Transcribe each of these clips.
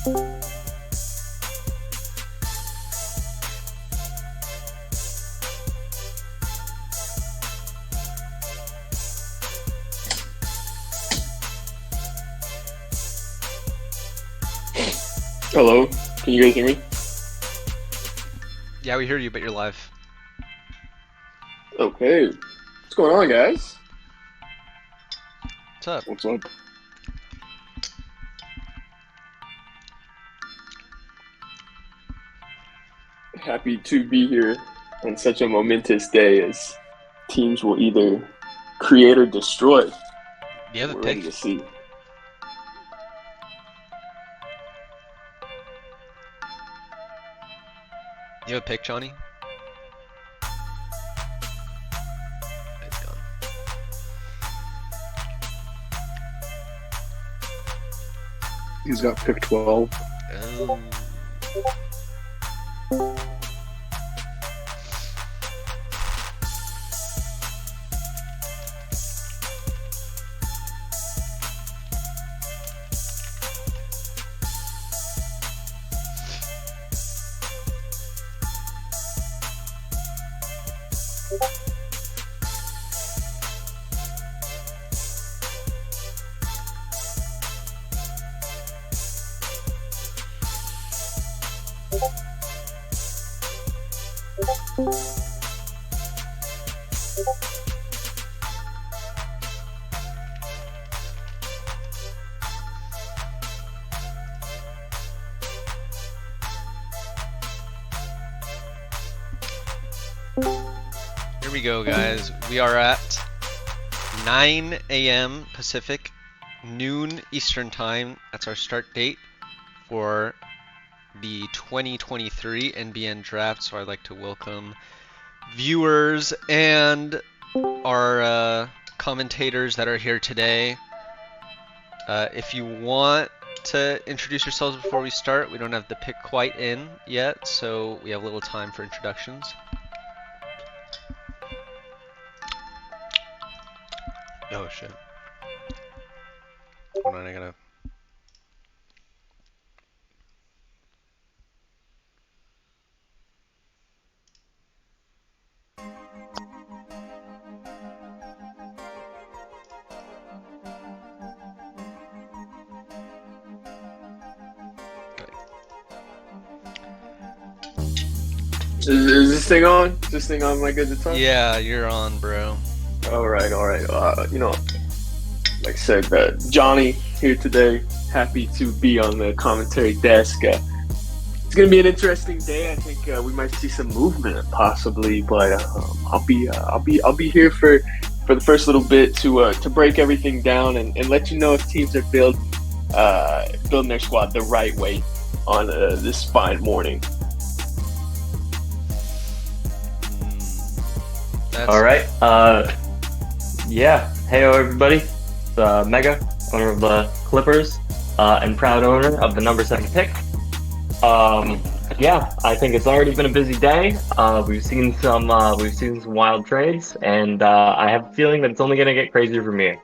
Hello, can you guys hear me? Yeah, we hear you, but you're live. Okay. What's going on, guys? What's up? What's up? Happy to be here on such a momentous day as teams will either create or destroy. You have a We're pick? ready to see. You have a pick, Johnny? It's gone. He's got pick 12. Oh. Here we go, guys. We are at 9 a.m. Pacific, noon Eastern Time. That's our start date for the 2023 NBN Draft. So I'd like to welcome viewers and our commentators that are here today. If you want to introduce yourselves before we start, we don't have the pick quite in yet, so we have a little time for introductions. Oh shit. Hold on, I gotta... Is this thing on? Is this thing on? Am I good to talk? Yeah, you're on, bro. All right, all right. Like I said, Johnny here today. Happy to be on the commentary desk. It's gonna be an interesting day. I think we might see some movement, possibly, but I'll be here for the first little bit to break everything down and let you know if teams are building their squad the right way on this fine morning. All right. Yeah. Heyo, everybody. It's Mega, owner of the Clippers, and proud owner of the number 7 pick. Yeah, I think it's already been a busy day. We've seen some wild trades, and I have a feeling that it's only going to get crazier from here.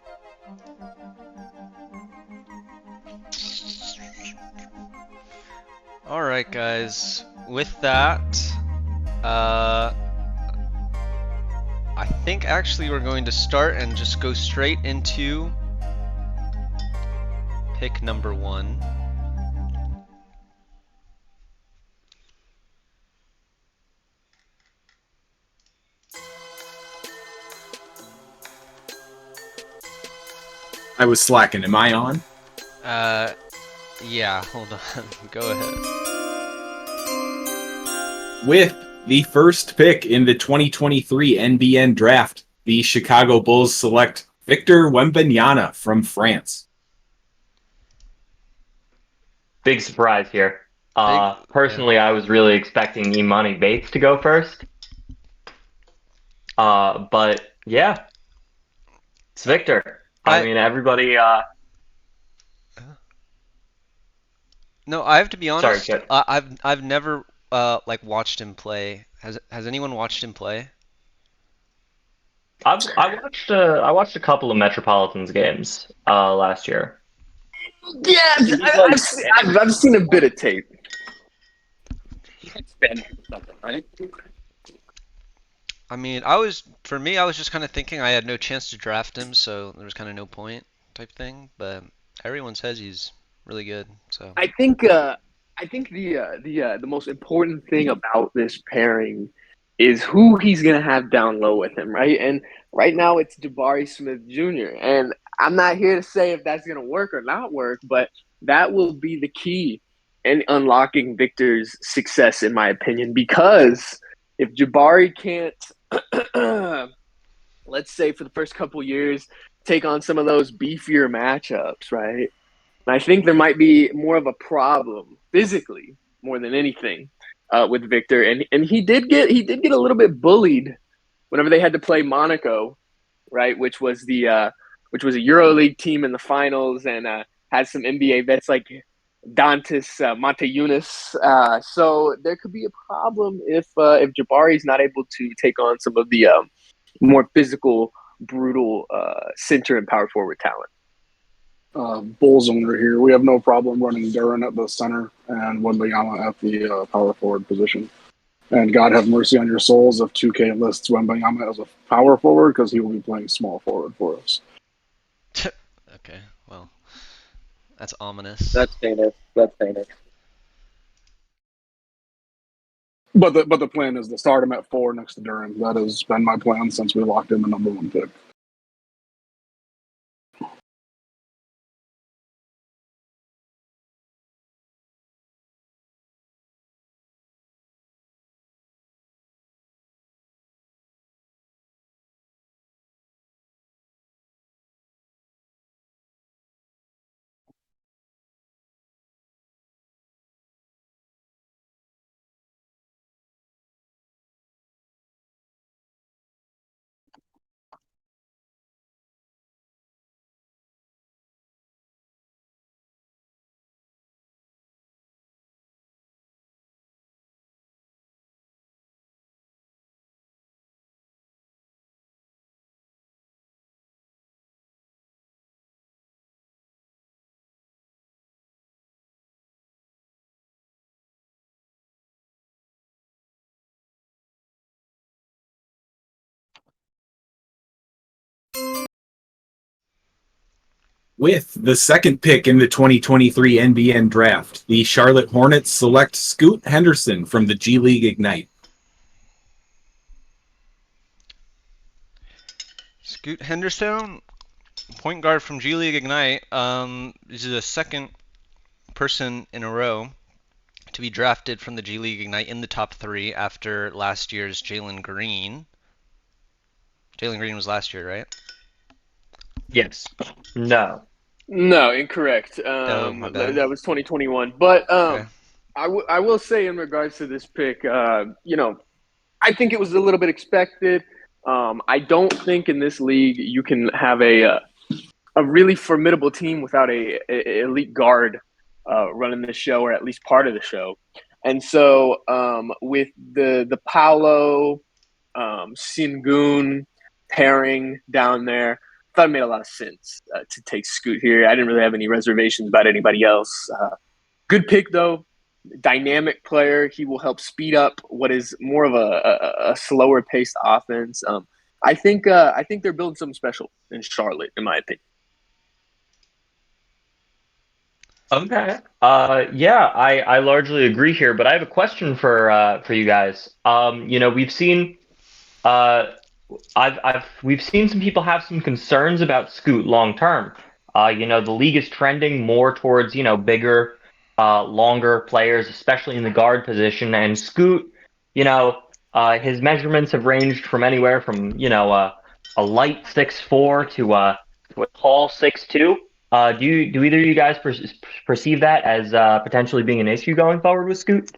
All right, guys. With that, I think actually we're going to start and just go straight into pick number 1. I was slacking. Am I on? Yeah, hold on. Go ahead. With the first pick in the 2023 NBN Draft, the Chicago Bulls select Victor Wembanyama from France. Big surprise here. Personally, I was really expecting Imani Bates to go first. But yeah, it's Victor. I mean, everybody. No, I have to be honest. Sorry, I've never like watched him play. Has anyone watched him play? I watched a couple of Metropolitans games last year. Yeah, I've seen a bit of tape. Right? I mean, I was just kind of thinking I had no chance to draft him, so there was kind of no point type thing. But everyone says he's really good, so I think the most important thing about this pairing is who he's gonna have down low with him, right? And right now it's Jabari Smith Jr. And I'm not here to say if that's gonna work or not work, but that will be the key in unlocking Victor's success, in my opinion, because if Jabari can't, let's say for the first couple years, take on some of those beefier matchups, right? And I think there might be more of a problem physically more than anything with Victor, and he did get a little bit bullied whenever they had to play Monaco, right? Which was a EuroLeague team in the finals and has some NBA vets like Dantas Montejunas. So there could be a problem if Jabari's not able to take on some of the more physical, brutal center and power forward talent. Bulls owner here. We have no problem running Duran at the center and Wembanyama at the power forward position. And God have mercy on your souls if 2K lists Wembanyama as a power forward because he will be playing small forward for us. okay. Well, that's ominous. That's famous. That's famous. But the plan is to start him at 4 next to Duran. That has been my plan since we locked in the number 1 pick. With the second pick in the 2023 NBN Draft, the Charlotte Hornets select Scoot Henderson from the G League Ignite. Scoot Henderson, point guard from G League Ignite. This is the second person in a row to be drafted from the G League Ignite in the top 3 after last year's Jalen Green. Jalen Green was last year, right? Yes. No. No, incorrect. My bad. That was 2021. But Okay. I will say in regards to this pick, I think it was a little bit expected. I don't think in this league you can have a really formidable team without a elite guard running the show, or at least part of the show. And so with the Paolo Sengun pairing down there, I thought it made a lot of sense to take Scoot here. I didn't really have any reservations about anybody else. Good pick, though. Dynamic player. He will help speed up what is more of a slower paced offense. I think they're building something special in Charlotte, in my opinion. Okay. Yeah, I largely agree here, but I have a question for you guys. We've seen we've seen some people have some concerns about Scoot long term. The league is trending more towards, bigger, longer players, especially in the guard position. And Scoot, his measurements have ranged from anywhere from, a light 6'4" to a tall 6'2". Do either of you guys perceive that as potentially being an issue going forward with Scoot?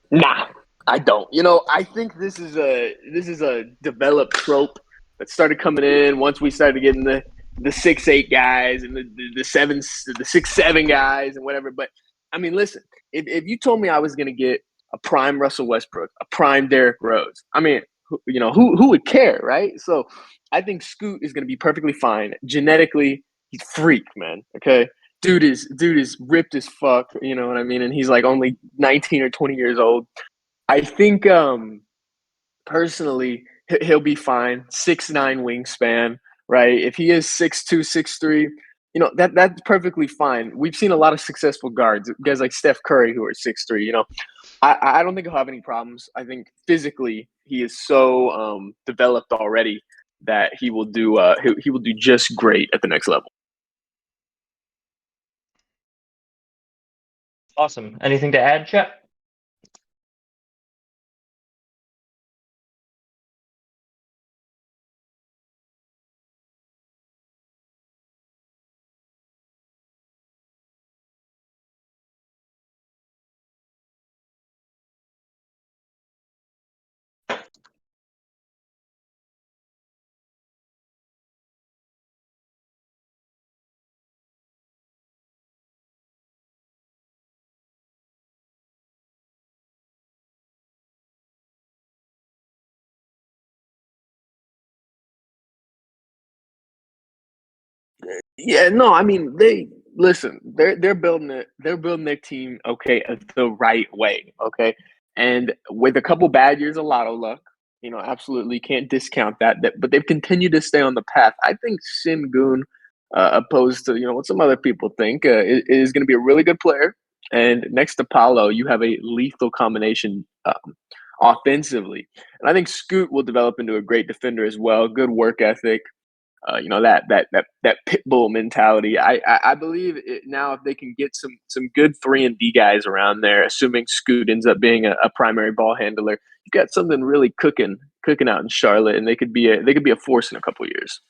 Nah, I don't. I think this is a developed trope that started coming in once we started getting the 6'8" guys and the 6'7" guys and whatever. But I mean, listen, if you told me I was going to get a prime Russell Westbrook, a prime Derrick Rose, I mean, who would care, right? So I think Scoot is going to be perfectly fine genetically, he's freak, man. Okay, dude is ripped as fuck. You know what I mean? And he's like only 19 or 20 years old. I think personally he'll be fine. 6'9" wingspan, right? If he is 6'2", 6'3", you know that's perfectly fine. We've seen a lot of successful guards, guys like Steph Curry who are 6'3". You know, I don't think he'll have any problems. I think physically he is so developed already that he will do he will do just great at the next level. Awesome. Anything to add, Chet? Yeah, no, I mean they listen. They're building it. They're building their team okay the right way. Okay, and with a couple bad years, a lot of luck. You know, absolutely can't discount that. But they've continued to stay on the path. I think Sengun, opposed to what some other people think, is going to be a really good player. And next to Paolo, you have a lethal combination offensively. And I think Scoot will develop into a great defender as well. Good work ethic. That pit bull mentality. I believe now if they can get some good 3-and-D guys around there, assuming Scoot ends up being a primary ball handler, you got something really cooking out in Charlotte, and they could be a force in a couple years.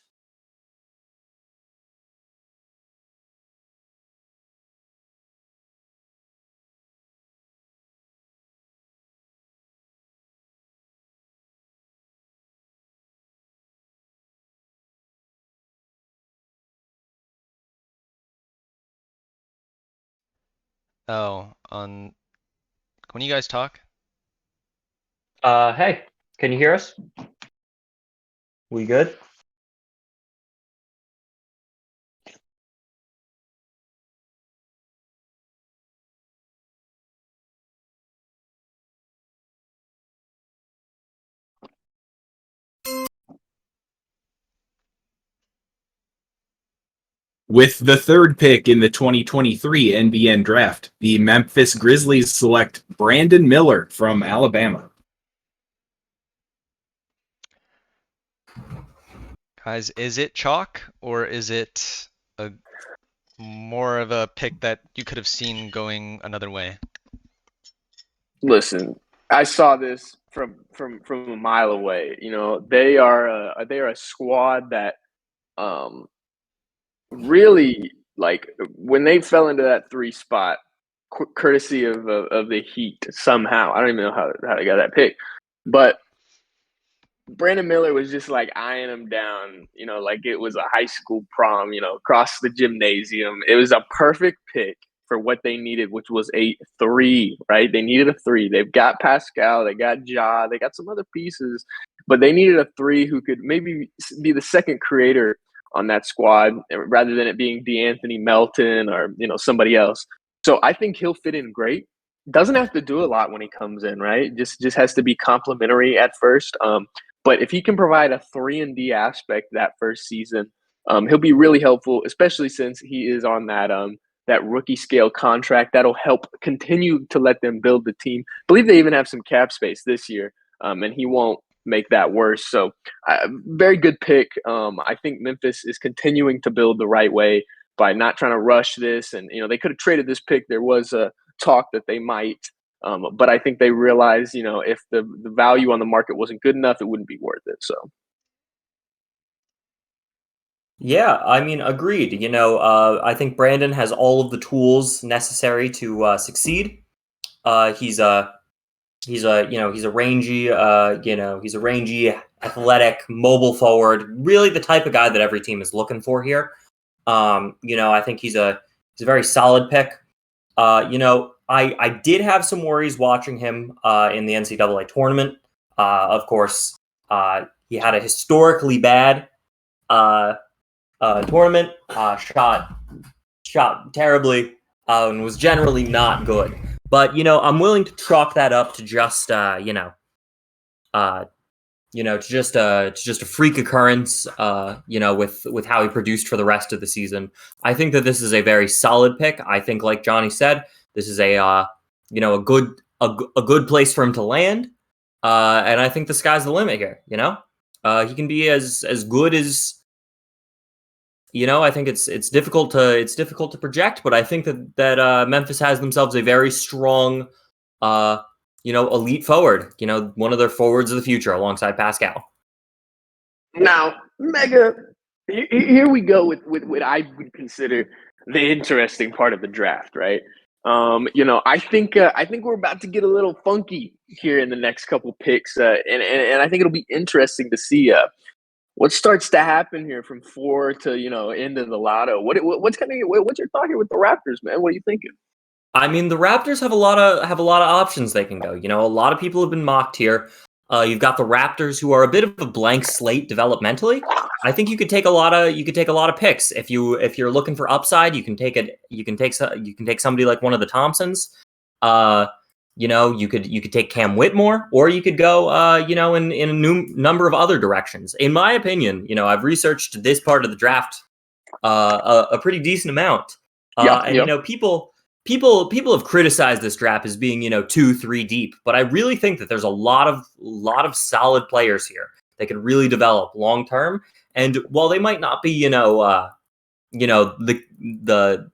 Oh, can you guys talk? Hey, can you hear us? We good? With the third pick in the 2023 NBN Draft, the Memphis Grizzlies select Brandon Miller from Alabama. Guys, is it chalk or is it a more of a pick that you could have seen going another way? Listen, I saw this from a mile away. You know, they are a squad that really, like, when they fell into that 3 spot, courtesy of the Heat somehow. I don't even know how they got that pick, but Brandon Miller was just like eyeing him down, like it was a high school prom, across the gymnasium. It was a perfect pick for what they needed, which was a 3, right? They needed a 3. They've got Pascal, they got Ja, they got some other pieces, but they needed a 3 who could maybe be the second creator on that squad rather than it being DeAnthony Melton or, somebody else. So I think he'll fit in great. Doesn't have to do a lot when he comes in, right? Just has to be complimentary at first. But if he can provide a 3-and-D aspect that first season, he'll be really helpful, especially since he is on that rookie scale contract. That'll help continue to let them build the team. I believe they even have some cap space this year, and he won't make that worse. So, very good pick. I think Memphis is continuing to build the right way by not trying to rush this. And they could have traded this pick. There was a talk that they might. But I think they realized, if the value on the market wasn't good enough, it wouldn't be worth it. So, Yeah, I mean, agreed. I think Brandon has all of the tools necessary to succeed. He's a he's a rangy, athletic, mobile forward. Really, the type of guy that every team is looking for here. I think he's a very solid pick. I did have some worries watching him in the NCAA tournament. Of course, he had a historically bad tournament. Shot terribly and was generally not good. But I'm willing to chalk that up to just to just a freak occurrence. With how he produced for the rest of the season. I think that this is a very solid pick. I think, like Johnny said, this is a good place for him to land. And I think the sky's the limit here. He can be as good as. I think it's difficult to project, but I think that Memphis has themselves a very strong, elite forward. One of their forwards of the future alongside Pascal. Now, Mega, here we go with what I would consider the interesting part of the draft, right? I think we're about to get a little funky here in the next couple picks, and I think it'll be interesting to see what starts to happen here from 4 to into the lotto. What's your thought here with the Raptors, man? What are you thinking? I mean, the Raptors have a lot of options they can go. A lot of people have been mocked here. You've got the Raptors, who are a bit of a blank slate developmentally. I think you could take a lot of picks if you're looking for upside. You can take somebody like one of the Thompsons. You could take Cam Whitmore, or you could go in a number of other directions. In my opinion, I've researched this part of the draft a pretty decent amount. People have criticized this draft as being 2-3 deep, but I really think that there's a lot of solid players here that could really develop long term. And while they might not be the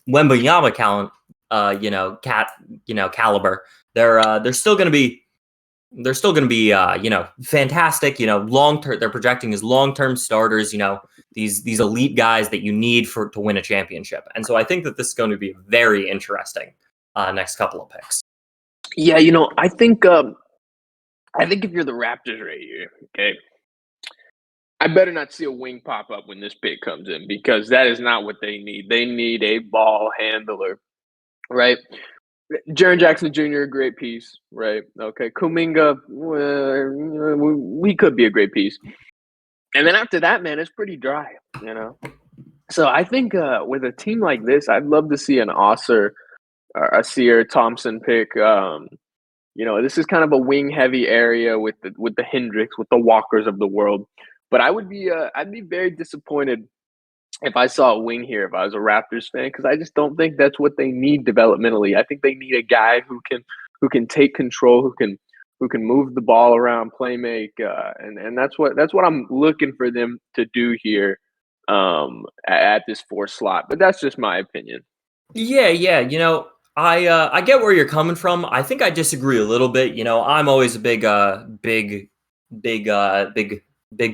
Wembanyama caliber, they're still going to be fantastic. Long term, they're projecting as long term starters. These elite guys that you need to win a championship. And so I think that this is going to be very interesting next couple of picks. Yeah, I think if you're the Raptors right here, okay, I better not see a wing pop up when this pick comes in, because that is not what they need. They need a ball handler, right? Jaren Jackson Jr., a great piece, right? Okay, Kuminga, we could be a great piece. And then after that, man, it's pretty dry, So I think with a team like this, I'd love to see an Osser, a Sear Thompson pick. This is kind of a wing-heavy area with the Hendricks, with the Walkers of the world. But I'd be very disappointed if I saw a wing here if I was a Raptors fan, because I just don't think that's what they need developmentally. I think they need a guy who can take control, who can move the ball around, play make, and that's what I'm looking for them to do here at this 4 slot. But that's just my opinion. Yeah. I get where you're coming from. I think I disagree a little bit. I'm always a big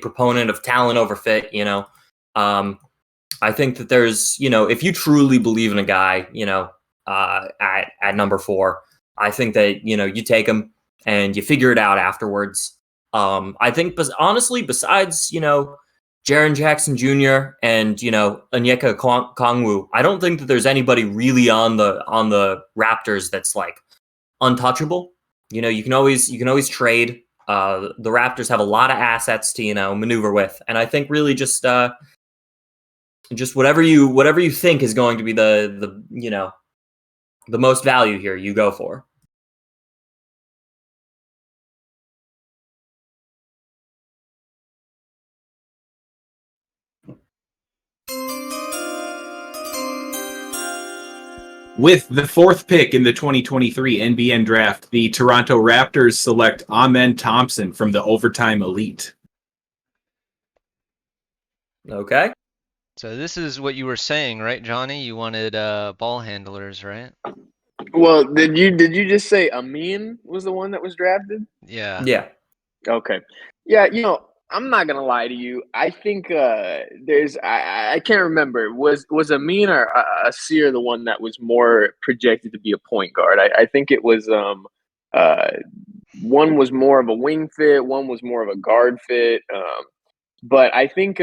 proponent of talent over fit. I think that there's, if you truly believe in a guy, at number 4, I think that, you take him and you figure it out afterwards. I think, honestly, besides, Jaren Jackson Jr. and, Onyeka Okongwu, I don't think that there's anybody really on the Raptors that's like untouchable. You can always trade. The Raptors have a lot of assets to, maneuver with. And I think really just whatever you think is going to be the most value here, you go for. With the 4th pick in the 2023 NBN Draft, the Toronto Raptors select Amen Thompson from the Overtime Elite. Okay. So this is what you were saying, right, Johnny? You wanted ball handlers, right? Well, did you just say Amin was the one that was drafted? Yeah. Yeah. Okay. Yeah, I'm not gonna lie to you. I think there's I can't remember, was Amin or Asir the one that was more projected to be a point guard. I think it was one was more of a wing fit, one was more of a guard fit. But I think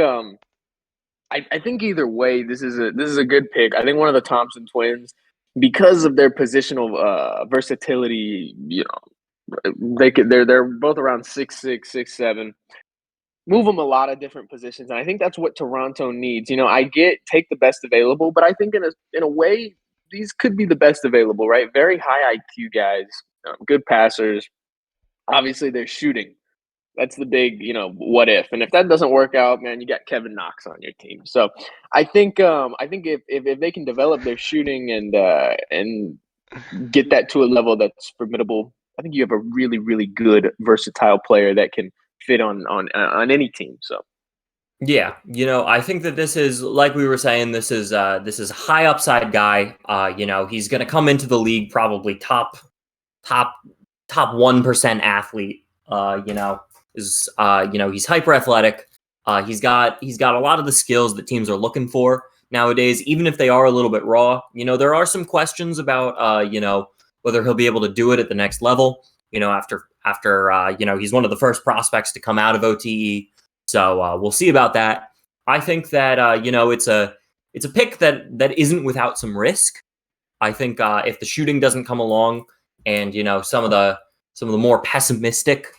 I think either way, this is a good pick. I think one of the Thompson twins, because of their positional versatility, they're both around 6'6", 6'7". move him a lot of different positions, and I think that's what Toronto needs. I get take the best available, but I think in a way these could be the best available, right? Very high IQ guys, good passers. Obviously, they're shooting. That's the big, what if? And if that doesn't work out, man, you got Kevin Knox on your team. So I think if they can develop their shooting and get that to a level that's formidable, I think you have a really, really good, versatile player that can fit on any team. So Yeah, I think that this is, like we were saying, this is a high upside guy. He's going to come into the league probably top 1% athlete. He's hyper athletic. He's got a lot of the skills that teams are looking for nowadays, even if they are a little bit raw. There are some questions about whether he'll be able to do it at the next level. After he's one of the first prospects to come out of OTE. So we'll see about that. I think that it's a pick that isn't without some risk. I think if the shooting doesn't come along, and some of the more pessimistic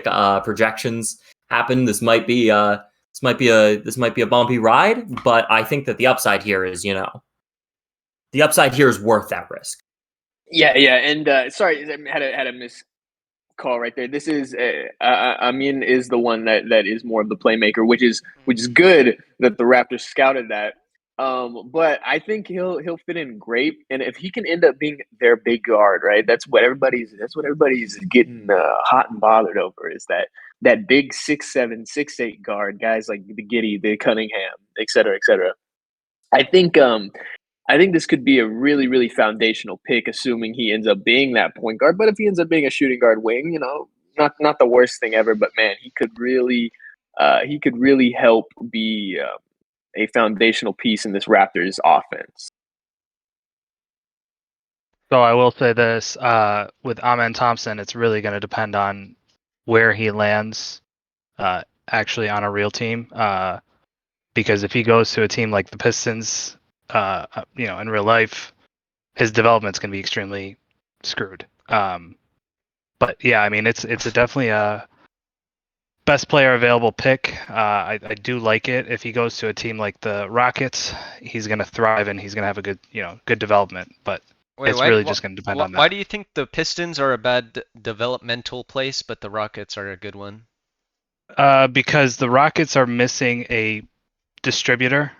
projections happen, this might be a bumpy ride. But I think that the upside here is worth that risk. yeah, and sorry, I had a miss call right there. This is Amin is the one that is more of the playmaker, which is good that the Raptors scouted that. But I think he'll fit in great, and if he can end up being their big guard, right? That's what everybody's getting hot and bothered over, is that big 6'7", 6'8" guard, guys like the Giddey, the Cunningham, et cetera, et cetera. I think this could be a really, really foundational pick, assuming he ends up being that point guard. But if he ends up being a shooting guard wing, not the worst thing ever. But man, he could really help be a foundational piece in this Raptors offense. So I will say this, with Amen Thompson, it's really going to depend on where he lands actually on a real team. Because if he goes to a team like the Pistons, in real life, his development's going to be extremely screwed. But yeah, I mean, it's definitely a best player available pick. I do like it. If he goes to a team like the Rockets, he's going to thrive and he's going to have a good development. But it's really just going to depend on that. Why do you think the Pistons are a bad developmental place, but the Rockets are a good one? Because the Rockets are missing a distributor.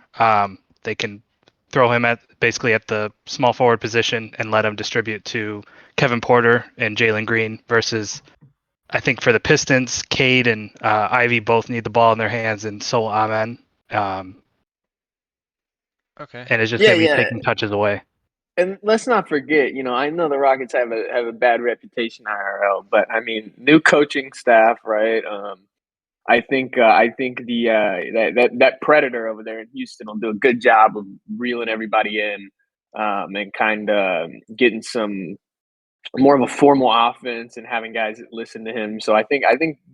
They can throw him basically at the small forward position and let him distribute to Kevin Porter and Jalen Green, versus I think for the Pistons, Cade and Ivy both need the ball in their hands, and so will Amen. Okay. And it's just going to be taking touches away. And let's not forget, I know the Rockets have a bad reputation IRL, but I mean, new coaching staff, right? I think the that predator over there in Houston will do a good job of reeling everybody in, and kind of getting some more of a formal offense and having guys that listen to him. So I think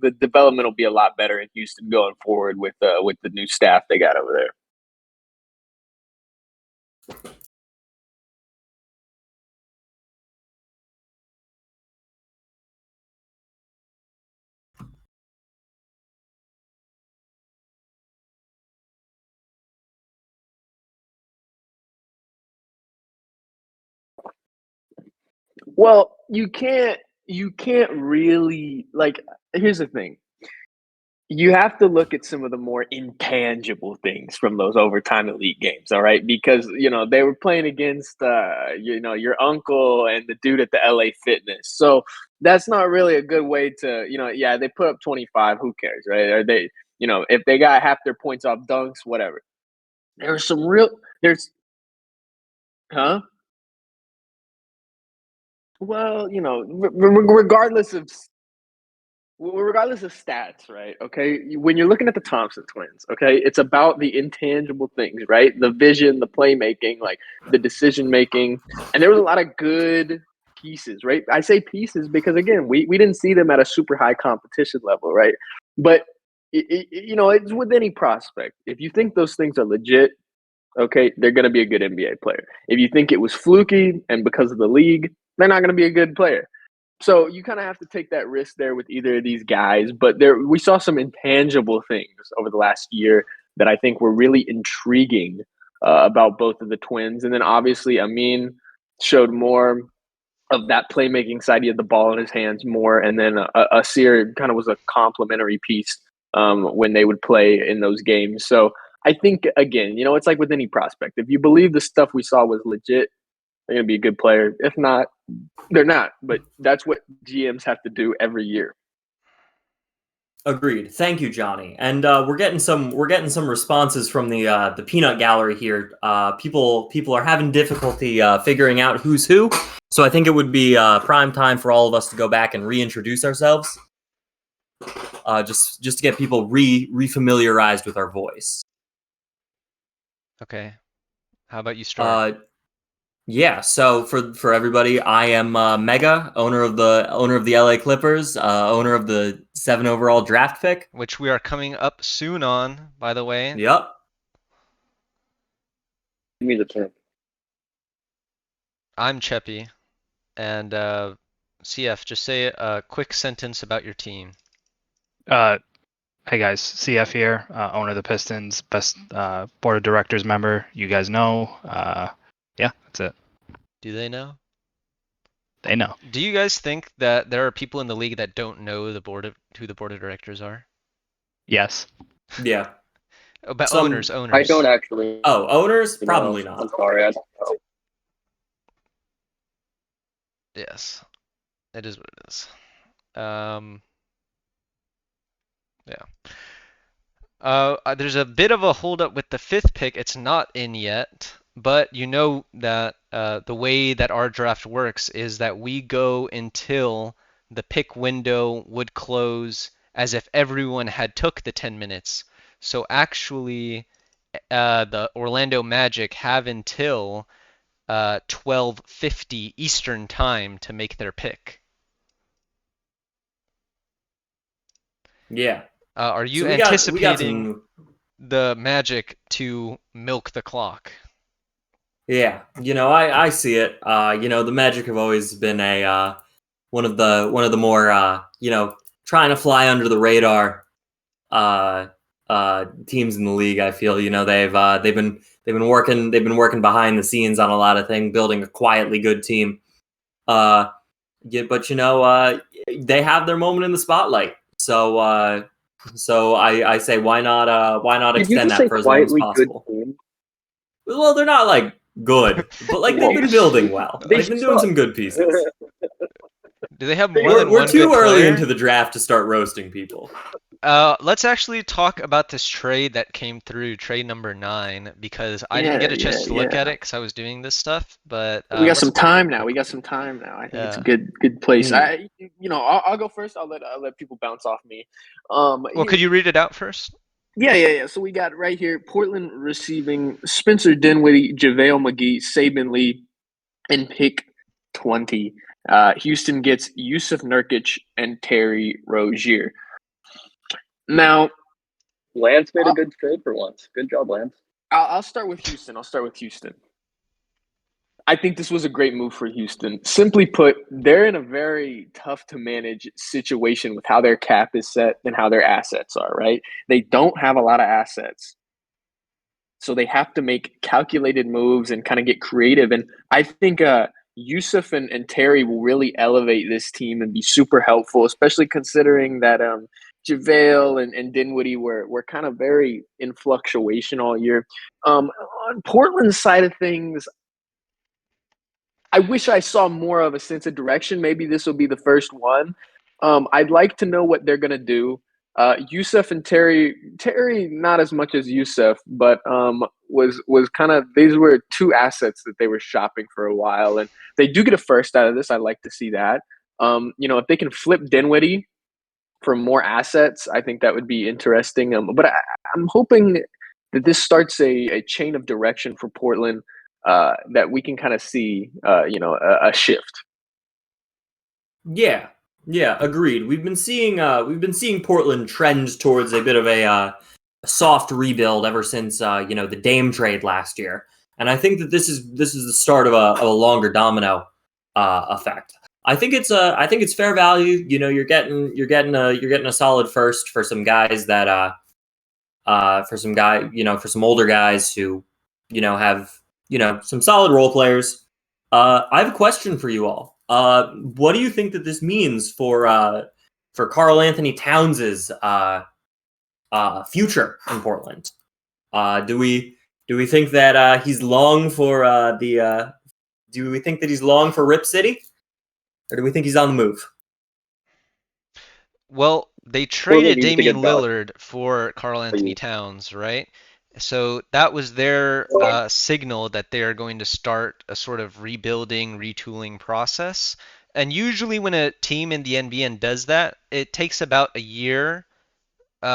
the development will be a lot better in Houston going forward with the new staff they got over there. Well, you can't really, like, here's the thing. You have to look at some of the more intangible things from those overtime elite games, all right? Because, they were playing against your uncle and the dude at the LA Fitness. So that's not really a good way to, they put up 25, who cares, right? Or they, if they got half their points off dunks, whatever. Huh? Well, regardless of stats, right? Okay, when you're looking at the Thompson twins, okay, it's about the intangible things, right? The vision, the playmaking, like the decision making, and there was a lot of good pieces, right? I say pieces because again, we didn't see them at a super high competition level, right? But it's with any prospect. If you think those things are legit, okay, they're going to be a good NBA player. If you think it was fluky and because of the league, they're not going to be a good player. So you kind of have to take that risk there with either of these guys. But we saw some intangible things over the last year that I think were really intriguing about both of the twins. And then obviously Amin showed more of that playmaking side. He had the ball in his hands more. And then Asir kind of was a complementary piece when they would play in those games. So I think, again, it's like with any prospect. If you believe the stuff we saw was legit, they're going to be a good player. If not, they're not. But that's what GMs have to do every year. Agreed. Thank you, Johnny. And we're getting some responses from the peanut gallery here. People are having difficulty figuring out who's who. So I think it would be prime time for all of us to go back and reintroduce ourselves, just to get people refamiliarized with our voice. Okay. How about you start? Yeah, so for everybody, I am Mega, owner of the LA Clippers, owner of the 7 overall draft pick. Which we are coming up soon on, by the way. Yep. Give me the term. I'm Cheppy, and CF, just say a quick sentence about your team. Hey guys, CF here, owner of the Pistons, best board of directors member. You guys know. Yeah, that's it. Do they know? They know. Do you guys think that there are people in the league that don't know who the board of directors are? Yes. Yeah. About Some- owners. I don't actually. Oh, owners? know. Probably I'm not. sorry. I don't know. Yes, it is what it is. Yeah. There's a bit of a holdup with the 5th pick. It's not in yet, but you know that the way that our draft works is that we go until the pick window would close as if everyone had took the 10 minutes. So actually, the Orlando Magic have until 12:50 Eastern time to make their pick. Yeah. Are you So we got anticipating some, the Magic to milk the clock? yeah, I see it. The Magic have always been a one of the more trying to fly under the radar teams in the league. I feel they've been working behind the scenes on a lot of things, building a quietly good team. But they have their moment in the spotlight. So I say why not Did you extend just that say for as long as quietly good possible. team? Well, they're not like good, but like they've been building well. They They've been doing suck. some good pieces. Do they have more We're than one too good early player? into the draft to start roasting people. Let's actually talk about this trade that came through, trade number 9, because I didn't get a chance to look at it because I was doing this stuff. But We got let's- some time now. I think it's a Yeah. good place. Mm. I'll go first. I'll let people bounce off me. Well, could you read it out first? Yeah. So we got right here Portland receiving Spencer Dinwiddie, JaVale McGee, Saban Lee, and pick 20. Houston gets Yusuf Nurkic and Terry Rozier. Now, Lance made a good trade for once. Good job, Lance. I'll start with Houston. I think this was a great move for Houston. Simply put, they're in a very tough to manage situation with how their cap is set and how their assets are, right? They don't have a lot of assets. So they have to make calculated moves and kind of get creative. And I think Yusuf and Terry will really elevate this team and be super helpful, especially considering that JaVale and Dinwiddie were kind of very in fluctuation all year. On Portland's side of things, I wish I saw more of a sense of direction. Maybe this will be the first one. I'd like to know what they're going to do. Yusuf and Terry not as much as Yusuf, but was kind of, these were 2 assets that they were shopping for a while, and they do get a first out of this. I'd like to see that. If they can flip Dinwiddie for more assets, I think that would be interesting. But I'm hoping that this starts a chain of direction for Portland that we can kind of see, a shift. Yeah, agreed. We've been seeing Portland trend towards a bit of a soft rebuild ever since the Dame trade last year, and I think that this is the start of a longer domino effect. I think it's fair value. You know, you're getting a solid first for some guys that for some older guys who, have, some solid role players. I have a question for you all. What do you think that this means for Karl Anthony Towns' future in Portland? Do we think that he's long for do we think that he's long for Rip City, or do we think he's on the move? Well, they Portland traded needs to Damian get value. Lillard for Karl Anthony Towns, right? So that was their signal that they are going to start a sort of rebuilding, retooling process. And usually when a team in the NBN does that, it takes about a year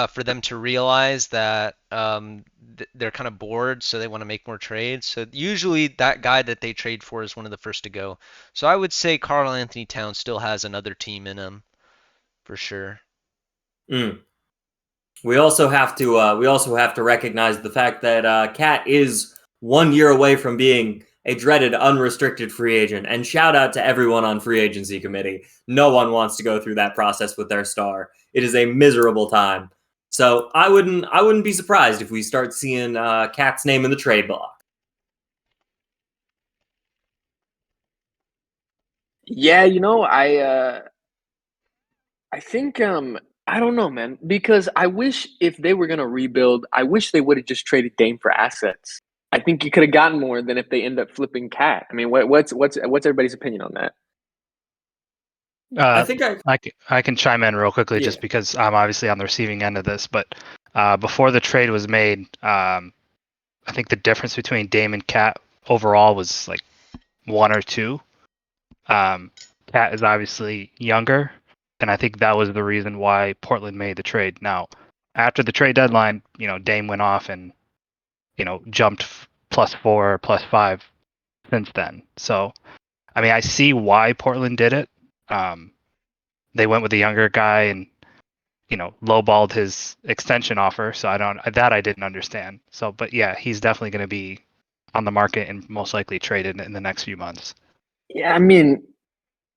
for them to realize that they're kind of bored, so they want to make more trades. So usually that guy that they trade for is one of the first to go. So I would say Karl Anthony Towns still has another team in him for sure. We also have to recognize the fact that Cat is 1 year away from being a dreaded unrestricted free agent. And shout out to everyone on free agency committee. No one wants to go through that process with their star. It is a miserable time. So I wouldn't be surprised if we start seeing Cat's name in the trade block. Yeah, I think I don't know, man, because I wish if they were gonna rebuild, I wish they would have just traded Dame for assets. I think you could have gotten more than if they end up flipping Cat. I mean, what's everybody's opinion on that? I think I can chime in real quickly just Yeah. because I'm obviously on the receiving end of this. But before the trade was made, I think the difference between Dame and Cat overall was like 1 or 2. Cat is obviously younger, and I think that was the reason why Portland made the trade. Now, after the trade deadline, Dame went off and jumped +4, +5 since then. So, I mean, I see why Portland did it. They went with a younger guy and lowballed his extension offer. So I didn't understand. So, but yeah, he's definitely going to be on the market and most likely traded in the next few months. Yeah, I mean,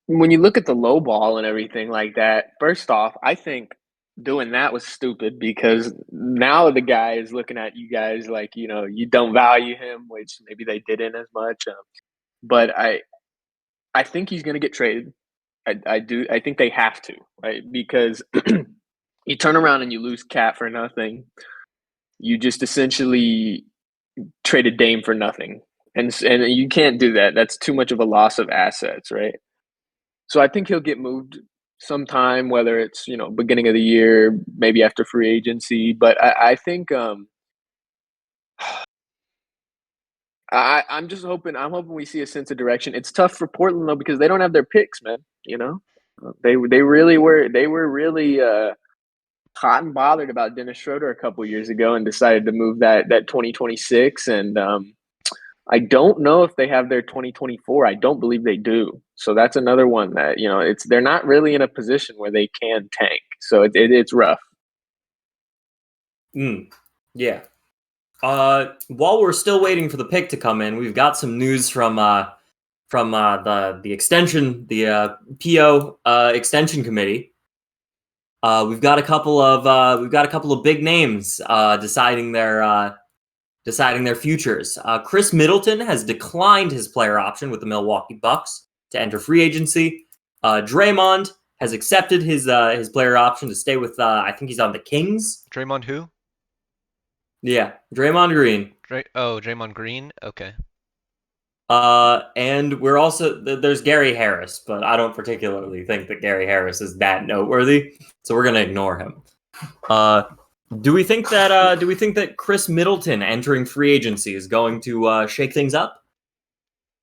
when you look at the low ball and everything like that, first off, I think doing that was stupid because now the guy is looking at you guys like, you don't value him, which maybe they didn't as much. But I think he's going to get traded. I do. I think they have to, right? Because you turn around and you lose Cat for nothing. You just essentially traded Dame for nothing. And you can't do that. That's too much of a loss of assets, right? So I think he'll get moved sometime, whether it's beginning of the year, maybe after free agency. But I think I'm just hoping. I'm hoping we see a sense of direction. It's tough for Portland though because they don't have their picks, man. They really were really hot and bothered about Dennis Schroeder a couple years ago and decided to move that 2026 and. I don't know if they have their 2024. I don't believe they do. So that's another one that they're not really in a position where they can tank. So it's rough. Yeah. While we're still waiting for the pick to come in, we've got some news from the extension, the PO extension committee. We've got a couple of big names deciding their futures. Chris Middleton has declined his player option with the Milwaukee Bucks to enter free agency. Draymond has accepted his player option to stay with. I think he's on the Kings. Draymond who? Yeah, Draymond Green. Draymond Green. Okay. And we're also there's Gary Harris, but I don't particularly think that Gary Harris is that noteworthy, so we're gonna ignore him. Do we think that Chris Middleton entering free agency is going to shake things up?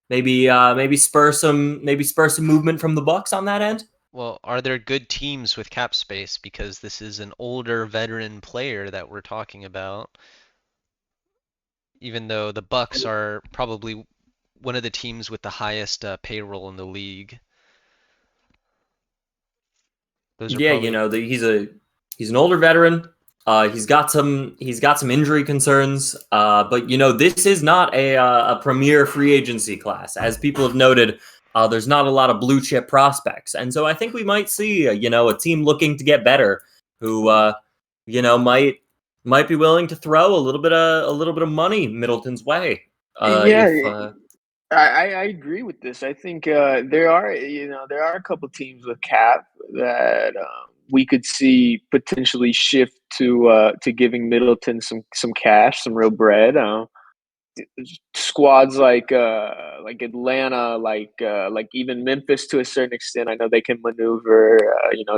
Maybe spur some movement from the Bucks on that end? Well, are there good teams with cap space? Because this is an older veteran player that we're talking about. Even though the Bucks are probably one of the teams with the highest payroll in the league. Those are probably... he's an older veteran. He's got some injury concerns, but this is not a premier free agency class, as people have noted. there's not a lot of blue chip prospects. And so I think we might see, a team looking to get better who, might be willing to throw a little bit of money Middleton's way. I agree with this. I think there are a couple teams with cap that we could see potentially shift to giving Middleton some cash, some real bread. Squads like Atlanta, like even Memphis to a certain extent. I know they can maneuver.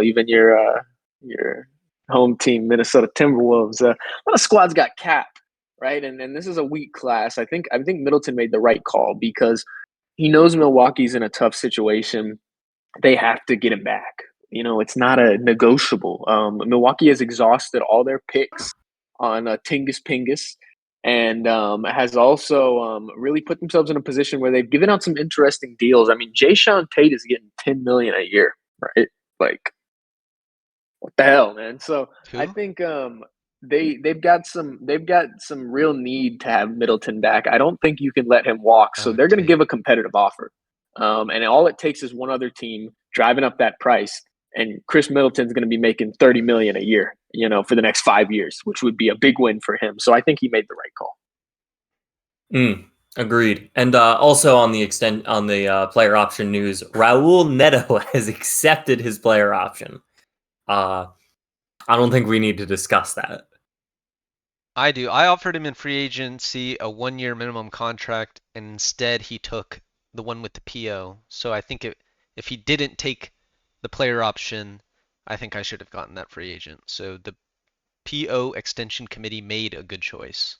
Even your home team, Minnesota Timberwolves. A lot of squads got cap, right? And this is a weak class. I think Middleton made the right call because he knows Milwaukee's in a tough situation. They have to get him back. It's not a negotiable. Milwaukee has exhausted all their picks on Tingus Pingus and has also really put themselves in a position where they've given out some interesting deals. I mean, Jayshawn Tate is getting $10 million a year, right? Like, what the hell, man? So Who? I think they've got some real need to have Middleton back. I don't think you can let him walk. So they're going to give a competitive offer, and all it takes is one other team driving up that price, and Chris Middleton's going to be making $30 million a year, for the next 5 years, which would be a big win for him. So I think he made the right call. Agreed. And also on the player option news, Raul Neto has accepted his player option. I don't think we need to discuss that. I do. I offered him in free agency a 1-year minimum contract, and instead he took the one with the PO. So I think if he didn't take the player option, I think I should have gotten that free agent. So the PO extension committee made a good choice.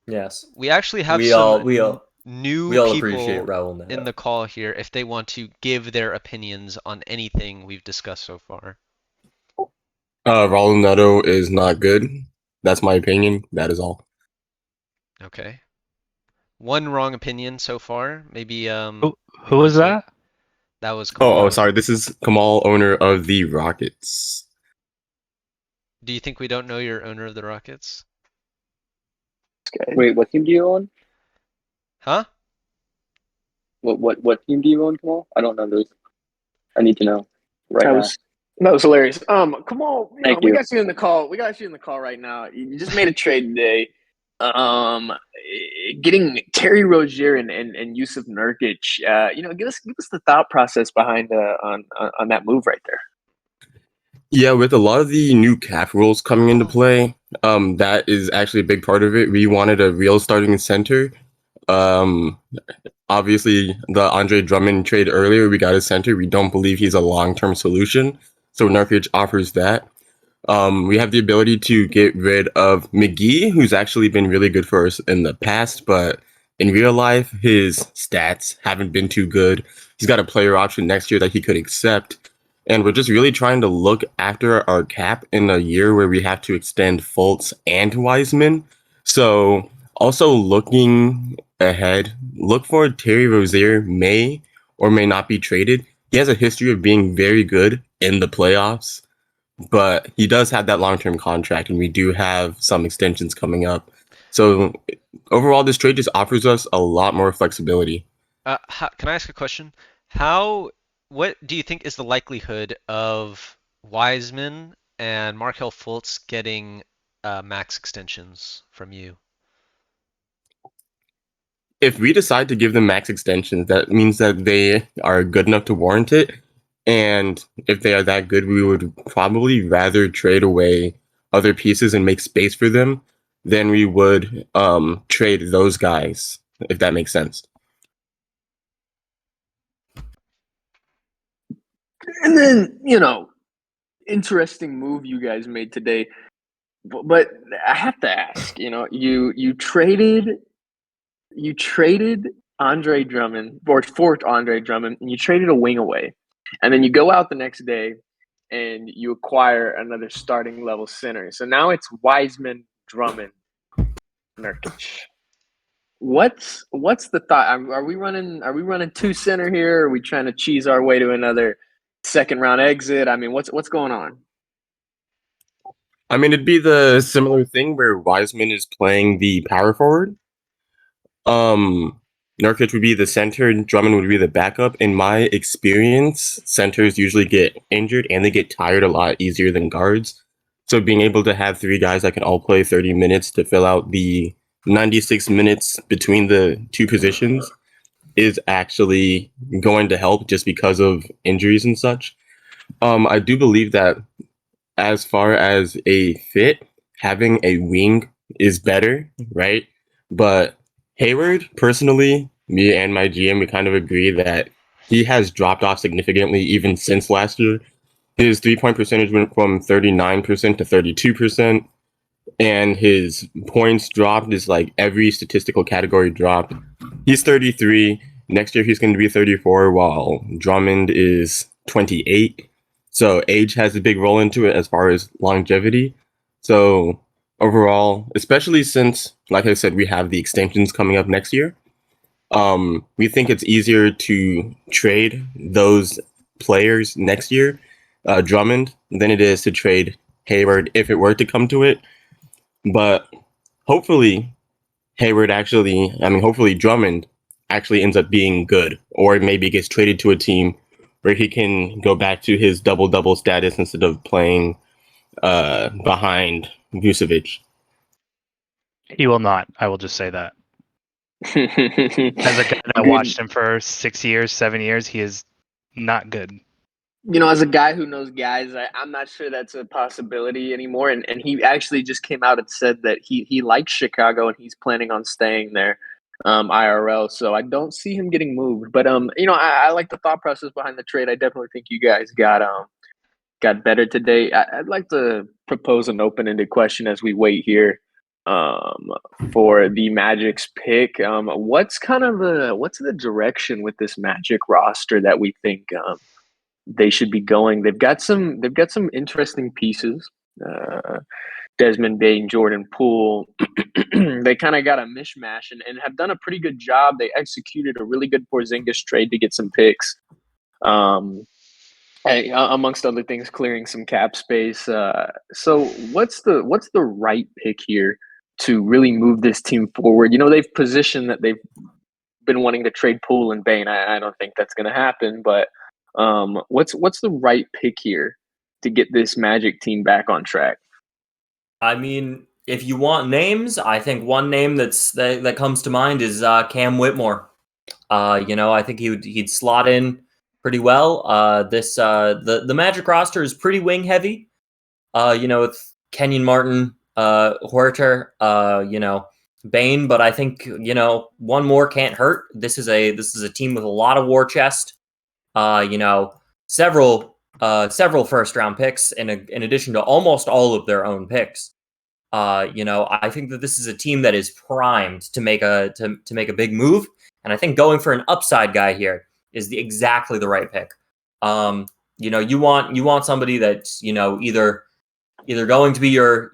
Yes. We actually have We some all new appreciate people Raul Neto in the call here if they want to give their opinions on anything we've discussed so far. Raul Neto is not good. That's my opinion. That is all. Okay. One wrong opinion so far. Maybe Who was that? That was Kamal. Oh, sorry. This is Kamal, owner of the Rockets. Do you think we don't know you're owner of the Rockets? Wait, what team do you own? Huh? What team do you own, Kamal? I don't know those. I need to know That was hilarious. Kamal, Thank we you. got you in the call. We got you in the call right now. You just made a trade today. Getting Terry Rozier and Yusuf Nurkic. Give us the thought process behind on that move right there. Yeah, with a lot of the new cap rules coming into play, that is actually a big part of it. We wanted a real starting center. Obviously, the Andre Drummond trade earlier, we got a center. We don't believe he's a long-term solution, so Nurkic offers that. We have the ability to get rid of McGee, who's actually been really good for us in the past, but in real life, his stats haven't been too good. He's got a player option next year that he could accept. And we're just really trying to look after our cap in a year where we have to extend Fultz and Wiseman. So also looking ahead, look for Terry Rozier may or may not be traded. He has a history of being very good in the playoffs, but he does have that long-term contract, and we do have some extensions coming up. So overall, this trade just offers us a lot more flexibility. Can I ask a question? What do you think is the likelihood of Wiseman and Markelle Fultz getting max extensions from you? If we decide to give them max extensions, that means that they are good enough to warrant it. And if they are that good, we would probably rather trade away other pieces and make space for them than we would trade those guys, if that makes sense. And then, interesting move you guys made today. But I have to ask, you traded Andre Drummond or for Andre Drummond, and you traded a wing away. And then you go out the next day and you acquire another starting level center. So now it's Wiseman, Drummond, Nurkic. What's the thought? Are we running two center here? Are we trying to cheese our way to another second round exit? I mean, what's going on? I mean, it'd be the similar thing where Wiseman is playing the power forward. Nurkic would be the center, and Drummond would be the backup. In my experience, centers usually get injured and they get tired a lot easier than guards. So being able to have three guys that can all play 30 minutes to fill out the 96 minutes between the two positions is actually going to help just because of injuries and such. I do believe that as far as a fit, having a wing is better, right? But Hayward, personally, me and my GM, we kind of agree that he has dropped off significantly even since last year. His 3-point percentage went from 39% to 32%, and his points dropped is like every statistical category dropped. He's 33. Next year, he's going to be 34, while Drummond is 28. So age has a big role into it as far as longevity. So overall, especially since, like I said, we have the extensions coming up next year, we think it's easier to trade those players next year, Drummond, than it is to trade Hayward if it were to come to it. But hopefully, hopefully Drummond actually ends up being good, or maybe gets traded to a team where he can go back to his double-double status instead of playing behind Vucevic. He will not. I will just say that. As a guy that watched him for 6 years, 7 years, he is not good. You know, as a guy who knows guys, I'm not sure that's a possibility anymore. And he actually just came out and said that he likes Chicago and he's planning on staying there, IRL. So I don't see him getting moved. But you know, I like the thought process behind the trade. I definitely think you guys got better today. I'd like to propose an open-ended question as we wait here for the Magic's pick. What's the direction with this Magic roster that we think they should be going? They've got some interesting pieces. Desmond Bain, Jordan Poole. They kind of got a mishmash and have done a pretty good job. They executed a really good Porzingis trade to get some picks. Amongst other things, clearing some cap space. So what's the right pick here to really move this team forward? You know, they've positioned that they've been wanting to trade Poole and Bain. I don't think that's going to happen, but what's the right pick here to get this Magic team back on track? I mean, if you want names, I think one name that comes to mind is Cam Whitmore. You know, I think he'd slot in pretty well. The Magic roster is pretty wing heavy. You know, with Kenyon Martin, Huerter, you know, Bain, but I think, you know, one more can't hurt. This is a team with a lot of war chest. You know, several first round picks in addition to almost all of their own picks. You know, I think that this is a team that is primed to make a big move, and I think going for an upside guy here is exactly the right pick. You know, you want somebody that's, you know, either going to be your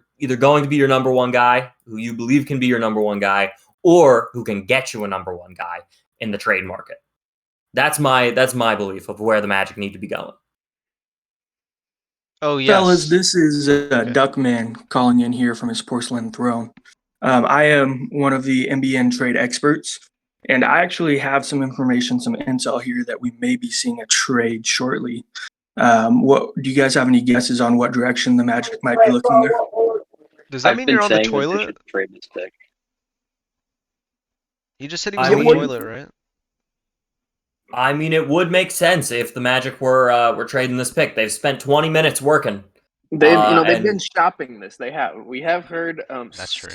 number one guy, who you believe can be your number one guy, or who can get you a number one guy in the trade market. That's my belief of where the Magic need to be going. Oh, yes. Fellas, this is Duckman calling in here from his porcelain throne. I am one of the NBN trade experts, and I actually have some information, some intel here that we may be seeing a trade shortly. What do you guys have any guesses on what direction the Magic might be looking there? Does that I've mean been you're on the saying that they toilet? should trade this pick. You just said he was I on the mean- toilet, right? I mean, it would make sense if the Magic were trading this pick. They've spent 20 minutes working. They've and- been shopping this. We have heard. That's true.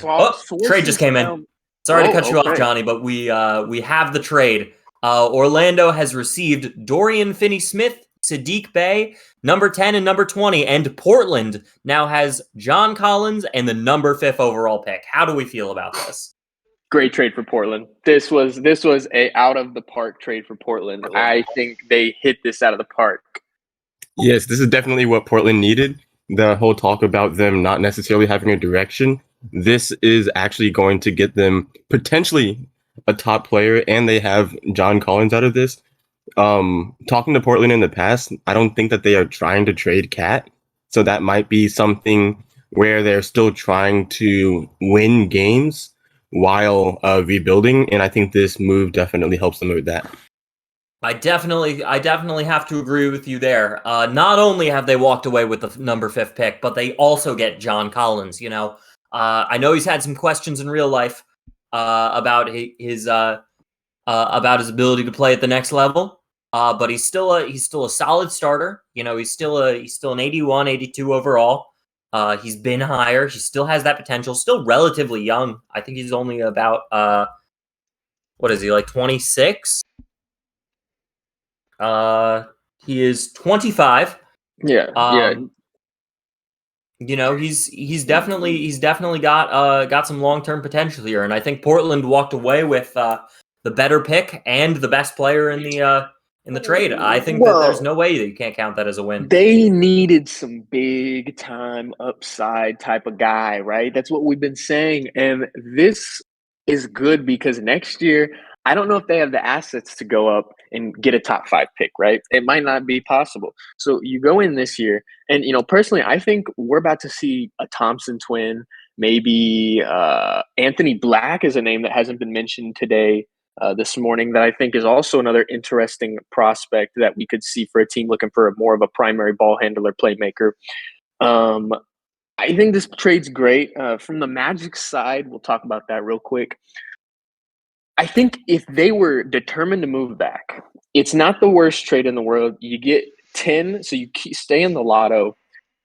Trade just came in. Sorry to cut you off, Johnny, but we have the trade. Orlando has received Dorian Finney-Smith, Sadiq Bey, number 10 and number 20, and Portland now has John Collins and the number 5 overall pick. How do we feel about this? Great trade for Portland. This was a out of the park trade for Portland. I think they hit this out of the park. Yes, this is definitely what Portland needed. The whole talk about them not necessarily having a direction. This is actually going to get them potentially a top player, and they have John Collins out of this. Talking to Portland in the past, I don't think that they are trying to trade Cat. So that might be something where they're still trying to win games while rebuilding, and I think this move definitely helps them with that. I definitely have to agree with you there. Not only have they walked away with the number 5 pick, but they also get John Collins. I know he's had some questions in real life about his ability to play at the next level. But he's still a solid starter. He's still an 81, 82 overall. He's been higher. He still has that potential. Still relatively young. I think he's only about what is he, like 26? He is 25. Yeah. He's definitely got some long-term potential here, and I think Portland walked away with the better pick and the best player in the trade. I think that there's no way that you can't count that as a win. They needed some big time upside type of guy, right? That's what we've been saying. And this is good because next year, I don't know if they have the assets to go up and get a top 5 pick, right? It might not be possible. So you go in this year, and personally, I think we're about to see a Thompson twin. Maybe Anthony Black is a name that hasn't been mentioned today. This morning that I think is also another interesting prospect that we could see for a team looking for more of a primary ball handler playmaker. I think this trade's great. From the Magic side, we'll talk about that real quick. I think if they were determined to move back, it's not the worst trade in the world. You get 10, so you stay in the lotto.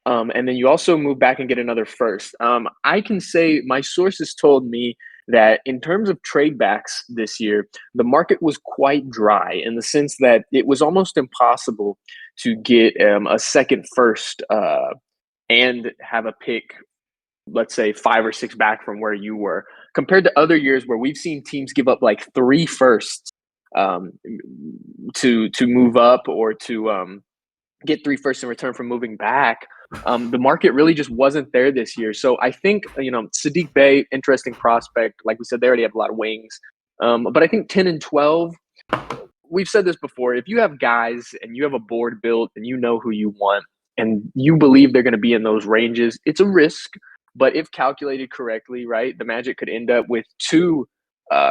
And then you also move back and get another first. I can say my sources told me that in terms of trade backs this year, the market was quite dry in the sense that it was almost impossible to get a second first and have a pick, let's say 5 or 6 back from where you were, compared to other years where we've seen teams give up like 3 firsts to move up or to get 3 firsts in return for moving back. The market really just wasn't there this year. So I think, Sadiq Bey, interesting prospect. Like we said, they already have a lot of wings. But I think 10 and 12, we've said this before. If you have guys and you have a board built and you know who you want and you believe they're going to be in those ranges, it's a risk. But if calculated correctly, right, the Magic could end up with 2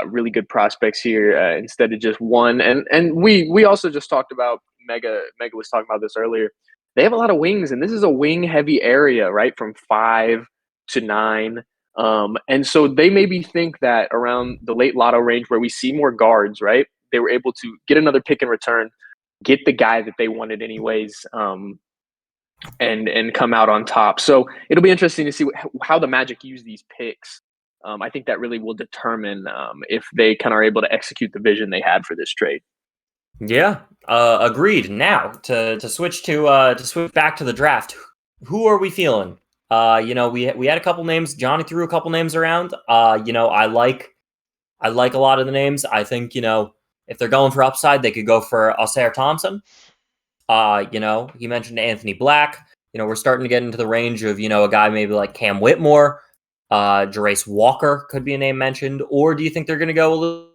really good prospects here instead of just 1. And we also just talked about, Mega was talking about this earlier. They have a lot of wings, and this is a wing-heavy area, right, from 5 to 9. And so they maybe think that around the late lotto range where we see more guards, right, they were able to get another pick in return, get the guy that they wanted anyways, and come out on top. So it'll be interesting to see how the Magic use these picks. I think that really will determine if they kind of are able to execute the vision they had for this trade. Yeah, agreed. Now to switch back to the draft. Who are we feeling? We had a couple names. Johnny threw a couple names around. I like a lot of the names. I think if they're going for upside, they could go for Alsair Thompson. He mentioned Anthony Black. We're starting to get into the range of a guy maybe like Cam Whitmore, Jarace Walker could be a name mentioned. Or do you think they're going to go a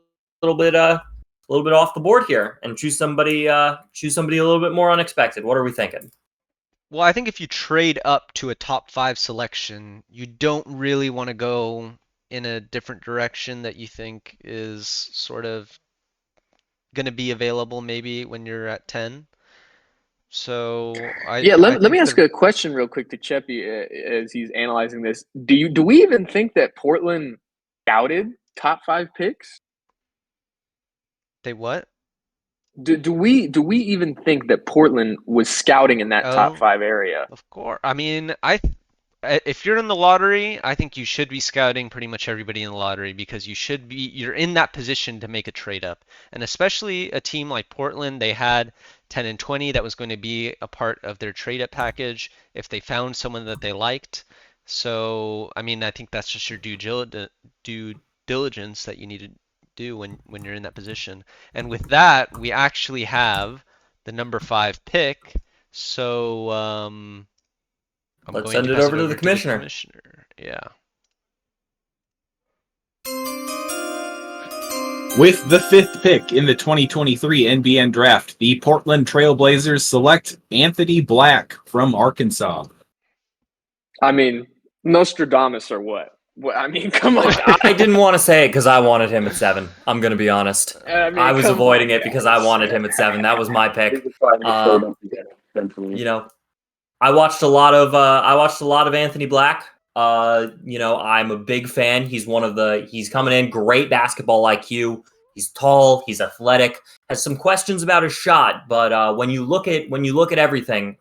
little bit off the board here and choose somebody a little bit more unexpected? What are we thinking? Well, I think if you trade up to a top 5 selection, you don't really want to go in a different direction that you think is sort of going to be available maybe when you're at 10. So let me ask a question real quick to Cheppy as he's analyzing this. Do we even think that Portland scouted top 5 picks? They what? Do we even think that Portland was scouting in that top 5 area? Of course. I mean, if you're in the lottery, I think you should be scouting pretty much everybody in the lottery because you're in that position to make a trade up. And especially a team like Portland, they had 10 and 20 that was going to be a part of their trade up package if they found someone that they liked. So, I mean, I think that's just your due diligence that you need to do when you're in that position. And with that, we actually have the number 5 pick. So, let's send it over to the commissioner. Yeah. With the 5th pick in the 2023 NBN Draft, the Portland Trailblazers select Anthony Black from Arkansas. I mean, Nostradamus or what? Well, I mean, come on. I didn't want to say it because I wanted him at 7. I'm going to be honest. I mean, I was come avoiding on, it because I guys. wanted him at 7. That was my pick. He's a fine Um, don't forget it, eventually. You know, I watched a lot of Anthony Black. You know, I'm a big fan. He's coming in, great basketball IQ. He's tall, he's athletic, has some questions about his shot, but when you look at everything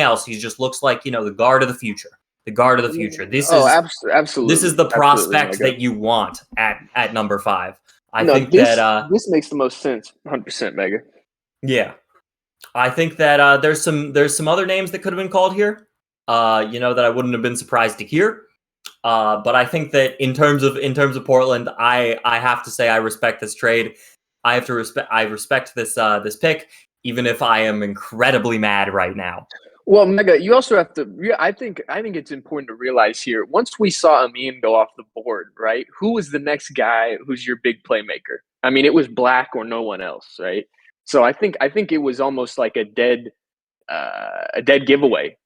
else, he just looks like, you know, the guard of the future. The guard of the future. Absolutely. This is the Absolutely, prospect Mega. that you want at number 5. I No, think this that this makes the most sense. 100%, Mega. yeah. I think that there's some other names that could have been called here. You know, that I wouldn't have been surprised to hear. But I think that in terms of Portland, I have to say I respect this trade. I respect this pick, even if I am incredibly mad right now. Well, Mega, you also have to. I think it's important to realize here. Once we saw Amin go off the board, right? Who was the next guy who's your big playmaker? I mean, it was Black or no one else, right? So I think it was almost like a dead giveaway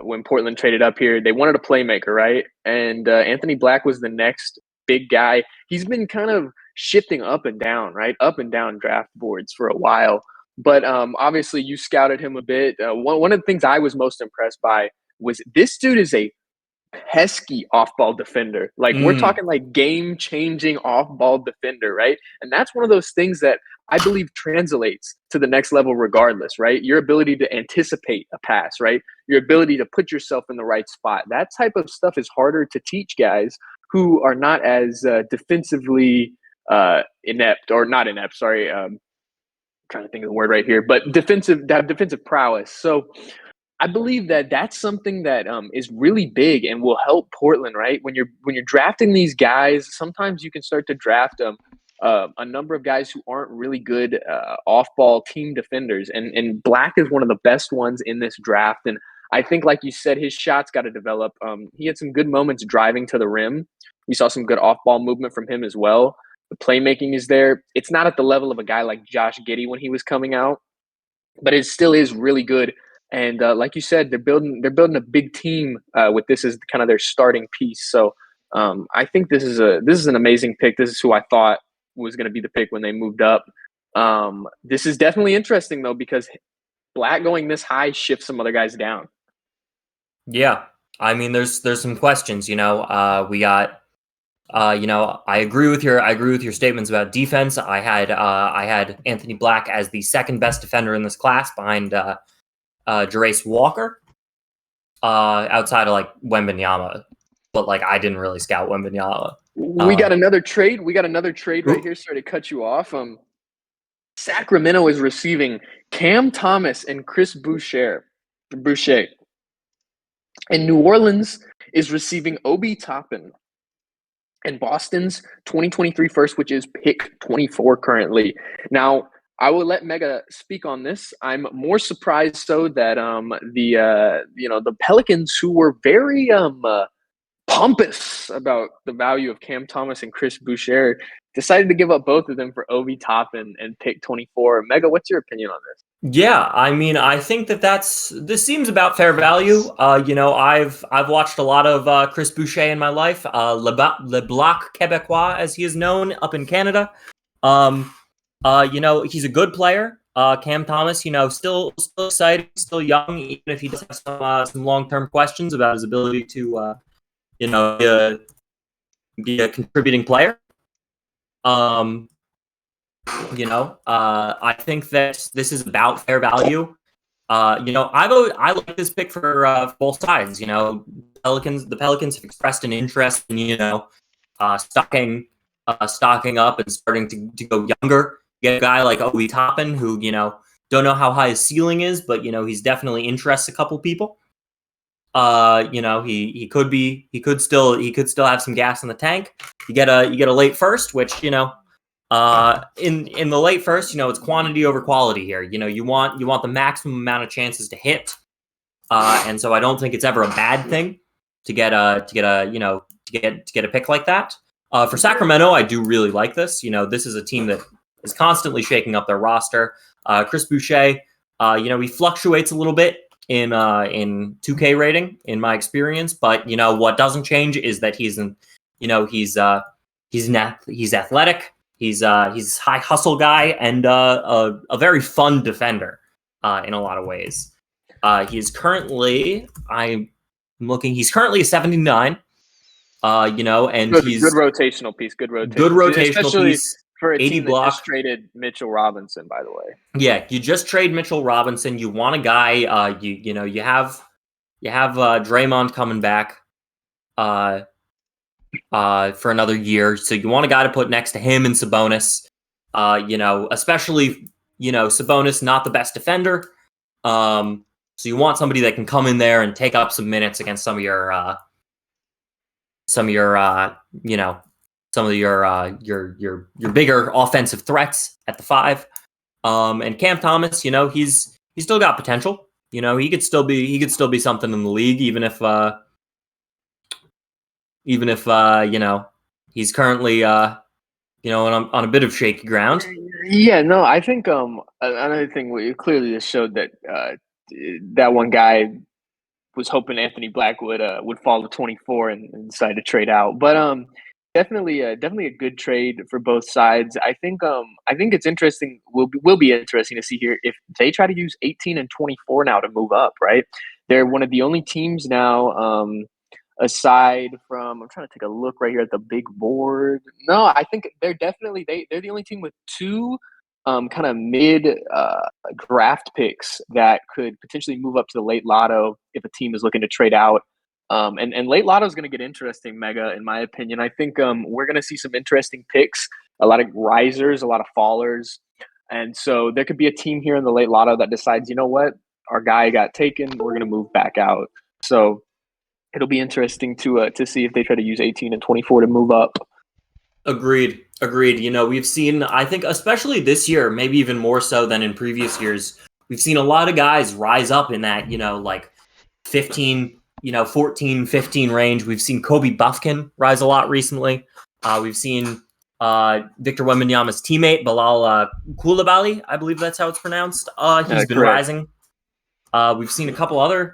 when Portland traded up here. They wanted a playmaker, right? And Anthony Black was the next big guy. He's been kind of shifting up and down, right? Up and down draft boards for a while. But obviously, you scouted him a bit. One of the things I was most impressed by was this dude is a pesky off-ball defender. Like we're talking like game-changing off-ball defender, right? And that's one of those things that I believe translates to the next level regardless, right? Your ability to anticipate a pass, right? Your ability to put yourself in the right spot. That type of stuff is harder to teach guys who are not as defensively inept, or not inept, sorry, trying to think of the word right here, but defensive prowess. So I believe that that's something that is really big and will help Portland, right? When you're drafting these guys, sometimes you can start to draft a number of guys who aren't really good off-ball team defenders, and Black is one of the best ones in this draft. And I think, like you said, his shot's got to develop. He had some good moments driving to the rim. We saw some good off-ball movement from him as well. The playmaking is there. It's not at the level of a guy like Josh Giddey when he was coming out, but it still is really good. And like you said, they're building a big team with this as kind of their starting piece. So I think this is an amazing pick. This is who I thought was going to be the pick when they moved up. This is definitely interesting though, because Black going this high shifts some other guys down. Yeah, I mean, there's some questions. You know, we got. You know, I agree with your statements about defense. I had Anthony Black as the second best defender in this class behind Jarace Walker, outside of like Wembanyama, but like I didn't really scout Wembanyama. We got another trade. Right here. Sorry to cut you off. Sacramento is receiving Cam Thomas and Chris Boucher. And New Orleans is receiving Obi Toppin. And Boston's 2023 first, which is pick 24 currently. Now, I will let Mega speak on this. I'm more surprised so that the Pelicans, who were very pompous about the value of Cam Thomas and Chris Boucher, decided to give up both of them for Obi Toppin and pick 24. Mega, what's your opinion on this? Yeah, I mean, I think this seems about fair value. You know, I've watched a lot of Chris Boucher in my life, Le Bloc Québécois, as he is known up in Canada. You know, he's a good player. Cam Thomas, you know, still exciting, still young, even if he does have some long-term questions about his ability to, you know, be a contributing player. You know, I think that this is about fair value. You know, I like this pick for both sides. You know, the Pelicans have expressed an interest in, you know, stocking up and starting to go younger. Get a guy like Obi Toppin, who, you know, don't know how high his ceiling is, but you know, he's definitely interests a couple people. You know, he could still have some gas in the tank. You get a late first, which, you know, in the late first, you know, it's quantity over quality here. You know, you want the maximum amount of chances to hit. And so I don't think it's ever a bad thing to get a pick like that. For Sacramento, I do really like this. You know, this is a team that is constantly shaking up their roster. Chris Boucher, you know, he fluctuates a little bit in 2K rating in my experience, but you know what doesn't change is that he's he's athletic. He's a high hustle guy and a very fun defender in a lot of ways. He's currently he's currently a 79. And he's good rotational piece. Good rotational especially piece. for a 80 team block. that just traded Mitchell Robinson, by the way. Yeah, you just trade Mitchell Robinson. You want a guy. You have Draymond coming back for another year, so you want a guy to put next to him and Sabonis. Especially Sabonis, not the best defender. So you want somebody that can come in there and take up some minutes against some of your bigger offensive threats at the 5. And Cam Thomas, he's still got potential. He could still be something in the league, even if he's currently on a bit of shaky ground. Yeah, no, I think another thing clearly just showed that that one guy was hoping Anthony Black would fall to 24 and decide to trade out. But definitely a good trade for both sides. I think it's interesting. Will be interesting to see here if they try to use 18 and 24 now to move up. Right, they're one of the only teams now. Aside from, I'm trying to take a look right here at the big board. No, I think they're definitely they're the only team with 2 kind of mid draft picks that could potentially move up to the late lotto if a team is looking to trade out. And late lotto is going to get interesting, Mega, in my opinion. I think we're going to see some interesting picks, a lot of risers, a lot of fallers. And so there could be a team here in the late lotto that decides, you know what, our guy got taken, we're going to move back out. So it'll be interesting to see if they try to use 18 and 24 to move up. Agreed. We've seen, I think, especially this year, maybe even more so than in previous years, we've seen a lot of guys rise up in that, like 15, 14, 15 range. We've seen Kobe Buffkin rise a lot recently. We've seen Victor Wembanyama's teammate, Bilal Coulibaly, I believe that's how it's pronounced. He's been correct. rising. We've seen a couple other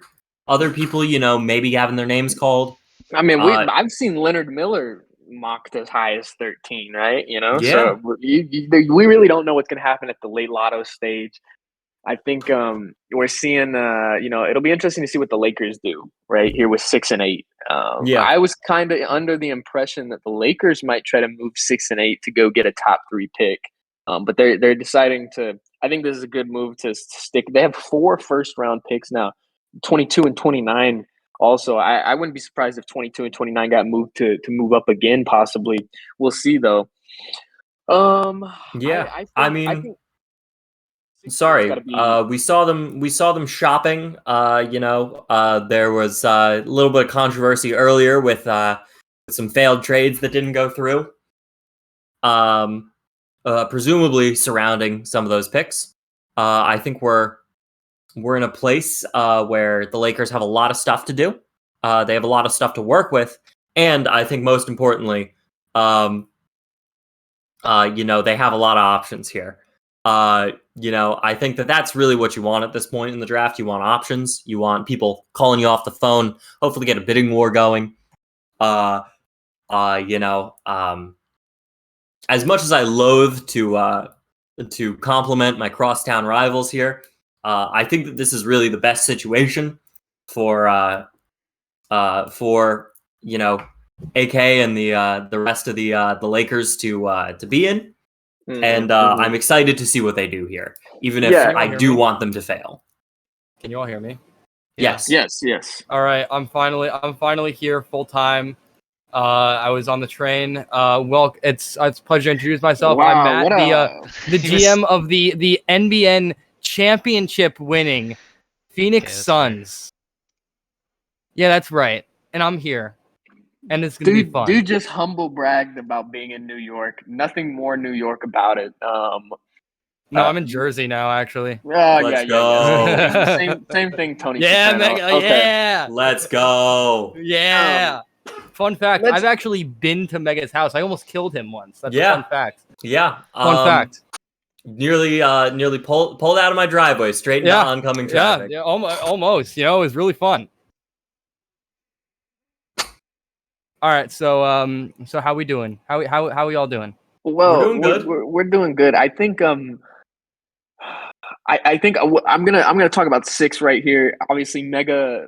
people, maybe having their names called. I mean, I've seen Leonard Miller mocked as high as 13, right? Yeah. So we really don't know what's going to happen at the late lotto stage. I think we're seeing, it'll be interesting to see what the Lakers do right here with 6 and 8. I was kind of under the impression that the Lakers might try to move 6 and 8 to go get a top 3 pick. But they're deciding to. I think this is a good move to stick. They have 4 first-round picks now, 22 and 29. Also, I wouldn't be surprised if 22 and 29 got moved to move up again. Possibly, we'll see though. I think sorry. We saw them shopping. There was a little bit of controversy earlier with some failed trades that didn't go through. Presumably surrounding some of those picks. I think we're in a place where the Lakers have a lot of stuff to do. They have a lot of stuff to work with, and I think most importantly, they have a lot of options here. I think that's really what you want at this point in the draft. You want options. You want people calling you off the phone. Hopefully, get a bidding war going. As much as I loathe to compliment my crosstown rivals here, I think that this is really the best situation for AK and the rest of the Lakers to be in. And I'm excited to see what they do here, even if I do want them to fail. Can you all hear me? Yes. All right, I'm finally here full time. I was on the train. It's a pleasure to introduce myself. Wow, I'm Matt, the GM of the NBN championship winning Phoenix Suns. Yeah, that's right. And I'm here. And it's going to be fun. Dude just humble bragged about being in New York. Nothing more New York about it. No, I'm in Jersey now, actually. Let's go. Yeah. Same thing, Tony. Yeah, Soprano. Mega, Okay. yeah. Let's go. Yeah. Fun fact, I've actually been to Mega's house. I almost killed him once. That's a fun fact. Yeah. Fun fact. Nearly pulled out of my driveway straight into oncoming traffic. Yeah, almost. It was really fun. All right, so how we doing? How we all doing? Well, doing good. We're doing good. I think I think I'm gonna talk about 6 right here. Obviously, Mega,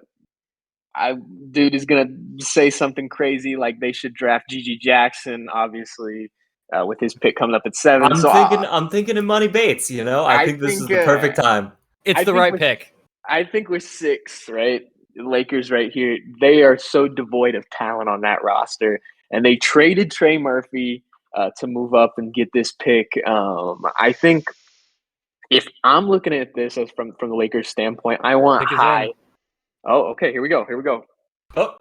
dude is gonna say something crazy like they should draft Gigi Jackson. Obviously, with his pick coming up at 7. I'm thinking of Money Bates. You know, I think this is the perfect time. It's the right pick. I think with 6, right? Lakers right here, they are so devoid of talent on that roster, and they traded Trey Murphy to move up and get this pick. I think if I'm looking at this as from the Lakers' standpoint, I want Pick is high. in. Oh, okay. Here we go. Oh,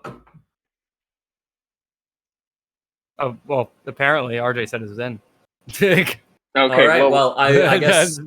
Oh well, apparently RJ said it was in. Okay. all right. Well, I guess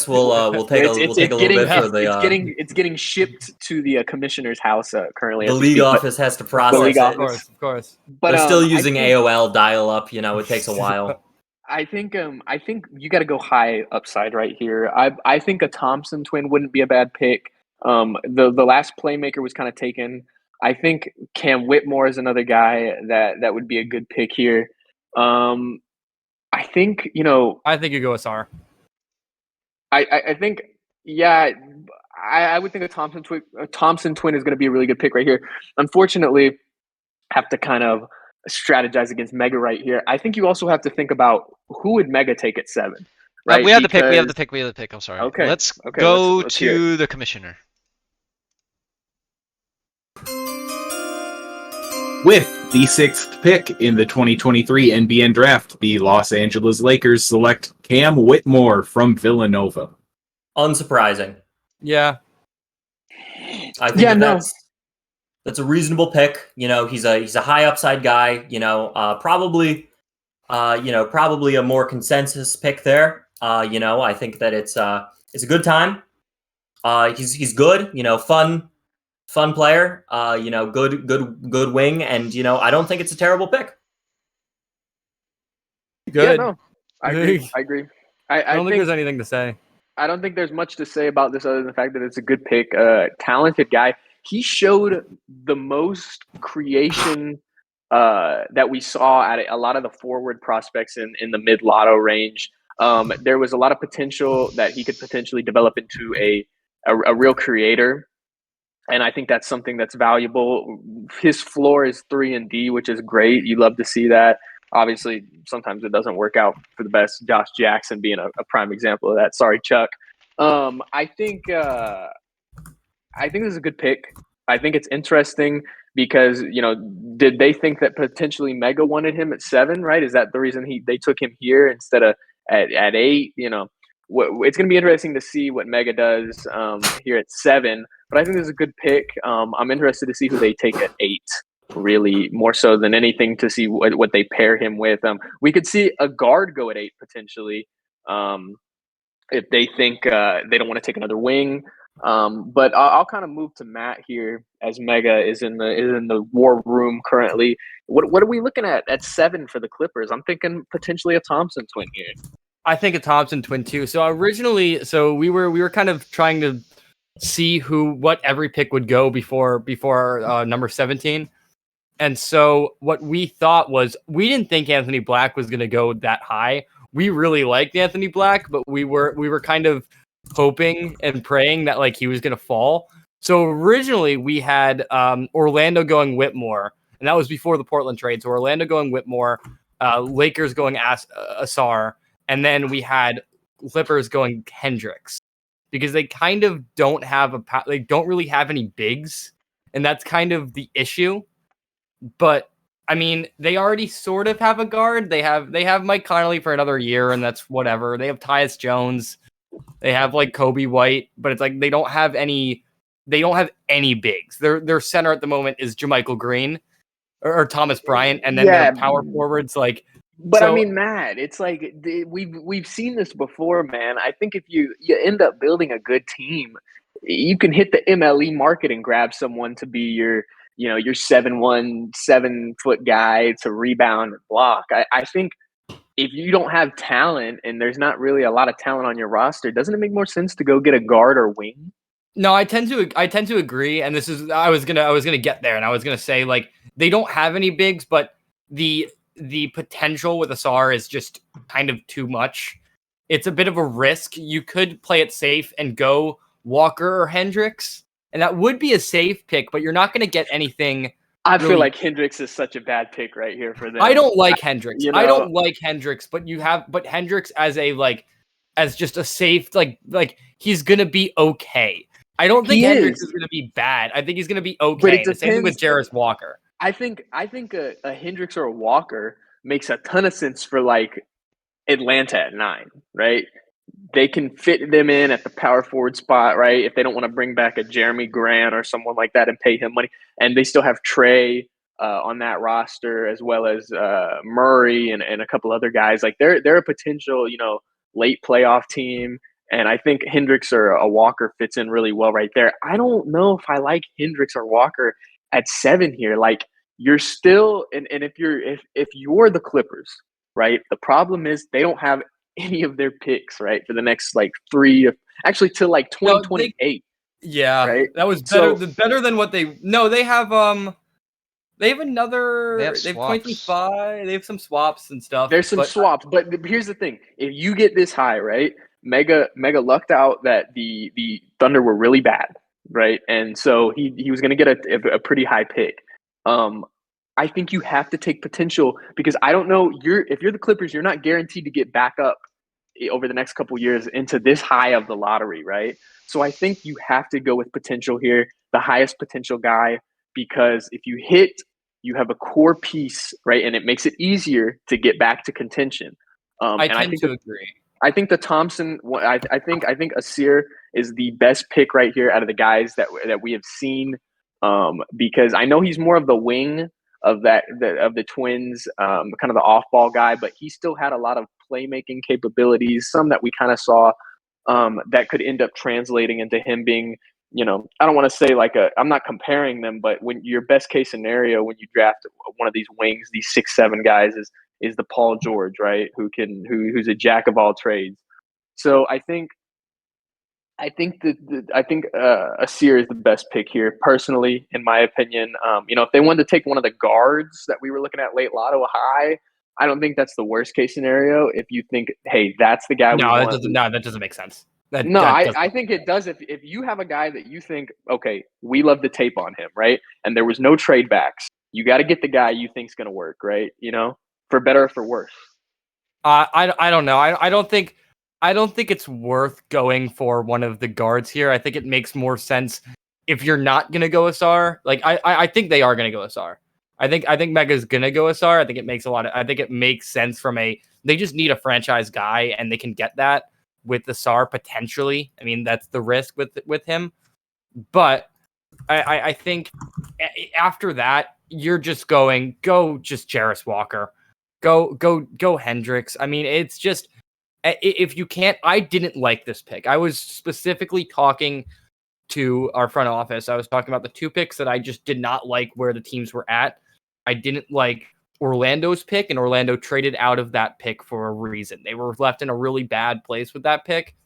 we'll take a little bit for the it's getting shipped to the commissioner's house currently. the as we league speak, office has to process league it. office. Of course. But They're still I using think- AOL dial-up. You know, it takes a while. I think you got to go high upside right here. I think a Thompson twin wouldn't be a bad pick. The last playmaker was kind of taken. I think Cam Whitmore is another guy that would be a good pick here. I think I think you go with Sar. I think I would think a Thompson twin is going to be a really good pick right here. Unfortunately, have to kind of strategize against Mega right here. I think you also have to think about who would Mega take at 7, right? We have the pick. I'm sorry. Okay. Let's Okay, go let's hear to the commissioner. With the 6th pick in the 2023 NBN Draft, the Los Angeles Lakers select Cam Whitmore from Villanova. Unsurprising. Yeah. I think that's a reasonable pick. You know, he's a high upside guy. You know, probably a more consensus pick there. You know, I think that it's a good time. He's good. You know, fun player. You know, good wing, and you know, I don't think it's a terrible pick. Good. Yeah, no, I agree. I don't think there's anything to say. I don't think there's much to say about this other than the fact that it's a good pick. Talented guy. He showed the most creation that we saw at a lot of the forward prospects in the mid lotto range. There was a lot of potential that he could potentially develop into a real creator. And I think that's something that's valuable. His floor is 3 and D, which is great. You love to see that. Obviously, sometimes it doesn't work out for the best. Josh Jackson being a prime example of that. Sorry, Chuck. I think this is a good pick. I think it's interesting because did they think that potentially Mega wanted him at 7? Right? Is that the reason they took him here instead of at 8? It's going to be interesting to see what Mega does here at 7. But I think this is a good pick. I'm interested to see who they take at 8. Really, more so than anything, to see what they pair him with. We could see a guard go at 8 potentially, if they think they don't want to take another wing. But I'll kind of move to Matt here, as Mega is in the war room currently. What are we looking at 7 for the Clippers? I'm thinking potentially a Thompson twin here. I think a Thompson twin too. So originally, we were kind of trying to see what every pick would go before number 17. And so what we thought was, we didn't think Anthony Black was going to go that high. We really liked Anthony Black, but we were kind of hoping and praying that like he was going to fall. So originally we had Orlando going Whitmore, and that was before the Portland trade. So Orlando going Whitmore, Lakers going Asar, and then we had Clippers going Hendricks, because they kind of don't really have any bigs, and that's kind of the issue. But I mean, they already sort of have a guard. They have Mike Conley for another year, and that's whatever. They have Tyus Jones. They have like Kobe White, but it's like they don't have any bigs. Their center at the moment is JaMychal Green or Thomas Bryant, and then their power forwards like. But I mean, Matt, it's like we've seen this before, man. I think if you end up building a good team, you can hit the MLE market and grab someone to be your 7'1", 7-foot guy to rebound and block. I think if you don't have talent and there's not really a lot of talent on your roster, doesn't it make more sense to go get a guard or wing? No, I tend to agree, and this is I was gonna get there, and I was gonna say like they don't have any bigs, but the potential with Asar is just kind of too much. It's a bit of a risk. You could play it safe and go Walker or Hendricks, and that would be a safe pick, but you're not gonna get anything. I really. feel like Hendricks is such a bad pick right here for them. I don't like Hendricks. You know, I don't like Hendricks, but Hendricks as a as just a safe he's gonna be okay. I don't think Hendricks is gonna be bad. I think he's gonna be okay. But it The same thing with depends. Jarris Walker. I think a Hendricks or a Walker makes a ton of sense for like Atlanta at 9, right? They can fit them in at the power forward spot, right? If they don't want to bring back a Jeremy Grant or someone like that and pay him money, and they still have Trey on that roster as well as Murray and a couple other guys. Like they're a potential, late playoff team. And I think Hendricks or a Walker fits in really well right there. I don't know if I like Hendricks or Walker at 7 here. Like you're still, and if you're the Clippers, right? The problem is they don't have any of their picks, right, for the next like 3, actually till like 2028. Yeah, right. That was better than what they. No, they have another. They have They've swaps. 2025. They have some swaps and stuff. There's some swaps, but here's the thing: if you get this high, right, Mega lucked out that the Thunder were really bad, right, and so he was going to get a pretty high pick. I think you have to take potential because I don't know if you're the Clippers, you're not guaranteed to get back up over the next couple years into this high of the lottery, right? So I think you have to go with potential here, the highest potential guy, because if you hit, you have a core piece, right, and it makes it easier to get back to contention. I tend to agree. I think the Thompson. I think Asir is the best pick right here out of the guys that we have seen, because I know he's more of the wing of the Twins, kind of the off-ball guy, but he still had a lot of playmaking capabilities, some that we kind of saw that could end up translating into him being, I don't want to say I'm not comparing them, but when your best case scenario when you draft one of these wings, these 6'7" guys is the Paul George, right? Who's a jack of all trades. So I think Asir is the best pick here, personally, in my opinion. If they wanted to take one of the guards that we were looking at late lotto high, I don't think that's the worst case scenario. If you think, hey, that's the guy we want. That doesn't make sense. I think it does. If you have a guy that you think, okay, we love the tape on him, right? And there was no trade backs, you got to get the guy you think's going to work, right? For better or for worse. I don't know. I don't think it's worth going for one of the guards here. I think it makes more sense if you're not gonna go Asar. Like I think they are gonna go Asar. I think Mega's gonna go Asar. I think it makes sense they just need a franchise guy and they can get that with Asar potentially. I mean, that's the risk with him. But I think after that, you're just go just Jarris Walker. Go Hendricks. I mean, it's just if you can't, I didn't like this pick. I was specifically talking to our front office. I was talking about the 2 picks that I just did not like where the teams were at. I didn't like Orlando's pick, and Orlando traded out of that pick for a reason. They were left in a really bad place with that pick,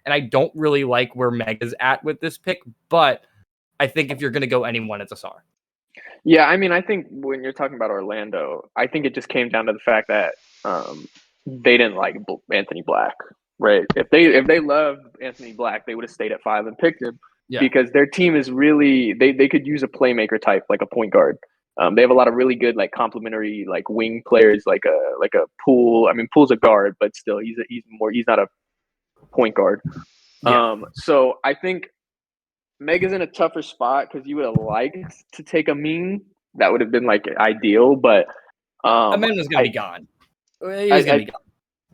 and I don't really like where Mega's at with this pick, but I think if you're going to go anyone, it's Asar. Yeah, I mean, I think when you're talking about Orlando, I think it just came down to the fact that they didn't like Anthony Black, right? If they loved Anthony Black, they would have stayed at 5 and picked him, because their team is really they could use a playmaker type, like a point guard. They have a lot of really good complementary wing players, like a Poole. I mean, Poole's a guard, but still he's not a point guard. Yeah. So I think Mega's in a tougher spot because you would have liked to take a mean. That would have been ideal, but Amin was going to be gone. He was going to be gone.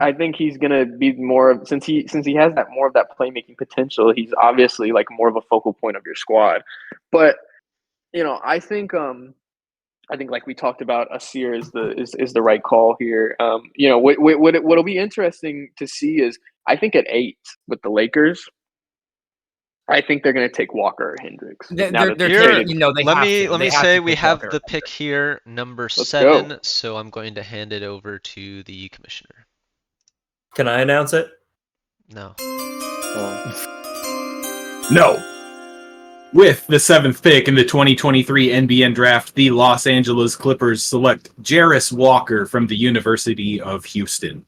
I think he's going to be more of, since he has more of that playmaking potential, he's obviously more of a focal point of your squad. But I think like we talked about, Asir is the right call here. What'll be interesting to see is I think at 8 with the Lakers, I think they're going to take Walker or Hendricks. Let me say we have the pick here, number 7. Go. So I'm going to hand it over to the commissioner. Can I announce it? No. No. With the 7th pick in the 2023 NBN Draft, the Los Angeles Clippers select Jarris Walker from the University of Houston.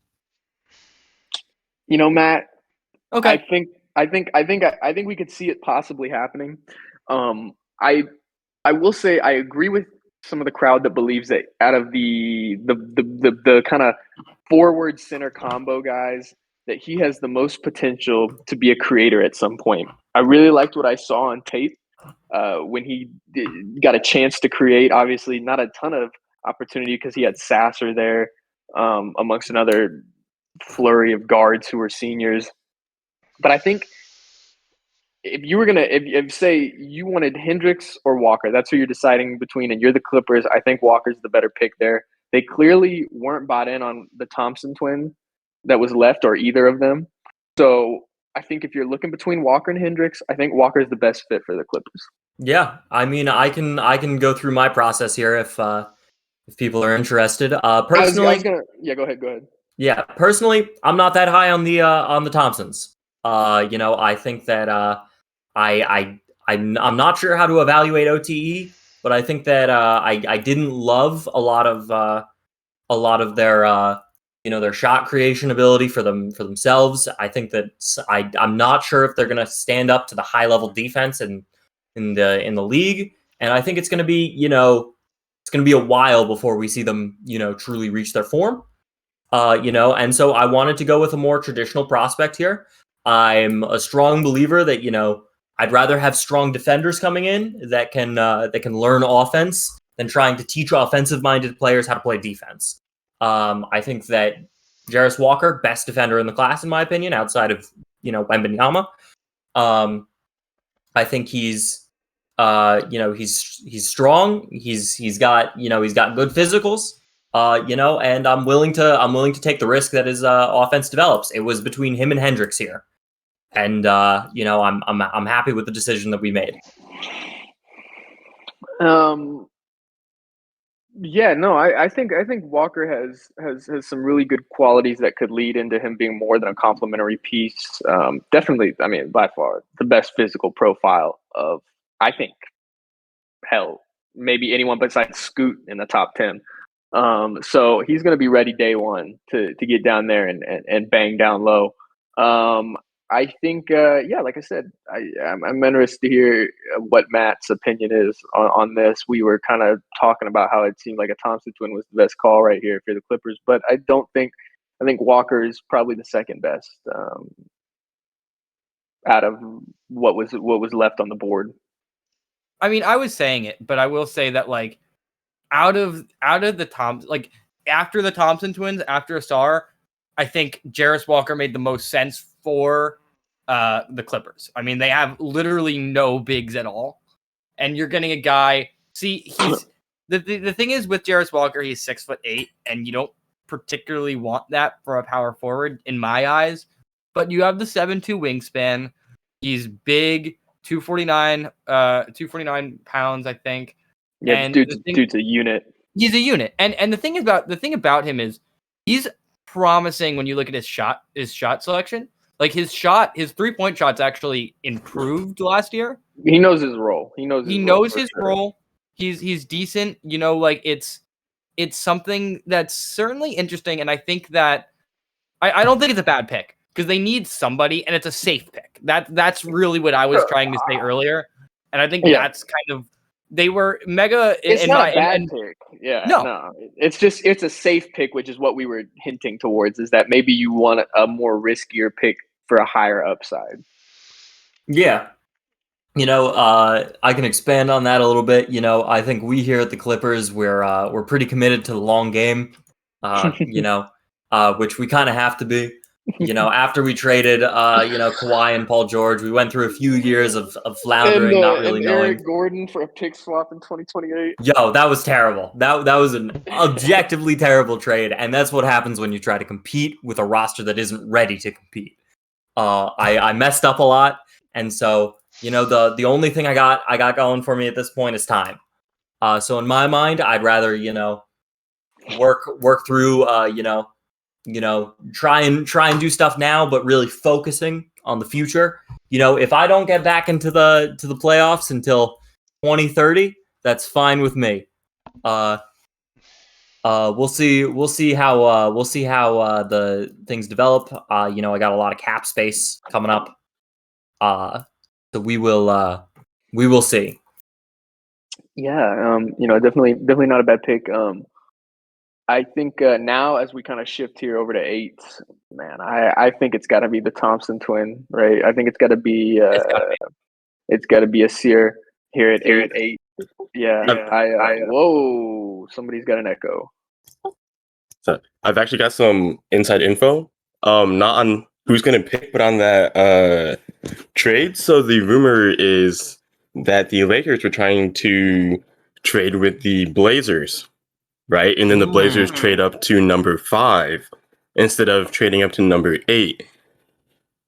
You know, Matt, Okay. I think we could see it possibly happening. I will say I agree with some of the crowd that believes that out of the kind of forward center combo guys, that he has the most potential to be a creator at some point. I really liked what I saw on tape when he got a chance to create. Obviously, not a ton of opportunity because he had Sasser there amongst another flurry of guards who were seniors. But I think if you were if say you wanted Hendricks or Walker, that's who you're deciding between, and you're the Clippers, I think Walker's the better pick there. They clearly weren't bought in on the Thompson twin that was left, or either of them. So I think if you're looking between Walker and Hendricks, I think Walker's the best fit for the Clippers. Yeah, I mean, I can go through my process here if people are interested. Personally, I was gonna, yeah, go ahead. Yeah, personally, I'm not that high on the Thompsons. I think that I'm not sure how to evaluate OTE, but I think that I didn't love a lot of their their shot creation ability for themselves. I think that I'm not sure if they're gonna stand up to the high level defense in the league, and I think it's gonna be it's gonna be a while before we see them truly reach their form. And so I wanted to go with a more traditional prospect here. I'm a strong believer that I'd rather have strong defenders coming in that can learn offense than trying to teach offensive-minded players how to play defense. I think that Jarris Walker, best defender in the class, in my opinion, outside of Wembanyama. I think he's strong. He's got good physicals. And I'm willing to take the risk that his offense develops. It was between him and Hendricks here, and I'm happy with the decision that we made. Yeah, no, I think Walker has some really good qualities that could lead into him being more than a complementary piece. Definitely, I mean, by far the best physical profile of, I think, hell, maybe anyone besides Scoot in the top 10. So he's going to be ready day one to get down there and bang down low. I think, like I said, I'm interested to hear what Matt's opinion is on this. We were kind of talking about how it seemed like a Thompson twin was the best call right here for the Clippers, but I think Walker is probably the second best out of what was left on the board. I mean, I was saying it, but I will say that out of the after the Thompson twins, after a star, I think Jarris Walker made the most sense for the Clippers. I mean, they have literally no bigs at all, and you're getting a guy. See, he's the thing is with Jarris Walker, he's 6'8", and you don't particularly want that for a power forward in my eyes. But you have the 7'2" wingspan. He's big, 249 pounds, I think. Yeah, and dude's a unit. He's a unit, and the thing about him is he's promising when you look at his shot selection. Like his 3-point shot's actually improved last year. He knows his role. He knows his role. He's decent. It's something that's certainly interesting, and I think that I don't think it's a bad pick because they need somebody, and it's a safe pick. That's really what I was trying to say earlier, and I think that's kind of. They were mega. It's not a bad pick. Yeah, no. It's a safe pick, which is what we were hinting towards. Is that maybe you want a more riskier pick for a higher upside? Yeah, I can expand on that a little bit. I think we here at the Clippers we're pretty committed to the long game. Which we kind of have to be. After we traded, Kawhi and Paul George, we went through a few years of floundering, not really knowing. Eric Gordon for a pick swap in 2028. Yo, that was terrible. That was an objectively terrible trade, and that's what happens when you try to compete with a roster that isn't ready to compete. I messed up a lot, and so the only thing I got going for me at this point is time. So in my mind, I'd rather work through try and do stuff now, but really focusing on the future. if I don't get back into the playoffs until 2030, that's fine with me. We'll see how the things develop. I got a lot of cap space coming up. So we will see. Yeah, definitely not a bad pick. I think now as we kind of shift here over to 8, man, I think it's got to be the Thompson twin, right? I think it's got to be a Sear here at 8. Yeah, whoa, somebody's got an echo. So I've actually got some inside info. Not on who's gonna pick, but on that trade. So the rumor is that the Lakers were trying to trade with the Blazers, right? And then the Blazers trade up to number 5 instead of trading up to number 8.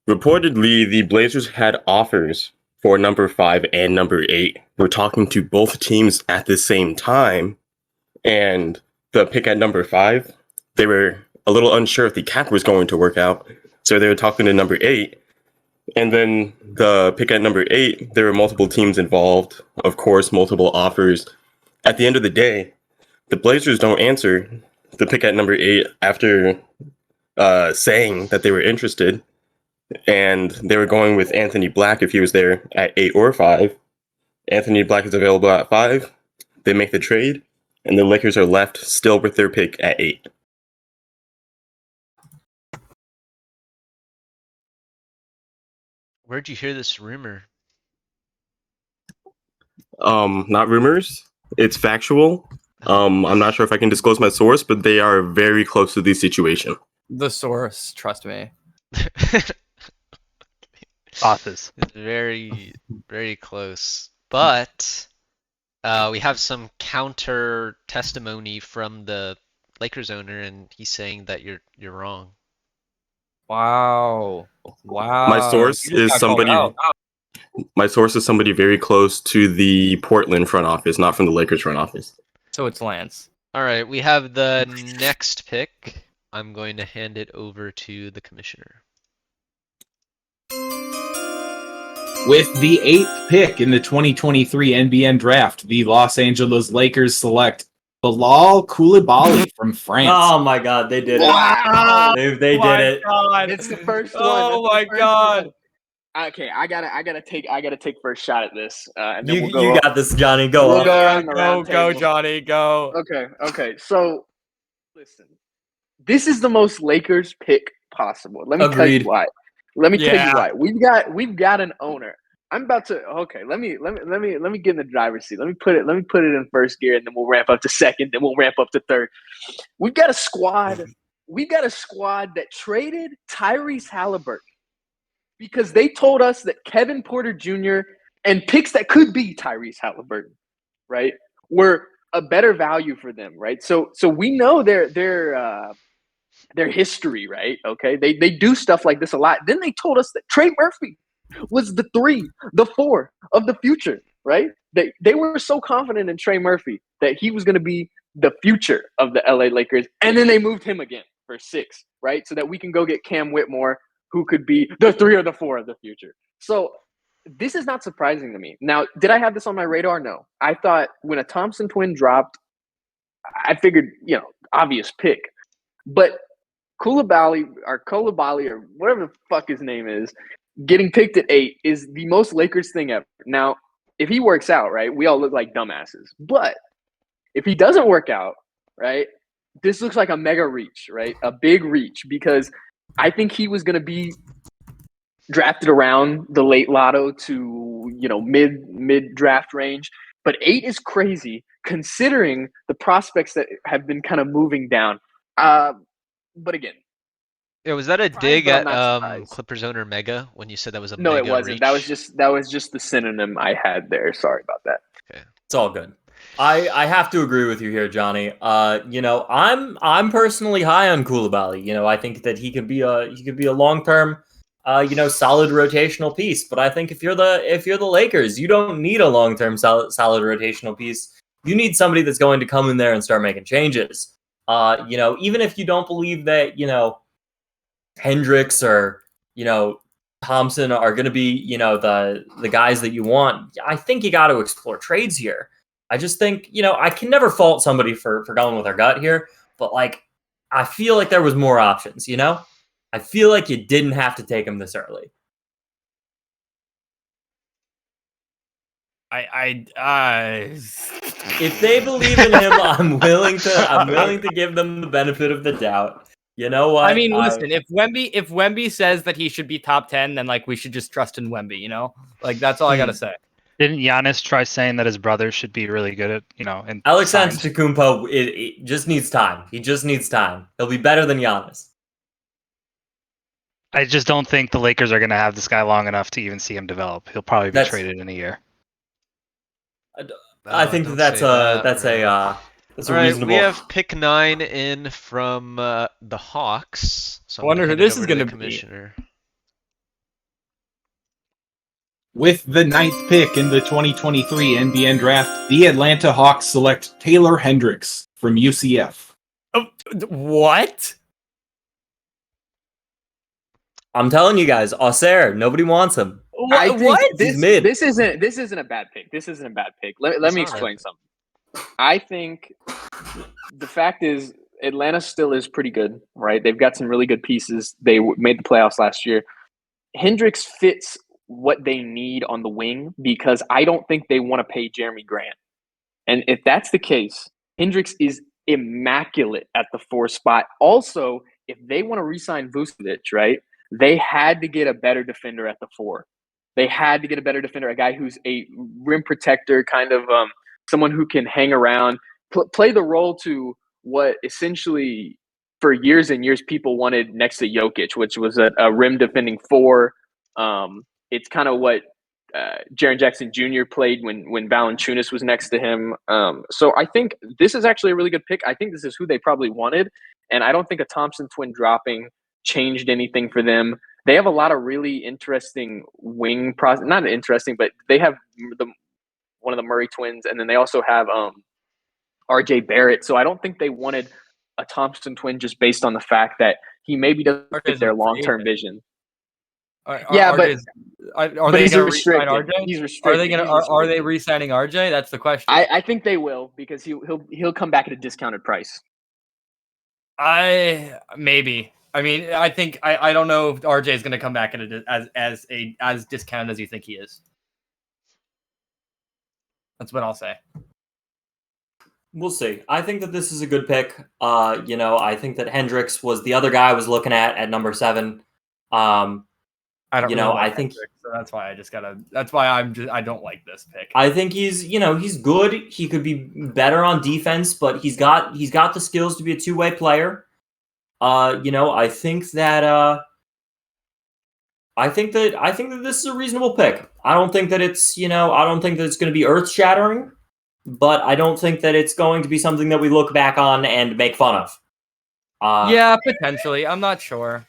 Reportedly, the Blazers had offers for number 5 and number 8. We're talking to both teams at the same time, and the pick at number 5, they were a little unsure if the cap was going to work out, so they were talking to number 8. And then the pick at number 8, there were multiple teams involved, of course, multiple offers. At the end of the day, the Blazers don't answer the pick at number 8 after saying that they were interested, and they were going with Anthony Black if he was there at 8 or 5. Anthony Black is available at 5. They make the trade, and the Lakers are left still with their pick at 8. Where'd you hear this rumor? Not rumors. It's factual. I'm not sure if I can disclose my source, but they are very close to the situation. The source, trust me. Office. It's very, very close. But we have some counter testimony from the Lakers owner, and he's saying that you're wrong. Wow. My source You just is got called somebody. out. My source is somebody very close to the Portland front office, not from the Lakers front office. So it's Lance. All right, we have the next pick. I'm going to hand it over to the commissioner. With the 8th pick in the 2023 NBN Draft, the Los Angeles Lakers select Bilal Koulibaly from France. Oh my God, they did it! Wow. They did it. God. It's the first one. Oh my God. Okay, I gotta take first shot at this, and then we'll go. You got this, Johnny. Go We'll on. go around the round Go, table. Johnny, go. Okay. So, listen, this is the most Lakers pick possible. Let me tell Agreed. you why. Let me tell Yeah. you why. We've got an owner. I'm about to. Okay, let me get in the driver's seat. Let me put it in first gear, and then we'll ramp up to second. Then we'll ramp up to third. We've got a squad. We've got a squad that traded Tyrese Halliburton because they told us that Kevin Porter Jr. and picks that could be Tyrese Halliburton, right, were a better value for them, right? So we know their history, right? Okay, they do stuff like this a lot. Then they told us that Trey Murphy was the 3, the 4 of the future, right? They were so confident in Trey Murphy that he was going to be the future of the LA Lakers, and then they moved him again for 6, right? So that we can go get Cam Whitmore, who could be the 3 or the 4 of the future. So this is not surprising to me. Now, did I have this on my radar? No. I thought when a Thompson twin dropped, I figured, obvious pick. But Koulibaly or whatever the fuck his name is, getting picked at 8 is the most Lakers thing ever. Now, if he works out, right, we all look like dumbasses. But if he doesn't work out, right, this looks like a mega reach, right? A big reach, because I think he was going to be drafted around the late lotto to, mid draft range. But 8 is crazy considering the prospects that have been kind of moving down. But again, Yeah, was that a dig but I'm at not surprised. Clippers owner Mega when you said that was a No, mega it wasn't. reach? That was just the synonym I had there. Sorry about that. Okay. It's all good. I have to agree with you here, Johnny. I'm personally high on Koulibaly. I think that he could be a long-term, solid rotational piece. But I think if you're the Lakers, you don't need a long-term solid rotational piece. You need somebody that's going to come in there and start making changes. Even if you don't believe that, Hendricks or, Thompson are going to be, the guys that you want, I think you got to explore trades here. I just think, I can never fault somebody for going with their gut here, but like, I feel like there was more options, I feel like you didn't have to take him this early. If they believe in him, I'm willing to give them the benefit of the doubt. You know what? I mean, listen, if Wemby says that he should be top 10, then like we should just trust in Wemby, Like that's all I gotta say. Didn't Giannis try saying that his brother should be really good at, and Alex Antetokounmpo, it just needs time. He just needs time. He'll be better than Giannis. I just don't think the Lakers are going to have this guy long enough to even see him develop. He'll probably be traded in a year. I think that's a reasonable. We have pick 9 in from the Hawks. So I wonder who this is going to be. Commissioner. With the 9th pick in the 2023 NBN Draft, the Atlanta Hawks select Taylor Hendricks from UCF. What? I'm telling you guys, Auxerre, nobody wants him. I think What? This isn't a bad pick. This isn't a bad pick. Let me explain something. I think the fact is Atlanta still is pretty good, right? They've got some really good pieces. They made the playoffs last year. Hendricks fits what they need on the wing because I don't think they want to pay Jeremy Grant. And if that's the case, Hendricks is immaculate at the 4 spot. Also, if they want to re-sign Vucevic, right, they had to get a better defender at the 4. They had to get a better defender, a guy who's a rim protector, kind of someone who can hang around, play the role to what essentially for years and years people wanted next to Jokic, which was a rim defending 4. It's kind of what Jaren Jackson Jr. played when Valanciunas was next to him. So I think this is actually a really good pick. I think this is who they probably wanted, and I don't think a Thompson twin dropping changed anything for them. They have a lot of really interesting wing process. Not interesting, but they have one of the Murray twins, and then they also have RJ Barrett. So I don't think they wanted a Thompson twin just based on the fact that he maybe doesn't fit their long-term vision. Are they going to re-sign RJ? He's restricted. Are they re-signing RJ? That's the question. I think they will because he'll come back at a discounted price. Maybe. I mean, I think I don't know if RJ is going to come back at as discounted as you think he is. That's what I'll say. We'll see. I think that this is a good pick. I think that Hendricks was the other guy I was looking at number 7. I don't know. I think so that's why that's why I don't like this pick. I think he's good. He could be better on defense, but he's got the skills to be a two-way player. I think that this is a reasonable pick. I don't think that it's going to be earth-shattering, but I don't think that it's going to be something that we look back on and make fun of. Yeah, potentially. I'm not sure.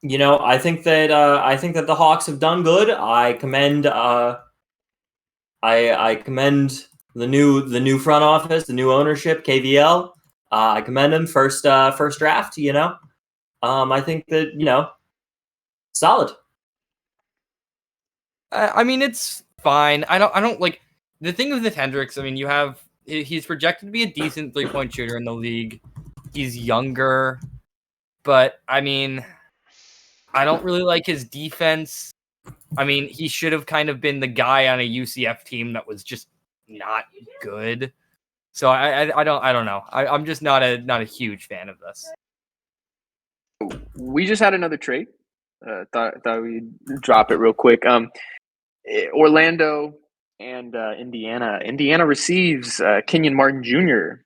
I think that the Hawks have done good. I commend I commend the new front office, the new ownership, KVL. I commend them first draft. I think that solid. I mean, it's fine. I don't like the thing with Hendricks. I mean, he's projected to be a decent 3-point shooter in the league. He's younger, but I mean, I don't really like his defense. I mean, he should have kind of been the guy on a UCF team that was just not good. So I don't know. I'm just not a huge fan of this. We just had another trade. Thought we'd drop it real quick. Orlando and Indiana. Indiana receives Kenyon Martin Jr.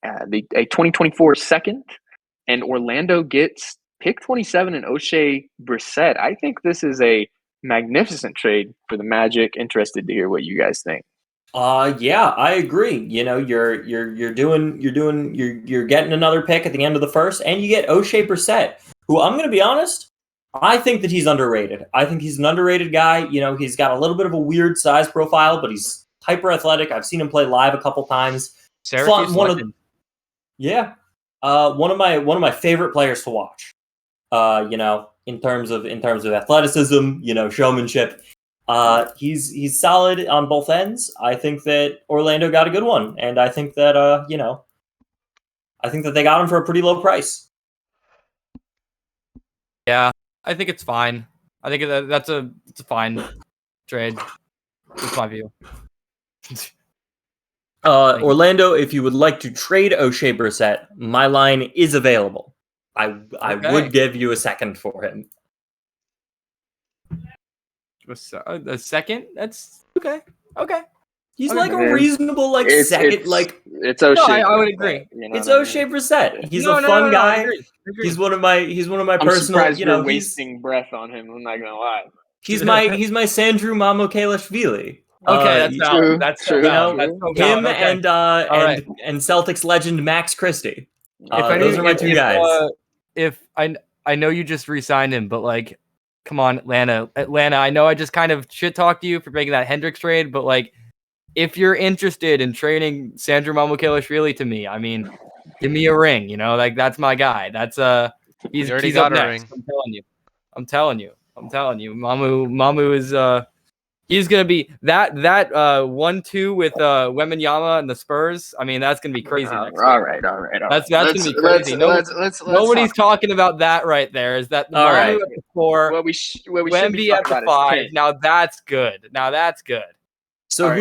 A 2024 second, and Orlando gets pick 27 and O'Shea Brissett. I think this is a magnificent trade for the Magic. Interested to hear what you guys think. Yeah, I agree. You're getting another pick at the end of the first, and you get O'Shea Brissett, who I'm going to be honest, I think that he's underrated. I think he's an underrated guy. He's got a little bit of a weird size profile, but he's hyper athletic. I've seen him play live a couple times. One of my favorite players to watch. in terms of athleticism, showmanship. He's solid on both ends. I think that Orlando got a good one, and I think that I think that they got him for a pretty low price. Yeah, I think it's fine. I think it's a fine trade. That's my view. Orlando, if you would like to trade O'Shea Brissett, my line is available. I would give you a second for him. A second? That's okay. Okay. He's Okay. like a reasonable second. It's O'Shea. No, I would agree. It's O'Shea Brissett. He's a fun guy. I agree. He's one of my I'm personal. Surprised we're wasting breath on him. I'm not gonna lie. He's my Sandru Mamukelashvili. Okay, that's valid. That's true. Him and Celtics legend Max Christie. Those are my two guys. If I know you just re-signed him, but like, come on, Atlanta. I know I just kind of shit talked you for making that Hendricks trade, but like, if you're interested in trading Sandro Mamukelashvili to me, I mean, give me a ring. Like that's my guy. That's he's got up a next. ring. I'm telling you. Mamu is he's gonna be that 1-2 with Wembanyama and the Spurs. I mean, that's gonna be crazy next year. All right. That's gonna be crazy. Nobody's talking about that right there. Is that Mamu at the 4, Wemby at the 5? Now that's good. So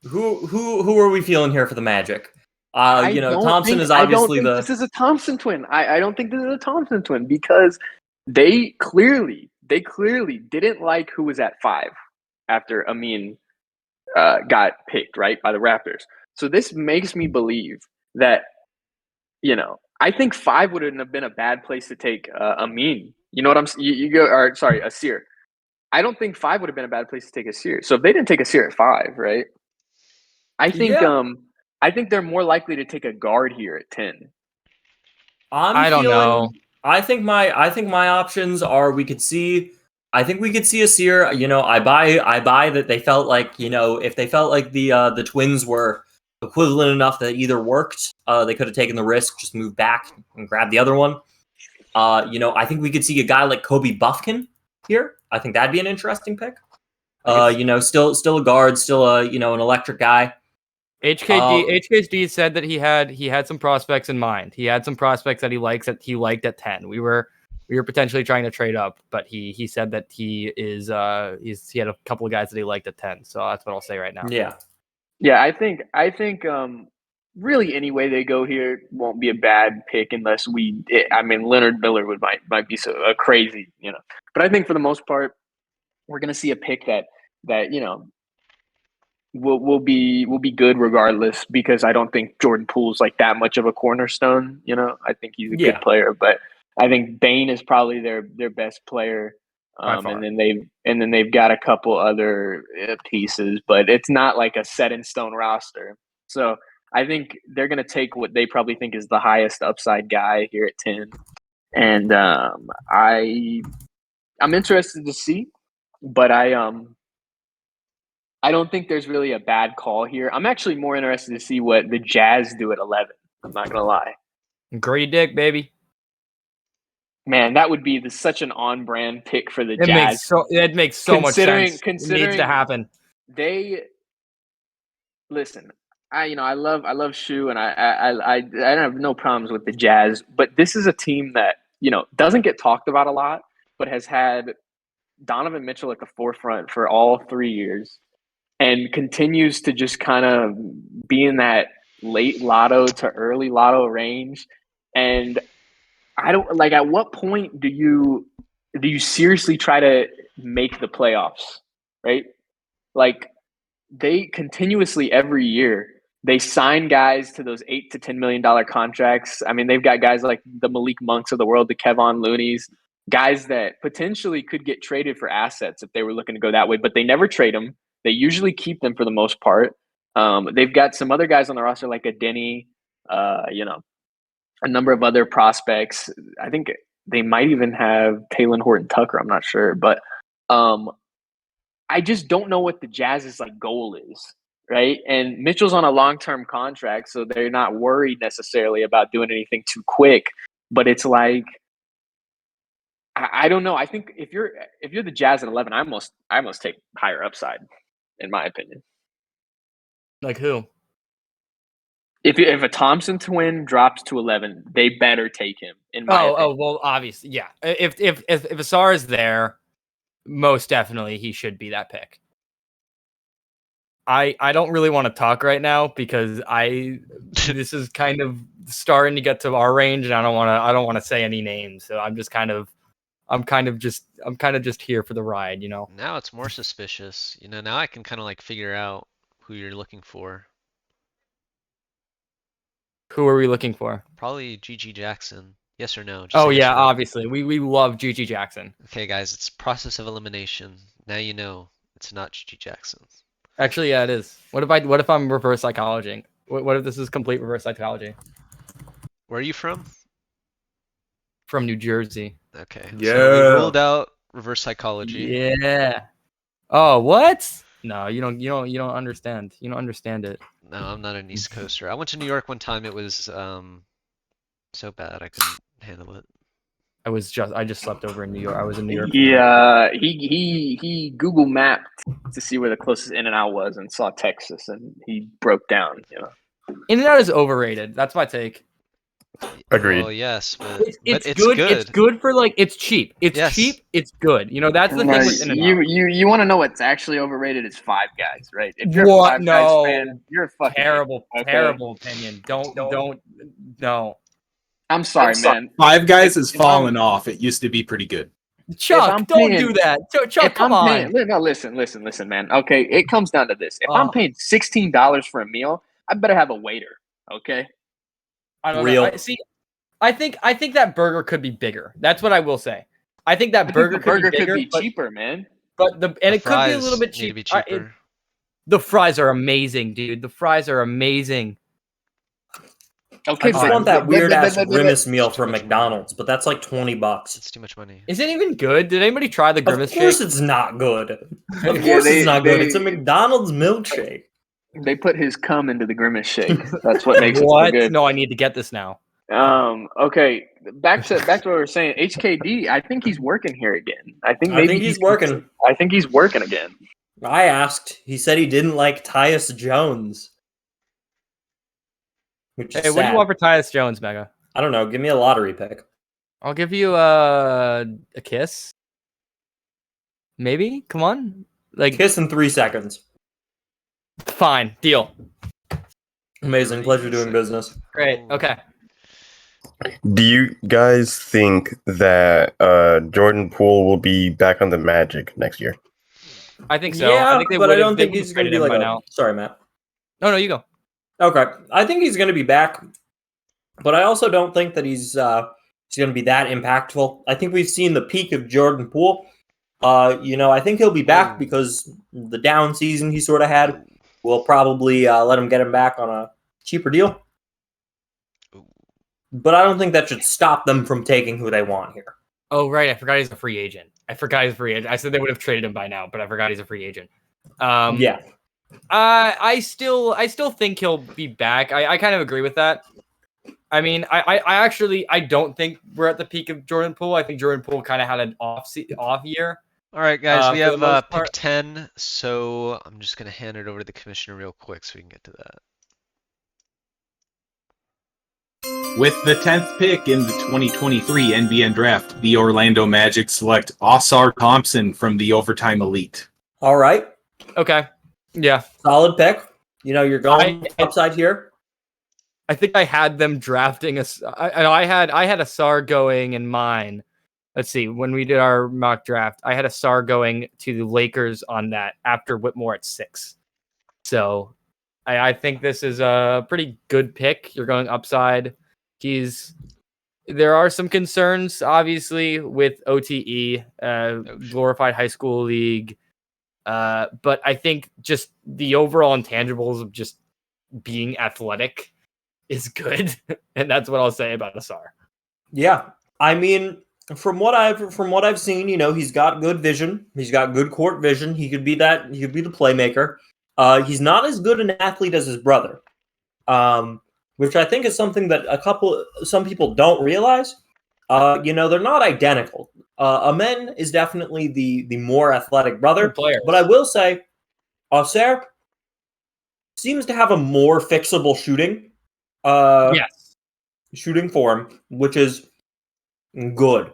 who are we feeling here for the Magic? Thompson is obviously this is a Thompson twin. I don't think this is a Thompson twin because they clearly didn't like who was at 5 after Amin got picked, right, by the Raptors. So this makes me believe that, I think 5 wouldn't have been a bad place to take Amin. You know what I'm saying? Asir. I don't think 5 would have been a bad place to take Asir. So if they didn't take Asir at 5, right? I think they're more likely to take a guard here at 10. I don't know. I think my options are we could see Asir. I buy that they felt like, if they felt like the Twins were equivalent enough that either worked, they could have taken the risk, just move back and grab the other one. I think we could see a guy like Kobe Buffkin here. I think that'd be an interesting pick. Still a guard, still an electric guy. HKD said that he had some prospects in mind. He had some prospects that he liked at 10. We were potentially trying to trade up, but he said that he had a couple of guys that he liked at 10. So that's what I'll say right now. Yeah. I think really any way they go here won't be a bad pick unless Leonard Miller might be a crazy, But I think for the most part, we're gonna see a pick that will be good regardless, because I don't think Jordan Poole's like that much of a cornerstone. I think he's a good player, but I think Bane is probably their best player. And then they've got a couple other pieces, but it's not like a set in stone roster. So I think they're going to take what they probably think is the highest upside guy here at 10. And I'm interested to see, but I don't think there's really a bad call here. I'm actually more interested to see what the Jazz do at 11. I'm not going to lie. Grady Dick, baby. Man, that would be such an on-brand pick for the Jazz. It makes so much sense. Considering it needs to happen. I love Shu, and I don't have no problems with the Jazz, but this is a team that doesn't get talked about a lot, but has had Donovan Mitchell at the forefront for all 3 years, and continues to just kind of be in that late lotto to early lotto range. And I don't like, at what point do you seriously try to make the playoffs, right? Like, they continuously every year they sign guys to those $8 to $10 million contracts. I mean, they've got guys like the Malik Monks of the world, the Kevon Looney's, guys that potentially could get traded for assets if they were looking to go that way, but they never trade them. They usually keep them for the most part. They've got some other guys on the roster like a Denny, a number of other prospects. I think they might even have Talen Horton-Tucker. I'm not sure, but I just don't know what the Jazz's goal is, right? And Mitchell's on a long-term contract, so they're not worried necessarily about doing anything too quick. But it's like, I don't know. I think if you're the Jazz at 11, I almost take higher upside, in my opinion. Like who? If a Thompson twin drops to 11, they better take him. In my opinion. Well, obviously, yeah. If Asar is there, most definitely he should be that pick. I don't really want to talk right now because this is kind of starting to get to our range, and I don't want to say any names. So I'm kind of just here for the ride, you know. Now it's more suspicious. You know, now I can kind of like figure out who you're looking for. Who are we looking for? Probably GG Jackson. Yes or no? Just Oh yes yeah, or no. obviously. We love GG Jackson. Okay, guys, it's process of elimination. Now you know it's not GG Jackson. Actually, yeah, it is. What if I'm reverse psychology? What if this is complete reverse psychology? Where are you from? From New Jersey. Okay. Yeah. So we ruled out reverse psychology. Yeah. Oh, what? No, you don't understand. You don't understand it. No, I'm not an East Coaster. I went to New York one time. It was so bad I couldn't handle it. I just slept over in New York. I was in New York. He Google mapped to see where the closest In-N-Out was and saw Texas, and he broke down. You know, In-N-Out is overrated. That's my take. Agreed. Well, yes, but It's it's good. good. It's good for like it's cheap. It's Yes. cheap. It's good. You know that's the thing with In-N-Out. you want to know what's actually overrated? It's Five Guys, right? If you're What? a Five No. Guys fan, you're a fucking Terrible, idiot, okay? terrible opinion. Don't. No. I'm sorry, man. Five Guys is If I'm- falling off. It used to be pretty good. Chuck, I'm don't paying- do that. Chuck, If come I'm on. paying, no, listen, man. Okay, it comes down to this. If I'm paying $16 for a meal, I better have a waiter. Okay. I don't Real. know. I think that burger could be bigger. That's what I will say. I think that burger could be bigger, could be cheaper, man. but it could be a Fries little bit need to be cheaper. cheaper. The fries are amazing, dude. The fries are amazing. Okay, I just want that weird ass grimace meal from McDonald's, but that's like $20. It's too much money. Is it even good? Did anybody try the grimace Of course shake? it's not good. Of Yeah, course they- it's not good. they- It's a McDonald's milkshake. They put his cum into the grimace shake. That's what makes it so What? good. No, I need to get this now. Okay. Back to what we were saying. HKD. I think he's working here again. I think he's working. I think he's working again. I asked. He said he didn't like Tyus Jones. Which is Hey, what do sad. you want for Tyus Jones, Mega? I don't know. Give me a lottery pick. I'll give you a kiss. Maybe? Come on. Like Kiss in 3 seconds. fine. Deal. Amazing. Pleasure doing business. Great. Okay. Do you guys think that Jordan Poole will be back on the Magic next year? I think so. Yeah, I think they but I would've- don't they think would've he's going to traded be him like by a... now. Sorry, Matt. No, you go. Okay. I think he's going to be back, but I also don't think that he's going to be that impactful. I think we've seen the peak of Jordan Poole. I think he'll be back because the down season he sort of had will probably let him get him back on a cheaper deal. But I don't think that should stop them from taking who they want here. Oh, right. I forgot he's a free agent. I said they would have traded him by now, but I forgot he's a free agent. Yeah. I still think he'll be back. I kind of agree with that. I mean, I don't think we're at the peak of Jordan Poole. I think Jordan Poole kind of had an off year. All right, guys, we for the have most pick part. 10, so I'm just going to hand it over to the commissioner real quick so we can get to that. With the 10th pick in the 2023 NBN Draft, the Orlando Magic select Asar Thompson from the Overtime Elite. All right. Okay. Yeah. Solid pick. You're going upside here. I think I had them drafting us. I had Asar going in mine. Let's see. When we did our mock draft, I had Asar going to the Lakers on that after Whitmore at 6. So I think this is a pretty good pick. You're going upside. There are some concerns, obviously, with OTE, glorified high school league. But I think just the overall intangibles of just being athletic is good. And that's what I'll say about Asar. Yeah. I mean, from what I've seen, he's got good vision. He's got good court vision. He could be the playmaker. He's not as good an athlete as his brother. Which I think is something that some people don't realize. they're not identical. Amen is definitely the more athletic brother, players. but I will say, Auxerre seems to have a more fixable shooting. Yes. Shooting form, which is good.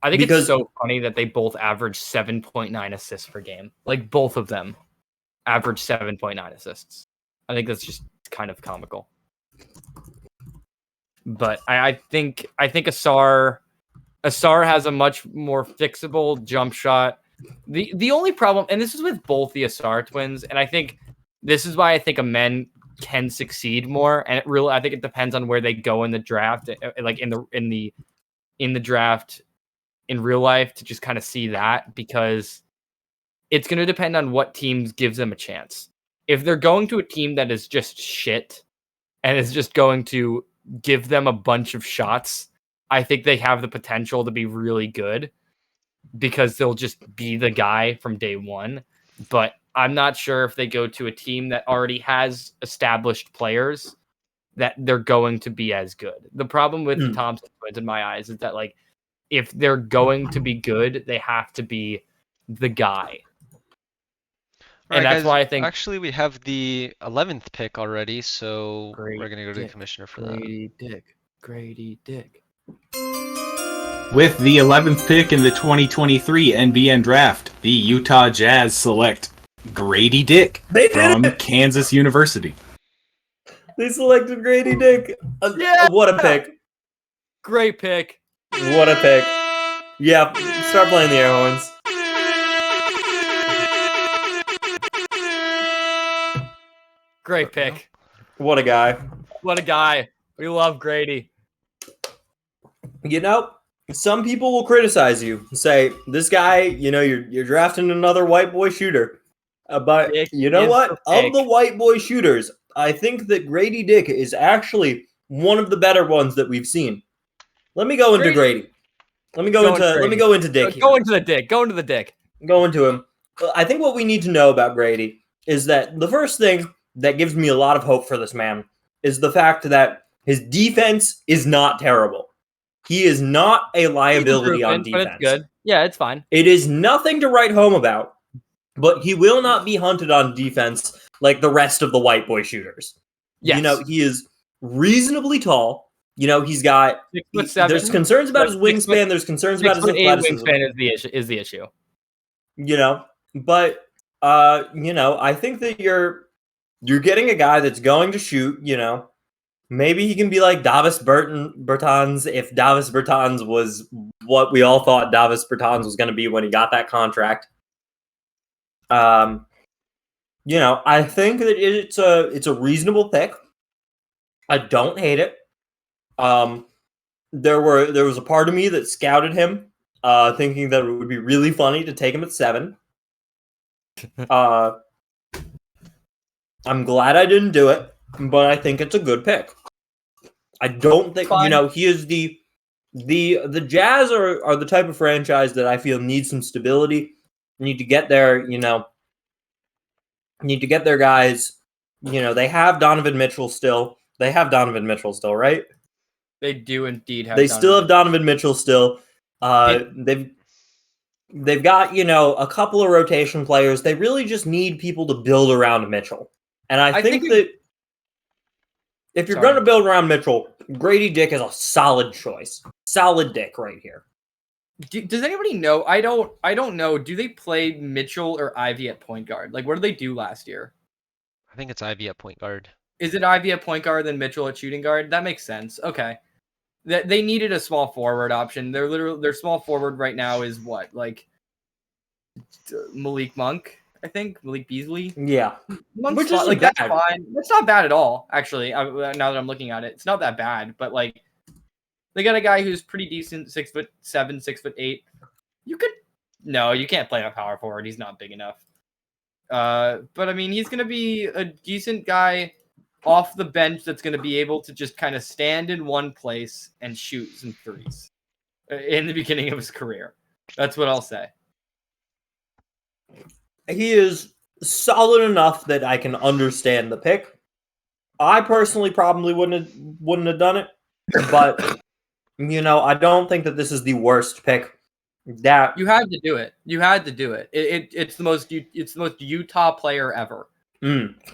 I think Because- it's so funny that they both average 7.9 assists per game. Like both of them average 7.9 assists. I think that's just kind of comical. But I think Asar has a much more fixable jump shot. The only problem, and this is with both the Asar twins, and I think this is why I think Amen can succeed more. And I think it depends on where they go in the draft, like in the draft in real life, to just kind of see that, because it's going to depend on what teams gives them a chance. If they're going to a team that is just shit and is just going to give them a bunch of shots, I think they have the potential to be really good because they'll just be the guy from day one. But I'm not sure if they go to a team that already has established players that they're going to be as good. The problem with the Thompson twins in my eyes is that, like, if they're going to be good, they have to be the guy. All right, And that's guys, why I think actually we have the 11th pick already, so Great we're gonna go to the Dick, commissioner for that. Grady Dick. With the 11th pick in the 2023 NBN Draft, the Utah Jazz select Grady Dick from Kansas University. They selected Grady Dick. Yeah! What a pick. Great pick. What a pick. Yeah, start playing the air horns. Great pick. What a guy. What a guy. We love Grady. Some people will criticize you and say, this guy, you're drafting another white boy shooter. But Dick you know is what? the Of pick. the white boy shooters, I think that Grady Dick is actually one of the better ones that we've seen. Let me go into Grady. Let me go into Dick here. Go into the Dick. Go into the Dick. Go into him. I think what we need to know about Grady is that the first thing that gives me a lot of hope for this man is the fact that his defense is not terrible. He is not a liability on defense. But it's good. Yeah, it's fine. It is nothing to write home about, but he will not be hunted on defense like the rest of the white boy shooters. Yes. He is reasonably tall. He's got 6'7". There's concerns about his wingspan. There's concerns about his athleticism. Wingspan is the issue. But I think that you're getting a guy that's going to shoot. Maybe he can be like Davis Bertans if Davis Bertans was what we all thought Davis Bertans was going to be when he got that contract. I think that it's a reasonable pick. I don't hate it. There was a part of me that scouted him, thinking that it would be really funny to take him at 7. I'm glad I didn't do it, but I think it's a good pick. I don't think he is the Jazz are the type of franchise that I feel needs some stability. Need to get their guys. They have Donovan Mitchell still. They have Donovan Mitchell still, right? They do indeed have. They still have Donovan Mitchell still. They've got a couple of rotation players. They really just need people to build around Mitchell. And I think that if you're going to build around Mitchell, Grady Dick is a solid choice. Solid Dick right here. Does anybody know? I don't know. Do they play Mitchell or Ivy at point guard? Like, what did they do last year? I think it's Ivy at point guard. Is it Ivy at point guard then Mitchell at shooting guard? That makes sense. Okay. They needed a small forward option. Their small forward right now is what? Like Malik Monk, I think. Malik Beasley. Yeah. Which is like that's fine. That's not bad at all, actually. Now that I'm looking at it, it's not that bad. But like, they got a guy who's pretty decent, 6'7", 6'8". You can't play a power forward. He's not big enough. But I mean, he's gonna be a decent guy off the bench that's gonna be able to just kind of stand in one place and shoot some threes in the beginning of his career. That's what I'll say. He is solid enough that I can understand the pick. I personally probably wouldn't have done it, but I don't think that this is the worst pick. That You had to do it. You had to do it. It's the most Utah player ever.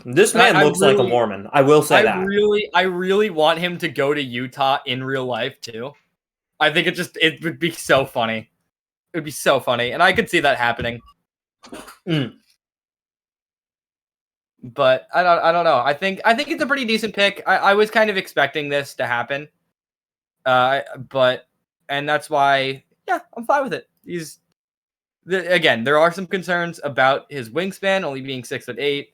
This man looks like a Mormon. I will say that. I really want him to go to Utah in real life too. I think it would be so funny. It would be so funny, and I could see that happening. But I don't know. I think it's a pretty decent pick. I was kind of expecting this to happen. And that's why, yeah, I'm fine with it. Again, there are some concerns about his wingspan, only being 6'8".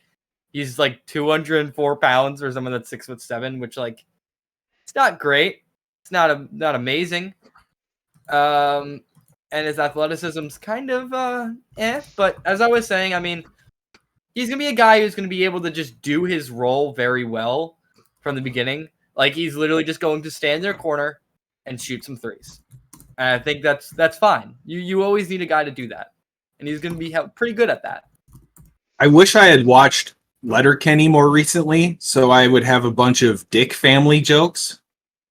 He's like 204 pounds for someone that's 6'7", which like it's not great. It's not amazing. And his athleticism's kind of but as I was saying, I mean, he's gonna be a guy who's gonna be able to just do his role very well from the beginning. Like he's literally just going to stand in their corner and shoot some threes. And I think that's fine. You always need a guy to do that, and he's gonna be pretty good at that. I wish I had watched Letterkenny more recently, so I would have a bunch of Dick family jokes.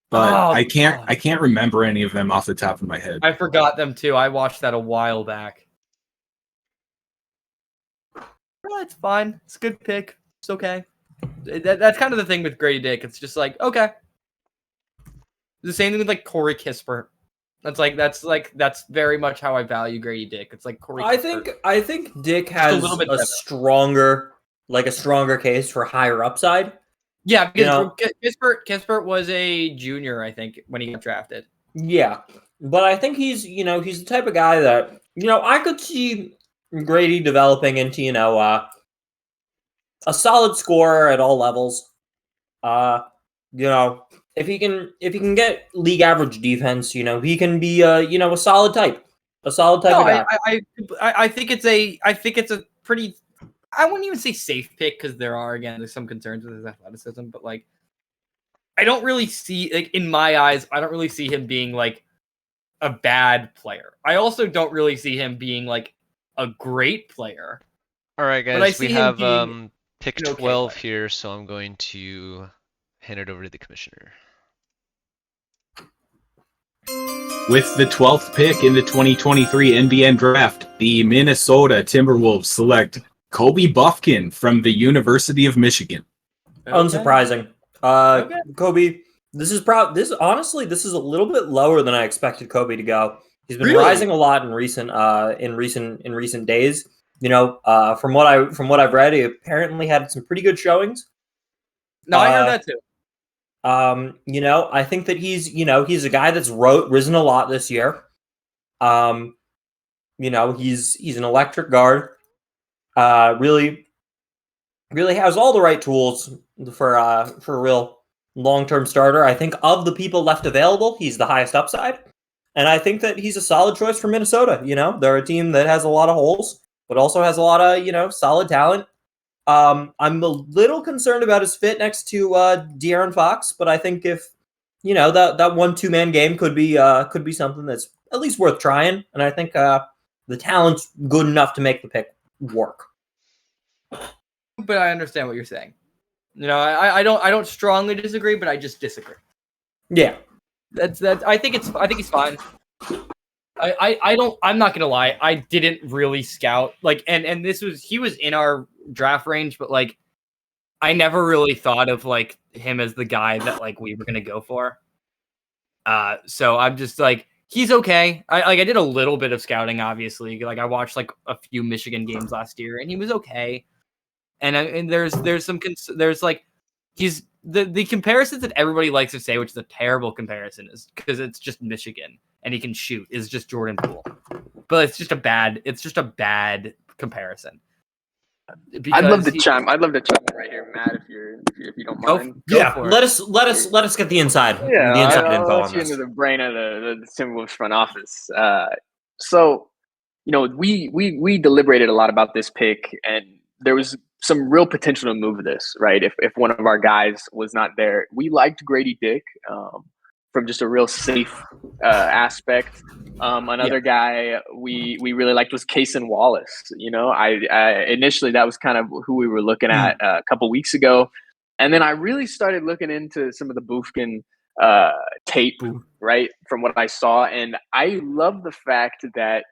But I can't remember any of them off the top of my head. I forgot them too. I watched that a while back. Well, it's fine. It's a good pick. It's okay. That's kind of the thing with Grady Dick. It's just like, okay. The same thing with like Corey Kispert. That's very much how I value Grady Dick. It's like Corey Kispert. I think Dick has a stronger case for higher upside. Yeah, because Kispert was a junior, I think, when he got drafted. Yeah, but I think he's the type of guy that I could see Grady developing into a solid scorer at all levels. If he can get league average defense, he can be a solid type of guy. I think it's a pretty. I wouldn't even say safe pick because there's some concerns with his athleticism, but like I don't really see, like, in my eyes, I don't really see him being like a bad player. I also don't really see him being like a great player. All right, guys, we have pick 12 here, so I'm going to hand it over to the commissioner. With the 12th pick in the 2023 NBN Draft, the Minnesota Timberwolves select Kobe Buffkin from the University of Michigan. Okay. Unsurprising. Kobe, this is a little bit lower than I expected Kobe to go. He's been rising a lot in recent days. From what I've read, he apparently had some pretty good showings. No, I heard that too. I think that he's a guy that's risen a lot this year. He's an electric guard. Really has all the right tools for a real long-term starter. I think of the people left available, he's the highest upside. And I think that he's a solid choice for Minnesota. They're a team that has a lot of holes, but also has a lot of, solid talent. I'm a little concerned about his fit next to De'Aaron Fox, but I think if that 1-2 man game could be something that's at least worth trying, and I think the talent's good enough to make the pick work. But I understand what you're saying. I don't strongly disagree, but I just disagree. Yeah, that's I think he's fine. I'm not gonna lie, I didn't really scout and he was in our draft range, but like I never really thought of like him as the guy that like we were gonna go for. So I'm just like, he's okay. I did a little bit of scouting, obviously. Like I watched like a few Michigan games last year, and he was okay. And there's like he's the comparisons that everybody likes to say, which is a terrible comparison, is because it's just Michigan and he can shoot, is just Jordan Poole. But it's just a bad comparison. I'd love to chime in right here, Matt, if you don't mind. Go for it. Let us get the inside. Yeah, the inside I'll info let on you this. into the brain of the Timberwolves front office. So, we deliberated a lot about this pick, and there was some real potential to move this, right? If one of our guys was not there, we liked Grady Dick from just a real safe aspect. Another guy we really liked was Cason Wallace. I initially that was kind of who we were looking at a couple weeks ago, and then I really started looking into some of the Buffkin tape, right, from what I saw. And I love the fact that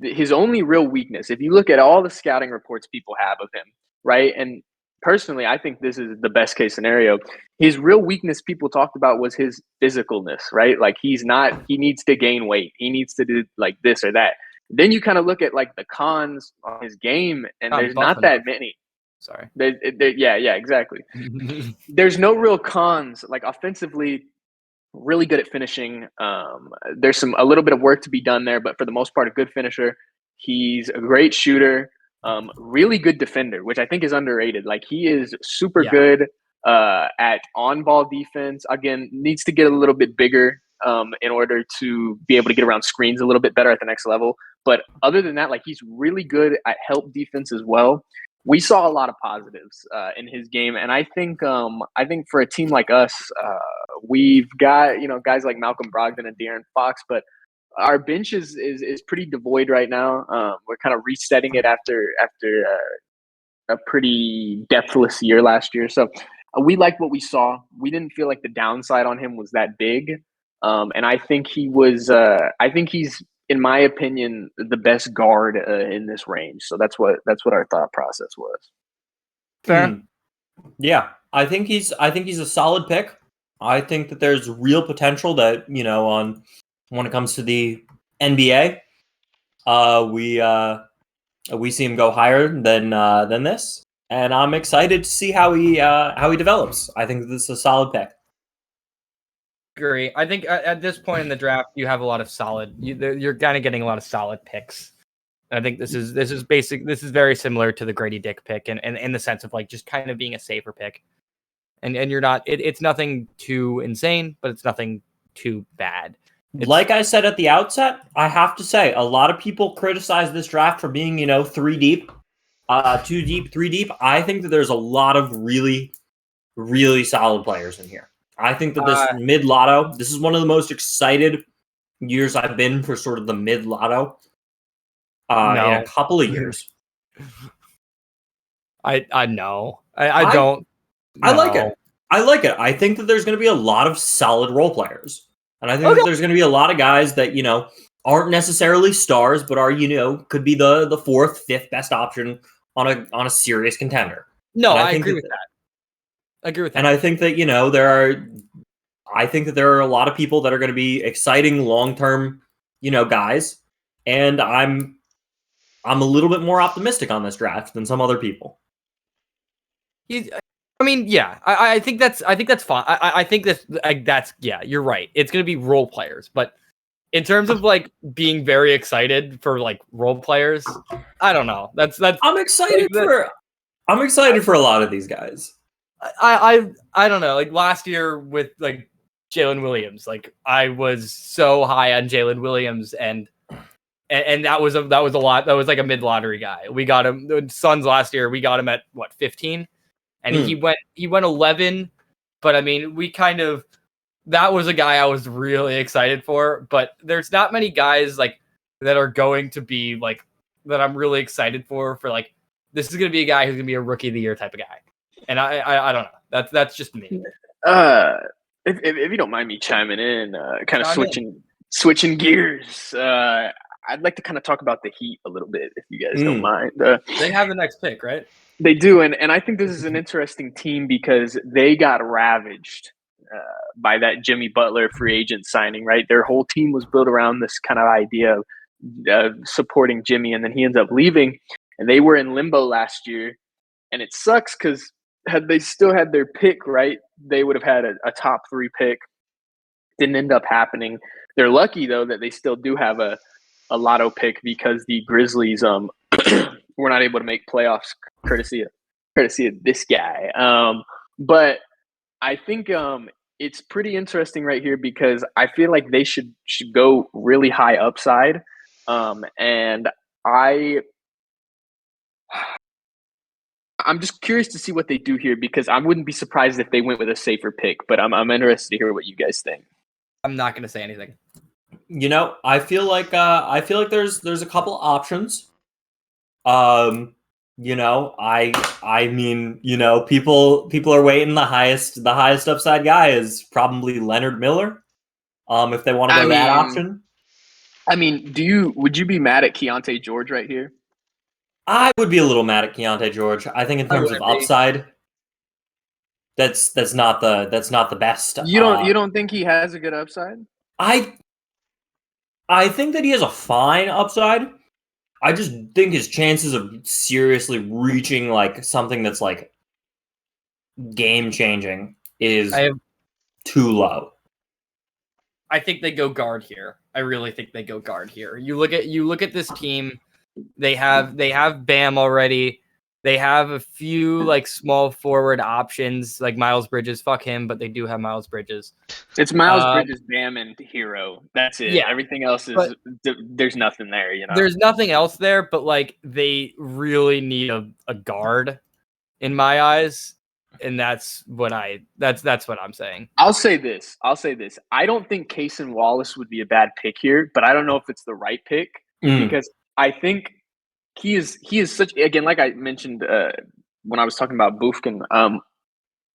his only real weakness, if you look at all the scouting reports people have of him, right, and personally, I think this is the best case scenario. His real weakness people talked about was his physicalness, right? Like he needs to gain weight. He needs to do like this or that. Then you kind of look at like the cons on his game, and there's not that many. Sorry. Yeah, exactly. There's no real cons. Like offensively, really good at finishing. There's a little bit of work to be done there, but for the most part, a good finisher. He's a great shooter. Really good defender, which I think is underrated. Like he is super good at on-ball defense. Again, needs to get a little bit bigger in order to be able to get around screens a little bit better at the next level. But other than that, like he's really good at help defense as well. We saw a lot of positives in his game, and I think for a team like us, we've got guys like Malcolm Brogdon and De'Aaron Fox, but our bench is pretty devoid right now. We're kind of resetting it after a pretty depthless year last year. So we liked what we saw. We didn't feel like the downside on him was that big. And I think he's, in my opinion, the best guard in this range. So that's what our thought process was. Fair. Yeah, I think he's a solid pick. I think that there's real potential that, when it comes to the NBA, we see him go higher than this, and I'm excited to see how he develops. I think this is a solid pick. Agree. I think at this point in the draft, you have a lot of solid. You're kind of getting a lot of solid picks. I think this is very similar to the Grady Dick pick, and in the sense of like just kind of being a safer pick, and you're not. It's nothing too insane, but it's nothing too bad. Like I said at the outset, I have to say, a lot of people criticize this draft for being, 3 deep, 2 deep, 3 deep. I think that there's a lot of really, really solid players in here. I think that this mid-lotto, this is one of the most excited years I've been for sort of the mid-lotto in a couple of years. I know. I don't. I like it. I like it. I think that there's going to be a lot of solid role players. And I think that there's going to be a lot of guys that, aren't necessarily stars, but are, could be the 4th, 5th best option on a serious contender. No, I agree with that. I agree with that. And I think that, there are a lot of people that are going to be exciting long-term, guys. And I'm a little bit more optimistic on this draft than some other people. I think that's fine. I think that's you're right. It's gonna be role players, but in terms of like being very excited for like role players, I don't know. I'm excited for a lot of these guys. I don't know. Like last year with like Jalen Williams, like I was so high on Jalen Williams, and that was a lot. That was like a mid lottery guy. We got him. The Suns last year. We got him at 15. And he went 11, but I mean, that was a guy I was really excited for, but there's not many guys like that are going to be like, that I'm really excited for like, this is going to be a guy who's going to be a rookie of the year type of guy. And I don't know. That's just me. If you don't mind me chiming in, kind of switching gears, I'd like to kind of talk about the Heat a little bit, if you guys don't mind. They have the next pick, right? They do, and I think this is an interesting team because they got ravaged by that Jimmy Butler free agent signing, right? Their whole team was built around this kind of idea of supporting Jimmy, and then he ends up leaving, and they were in limbo last year, and it sucks because had they still had their pick, right, they would have had a top 3 pick. Didn't end up happening. They're lucky, though, that they still do have a lotto pick because the Grizzlies were not able to make playoffs courtesy of this guy. But I think it's pretty interesting right here because I feel like they should go really high upside. And I'm just curious to see what they do here because I wouldn't be surprised if they went with a safer pick, but I'm interested to hear what you guys think. I'm not going to say anything. I feel like there's a couple options. I mean, people are waiting. The highest upside guy is probably Leonard Miller. If they want to go that option. I mean, would you be mad at Keontae George right here? I would be a little mad at Keontae George. I think in terms of upside, that's not the best. You don't think he has a good upside? I think that he has a fine upside. I just think his chances of seriously reaching like something that's like game changing is too low. I think they go guard here. I really think they go guard here. You look at this team. They have Bam already. They have a few like small forward options like Miles Bridges. Fuck him, but they do have Miles Bridges. It's Miles Bridges, Bam, and Hero. That's it. Yeah, everything else is there's nothing there. There's nothing else there, but like they really need a guard, in my eyes. And that's what I'm saying. I'll say this. I don't think Cason Wallace would be a bad pick here, but I don't know if it's the right pick because I think he is such, again, like I mentioned when I was talking about Bufkin,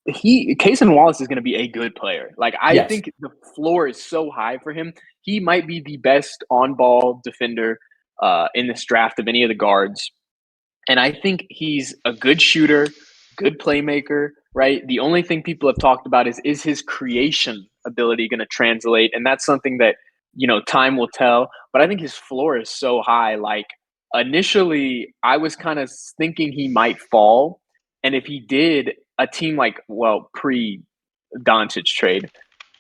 Cason Wallace is going to be a good player. Like I think the floor is so high for him. He might be the best on-ball defender in this draft of any of the guards. And I think he's a good shooter, good playmaker, right? The only thing people have talked about is his creation ability going to translate? And that's something that, time will tell. But I think his floor is so high. Like initially, I was kind of thinking he might fall. And if he did, a team like, pre-Doncic trade,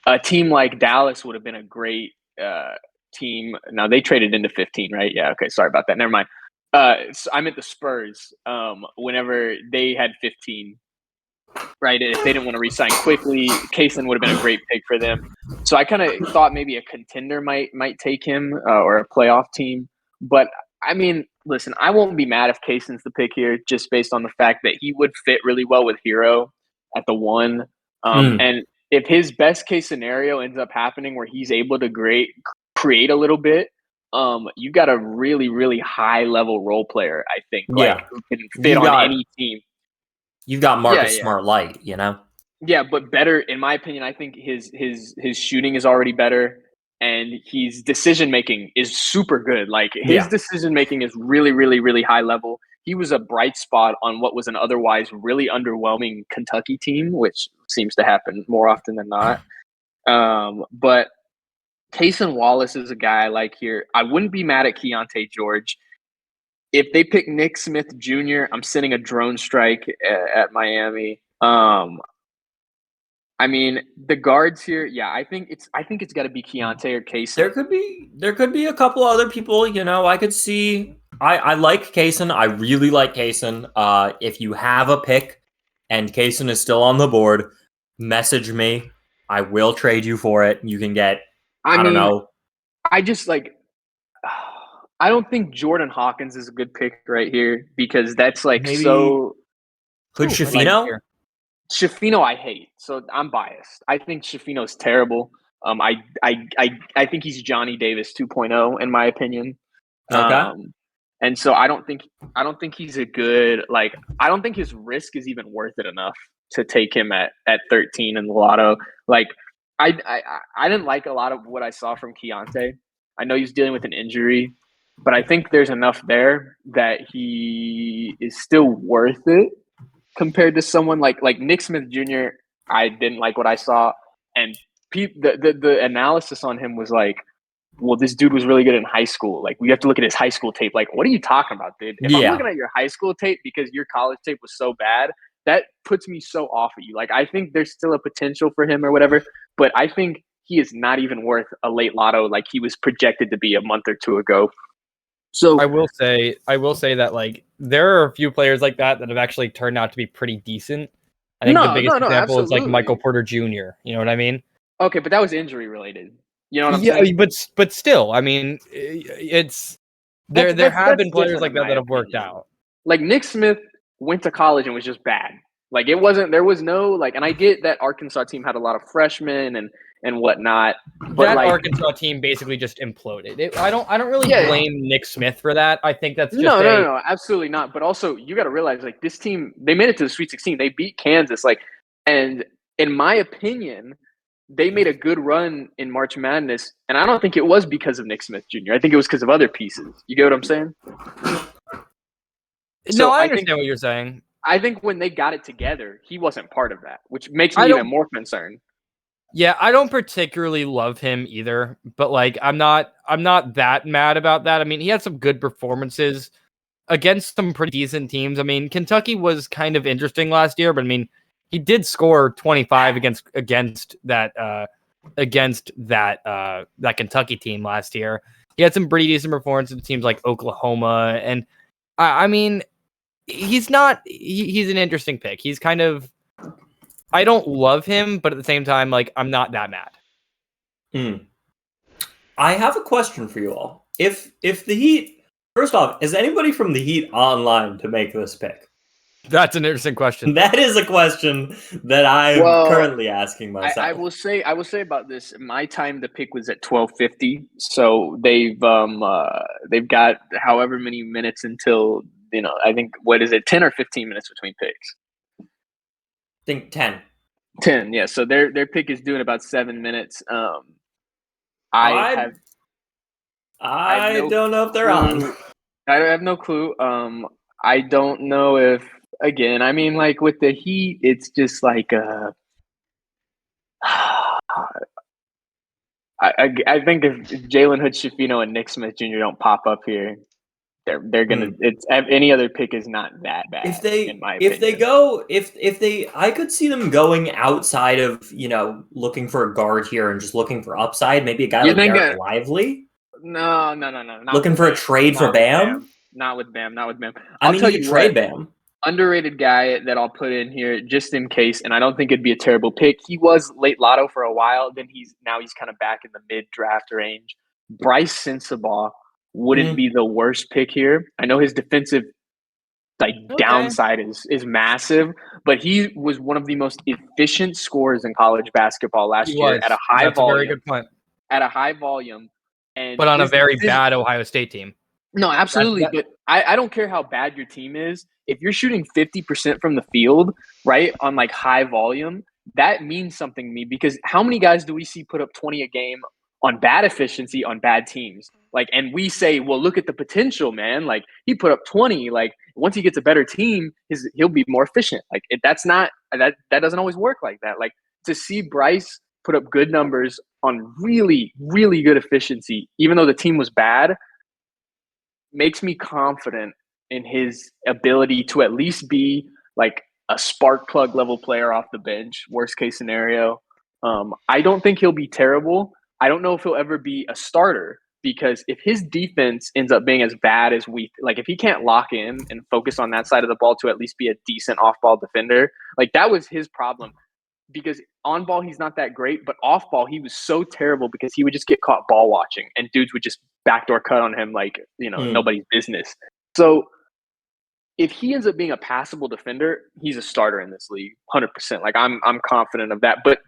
a team like Dallas would have been a great team. Now, they traded into 15, right? Yeah, okay, sorry about that. Never mind. So I meant the Spurs whenever they had 15, right? And if they didn't want to re-sign quickly, Cason would have been a great pick for them. So I kind of thought maybe a contender might take him or a playoff team. But, I mean, listen, I won't be mad if Cason's the pick here just based on the fact that he would fit really well with Hero at the 1. And if his best case scenario ends up happening where he's able to create a little bit, you've got a really, really high level role player, I think, who can fit on any team. You've got Marcus Smart Light, Yeah, but better, in my opinion, I think his shooting is already better, and his decision making is super good. Like his decision making is really, really, really high level. He was a bright spot on what was an otherwise really underwhelming Kentucky team, which seems to happen more often than not. But Cason Wallace is a guy I like here. I wouldn't be mad at Keontae George. If they pick Nick Smith Jr., I'm sending a drone strike at Miami. I mean, the guards here, I think it's got to be Keontae or Cason. There could be a couple other people. I could see. I like Cason. I really like Cason. If you have a pick and Cason is still on the board, message me. I will trade you for it. You can get. I don't know. I just like. I don't think Jordan Hawkins is a good pick right here because that's like maybe so. Could Shafino? Shafino, I hate. So I'm biased. I think Shafino's terrible. I think he's Johnny Davis 2.0 in my opinion. Okay. And so I don't think he's a good I don't think his risk is even worth it enough to take him at 13 in the lotto. Like I didn't like a lot of what I saw from Keontae. I know he's dealing with an injury, but I think there's enough there that he is still worth it compared to someone like Nick Smith Jr. I didn't like what I saw, and the analysis on him was like, well, this dude was really good in high school. Like, we have to look at his high school tape. Like, what are you talking about, dude? If I'm looking at your high school tape because your college tape was so bad, that puts me so off of you. Like, I think there's still a potential for him or whatever, but I think he is not even worth a late lotto like he was projected to be a month or two ago. So I will say that like there are a few players like that have actually turned out to be pretty decent. I think the biggest example is like Michael Porter Jr. You know what I mean? Okay, but that was injury related. You know what I'm saying? Yeah, but still, I mean, it's there have been players like that have worked out. Like Nick Smith went to college and was just bad. Like there was no and I get that Arkansas team had a lot of freshmen and and whatnot. But that like, Arkansas team basically just imploded. I don't really Yeah. blame Nick Smith for that. I think that's just no, absolutely not. But also, you got to realize, like, this team, they made it to the Sweet 16. They beat Kansas, like, and in my opinion, they made a good run in March Madness, and I don't think it was because of Nick Smith Jr. I think it was because of other pieces. You get what I'm saying? No, I understand what you're saying. I think when they got it together, he wasn't part of that, which makes I me don't- even more concerned. Yeah, I don't particularly love him either, but like I'm not that mad about that. I mean, he had some good performances against some pretty decent teams. I mean, Kentucky was kind of interesting last year, but I mean, he did score 25 against that Kentucky team last year. He had some pretty decent performances in teams like Oklahoma, and I mean, he's an interesting pick. He's kind of, I don't love him, but at the same time, like, I'm not that mad. I have a question for you all. If the Heat, first off, is anybody from the Heat online to make this pick? That's an interesting question. That is a question that I'm currently asking myself. I will say about this. My time to pick was at 12:50, so they've got however many minutes until, I think, what is it, 10 or 15 minutes between picks? I think 10. 10, yeah. So their pick is due in about 7 minutes. I don't know if they're on. I have no clue. I don't know if, again, I mean, like, with the Heat, it's just like I think if Jalen Hood-Schifino and Nick Smith Jr. don't pop up here, they're gonna. It's any other pick is not that bad. In my opinion. I could see them going outside of looking for a guard here and just looking for upside. Maybe a guy like Derek Lively. No. Looking for a trade for Bam. Not with Bam. I'll tell you, trade Bam. Underrated guy that I'll put in here just in case, and I don't think it'd be a terrible pick. He was late lotto for a while, then he's kind of back in the mid-draft range. Bryce Sensabaugh wouldn't be the worst pick here. I know his defensive downside is massive, but he was one of the most efficient scorers in college basketball last year at a high volume. A very good point. At a high volume, but on a very bad Ohio State team. No, absolutely. But I don't care how bad your team is. If you're shooting 50% from the field, right, on like high volume, that means something to me, because how many guys do we see put up 20 a game on bad efficiency on bad teams? Like, and we say, well, look at the potential, man. Like, he put up 20. Like, once he gets a better team, he'll be more efficient. Like, that doesn't always work like that. Like, to see Bryce put up good numbers on really, really good efficiency, even though the team was bad, makes me confident in his ability to at least be like a spark plug level player off the bench, worst case scenario. I don't think he'll be terrible. I don't know if he'll ever be a starter, because if his defense ends up being as bad as if he can't lock in and focus on that side of the ball to at least be a decent off-ball defender, like, that was his problem. Because on ball, he's not that great, but off ball, he was so terrible because he would just get caught ball watching and dudes would just backdoor cut on him like, nobody's business. So if he ends up being a passable defender, he's a starter in this league, 100%. Like, I'm confident of that. But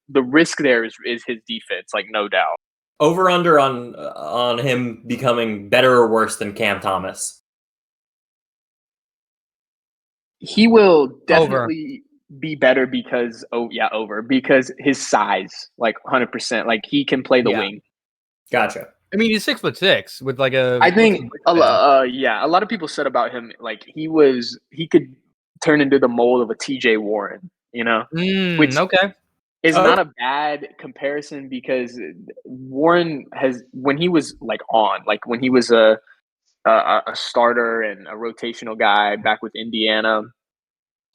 the risk there is his defense, like, no doubt. Over under on him becoming better or worse than Cam Thomas? He will definitely be better because because his size, like, 100%. Like, he can play the wing. Gotcha. I mean, he's 6'6" with like a. I think a lot of people said about him, like, he could turn into the mold of a TJ Warren, which okay. is not a bad comparison, because Warren when he was when he was a starter and a rotational guy back with Indiana,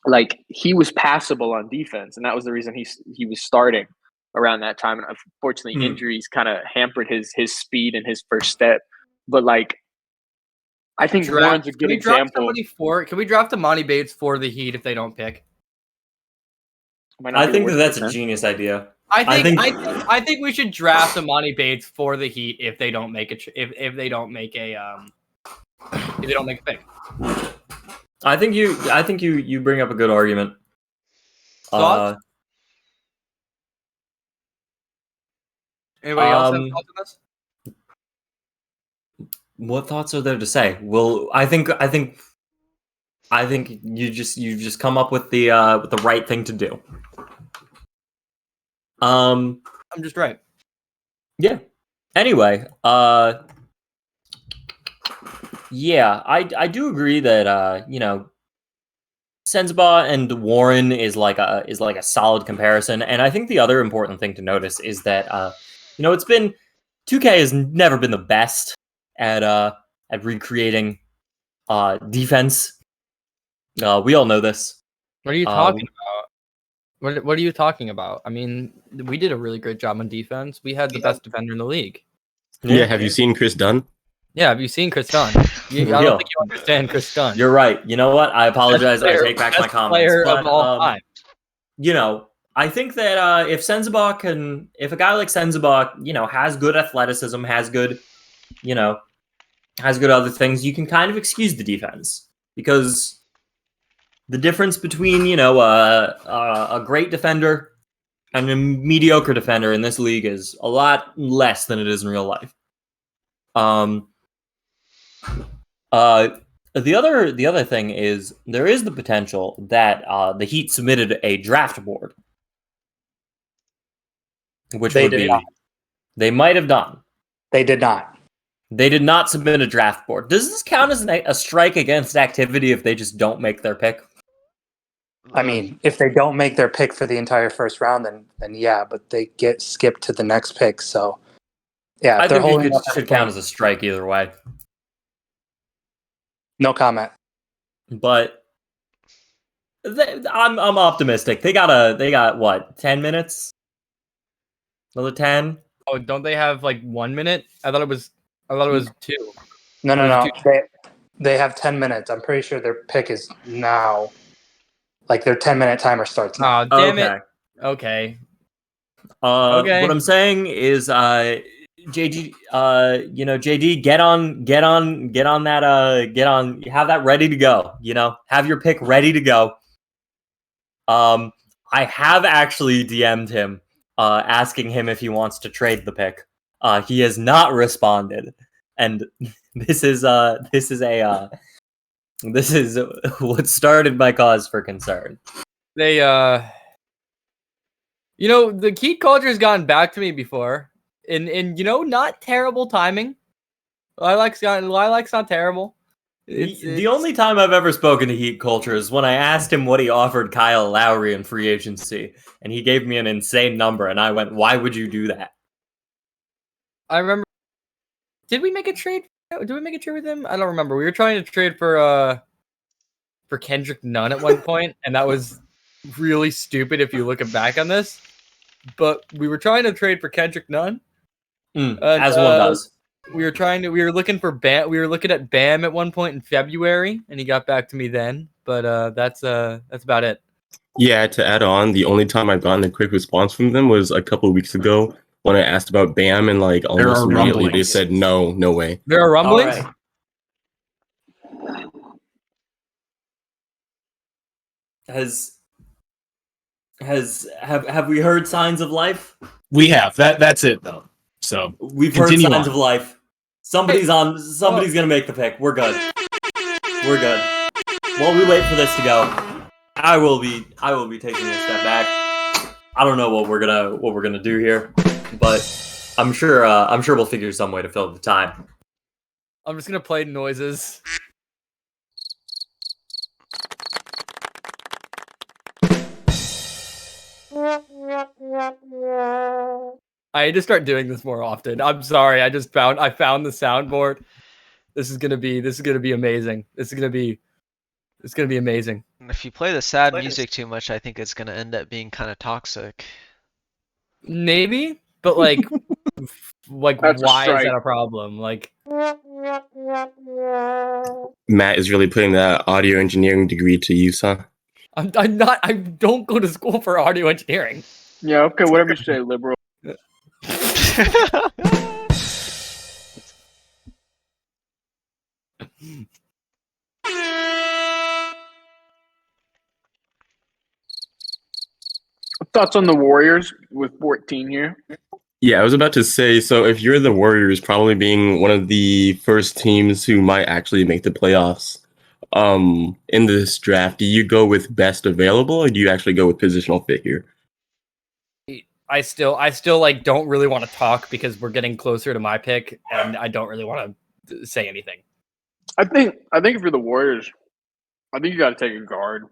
like, he was passable on defense, and that was the reason he was starting around that time. And unfortunately, injuries kind of hampered his speed and his first step. But, like, I think Warren's a good example. Can we draft Amani Bates for the Heat if they don't pick? I think that's a genius idea. I think we should draft Amani Bates for the Heat if they don't make if they don't make a pick. I think you bring up a good argument. Thoughts? Anybody else have thoughts on this? What thoughts are there to say? Well, I think you've just come up with the right thing to do. I'm just right. Yeah. Anyway, yeah, I do agree that Sensabaugh and Warren is like a solid comparison, and I think the other important thing to notice is that it's been 2K has never been the best at recreating defense. We all know this. What are you talking about? What are you talking about? I mean, we did a really great job on defense. We had the best defender in the league. Yeah, have you seen Chris Dunn? Yeah, have you seen Chris Dunn? I don't think you understand Chris Dunn. You're right. You know what? I apologize. I take back my best comments. player But of all time. I think that if a guy like Sensabaugh, has good athleticism, has good other things, you can kind of excuse the defense, because the difference between a great defender and a mediocre defender in this league is a lot less than it is in real life. The other thing is there is the potential that the Heat submitted a draft board, which they might have done. They did not. They did not submit a draft board. Does this count as a strike against activity if they just don't make their pick? I mean, if they don't make their pick for the entire first round, then yeah, but they get skipped to the next pick. So yeah, I think it should count as a strike either way. No comment. But I'm optimistic. They got what, 10 minutes? Another 10? Oh, don't they have like 1 minute? I thought it was 2. No. They have 10 minutes. I'm pretty sure their pick is now. Like their 10-minute timer starts now. Oh, damn it. Okay. What I'm saying is, JD, JD, get on that, have that ready to go. Have your pick ready to go. I have actually DM'd him, asking him if he wants to trade the pick. He has not responded, and this is what started my cause for concern. They, the Heat culture has gotten back to me before, and not terrible timing. Lilac's not terrible. The only time I've ever spoken to Heat culture is when I asked him what he offered Kyle Lowry in free agency, and he gave me an insane number, and I went, "Why would you do that?" I remember. Did we make a trade? Did we make a trade with him? I don't remember. We were trying to trade for Kendrick Nunn at one point, and that was really stupid if you look back on this. But we were trying to trade for Kendrick Nunn, as one does. We were looking for Bam. We were looking at Bam at one point in February, and he got back to me then. But that's about it. Yeah, to add on, the only time I've gotten a quick response from them was a couple of weeks ago when I asked about Bam, and like almost immediately they said no way. There are rumblings. Have we heard signs of life? We have. That's it though. So we've heard signs of life. Somebody's gonna make the pick. We're good. While we wait for this to go, I will be taking a step back. I don't know what we're gonna do here, but I'm sure we'll figure some way to fill the time. I'm just gonna play noises. I need to start doing this more often. I'm sorry. I found the soundboard. This is gonna be amazing. It's gonna be amazing. If you play the sad music too much, I think it's gonna end up being kind of toxic. Maybe, but like why is that a problem? Like, Matt is really putting that audio engineering degree to use, huh? I'm not. I don't go to school for audio engineering. Yeah. Okay. Whatever you say, liberal. Thoughts on the Warriors with 14 here? Yeah, I was about to say, so if you're the Warriors, probably being one of the first teams who might actually make the playoffs, in this draft, do you go with best available or do you actually go with positional fit here? I still like don't really want to talk because we're getting closer to my pick, and I don't really want to say anything. I think if you're the Warriors, I think you got to take a guard.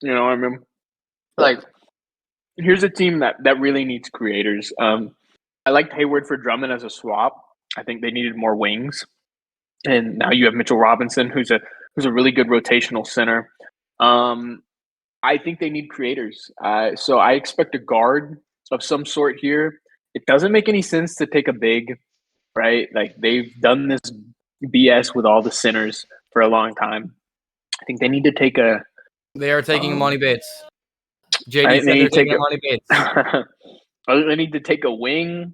You know what I mean? Like, here's a team that really needs creators. I liked Hayward for Drummond as a swap. I think they needed more wings, and now you have Mitchell Robinson, who's a really good rotational center. I think they need creators. So I expect a guard of some sort here. It doesn't make any sense to take a big, right? Like they've done this BS with all the centers for a long time. I think they need to take a. They are taking Imani Bates. JD Right, said they they're need to take taking Imani Bates. they need to take a wing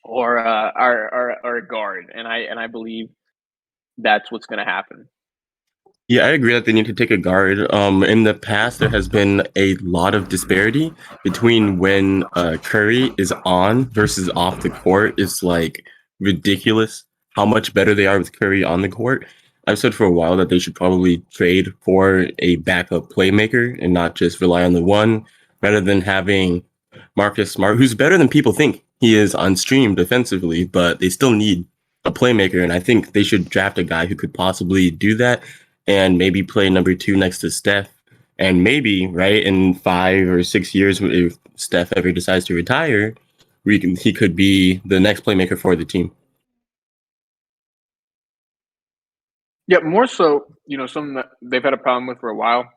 or a guard, and I believe that's what's going to happen. Yeah, I agree that they need to take a guard. In the past, there has been a lot of disparity between when Curry is on versus off the court. It's like ridiculous how much better they are with Curry on the court. I've said for a while that they should probably trade for a backup playmaker and not just rely on the one, rather than having Marcus Smart, who's better than people think he is on stream defensively, but they still need a playmaker. And I think they should draft a guy who could possibly do that and maybe play number 2 next to Steph. And maybe, right, in 5 or 6 years, if Steph ever decides to retire, he could be the next playmaker for the team. Yeah, more so, something that they've had a problem with for a while.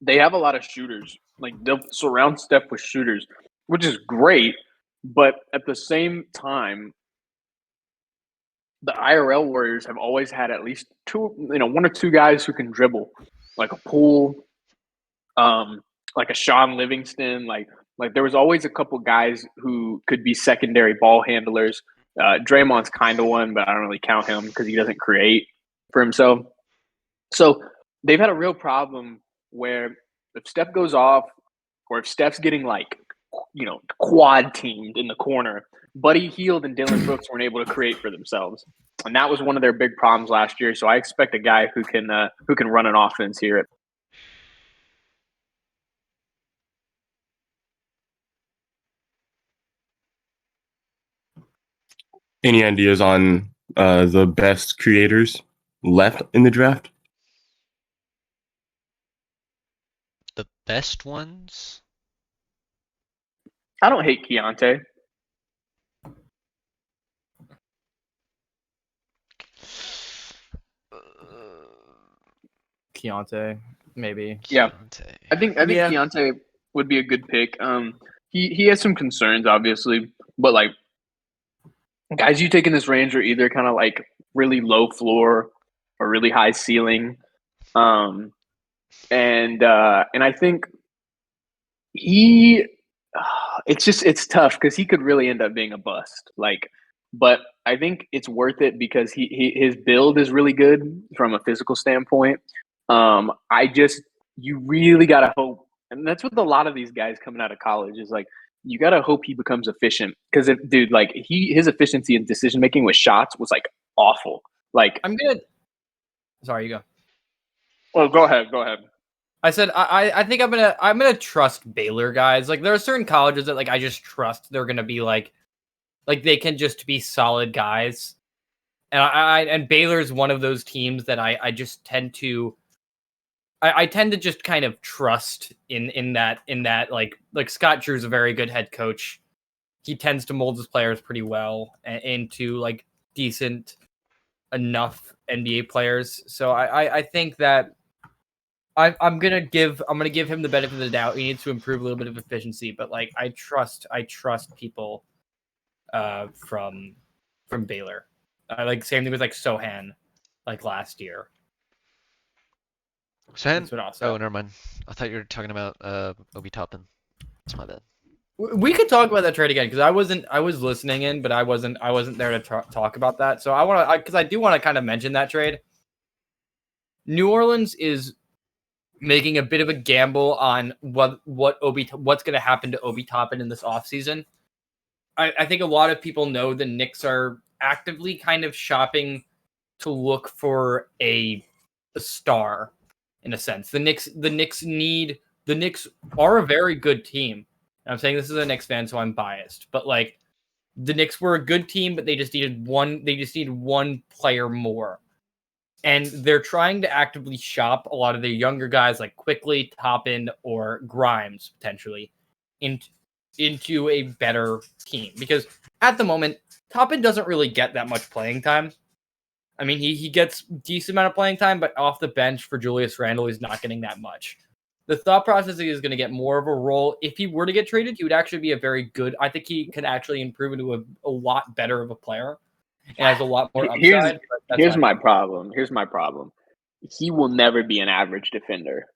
They have a lot of shooters. Like, they'll surround Steph with shooters, which is great. But at the same time, the IRL Warriors have always had at least one or two guys who can dribble, like a Poole, like a Sean Livingston. Like there was always a couple guys who could be secondary ball handlers. Draymond's kind of one, but I don't really count him because he doesn't create for himself. So they've had a real problem where if Steph goes off or if Steph's getting quad teamed in the corner, Buddy Hield and Dylan Brooks weren't able to create for themselves. And that was one of their big problems last year. So I expect a guy who can run an offense here. Any ideas on the best creators left in the draft? The best ones? I don't hate Keontae. Keontae, maybe. Yeah, Keontae. I think Keontae would be a good pick. He has some concerns, obviously, but like guys you take in this range are either kind of like really low floor or really high ceiling, and I think it's tough because he could really end up being a bust. But I think it's worth it because his build is really good from a physical standpoint. You really gotta hope, and that's with a lot of these guys coming out of college is like you gotta hope he becomes efficient because his efficiency in decision making with shots was like awful. Like I'm gonna. Sorry, you go. Well, go ahead. I said I think I'm gonna trust Baylor guys. Like there are certain colleges that like I just trust they're gonna be like they can just be solid guys, and Baylor's one of those teams that I just tend to. I tend to just kind of trust in that like Scott Drew's a very good head coach. He tends to mold his players pretty well into like decent enough NBA players. So I think that I'm gonna give him the benefit of the doubt. He needs to improve a little bit of efficiency, but like I trust people from Baylor. Like same thing with like Sohan like last year. Sohan? Oh, never mind. I thought you were talking about Obi Toppin. That's my bad. We could talk about that trade again because I was listening in, but I wasn't there to talk about that. So I do want to kind of mention that trade. New Orleans is making a bit of a gamble on what's going to happen to Obi Toppin in this offseason. I think a lot of people know the Knicks are actively kind of shopping to look for a star, in a sense. The Knicks are a very good team. I'm saying this as a Knicks fan, so I'm biased, but like the Knicks were a good team, but they just needed one player more. And they're trying to actively shop a lot of their younger guys like Quickly, Toppin, or Grimes potentially into a better team. Because at the moment, Toppin doesn't really get that much playing time. I mean, he gets decent amount of playing time, but off the bench for Julius Randle, he's not getting that much. The thought process is going to get more of a role. If he were to get traded, he would actually be a very good. I think he can actually improve into a lot better of a player and has a lot more upside. Here's my problem. He will never be an average defender.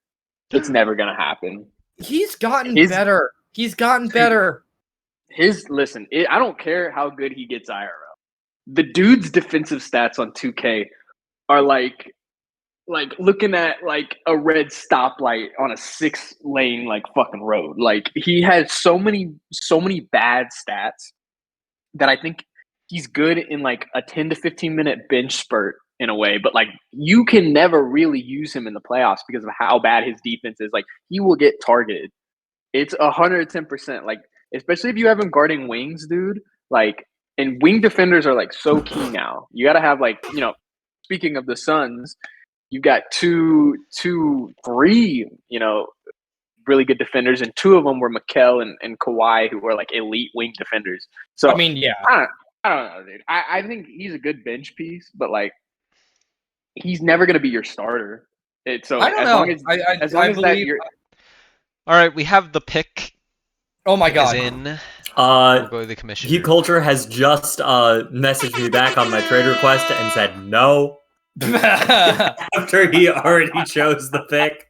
It's never going to happen. He's gotten better. He's gotten better. I don't care how good he gets IRL. The dude's defensive stats on 2K are like looking at like a red stoplight on a 6-lane like fucking road. Like he has so many bad stats that I think he's good in like a 10 to 15 minute bench spurt in a way, but like you can never really use him in the playoffs because of how bad his defense is. Like he will get targeted. It's 110%. Like especially if you have him guarding wings, dude. Like, and wing defenders are like so key now. You got to have like, speaking of the Suns, you got three, really good defenders, and two of them were Mikal and Kawhi, who were like elite wing defenders. So I mean, yeah, I don't know, dude. I think he's a good bench piece, but like he's never gonna be your starter. I don't know. As long as that you're. All right, we have the pick. Oh my god! We'll go to the commissioner. Heat Culture has just messaged me back on my trade request and said no. After he already chose the pick.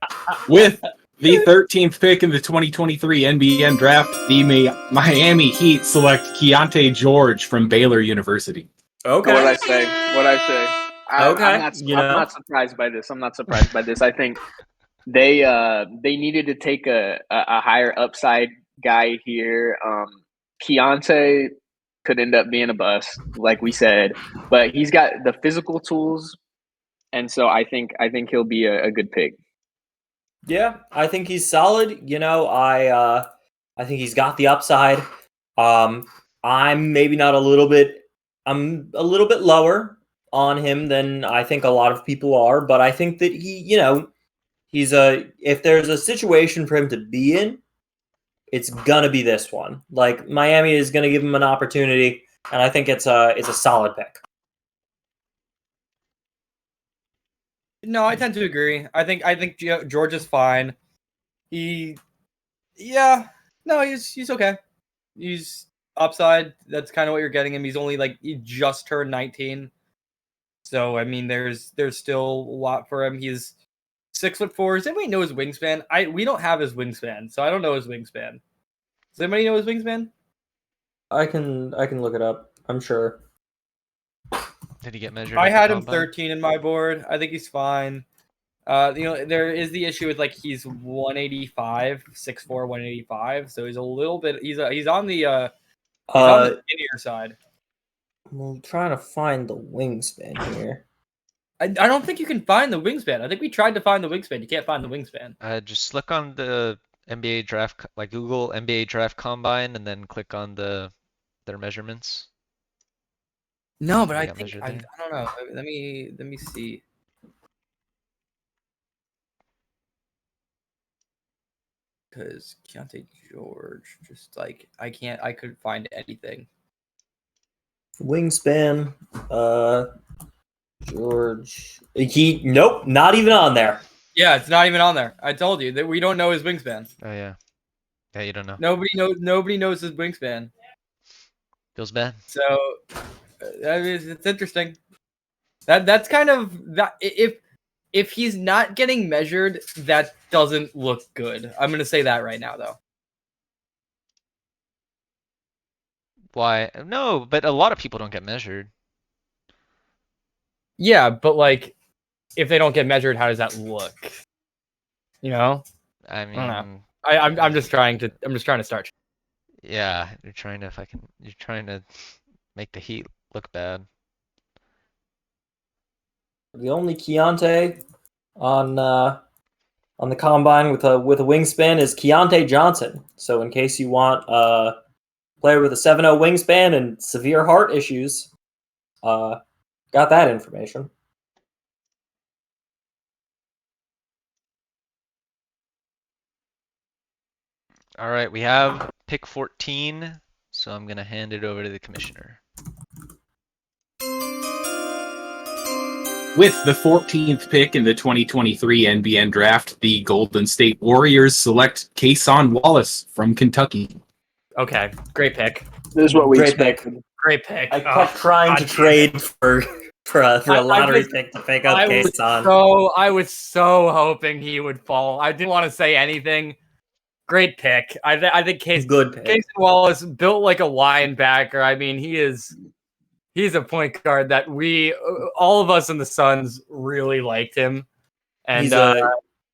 With the 13th pick in the 2023 NBN Draft, the Miami Heat select Keontae George from Baylor University. Okay. What I say? Okay. I'm not surprised by this. I think they needed to take a higher upside guy here. Keontae could end up being a bust, like we said, but he's got the physical tools, and so I think he'll be a good pick. Yeah, I think he's solid. I think he's got the upside. I'm a little bit lower on him than I think a lot of people are, but I think that if there's a situation for him to be in, it's gonna be this one. Like Miami is gonna give him an opportunity, and I think it's a solid pick. No, I tend to agree. I think George is fine. He's okay. He's upside. That's kind of what you're getting him. He's only he just turned 19. So I mean, there's still a lot for him. He's 6'4". Does anybody know his wingspan? We don't have his wingspan, so I don't know his wingspan. Does anybody know his wingspan? I can look it up. I'm sure. Did he get measured? I had him 13 in my board. I think he's fine. There is the issue with he's 185, 6'4", 185. So he's a little bit. He's on the skinnier side. I'm trying to find the wingspan here. I don't think you can find the wingspan. I think we tried to find the wingspan. You can't find the wingspan. Just look on the NBA draft, Google NBA draft combine, and then click on their measurements. No, but I think I don't know. Let me see. Because Keontae George, I couldn't find anything. Wingspan, George. Nope, not even on there. Yeah, it's not even on there. I told you that we don't know his wingspan. Oh yeah, you don't know. Nobody knows his wingspan. Feels bad. So, it's interesting. That's kind of that. If he's not getting measured, that doesn't look good. I'm gonna say that right now, though. Why? No, but a lot of people don't get measured. Yeah, but if they don't get measured, how does that look? I mean, I don't know. I'm just trying to start. Yeah, you're trying to make the Heat look bad. The only Keontae on the combine with a wingspan is Keontae Johnson. So in case you want a player with a 7.0 wingspan and severe heart issues, got that information. All right, we have pick 14, so I'm gonna hand it over to the commissioner. With the 14th pick in the 2023 NBN Draft, the Golden State Warriors select Kason Wallace from Kentucky. Okay, great pick. This is what we Great expected. pick. Great pick. I kept trying to trade for a lottery pick to pick up Kason. I was so hoping he would fall. I didn't want to say anything. Great pick. I think Good pick. Kason Wallace built like a linebacker. I mean, he's a point guard that all of us in the Suns really liked him. And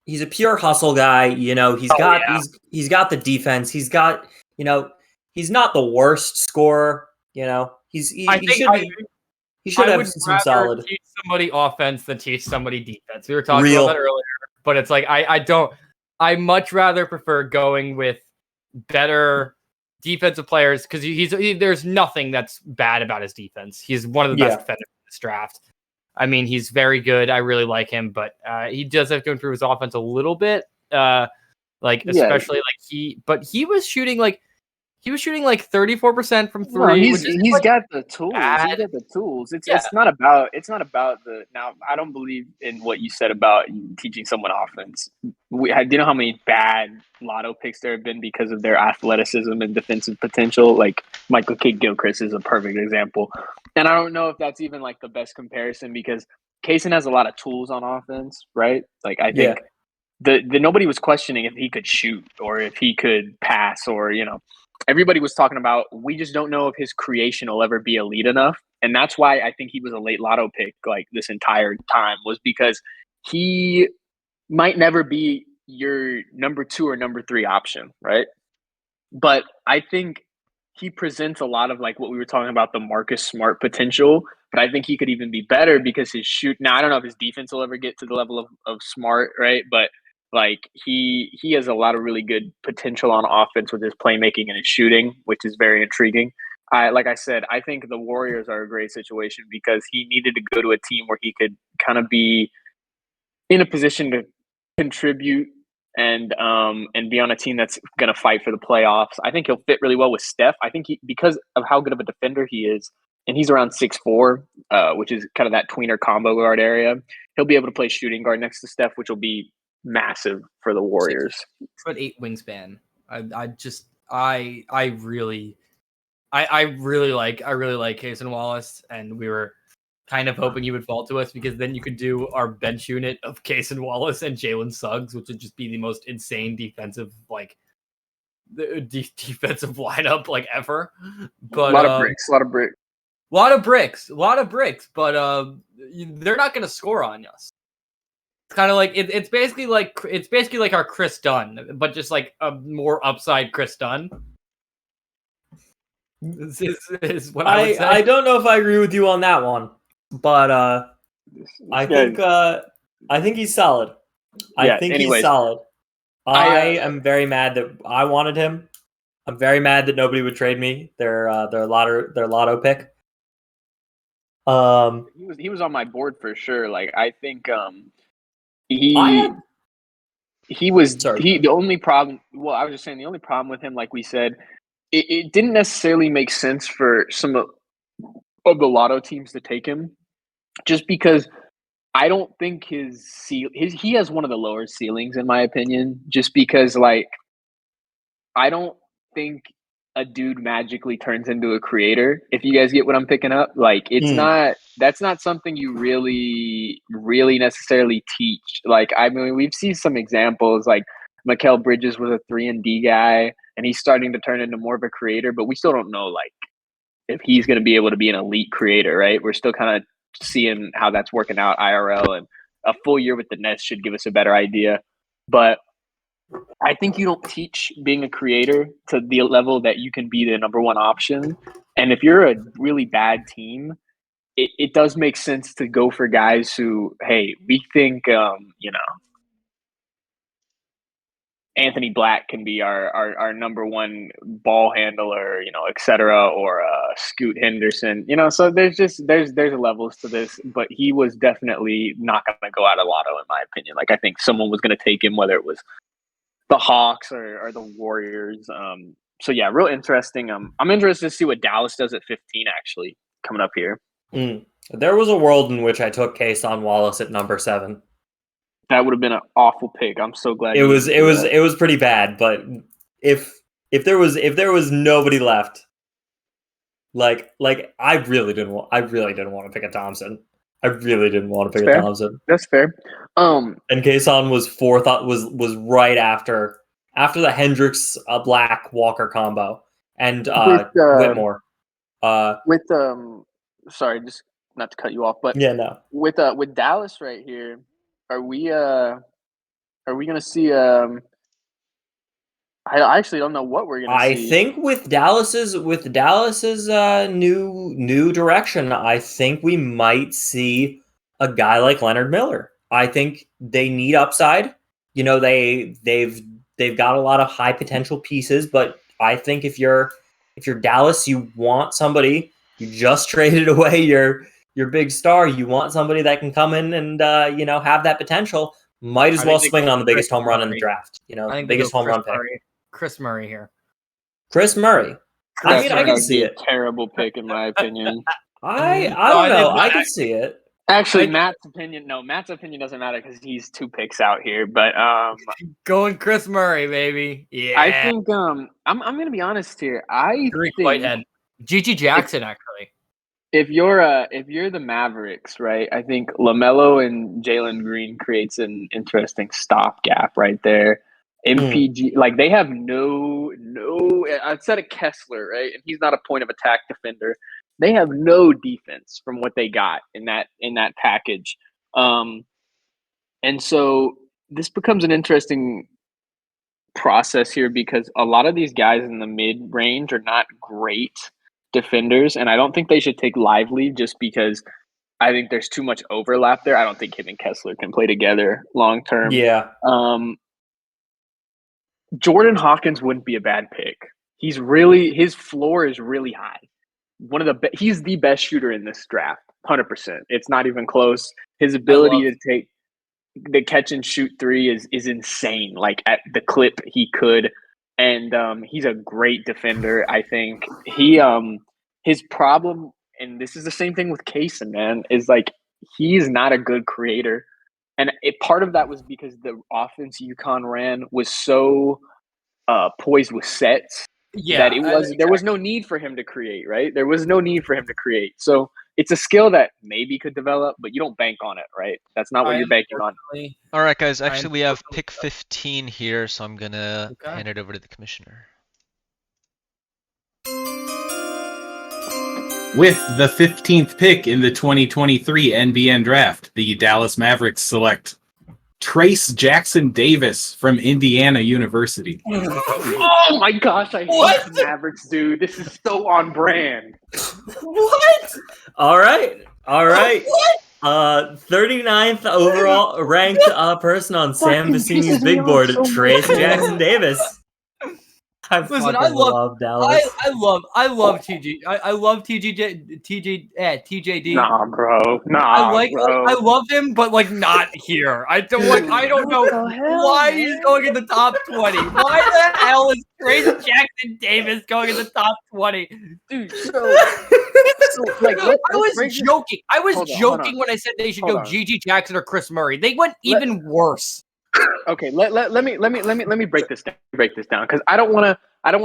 he's a pure hustle guy. You know, he's got the defense. He's got, you know, he's not the worst scorer. You know, he should have some solid. Teach somebody offense than teach somebody defense. We were talking about that earlier, but it's like I much rather prefer going with better defensive players because there's nothing that's bad about his defense. He's one of the best defenders in this draft. I mean, he's very good. I really like him, but he does have to improve his offense a little bit. Especially he was shooting like 34% from three. No, he's got the tools. He's got the tools. It's not about the. Now, I don't believe in what you said about teaching someone offense. Do you know how many bad lotto picks there have been because of their athleticism and defensive potential? Like Michael Kidd-Gilchrist is a perfect example. And I don't know if that's even like the best comparison because Kaysen has a lot of tools on offense, right? Like I think the nobody was questioning if he could shoot or if he could pass or everybody was talking about we just don't know if his creation will ever be elite enough. And that's why I think he was a late lotto pick like this entire time was because he might never be your number 2 or number 3 option, right? But I think he presents a lot of like what we were talking about, the Marcus Smart potential, but I think he could even be better because his shoot. Now I don't know if his defense will ever get to the level of Smart, right? But like he has a lot of really good potential on offense with his playmaking and his shooting, which is very intriguing. Like I said, I think the Warriors are a great situation because he needed to go to a team where he could kind of be in a position to contribute and be on a team that's going to fight for the playoffs. I think he'll fit really well with Steph. I think because of how good of a defender he is, and he's around 6'4", which is kind of that tweener combo guard area. He'll be able to play shooting guard next to Steph, which will be massive for the Warriors. 6'8" wingspan. I really like Kason Wallace, and we were kind of hoping he would fall to us because then you could do our bench unit of Kason Wallace and Jalen Suggs, which would just be the most insane defensive defensive lineup like ever. But a lot of bricks. But they're not going to score on us. It's kind of like it's basically like our Chris Dunn, but just like a more upside Chris Dunn. Is what I would say. I don't know if I agree with you on that one. But I think he's solid. He's solid. I am very mad that I wanted him. I'm very mad that nobody would trade me their lotto pick. He was on my board for sure. Like I think the only problem. Well, I was just saying the only problem with him, like we said, it didn't necessarily make sense for some of the lotto teams to take him. Just because I don't think he has one of the lower ceilings in my opinion. Just because like I don't think a dude magically turns into a creator. If you guys get what I'm picking up, like that's not something you really necessarily teach. Like I mean, we've seen some examples. Like Mikal Bridges was a 3-and-D guy, and he's starting to turn into more of a creator. But we still don't know like if he's going to be able to be an elite creator, right? We're still kind of seeing how that's working out IRL, and a full year with the Nets should give us a better idea. But I think you don't teach being a creator to the level that you can be the number one option. And if you're a really bad team, it does make sense to go for guys who, hey, we think, Anthony Black can be our number one ball handler, et cetera, or Scoot Henderson, So there's levels to this, but he was definitely not going to go out of lotto in my opinion. Like I think someone was going to take him, whether it was the Hawks or the Warriors. So yeah, real interesting. I'm interested to see what Dallas does at 15 actually coming up here. There was a world in which I took Kason Wallace at number 7. That would have been an awful pick. I'm so glad it was pretty bad. But if there was nobody left, like I really didn't want to pick a Thompson. I really didn't want to pick a Thompson. That's fair. And Kason was fourth. Was right after the Hendricks Black Walker combo and Whitmore. Sorry, just not to cut you off, but yeah, no. With Dallas right here, are we gonna see? I actually don't know what we're gonna see. I think with Dallas's new direction, I think we might see a guy like Leonard Miller. I think they need upside. They've got a lot of high potential pieces, but I think if you're Dallas, you want somebody. You just traded away your big star. You want somebody that can come in and have that potential. Might as well swing on the biggest home run in the draft. Biggest home run pick. Chris Murray here. Chris Murray. I can see it. Terrible pick in my opinion. I don't know. I can see it. Actually, Matt's opinion doesn't matter because he's 2 picks out here. But going Chris Murray, baby. Yeah. I think I'm gonna be honest here. I think Whitehead. Gigi Jackson actually. If you're the Mavericks, right? I think LaMelo and Jalen Green creates an interesting stopgap right there. MPG, like they have no. Outside of Kessler, right? And he's not a point of attack defender. They have no defense from what they got in that package, and so this becomes an interesting process here because a lot of these guys in the mid range are not great defenders, and I don't think they should take Lively just because I think there's too much overlap there. I don't think him and Kessler can play together long term. Yeah. Jordan Hawkins wouldn't be a bad pick. His floor is really high. He's the best shooter in this draft, 100%. It's not even close. His ability to take the catch and shoot 3 is insane. Like at the clip he could. And he's a great defender. I think his problem, and this is the same thing with Kaysen, man, is like he's not a good creator, and part of that was because the offense UConn ran was so poised with sets that there was no need for him to create. Right, there was no need for him to create. So it's a skill that maybe could develop, but you don't bank on it, right? That's not what you're banking on. All right, guys. Actually, we have pick 15 here, so I'm gonna hand it over to the commissioner. With the 15th pick in the 2023 NBN Draft, the Dallas Mavericks select Trace Jackson Davis from Indiana University. Oh my gosh, I hate the Mavericks, dude. This is so on brand. What? All right. What? 39th overall ranked person on Sam Vecini's big board, Trace Jackson Davis. Listen, I love Dallas. I love TJ. I love TJD. Nah, bro. I love him, but like not here. I don't know why he's going in the top 20. Why the hell is Trace Jackson Davis going in the top 20? Dude, I was joking. I was joking when I said they should go Gigi Jackson or Chris Murray. They went even worse. Okay, let me break this down because I don't want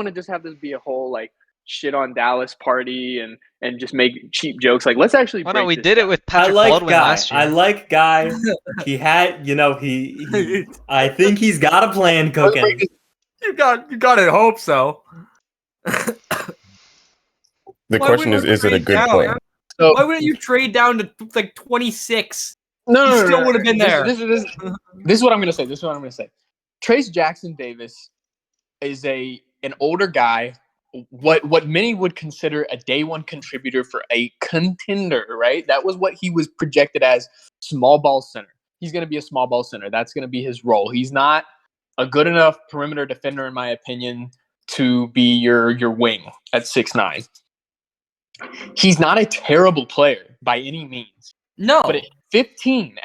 to just have this be a whole like shit on Dallas party and just make cheap jokes. Like let's actually. Oh no, we did it with Patrick Baldwin last year. I like Guy. He had, he I think he's got a plan cooking. You got to hope so. The question is it a good plan? So, why wouldn't you trade down to like 26? No, still would have been there. This is what I'm gonna say. Trace Jackson Davis is an older guy, what many would consider a day one contributor for a contender, right? That was what he was projected as, small ball center. He's going to be a small ball center. That's going to be his role. He's not a good enough perimeter defender, in my opinion, to be your wing at 6'9". He's not a terrible player by any means. No. But at 15,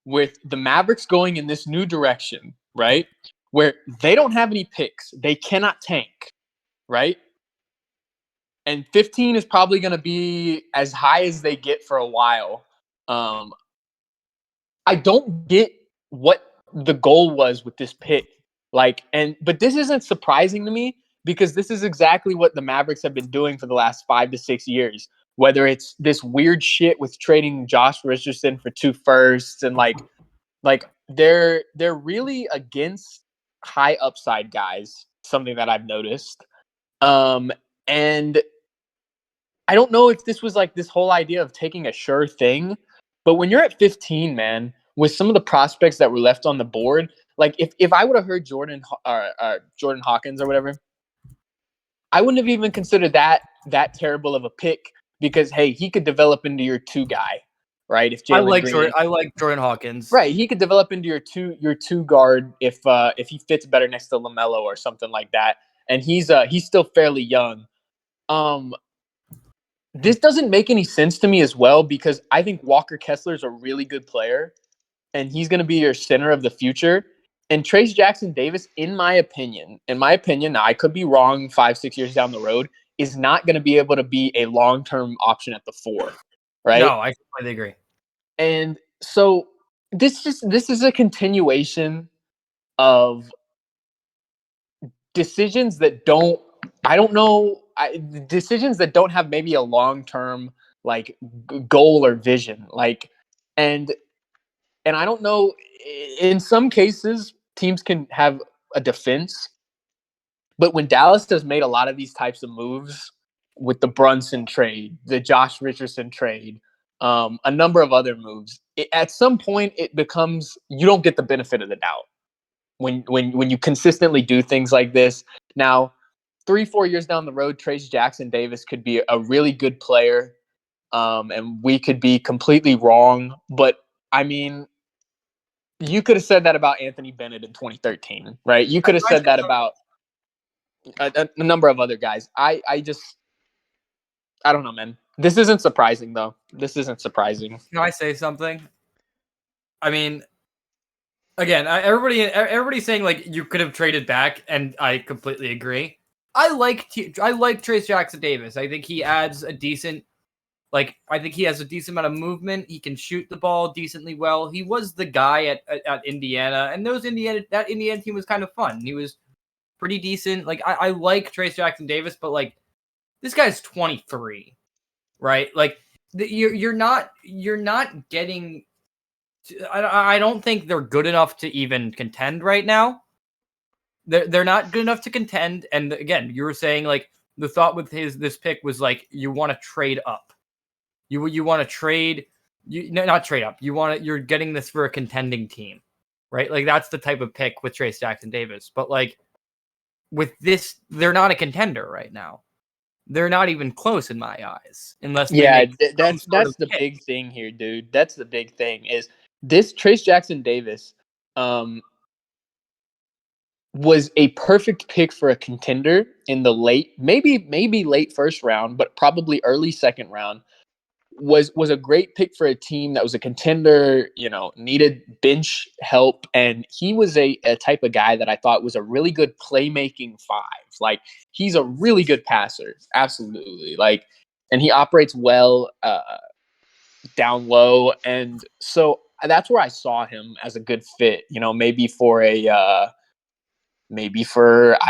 with the Mavericks going in this new direction, right, where they don't have any picks, they cannot tank, right? And 15 is probably going to be as high as they get for a while. I don't get what the goal was with this pick. But this isn't surprising to me because this is exactly what the Mavericks have been doing for the last 5 to 6 years. Whether it's this weird shit with trading Josh Richardson for 2 firsts and like they're really against high upside guys, something that I've noticed. And I don't know if this was like this whole idea of taking a sure thing, but when you're at 15, man, with some of the prospects that were left on the board, like if I would have heard Jordan Hawkins or whatever, I wouldn't have even considered that terrible of a pick because, hey, he could develop into your 2 guy, right? If Jalen Green, I like Jordan Hawkins, right? He could develop into your two guard if he fits better next to LaMelo or something like that. And he's still fairly young. This doesn't make any sense to me as well because I think Walker Kessler is a really good player, and he's going to be your center of the future. And Trace Jackson Davis, in my opinion, now I could be wrong 5-6 years down the road, is not going to be able to be a long-term option at the 4, right? No, I completely agree. And so this is a continuation of decisions that decisions that don't have maybe a long-term like goal or vision. And I don't know, in some cases teams can have a defense, but when Dallas has made a lot of these types of moves with the Brunson trade, the Josh Richardson trade, a number of other moves, at some point it becomes you don't get the benefit of the doubt when you consistently do things like this. Now, 3-4 years down the road, Trace Jackson Davis could be a really good player, and we could be completely wrong. But I mean, you could have said that about Anthony Bennett in 2013, right? You could have said that about a number of other guys. I don't know, man. This isn't surprising, though. This isn't surprising. Can I say something? I mean, again, everybody's saying like you could have traded back, and I completely agree. I like Trace Jackson Davis. I think he adds a decent, I think he has a decent amount of movement. He can shoot the ball decently well. He was the guy at Indiana, and that Indiana team was kind of fun. He was pretty decent. I like Trace Jackson Davis, but this guy's 23, right? You're not getting. I don't think they're good enough to even contend right now. They're not good enough to contend. And again, you were saying the thought with this pick was you want to trade up. You want to trade. Not trade up. You're getting this for a contending team, right? That's the type of pick with Trace Jackson Davis. But with this, they're not a contender right now. They're not even close in my eyes, unless that's the big thing here, dude. That's the big thing is this Trace Jackson Davis was a perfect pick for a contender in the maybe late first round, but probably early second round. Was a great pick for a team that was a contender, needed bench help. And he was a type of guy that I thought was a really good playmaking 5. He's a really good passer. Absolutely. And he operates well down low. And so that's where I saw him as a good fit, maybe for I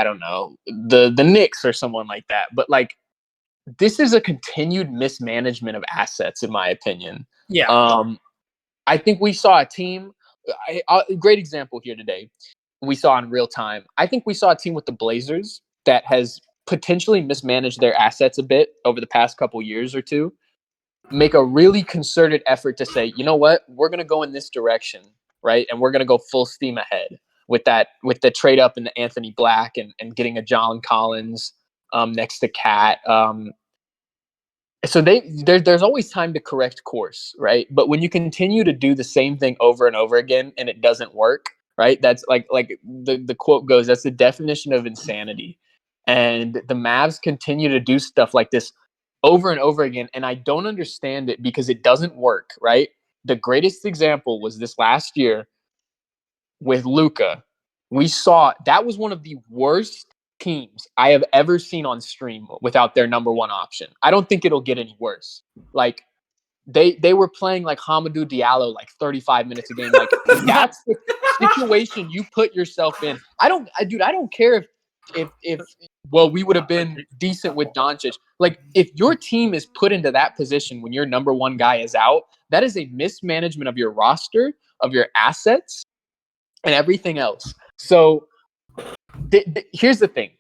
don't know, the Knicks or someone like that. But this is a continued mismanagement of assets, in my opinion. Yeah. I think we saw a team. A great example here today. We saw in real time. I think we saw a team with the Blazers that has potentially mismanaged their assets a bit over the past couple years or two. Make a really concerted effort to say, you know what, we're going to go in this direction, right? And we're going to go full steam ahead. with the trade up in the Anthony Black and getting a John Collins next to Cat. So there's always time to correct course, right? But when you continue to do the same thing over and over again and it doesn't work, right? That's like the quote goes, that's the definition of insanity. And the Mavs continue to do stuff like this over and over again, and I don't understand it because it doesn't work, right? The greatest example was this last year with Luka. We saw that was one of the worst teams I have ever seen on stream without their number one option. I don't think it'll get any worse. Like they were playing like Hamidou Diallo like 35 minutes a game. Like that's the situation you put yourself in. I don't care if we would have been decent with Doncic. Like if your team is put into that position when your number one guy is out, that is a mismanagement of your roster, of your assets, and everything else. So here's the thing.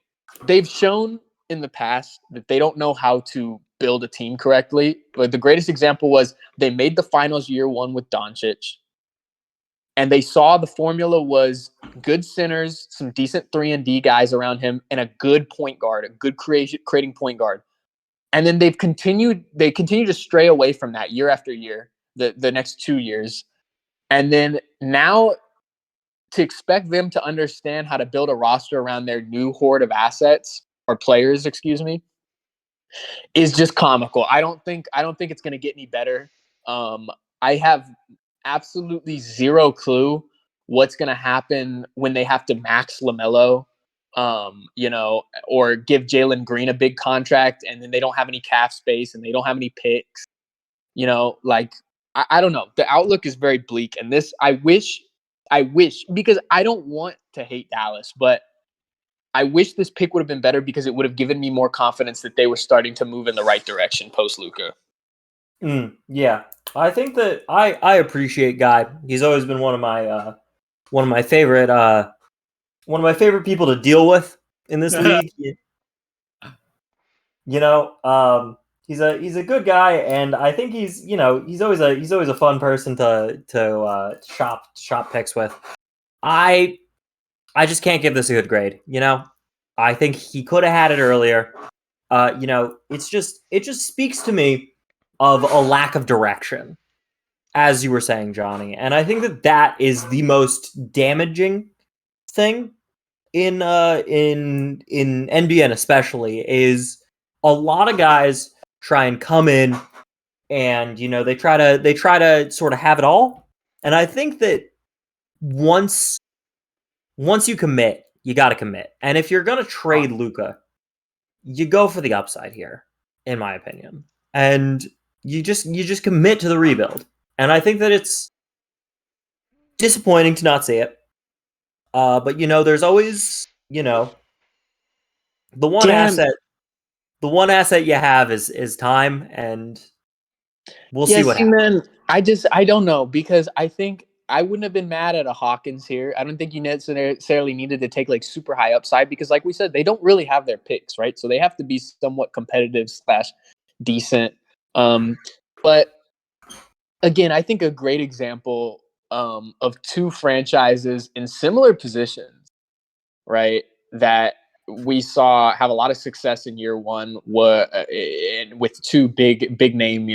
They've shown in the past that they don't know how to build a team correctly. But the greatest example was they made the finals year one with Doncic. And they saw the formula was good centers, some decent 3-and-D guys around him, and a good point guard, a good creating point guard. And then they continue to stray away from that year after year, the next 2 years. And then now to expect them to understand how to build a roster around their new horde of assets or players, is just comical. I don't think it's going to get any better. I have absolutely zero clue what's going to happen when they have to max LaMelo, or give Jalen Green a big contract, and then they don't have any cap space and they don't have any picks. I don't know. The outlook is very bleak, and this I wish because I don't want to hate Dallas, but I wish this pick would have been better because it would have given me more confidence that they were starting to move in the right direction post Luka. Yeah, I think that I appreciate Guy. He's always been one of my favorite people to deal with in this league. He's a good guy, and I think he's always a fun person to shop picks with. I just can't give this a good grade. I think he could have had it earlier. It just speaks to me of a lack of direction, as you were saying, Johnny. And I think that is the most damaging thing in NBN especially, is a lot of guys try and come in and they try to sort of have it all. And I think that once you commit, you got to commit. And if you're going to trade Luka, you go for the upside here, in my opinion. And you just commit to the rebuild. And I think that it's disappointing to not see it. But there's always, the one asset you have is time, and we'll see what happens. Man, I don't know, because I think I wouldn't have been mad at a Hawkins here. I don't think you necessarily needed to take like super high upside, because like we said, they don't really have their picks, right? So they have to be somewhat competitive / decent. But again, I think a great example of two franchises in similar positions, right, that we saw have a lot of success in year one with two big name,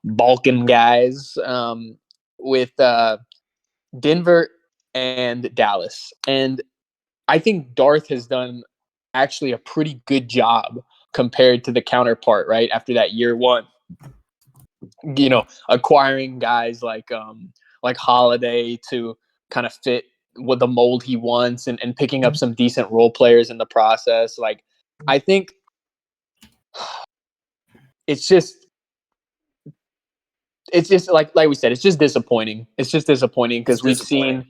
Balkan guys, with Denver and Dallas. And I think Darth has done actually a pretty good job compared to the counterpart, right? After that year one, acquiring guys like Holiday to kind of fit what the mold he wants, and picking up some decent role players in the process. Like, I think it's just like we said, it's just disappointing. It's just disappointing because we've seen,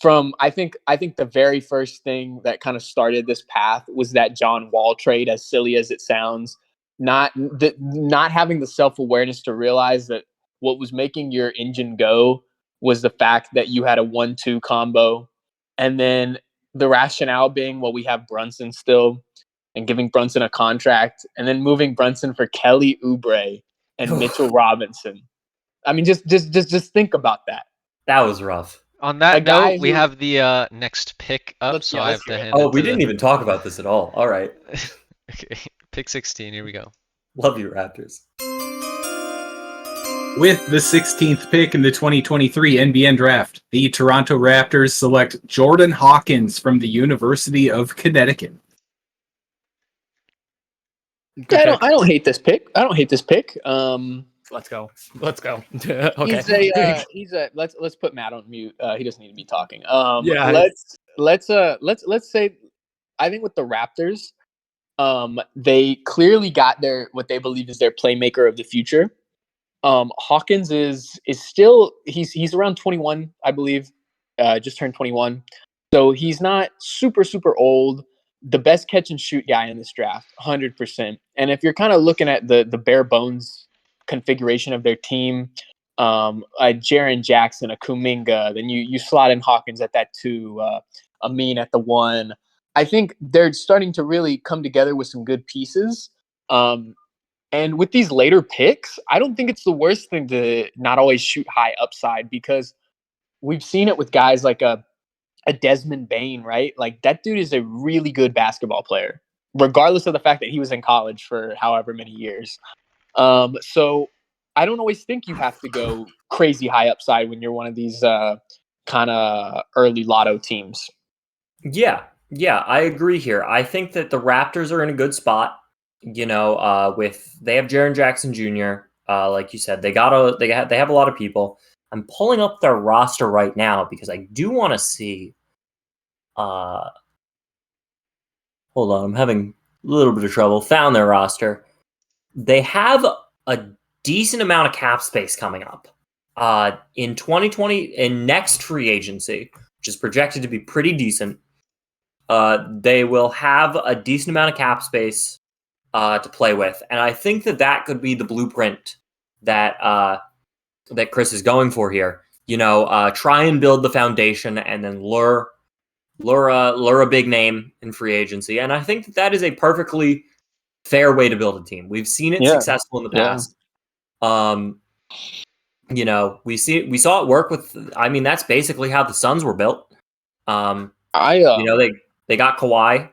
from I think the very first thing that kind of started this path was that John Wall trade, as silly as it sounds, not having the self-awareness to realize that what was making your engine go was the fact that you had a 1-2 combo. And then the rationale being, well, we have Brunson still, and giving Brunson a contract, and then moving Brunson for Kelly Oubre and Mitchell Robinson. I mean, just think about that. That was rough. On that guy note, we who- have the next pick up, Let's- so yeah, I let's have to hear it. hand Oh, it we to didn't even talk about this at all. All right. Okay, pick 16. Here we go. Love you, Raptors. With the 16th pick in the 2023 NBN Draft, the Toronto Raptors select Jordan Hawkins from the University of Connecticut. Yeah, I don't hate this pick. I don't hate this pick. Let's go. Okay. He's a let's put Matt on mute. He doesn't need to be talking. Yeah. Let's say I think with the Raptors, they clearly got their what they believe is their playmaker of the future. Hawkins is still he's around 21, I believe. Just turned 21. So he's not super old. The best catch and shoot guy in this draft, 100%. And if you're kind of looking at the bare bones configuration of their team, Jaren Jackson, a Kuminga, then you slot in Hawkins at that 2, Amin at the 1. I think they're starting to really come together with some good pieces. And with these later picks, I don't think it's the worst thing to not always shoot high upside, because we've seen it with guys like a Desmond Bain, right? Like that dude is a really good basketball player, regardless of the fact that he was in college for however many years. So I don't always think you have to go crazy high upside when you're one of these kind of early lotto teams. Yeah, I agree here. I think that the Raptors are in a good spot. You know, they have Jaren Jackson Jr. Like you said, they have a lot of people. I'm pulling up their roster right now because I do want to see. Hold on, I'm having a little bit of trouble. Found their roster. They have a decent amount of cap space coming up. In 2020, in next free agency, which is projected to be pretty decent. They will have a decent amount of cap space to play with, and I think that could be the blueprint that Chris is going for here. You know, try and build the foundation, and then lure a big name in free agency. And I think that is a perfectly fair way to build a team. We've seen it successful in the past. You know, we saw it work with. I mean, that's basically how the Suns were built. You know, they got Kawhi.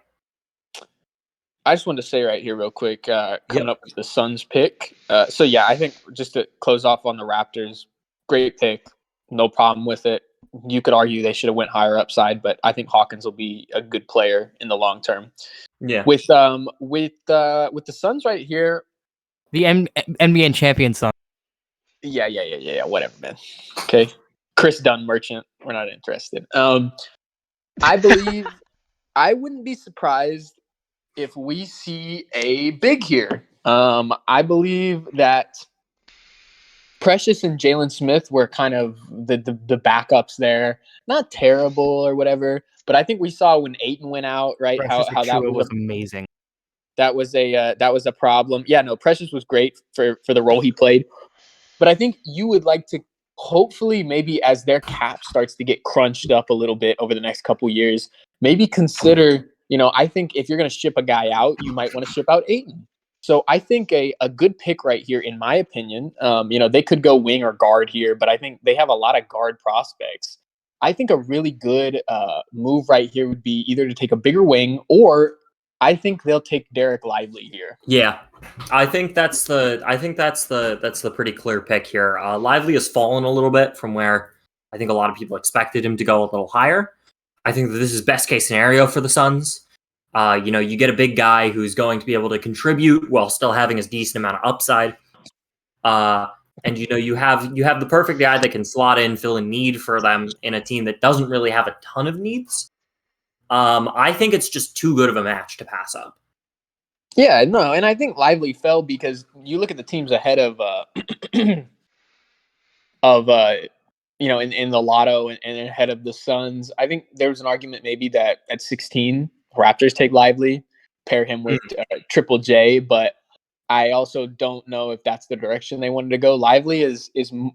I just wanted to say right here real quick, coming up with the Suns pick. So yeah, I think just to close off on the Raptors, great pick, no problem with it. You could argue they should have went higher upside, but I think Hawkins will be a good player in the long term. Yeah. With the Suns right here, the NBN champion Suns. Yeah. Whatever, man. Okay, Chris Dunn merchant. We're not interested. I believe I wouldn't be surprised if we see a big here. I believe that Precious and Jalen Smith were kind of the backups there. Not terrible or whatever, but I think we saw when Ayton went out, right? Precious How that was amazing. That was a problem. Yeah, no, Precious was great for the role he played. But I think you would like to hopefully maybe as their cap starts to get crunched up a little bit over the next couple years, maybe consider, you know, I think if you're going to ship a guy out, you might want to ship out Ayton. So I think a good pick right here, in my opinion, you know, they could go wing or guard here, but I think they have a lot of guard prospects. I think a really good move right here would be either to take a bigger wing, or I think they'll take Derek Lively here. Yeah, I think that's the pretty clear pick here. Lively has fallen a little bit from where I think a lot of people expected him to go a little higher. I think that this is best case scenario for the Suns. You know, you get a big guy who's going to be able to contribute while still having a decent amount of upside. And you know, you have the perfect guy that can slot in, fill a need for them in a team that doesn't really have a ton of needs. I think it's just too good of a match to pass up. Yeah, no, and I think Lively fell because you look at the teams ahead of you know, in the lotto and ahead of the Suns. I think there was an argument maybe that at 16, Raptors take Lively, pair him with Triple J, but I also don't know if that's the direction they wanted to go. Lively is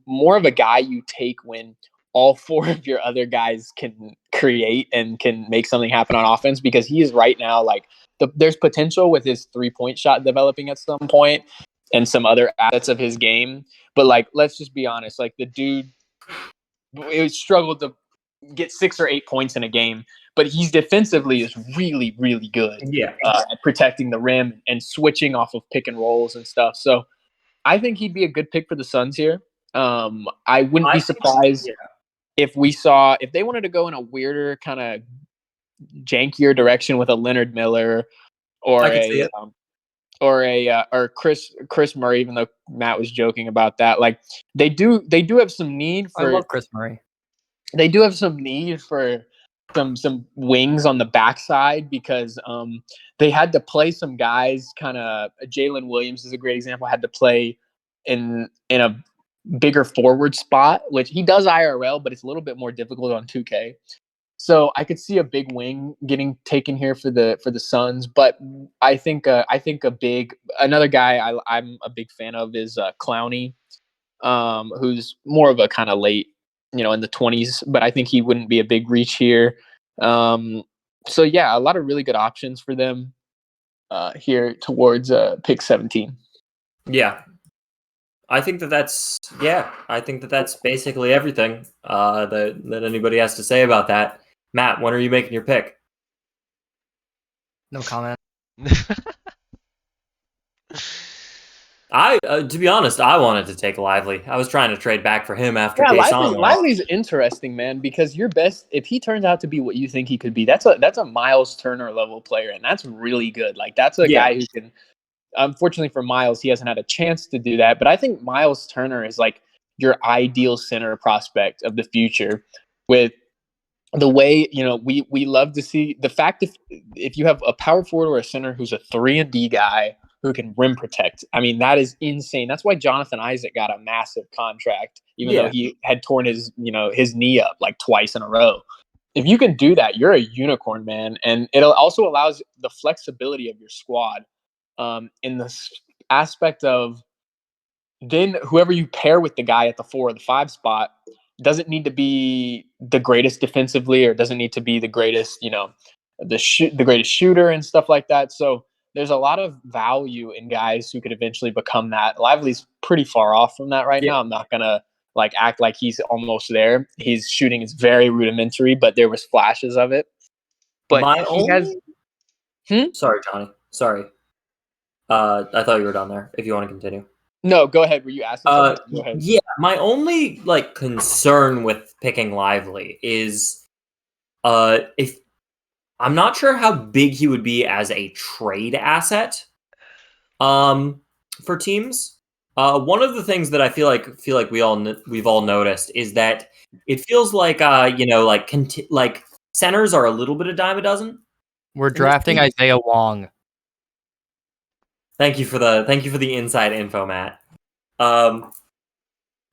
more of a guy you take when all 4 of your other guys can create and can make something happen on offense, because he is right now like there's potential with his 3-point shot developing at some point and some other assets of his game. But like, let's just be honest, like the dude, it struggled to get 6 or 8 points in a game, but he's defensively is really, really good. Yeah. At protecting the rim and switching off of pick and rolls and stuff. So I think he'd be a good pick for the Suns here. I wouldn't be surprised if they wanted to go in a weirder kind of jankier direction with a Leonard Miller or or Chris Murray, even though Matt was joking about that. Like they do have some need for. I love Chris Murray. They do have some need for some wings on the backside because they had to play some guys. Kind of Jalen Williams is a great example. Had to play in a bigger forward spot, which he does IRL, but it's a little bit more difficult on 2K. So I could see a big wing getting taken here for the Suns, but I think another guy I'm a big fan of is Clowney, who's more of a kind of late, in the 20s, but I think he wouldn't be a big reach here. So yeah, a lot of really good options for them here towards pick 17. Yeah. I think that's basically everything that anybody has to say about that. Matt, when are you making your pick? No comment. To be honest, I wanted to take Lively. I was trying to trade back for him after Kason. Lively's interesting, man, because if he turns out to be what you think he could be, that's a Miles Turner level player, and that's really good. Like that's a guy who can. Unfortunately for Miles, he hasn't had a chance to do that, but I think Miles Turner is like your ideal center prospect of the future. With the way we love to see the fact if you have a power forward or a center who's a 3-and-D guy who can rim protect. I mean, that is insane. That's why Jonathan Isaac got a massive contract, even though he had torn his knee up like twice in a row. If you can do that, you're a unicorn, man. And it also allows the flexibility of your squad in the aspect of then whoever you pair with the guy at the 4 or the 5 spot doesn't need to be the greatest defensively or doesn't need to be the greatest, the greatest shooter and stuff like that. So there's a lot of value in guys who could eventually become that. Lively's pretty far off from that right now. I'm not going to act like he's almost there. His shooting is very rudimentary, but there was flashes of it. But Sorry, Johnny. Sorry. I thought you were done there. If you want to continue. No, go ahead. Were you asking something? Go ahead. Yeah, my only concern with picking Lively is if I'm not sure how big he would be as a trade asset for teams. One of the things that I feel like we've all noticed is that it feels like centers are a little bit a dime a dozen. We're drafting Isaiah Wong. Thank you for the inside info, Matt. But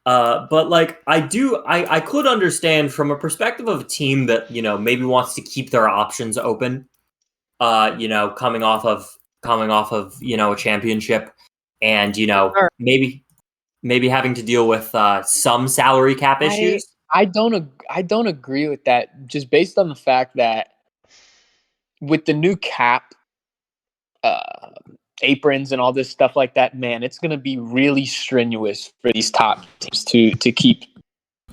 I could understand from a perspective of a team that maybe wants to keep their options open. Coming off of a championship, and maybe having to deal with some salary cap issues. I don't agree with that. Just based on the fact that with the new cap. Aprons and all this stuff like that, man, it's going to be really strenuous for these top teams to keep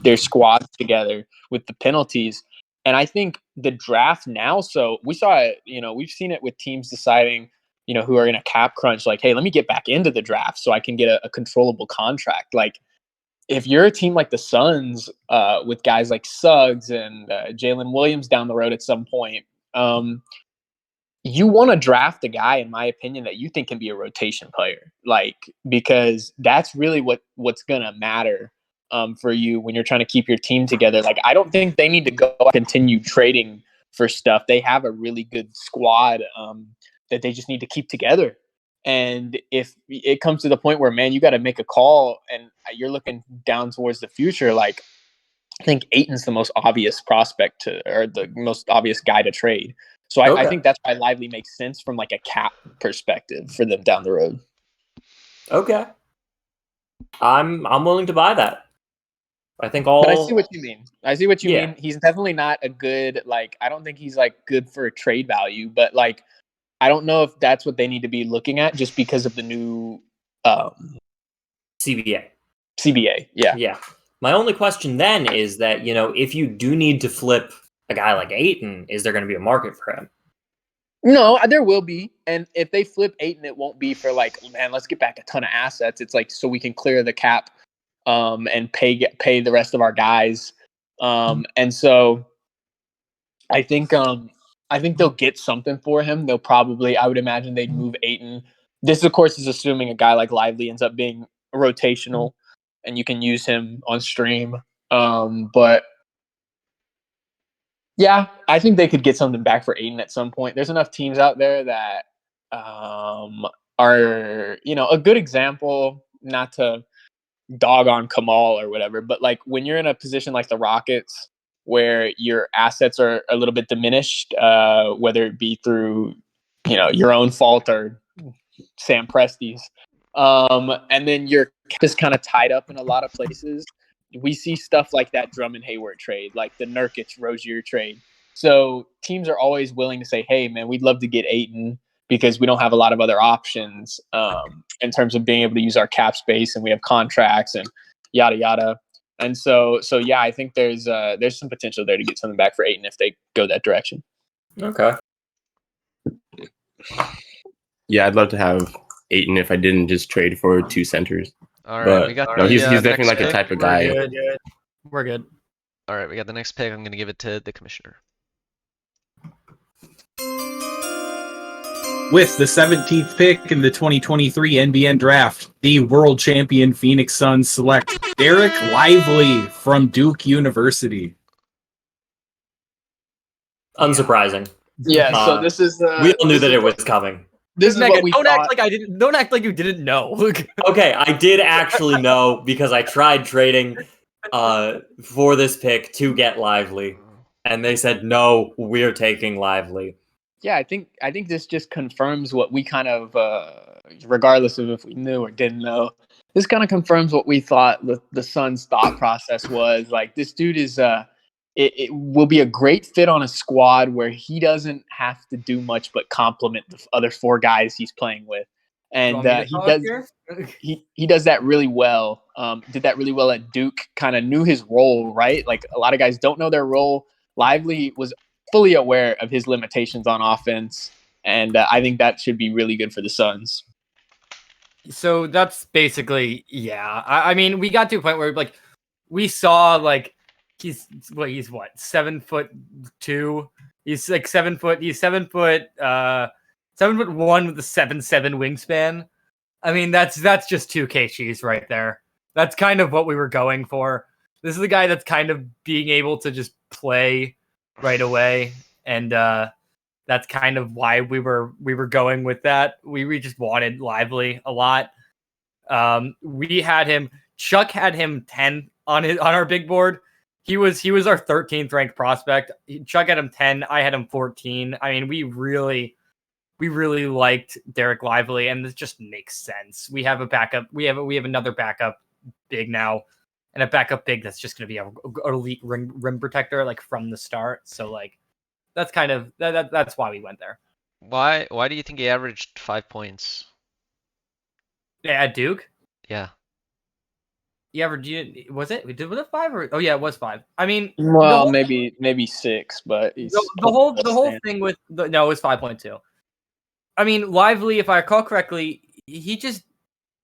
their squads together with the penalties. And I think the draft now, so we saw it, we've seen it with teams deciding, who are in a cap crunch, like, hey, let me get back into the draft so I can get a controllable contract. Like, if you're a team like the Suns with guys like Suggs and Jalen Williams down the road at some point, you want to draft a guy, in my opinion, that you think can be a rotation player, because that's really what's going to matter for you when you're trying to keep your team together. Like, I don't think they need to go continue trading for stuff. They have a really good squad that they just need to keep together. And if it comes to the point where, man, you got to make a call and you're looking down towards the future, I think Ayton's the most obvious prospect or the most obvious guy to trade. So I think that's why Lively makes sense from a cap perspective for them down the road. Okay. I'm willing to buy that. But I see what you mean. mean. He's definitely not a good, I don't think he's good for trade value, but I don't know if that's what they need to be looking at just because of the new CBA. CBA. Yeah. Yeah. My only question then is that, if you do need to flip a guy like Ayton, is there going to be a market for him? No, there will be. And if they flip Ayton, it won't be for like, man, let's get back a ton of assets. It's like so we can clear the cap and pay the rest of our guys. And so I think they'll get something for him. They'll probably, I would imagine they'd move Ayton. This, of course, is assuming a guy like Lively ends up being rotational and you can use him on stream. But yeah, I think they could get something back for Ayton at some point. There's enough teams out there that are, a good example, not to dog on Kamal or whatever, but like when you're in a position like the Rockets where your assets are a little bit diminished, whether it be through, your own fault or Sam Presti's, and then you're just kind of tied up in a lot of places. We see stuff like that Drummond Hayward trade, like the Nurkic Rozier trade. So teams are always willing to say, hey, man, we'd love to get Ayton because we don't have a lot of other options in terms of being able to use our cap space, and we have contracts and yada, yada. And so yeah, I think there's some potential there to get something back for Ayton if they go that direction. Okay. Yeah, I'd love to have Ayton if I didn't just trade for 2 centers. All right, But we got no, the, he's the definitely next like the pick. type of guy. We're good. All right, we got the next pick. I'm going to give it to the commissioner. With the 17th pick in the 2023 NBN Draft, the world champion Phoenix Suns select Derek Lively from Duke University. Unsurprising. Yeah, so this is we all knew that it was coming. This is Megan, what we don't thought. act like I didn't. Don't act like you didn't know. Okay, I did actually know because I tried trading for this pick to get Lively, and they said no, we're taking Lively. Yeah, I think this just confirms what we kind of, regardless of if we knew or didn't know, this kind of confirms what we thought the Suns' thought process was. Like, this dude is, it will be a great fit on a squad where he doesn't have to do much but complement the other 4 guys he's playing with, and he does that really well. Did that really well at Duke. Kind of knew his role, right? Like a lot of guys don't know their role. Lively was fully aware of his limitations on offense, and I think that should be really good for the Suns. So that's basically, yeah. I mean, we got to a point where like we saw like he's what 7'2". He's like 7 foot. He's 7 foot 7'1" with a 7'7" wingspan. I mean, that's just 2K cheese right there. That's kind of what we were going for. This is the guy that's kind of being able to just play right away, and that's kind of why we were going with that. We just wanted Lively a lot. We had him. Chuck had him 10 on our big board. He was our 13th ranked prospect. Chuck had him 10. I had him 14. I mean, we really liked Derek Lively, and this just makes sense. We have a backup. We have another backup big now, and a backup big that's just going to be a elite rim protector like from the start. So like that's kind of that's why we went there. Why do you think he averaged 5 points? Yeah, at Duke. Yeah. Was it 5 or? Oh yeah, it was 5. I mean, well, maybe 6, but the whole thing with it was 5.2. I mean, Lively, if I recall correctly,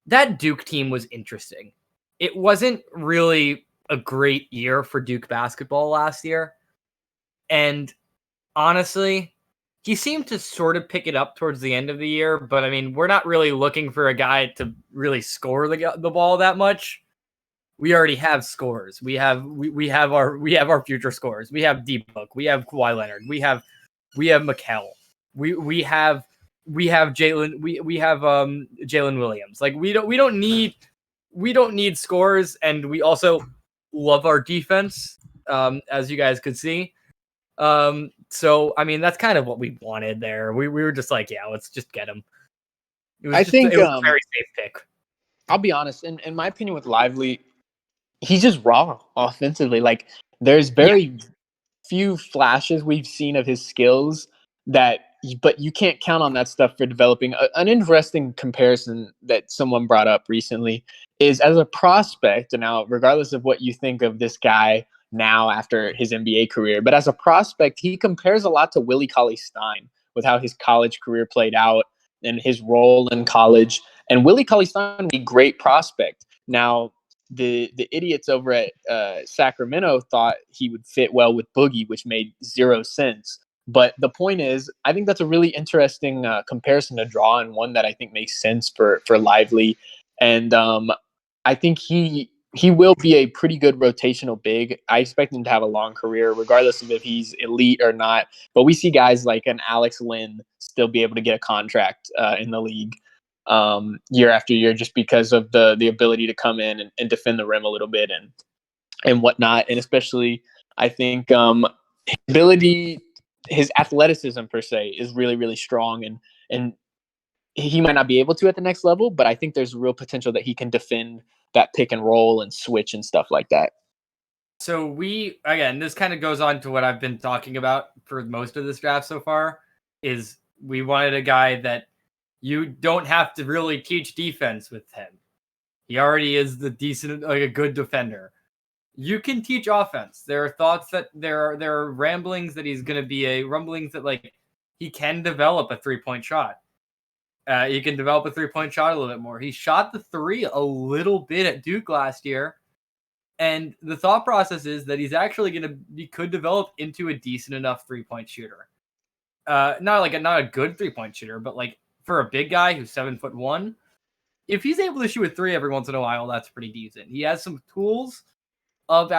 that Duke team was interesting. It wasn't really a great year for Duke basketball last year, and honestly, he seemed to sort of pick it up towards the end of the year. But I mean, we're not really looking for a guy to really score the ball that much. We already have scorers. We have our future scorers. We have D-Book. We have Kawhi Leonard. We have Mikal. We have Jalen. We have Jalen Williams. Like we don't need scorers, and we also love our defense, as you guys could see. So I mean, that's kind of what we wanted there. We were just like, yeah, let's just get him. It was a very safe pick. I'll be honest, in my opinion, with Lively, he's just raw offensively. Like there's very few flashes we've seen of his skills that but you can't count on that stuff for developing. An interesting comparison that someone brought up recently is as a prospect. Now, regardless of what you think of this guy now after his NBA career, but as a prospect, he compares a lot to Willie Cauley-Stein with how his college career played out and his role in college. And Willie Cauley-Stein was a great prospect. Now, the idiots over at Sacramento thought he would fit well with Boogie, which made zero sense. But the point is, I think that's a really interesting comparison to draw, and one that I think makes sense for Lively. And I think he will be a pretty good rotational big. I expect him to have a long career, regardless of if he's elite or not. But we see guys like an Alex Lynn still be able to get a contract in the league year after year, just because of the ability to come in and defend the rim a little bit and whatnot. And especially, I think his ability, his athleticism per se, is really, really strong, and he might not be able to at the next level, but I think there's real potential that he can defend that pick and roll and switch and stuff like that. So this kind of goes on to what I've been talking about for most of this draft so far, is we wanted a guy that you don't have to really teach defense with him. He already is a good defender. You can teach offense. There are thoughts that there are rumblings that he's going to be rumblings that like he can develop a 3-point shot. He can develop a 3-point shot a little bit more. He shot the 3 a little bit at Duke last year, and the thought process is that he's actually he could develop into a decent enough 3-point shooter. Not a good 3-point shooter, but like for a big guy who's 7'1", if he's able to shoot a 3 every once in a while, that's pretty decent. He has some tools of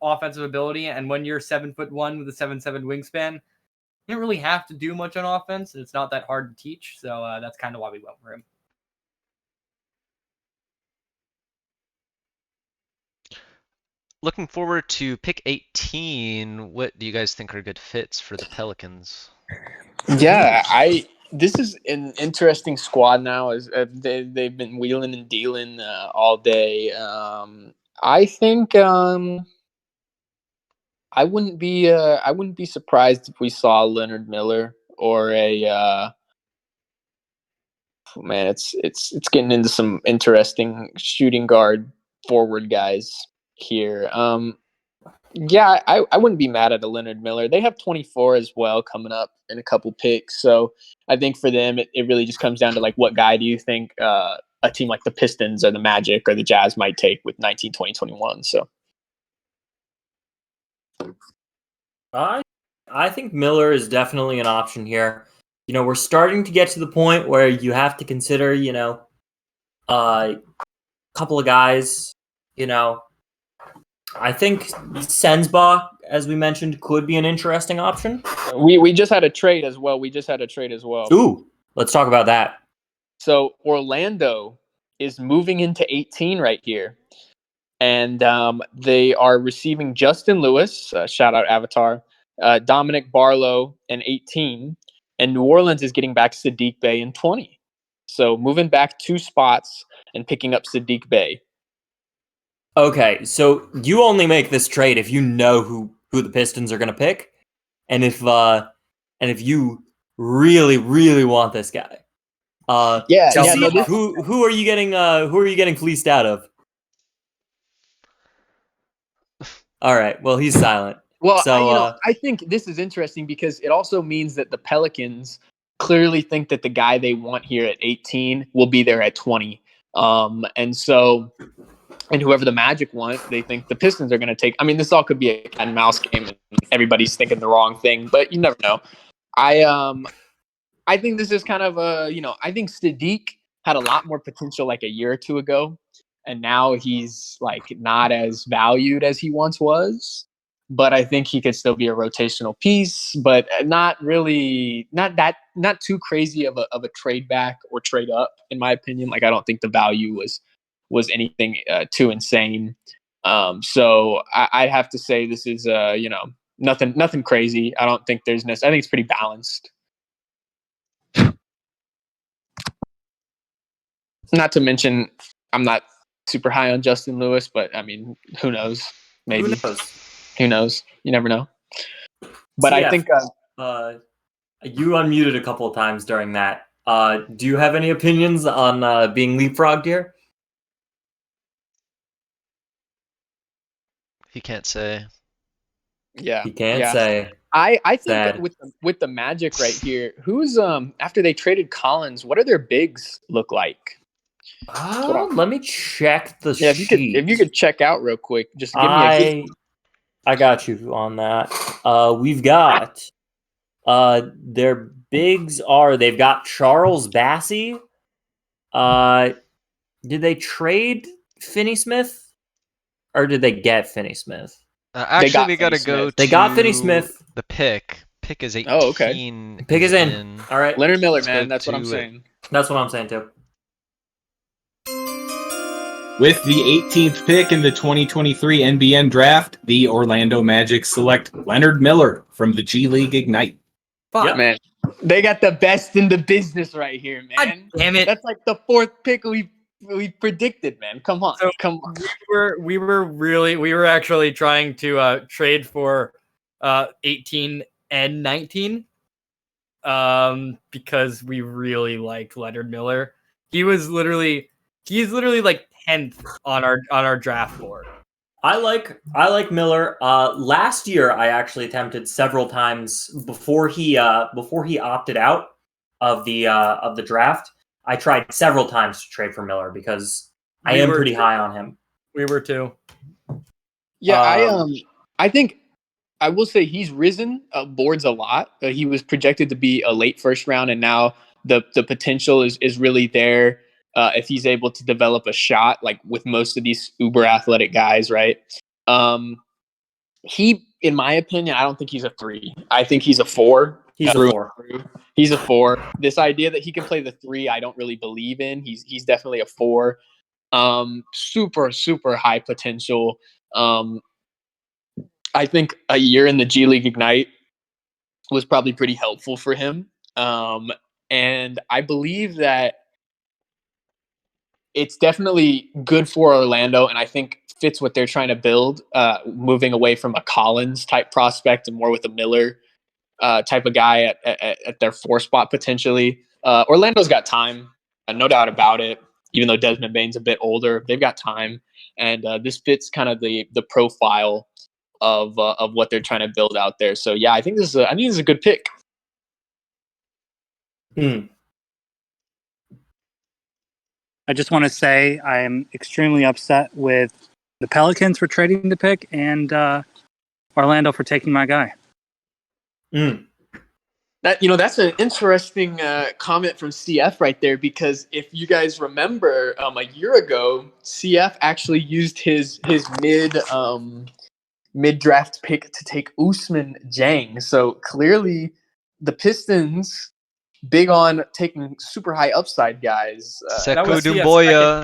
offensive ability, and when you're 7'1" with a 7'7" wingspan, you don't really have to do much on offense, and it's not that hard to teach. So that's kind of why we went for him. Looking forward to pick 18. What do you guys think are good fits for the Pelicans? Yeah, this is an interesting squad now. As they've been wheeling and dealing all day. I think I wouldn't be surprised if we saw Leonard Miller or a man. It's getting into some interesting shooting guard forward guys here. Yeah, I wouldn't be mad at a Leonard Miller. They have 24 as well coming up in a couple picks. So I think for them, it really just comes down to like, what guy do you think a team like the Pistons or the Magic or the Jazz might take with 19, 20, 21. So I think Miller is definitely an option here. You know, we're starting to get to the point where you have to consider, a couple of guys, I think Sensbach, as we mentioned, could be an interesting option. We just had a trade as well. Ooh, let's talk about that. So Orlando is moving into 18 right here. And they are receiving Justin Lewis, shout out Avatar, Dominic Barlow in 18. And New Orleans is getting back Sadiq Bey in 20. So moving back 2 spots and picking up Sadiq Bey. Okay, so you only make this trade if you know who the Pistons are going to pick, and if you really, really want this guy. Who are you getting fleeced out of? All right, well, he's silent. Well, so, I think this is interesting because it also means that the Pelicans clearly think that the guy they want here at 18 will be there at 20. And whoever the Magic want, they think the Pistons are going to take. I mean, this all could be a cat and mouse game, and everybody's thinking the wrong thing, but you never know. I think this is kind of I think Sadiq had a lot more potential like a year or two ago, and now he's like not as valued as he once was. But I think he could still be a rotational piece, but not too crazy of a trade back or trade up, in my opinion. Like, I don't think the value was anything too insane. So I'd have to say this is nothing crazy. I don't think I think it's pretty balanced. Not to mention, I'm not super high on Justin Lewis, but I mean, who knows? Maybe. Who knows? You never know. But I think You unmuted a couple of times during that. Do you have any opinions on being leapfrogged here? He can't say. Yeah. He can't yeah. say. I think Sad. with the Magic right here, who's after they traded Collins, what do their bigs look like? Let me check the Yeah, sheet. if you could check out real quick, just give me a good. I got you on that. We've got their bigs are they've got Charles Bassey. Did they trade Finney Smith? Or did they get Finney Smith? Actually, we gotta go to They got Finney Smith. the pick. Pick is 18. Oh, okay. Pick is in. All right. Leonard Miller, Let's go man. That's what I'm to it. saying. That's what I'm saying too. With the 18th pick in the 2023 NBN Draft, the Orlando Magic select Leonard Miller from the G League Ignite. Fuck, man. They got the best in the business right here, man. Damn it. That's like the fourth pick we predicted, man. Come on. So Come on. We were actually trying to trade for 18 and 19 because we really liked Leonard Miller. He's literally like 10th on our draft board. I like Miller. Last year, I actually attempted several times before he opted out of the draft. I tried several times to trade for Miller because I am pretty high on him. We were too. Yeah, I think I will say he's risen boards a lot. He was projected to be a late first round, and now the potential is really there if he's able to develop a shot, like with most of these uber athletic guys, right? He, in my opinion, I don't think he's a 3. I think he's a 4. He's a 4. He's a 4. This idea that he can play the 3, I don't really believe in. He's definitely a 4. Super high potential. I think a year in the G League Ignite was probably pretty helpful for him. And I believe that it's definitely good for Orlando, and I think fits what they're trying to build, moving away from a Collins type prospect and more with a Miller type of guy at their 4 spot potentially. Orlando's got time, no doubt about it. Even though Desmond Bane's a bit older, they've got time, and this fits kind of the profile of what they're trying to build out there. So yeah, I think this is a good pick. I just want to say I am extremely upset with the Pelicans for trading the pick and Orlando for taking my guy. That's an interesting comment from CF right there, because if you guys remember, a year ago, CF actually used his mid draft pick to take Usman Jang. So clearly, the Pistons big on taking super high upside guys. Seko Doumbouya.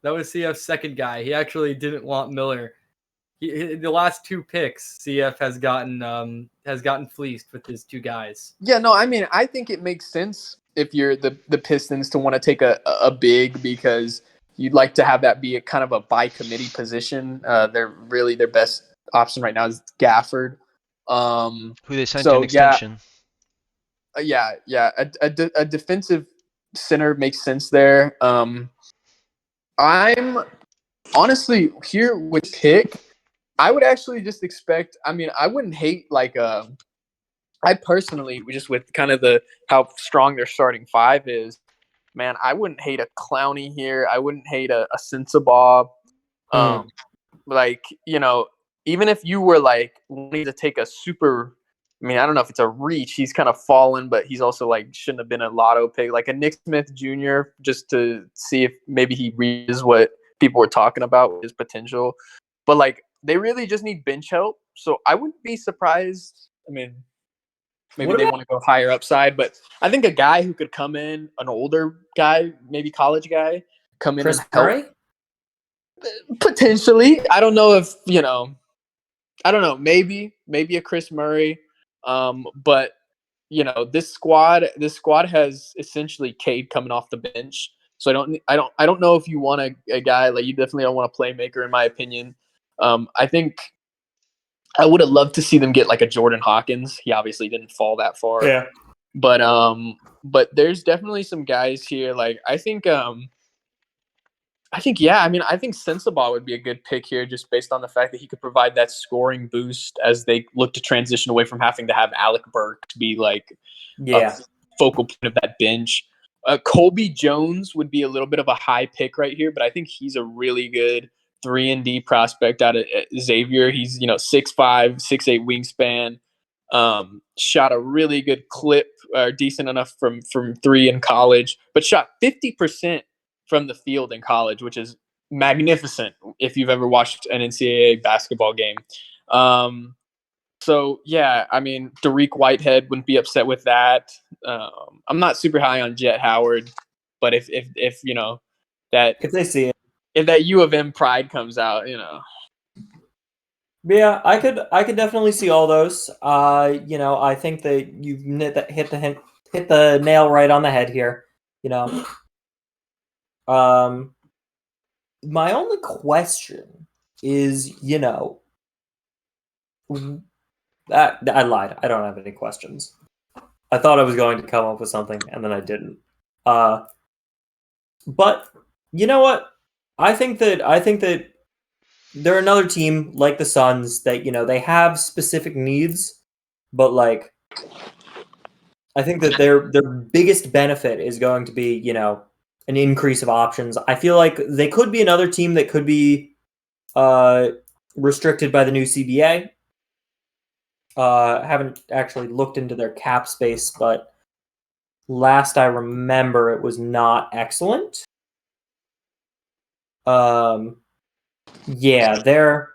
That was CF's second guy. He actually didn't want Miller. The last 2 picks, CF has gotten fleeced with his 2 guys. Yeah, no, I mean, I think it makes sense if you're the Pistons to want to take a big, because you'd like to have that be a kind of a by committee position. They're really their best option right now is Gafford, who they signed to an extension. Yeah, a defensive center makes sense there. I'm honestly here with pick. I would actually just expect. I mean, I wouldn't hate I personally, just with kind of how strong their starting 5 is, man, I wouldn't hate a Clowney here. I wouldn't hate a Sensabaugh. Even if you were like wanting to take a super, I mean, I don't know if it's a reach. He's kind of fallen, but he's also like shouldn't have been a lotto pick, like a Nick Smith Jr., just to see if maybe he reaches what people were talking about with his potential. But like, they really just need bench help. So I wouldn't be surprised. I mean, maybe they want to go higher upside, but I think a guy who could come in, an older guy, maybe college guy, come in Chris and help. Murray? Potentially. I don't know if, maybe a Chris Murray. But this squad has essentially Cade coming off the bench. So I don't know if you want a guy, like, you definitely don't want a playmaker, in my opinion. I think I would have loved to see them get like a Jordan Hawkins. He obviously didn't fall that far. Yeah. But there's definitely some guys here. Like I think yeah. I mean, I think Sensabaugh would be a good pick here, just based on the fact that he could provide that scoring boost as they look to transition away from having to have Alec Burke to be like Yeah. a focal point of that bench. Colby Jones would be a little bit of a high pick right here, but I think he's a really good 3-and-D prospect out of Xavier. He's 6'5", 6'8" wingspan. Shot a really good clip, decent enough from three in college, but shot 50% from the field in college, which is magnificent if you've ever watched an NCAA basketball game. So yeah, I mean, Dariq Whitehead wouldn't be upset with that. I'm not super high on Jet Howard, but if that If they see it. if that U of M pride comes out, But yeah, I could definitely see all those. I think that you've hit the nail right on the head here. My only question is, I lied. I don't have any questions. I thought I was going to come up with something, and then I didn't. But you know what? I think that they're another team like the Suns that they have specific needs, but like I think that their biggest benefit is going to be an increase of options. I feel like they could be another team that could be restricted by the new CBA. Haven't actually looked into their cap space, but last I remember, it was not excellent. Yeah, they're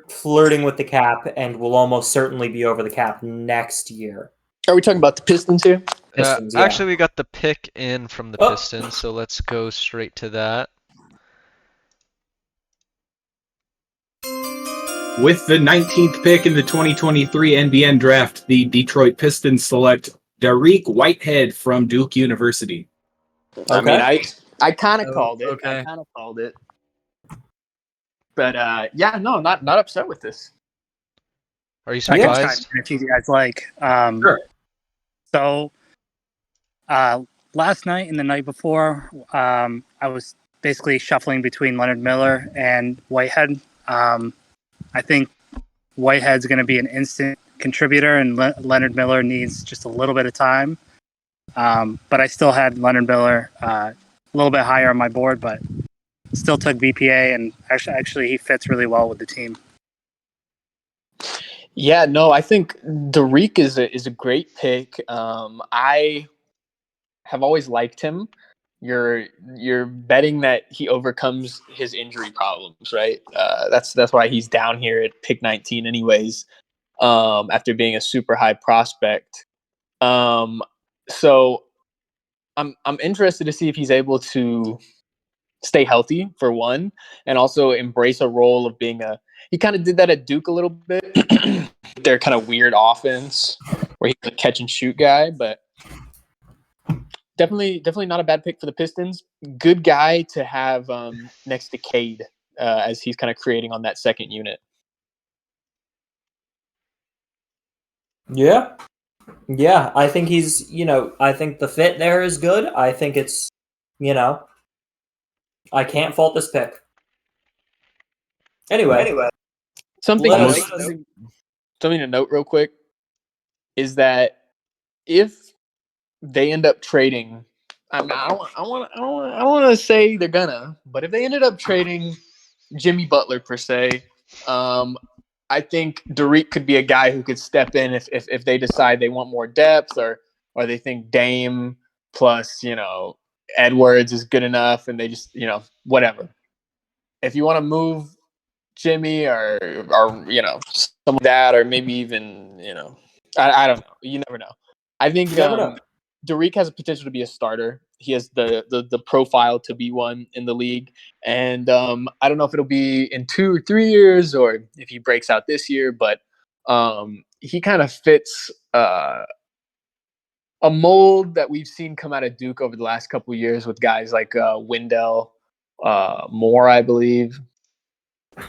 flirting with the cap and will almost certainly be over the cap next year. Are we talking about the Pistons here? Pistons, yeah. Actually, we got the pick in from the Pistons, so let's go straight to that. With the 19th pick in the 2023 NBN Draft, the Detroit Pistons select Dariq Whitehead from Duke University. I mean, I kind of called it. Okay. I kind of called it. But yeah, no, not upset with this. Are you I can chime surprised? in if you guys like. Sure. So, last night and the night before, I was basically shuffling between Leonard Miller and Whitehead. I think Whitehead's going to be an instant contributor, and Leonard Miller needs just a little bit of time. But I still had Leonard Miller a little bit higher on my board, but still took BPA, and actually he fits really well with the team. Yeah, no, I think Dariq is a great pick. I have always liked him. You're betting that he overcomes his injury problems, right? That's why he's down here at pick 19, anyways. After being a super high prospect, so I'm interested to see if he's able to stay healthy for one, and also embrace a role of being he kind of did that at Duke a little bit. Their kind of weird offense where he's a catch and shoot guy, but definitely not a bad pick for the Pistons. Good guy to have next to Cade as he's kind of creating on that second unit. Yeah. Yeah, I think he's, I think the fit there is good. I think it's, I can't fault this pick. Anyway. Something to note real quick is that if they end up trading, I don't want to say they're gonna, but if they ended up trading Jimmy Butler per se, I think Dariq could be a guy who could step in if they decide they want more depth or they think Dame plus Edwards is good enough and they just whatever. If you want to move Jimmy or some of that, or maybe even I don't know. You never know. I think Dariq has a potential to be a starter. He has the profile to be one in the league, and I don't know if it'll be in 2 or 3 years or if he breaks out this year, but he kind of fits a mold that we've seen come out of Duke over the last couple of years with guys like Wendell Moore, I believe.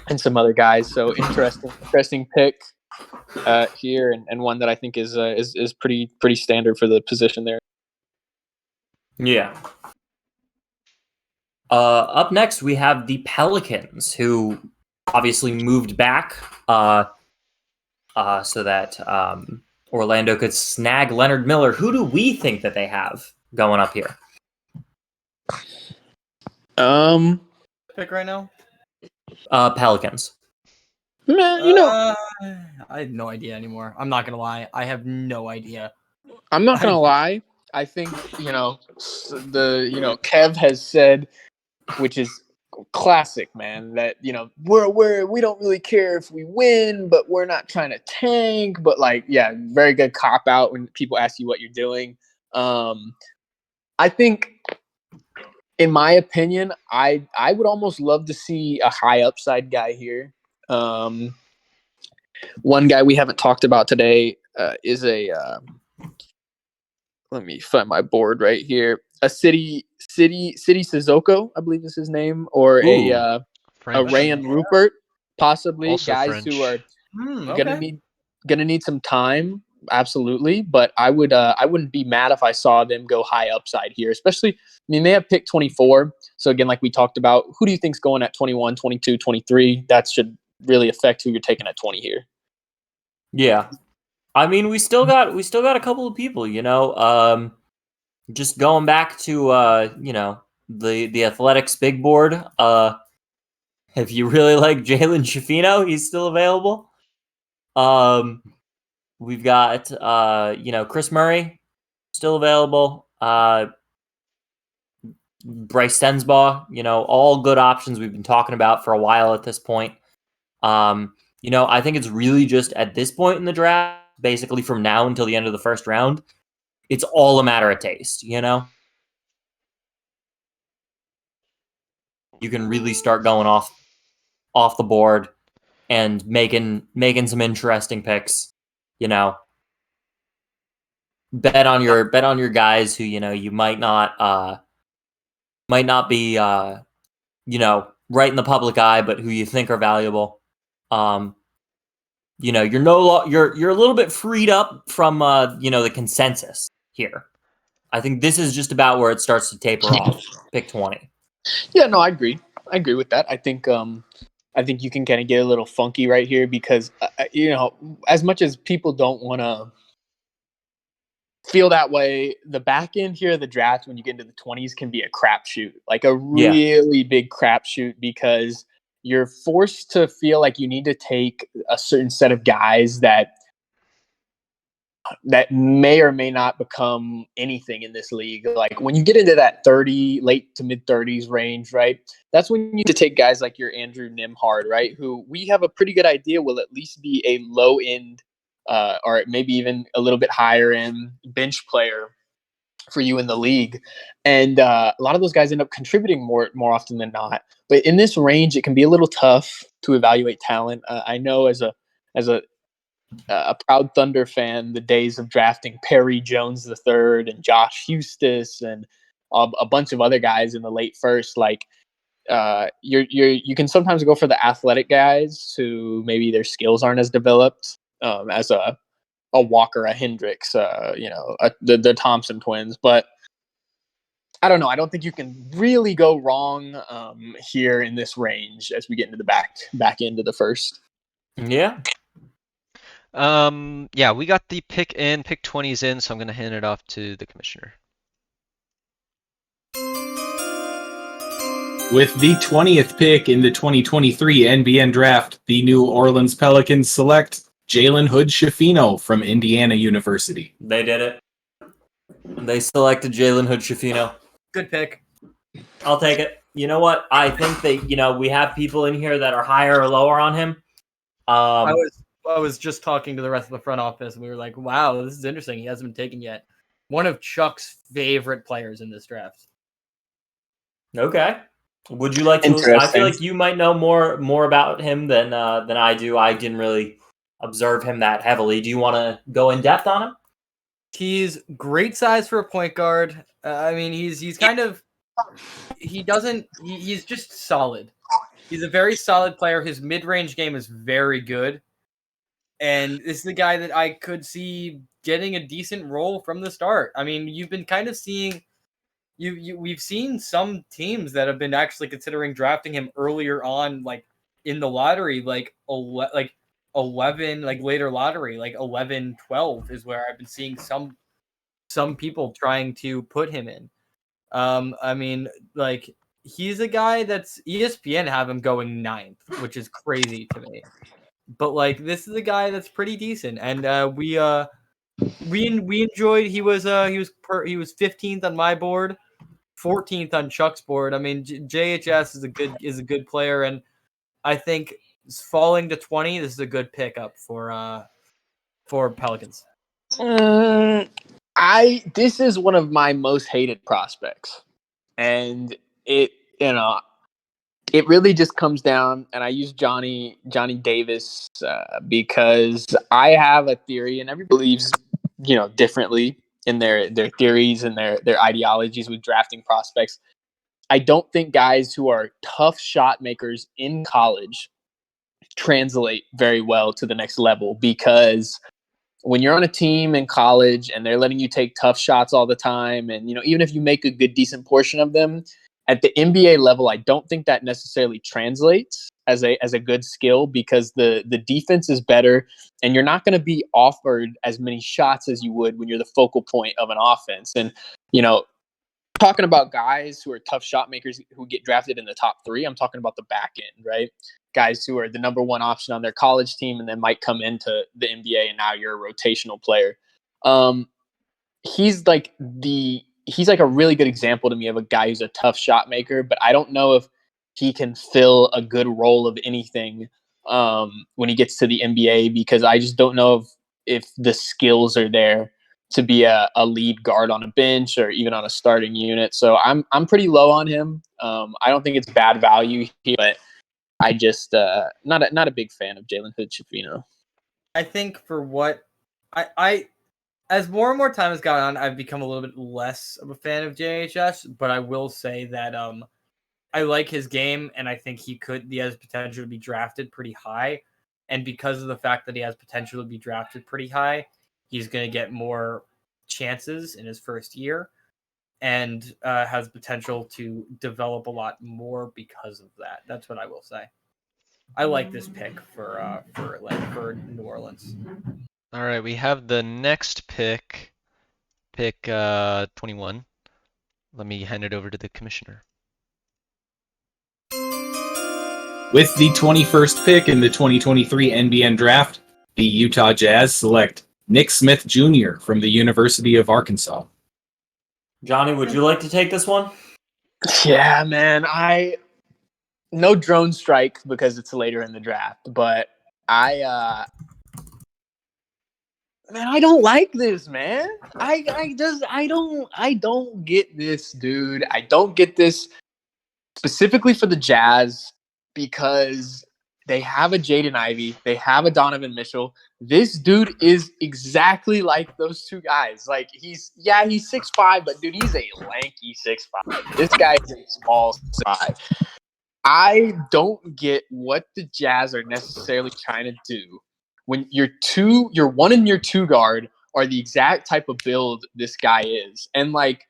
and some other guys. So interesting pick here, and one that I think is pretty standard for the position there. Yeah. Up next, we have the Pelicans, who obviously moved back so that Orlando could snag Leonard Miller. Who do we think that they have going up here? Pick right now. Pelicans. Man, I have no idea anymore. I'm not gonna lie. I have no idea. I'm not gonna lie. I think Kev has said, which is classic, man, that we don't really care if we win, but we're not trying to tank. But very good cop out when people ask you what you're doing. I think, in my opinion, I would almost love to see a high upside guy here. One guy we haven't talked about today is let me find my board right here. A City Sissoko, I believe is his name, or a Rayan Rupert, possibly. Also guys French. who are Okay. gonna need some time, absolutely. But I wouldn't be mad if I saw them go high upside here, especially. I mean, they have picked 24. So again, like we talked about, who do you think's going at 21, 22, 23? That should really affect who you're taking at 20 here. Yeah. I mean, we still got a couple of people, just going back to the Athletics big board. If you really like Jalen Schifino, he's still available. We've got Chris Murray still available. Bryce Sensbaugh, all good options we've been talking about for a while at this point. I think it's really just at this point in the draft, basically from now until the end of the first round, it's all a matter of taste, You can really start going off the board and making some interesting picks, Bet on your guys who, you might not be right in the public eye, but who you think are valuable. You're you're a little bit freed up from the consensus here. I think this is just about where it starts to taper off. Pick 20. Yeah, no, I agree. I agree with that. I think you can kind of get a little funky right here because as much as people don't want to feel that way, the back end here of the draft when you get into the 20s can be a crapshoot, like a really big crapshoot, because you're forced to feel like you need to take a certain set of guys that may or may not become anything in this league. Like when you get into that 30, late to mid 30s range, right? That's when you need to take guys like your Andrew Nimhard, right? Who we have a pretty good idea will at least be a low end or maybe even a little bit higher end bench player for you in the league. And a lot of those guys end up contributing more often than not. But in this range, it can be a little tough to evaluate talent. I know as a proud Thunder fan, the days of drafting Perry Jones III and Josh Hustis and a bunch of other guys in the late first, you can sometimes go for the athletic guys who maybe their skills aren't as developed as a Walker, a Hendricks, the Thompson twins. But I don't know. I don't think you can really go wrong here in this range as we get into the back end of the first. Yeah. We got the pick 20s in, so I'm gonna hand it off to the commissioner. With the 20th pick in the 2023 NBN Draft, the New Orleans Pelicans select Jalen Hood-Schifino from Indiana University. They did it. They selected Jalen Hood-Schifino. Good pick. I'll take it. You know what? I think that, we have people in here that are higher or lower on him. I was just talking to the rest of the front office, and we were like, wow, this is interesting. He hasn't been taken yet. One of Chuck's favorite players in this draft. Okay. Would you like to? I feel like you might know more about him than I do. I didn't really observe him that heavily. Do you want to go in depth on him? He's great size for a point guard. I mean, he's kind of he's just solid. He's a very solid player. His mid-range game is very good. And this is the guy that I could see getting a decent role from the start. I mean, you've been kind of seeing we've seen some teams that have been actually considering drafting him earlier on, like in the lottery, like 11, like later lottery, like 11, 12 is where I've been seeing some people trying to put him in. I mean, like he's a guy that's ESPN have him going 9th, which is crazy to me. But like this is a guy that's pretty decent, and we enjoyed. He was 15th on my board, 14th on Chuck's board. I mean, JHS is a good player, and I think falling to 20, this is a good pickup for Pelicans. This is one of my most hated prospects, and it really just comes down, and I use Johnny Davis because I have a theory, and everybody believes differently in their theories and their ideologies with drafting prospects. I don't think guys who are tough shot makers in college translate very well to the next level, because when you're on a team in college and they're letting you take tough shots all the time, and even if you make a good decent portion of them at the NBA level, I don't think that necessarily translates as a good skill, because the defense is better and you're not going to be offered as many shots as you would when you're the focal point of an offense. And talking about guys who are tough shot makers who get drafted in the top 3, I'm talking about the back end, right? Guys who are the number 1 option on their college team and then might come into the NBA, and now you're a rotational player. He's like a really good example to me of a guy who's a tough shot maker, but I don't know if he can fill a good role of anything when he gets to the NBA, because I just don't know if the skills are there to be a lead guard on a bench or even on a starting unit. So I'm pretty low on him. I don't think it's bad value here, but I just not a big fan of Jalen Hood-Schifino. I think for what I as more and more time has gone on, I've become a little bit less of a fan of JHS, but I will say that I like his game, and I think he has potential to be drafted pretty high. And because of the fact that he has potential to be drafted pretty high, he's going to get more chances in his first year, and has potential to develop a lot more because of that. That's what I will say. I like this pick for New Orleans. All right, we have the next pick 21. Let me hand it over to the commissioner. With the 21st pick in the 2023 NBN Draft, the Utah Jazz select Nick Smith Jr. from the University of Arkansas. Johnny, would you like to take this one? Yeah, man. No drone strike because it's later in the draft, but I don't like this, man. I don't get this, dude. I don't get this specifically for the Jazz, because they have a Jaden Ivey, they have a Donovan Mitchell. This dude is exactly like those two guys. Like he's 6'5", but dude, he's a lanky 6'5". This guy is a small 6'5". I don't get what the Jazz are necessarily trying to do when your 1 and your 2 guard are the exact type of build this guy is. And like,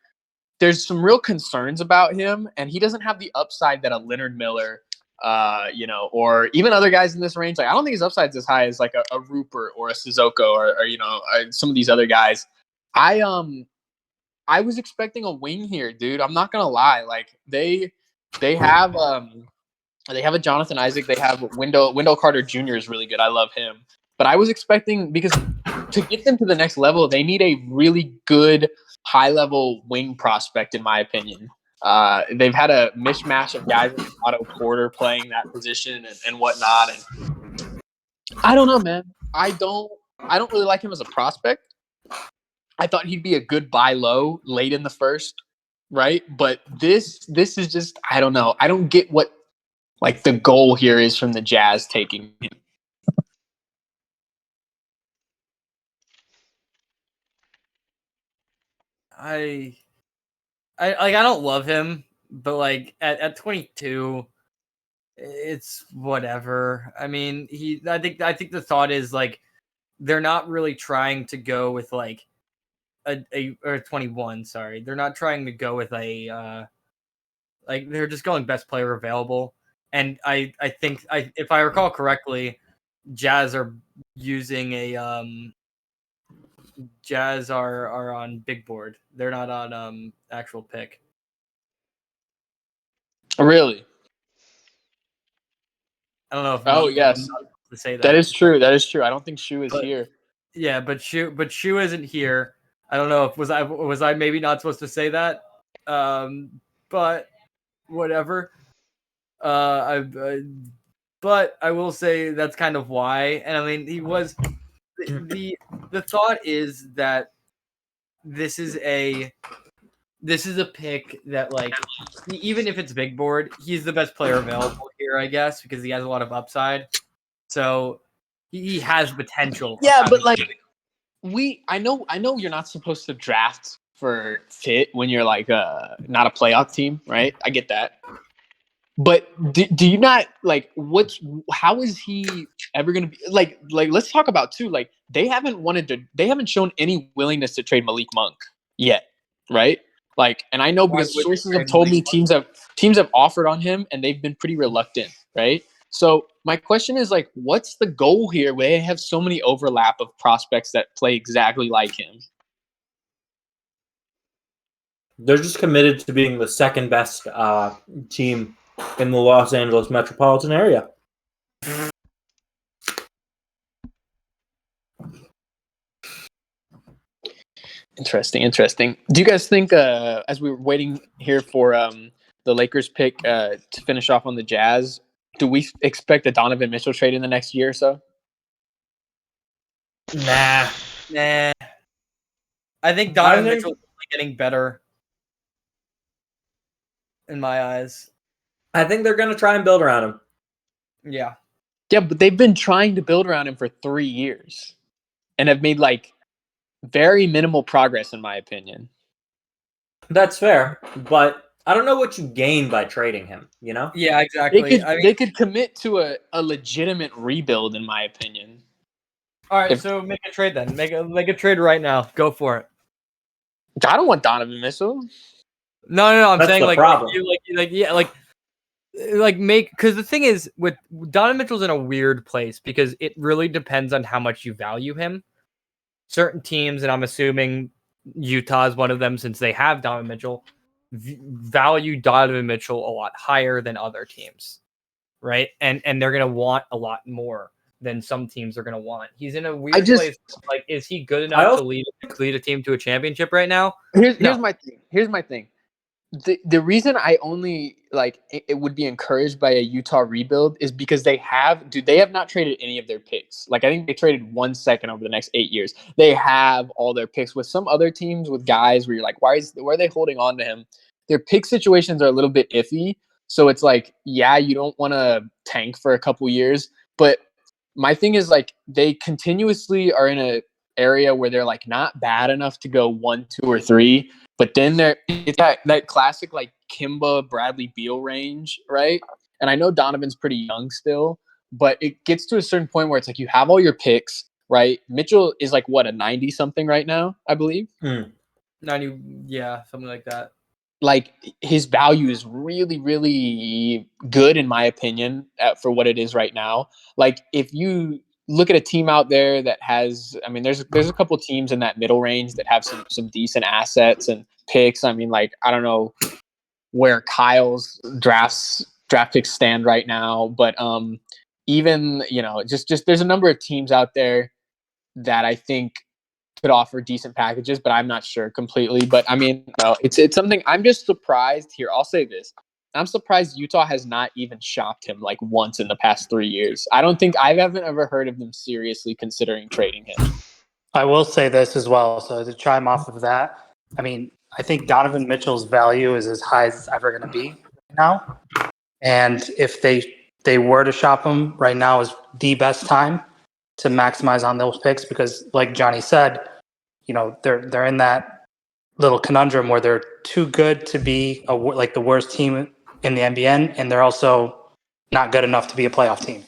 there's some real concerns about him, and he doesn't have the upside that a Leonard Miller, or even other guys in this range. Like, I don't think his upside's as high as like a Rupert or a Sissoko or some of these other guys. I was expecting a wing here, dude. I'm not gonna lie. Like they have a Jonathan Isaac. They have Wendell Carter Jr. is really good. I love him. But I was expecting, because to get them to the next level, they need a really good high-level wing prospect, in my opinion. They've had a mishmash of guys like Otto Porter playing that position and whatnot. And I don't know, man. I don't really like him as a prospect. I thought he'd be a good buy low late in the first, right? But this is just, I don't know. I don't get what like the goal here is from the Jazz taking him. I don't love him, but like at 22, it's whatever. I mean, I think the thought is like they're not really trying to go with like a or 21. Sorry, they're not trying to go with a like they're just going best player available. And I think if I recall correctly, Jazz are using a Jazz are on big board. They're not on actual pick. Really? I don't know if Oh yes, to say that. that is true. That is true. I don't think Shu is But- here. Yeah, but Shu isn't here. I don't know if was I maybe not supposed to say that. But whatever. But I will say that's kind of why. And I mean, he was the thought is that this is a pick that like even if it's big board, he's the best player available here, I guess, because he has a lot of upside. So he has potential. Yeah, but like I know you're not supposed to draft for fit when you're like not a playoff team, right? I get that. But do you not like how is he ever going to be like let's talk about too, like they haven't shown any willingness to trade Malik Monk yet, right? Like, and I know because sources have told me teams have offered on him and they've been pretty reluctant, right? So my question is like, what's the goal here where they have so many overlap of prospects that play exactly like him? They're just committed to being the second best team in the Los Angeles metropolitan area. Interesting. Do you guys think, as we were waiting here for the Lakers pick to finish off on the Jazz, do we expect a Donovan Mitchell trade in the next year or so? Nah. I think Donovan Mitchell is getting better in my eyes. I think they're going to try and build around him. Yeah. Yeah, but they've been trying to build around him for 3 years and have made like very minimal progress, in my opinion. That's fair, but I don't know what you gain by trading him, you know? Yeah, exactly. They could commit to a legitimate rebuild, in my opinion. All right, so make a trade then. Make a trade right now. Go for it. I don't want Donovan Mitchell. No. I'm That's saying the like problem. make because the thing is with Donovan Mitchell's in a weird place because it really depends on how much you value him. Certain teams, and I'm assuming Utah is one of them since they have Donovan Mitchell, value Donovan Mitchell a lot higher than other teams, right? And they're gonna want a lot more than some teams are gonna want. He's in a weird place. Like, is he good enough to lead a team to a championship right now? Here's my thing. The reason I only like it would be encouraged by a Utah rebuild is because they have not traded any of their picks. Like I think they traded 1 second over the next 8 years. They have all their picks. With some other teams with guys where you're like, why are they holding on to him? Their pick situations are a little bit iffy. So it's like, yeah, you don't want to tank for a couple years, but my thing is like they continuously are in a area where they're like not bad enough to go 1, 2, or 3. But then it's that classic like Kimba, Bradley Beal range, right? And I know Donovan's pretty young still, but it gets to a certain point where it's like you have all your picks, right? Mitchell is like what, a 90 something right now, I believe. 90, yeah, something like that. Like his value is really, really good in my opinion for what it is right now. Like if you look at a team out there that has, I mean, there's a couple teams in that middle range that have some decent assets and picks. I mean, like, I don't know where Kyle's draft picks stand right now, but even, you know, just there's a number of teams out there that I think could offer decent packages, but I'm not sure completely. But I mean, no, it's something I'm just surprised here. I'll say this. I'm surprised Utah has not even shopped him like once in the past 3 years. I haven't ever heard of them seriously considering trading him. I will say this as well. So to chime off of that, I mean, I think Donovan Mitchell's value is as high as it's ever going to be now. And if they were to shop him right now is the best time to maximize on those picks because like Johnny said, you know, they're in that little conundrum where they're too good to be like the worst team in the NBN, and they're also not good enough to be a playoff team.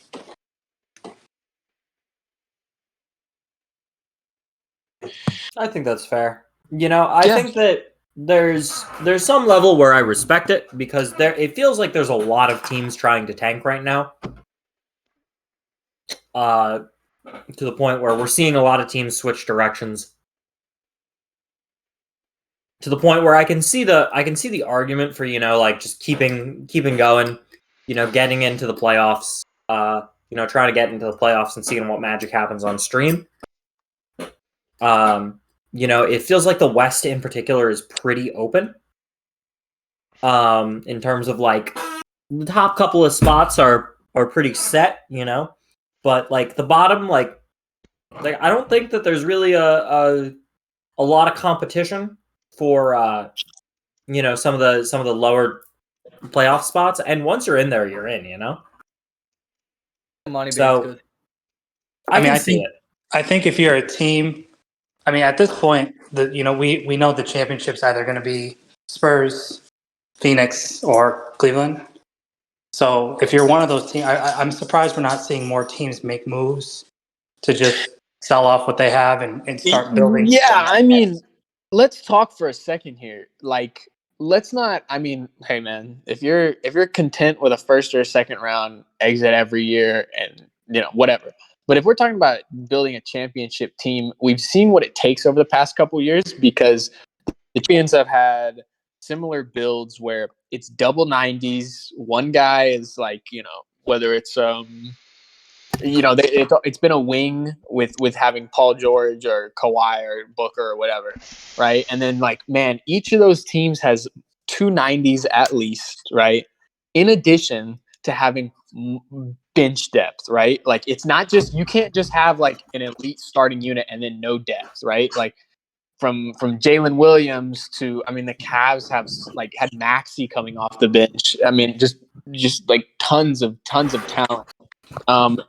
I think that's fair. I think that there's some level where I respect it because it feels like there's a lot of teams trying to tank right now. To the point where we're seeing a lot of teams switch directions. To the point where I can see the argument for just keeping going, getting into the playoffs, trying to get into the playoffs and seeing what magic happens on stream. It feels like the West in particular is pretty open. In terms of like the top couple of spots are pretty set, but like the bottom, like I don't think that there's really a lot of competition for some of the lower playoff spots, and once you're in there, you're in. So I think if you're a team, at this point, we know the championship's either going to be Spurs, Phoenix, or Cleveland. So if you're one of those teams, I'm surprised we're not seeing more teams make moves to just sell off what they have and start building. Yeah, let's talk for a second here. Like, let's not. Hey man, if you're content with a first or a second round exit every year, and whatever. But if we're talking about building a championship team, we've seen what it takes over the past couple of years because the champions have had similar builds where it's double 90s. One guy is like, whether it's it's been a wing with having Paul George or Kawhi or Booker or whatever, right? And then like, man, each of those teams has 290s at least, right? In addition to having bench depth, right? Like, it's not just, you can't just have like an elite starting unit and then no depth, right? Like from Jalen Williams to, the Cavs have like had Maxey coming off the bench. Just like tons of talent.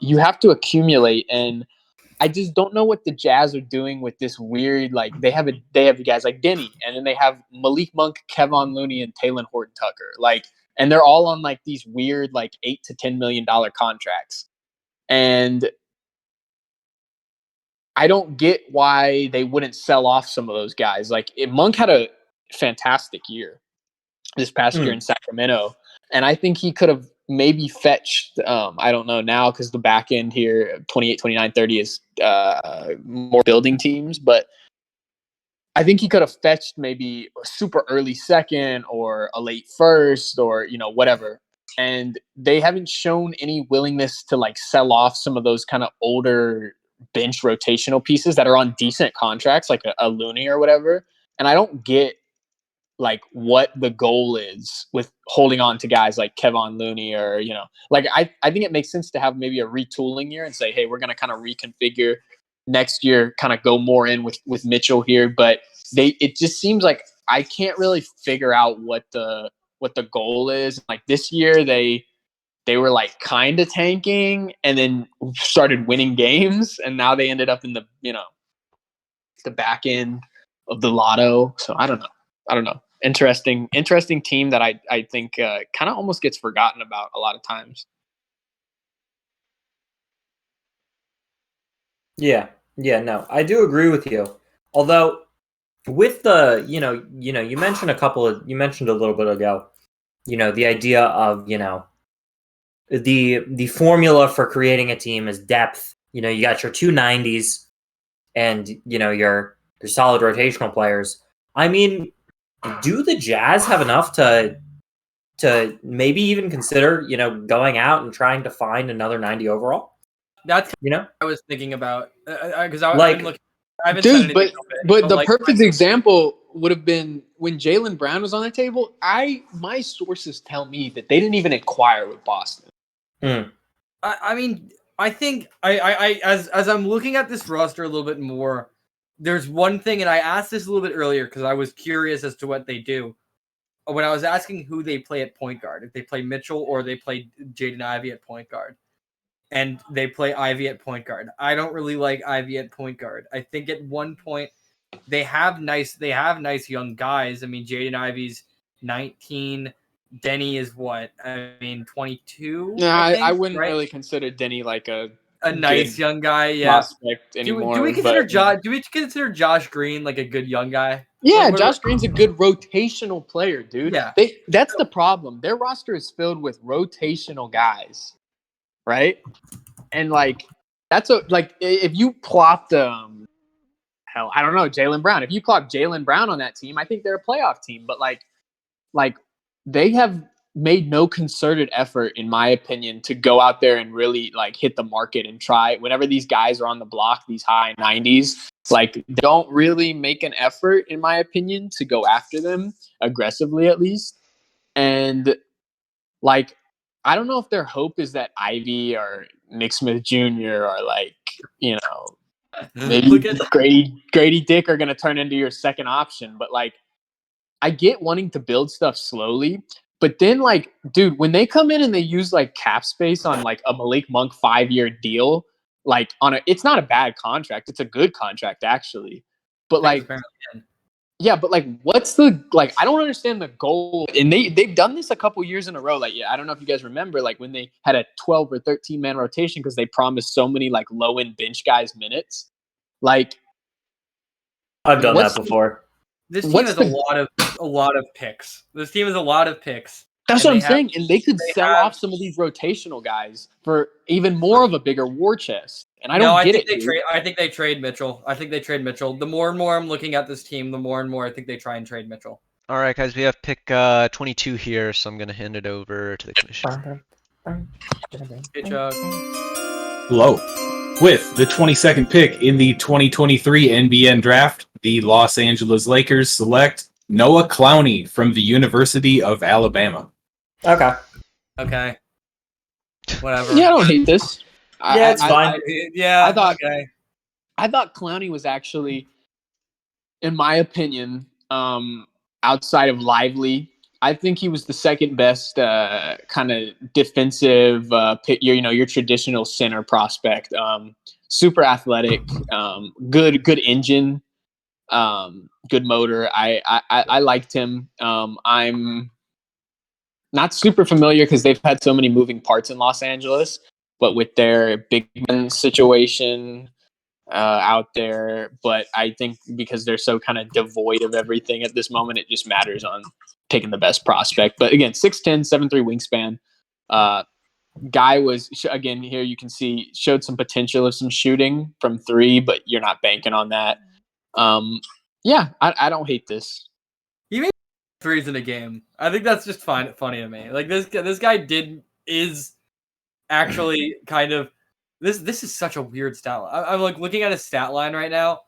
You have to accumulate, and I just don't know what the Jazz are doing with this weird, like they have guys like Denny, and then they have Malik Monk, Kevon Looney, and Talen Horton Tucker, like, and they're all on like these weird like $8 to $10 million contracts, and I don't get why they wouldn't sell off some of those guys. Like, Monk had a fantastic year this past year in Sacramento, and I think he could have maybe fetched, I don't know now because the back end here, 28, 29, 30 is more building teams, but I think he could have fetched maybe a super early second or a late first or, whatever. And they haven't shown any willingness to like sell off some of those kind of older bench rotational pieces that are on decent contracts, like a Looney or whatever. And I don't get like what the goal is with holding on to guys like Kevon Looney or, like I think it makes sense to have maybe a retooling year and say, hey, we're going to kind of reconfigure next year, kind of go more in with Mitchell here. But it just seems like I can't really figure out what the goal is. Like this year, they were like kind of tanking and then started winning games. And now they ended up in the, the back end of the lotto. So I don't know. Interesting team that I think kind of almost gets forgotten about a lot of times. Yeah, no, I do agree with you. Although with the, you mentioned a little bit ago, the idea of, the formula for creating a team is depth. You got your 290s and, your solid rotational players. Do the Jazz have enough to maybe even consider, going out and trying to find another 90 overall? That's I was thinking about because I haven't dude, said anything but the perfect example would have been when Jaylen Brown was on the table. My sources tell me that they didn't even inquire with Boston. I think as I'm looking at this roster a little bit more, there's one thing, and I asked this a little bit earlier because I was curious as to what they do. When I was asking who they play at point guard, if they play Mitchell or they play Jaden Ivey at point guard, and they play Ivy at point guard. I don't really like Ivy at point guard. I think at one point they have nice young guys. Jaden Ivey's 19. Denny is what? I mean, 22. No, I I wouldn't right? really consider Denny like a nice good young guy. Yeah. prospect anymore. Do we consider but, Do we consider Josh Green like a good young guy? Yeah, What- Josh Green's a good rotational player, dude. Yeah. That's the problem. Their roster is filled with rotational guys, right? And like if you plopped hell, I don't know, Jaylen Brown. If you plopped Jaylen Brown on that team, I think they're a playoff team. But like they have made no concerted effort, in my opinion, to go out there and really like hit the market and try. Whenever these guys are on the block, these high 90s, like they don't really make an effort, in my opinion, to go after them aggressively, at least. And like, I don't know if their hope is that Ivy or Nick Smith Jr. or like, maybe Grady Dick are going to turn into your second option. But like, I get wanting to build stuff slowly, but then like, dude, when they come in and they use like cap space on like a Malik Monk 5-year deal, like it's not a bad contract. It's a good contract actually. But like, yeah, but like, what's I don't understand the goal. And they've done this a couple years in a row. Like, yeah, I don't know if you guys remember, like when they had a 12 or 13 man rotation because they promised so many like low end bench guys minutes. Like, I've done that before. This team has a lot of picks. This team has a lot of picks. That's what I'm saying. And they could sell off some of these rotational guys for even more of a bigger war chest. And I don't get it. I think they trade Mitchell. The more and more I'm looking at this team, the more and more I think they try and trade Mitchell. All right, guys, we have pick 22 here, so I'm going to hand it over to the commission. Hey, Chuck. Low. With the 22nd pick in the 2023 NBN Draft, the Los Angeles Lakers select Noah Clowney from the University of Alabama. Okay. Whatever. Yeah, I don't hate this. Yeah, it's fine. I thought Clowney was actually, in my opinion, outside of Lively, I think he was the second best kind of defensive, your traditional center prospect. Super athletic, good engine, good motor. I liked him. I'm not super familiar because they've had so many moving parts in Los Angeles, but with their big man situation out there. But I think because they're so kind of devoid of everything at this moment, it just matters on taking the best prospect. But again, 6'10", 7'3" wingspan. Guy was, again, here you can see, showed some potential of some shooting from 3, but you're not banking on that. Yeah, I don't hate this. He made 3s in a game. I think that's just funny to me. Like this guy is actually kind of this is such a weird stat line. I'm like looking at his stat line right now.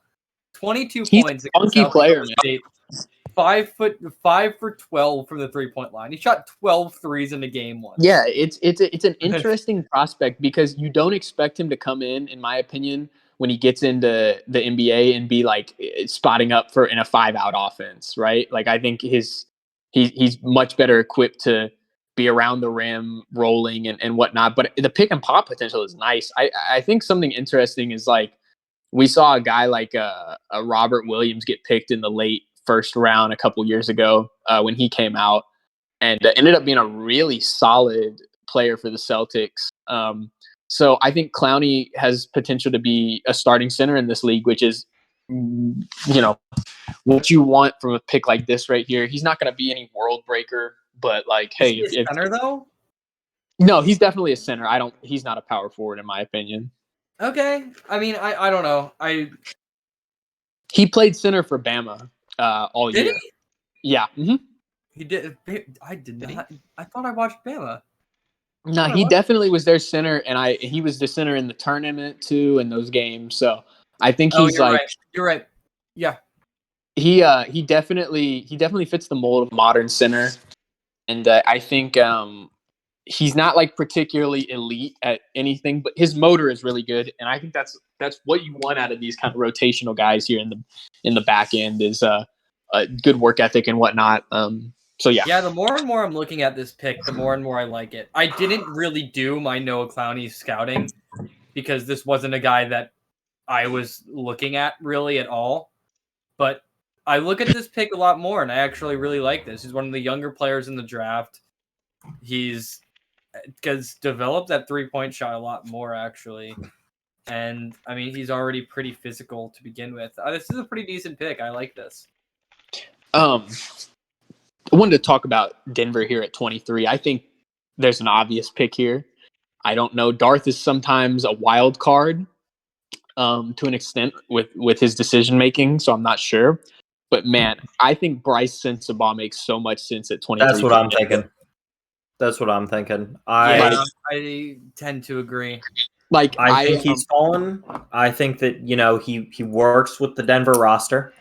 22 points. A funky player, man. 5 for 12 from the 3-point line. He shot 12 threes in the game once. Yeah, it's an interesting prospect because you don't expect him to come in my opinion, when he gets into the NBA and be like spotting up in a 5-out offense, right? Like I think he's much better equipped to be around the rim, rolling and whatnot. But the pick and pop potential is nice. I think something interesting is like we saw a guy like a Robert Williams get picked in the late first round a couple years ago when he came out and ended up being a really solid player for the Celtics. So I think Clowney has potential to be a starting center in this league, which is, what you want from a pick like this right here. He's not going to be any world breaker, but like, hey, is he a center though? No, he's definitely a center. He's not a power forward in my opinion. Okay. I mean, I don't know. He played center for Bama all year. Did he? Yeah. Mm-hmm. He did. I did not. I thought I watched Bama. No, he definitely was their center, and he was the center in the tournament too in those games. So I think he's You're right. Yeah. He definitely fits the mold of modern center, and I think he's not like particularly elite at anything, but his motor is really good, and I think that's what you want out of these kind of rotational guys here in the back end is a good work ethic and whatnot. So yeah. Yeah, the more and more I'm looking at this pick, the more and more I like it. I didn't really do my Noah Clowney scouting because this wasn't a guy that I was looking at really at all. But I look at this pick a lot more, and I actually really like this. He's one of the younger players in the draft. He's because developed that 3-point shot a lot more actually, and I mean he's already pretty physical to begin with. This is a pretty decent pick. I like this. I wanted to talk about Denver here at 23. I think there's an obvious pick here. I don't know. Darth is sometimes a wild card to an extent with his decision making, so I'm not sure. But man, I think Bryce Sensabaugh makes so much sense at 23. That's what I'm thinking. That's what I'm thinking. I tend to agree. Like I think he's fallen. I think that he works with the Denver roster.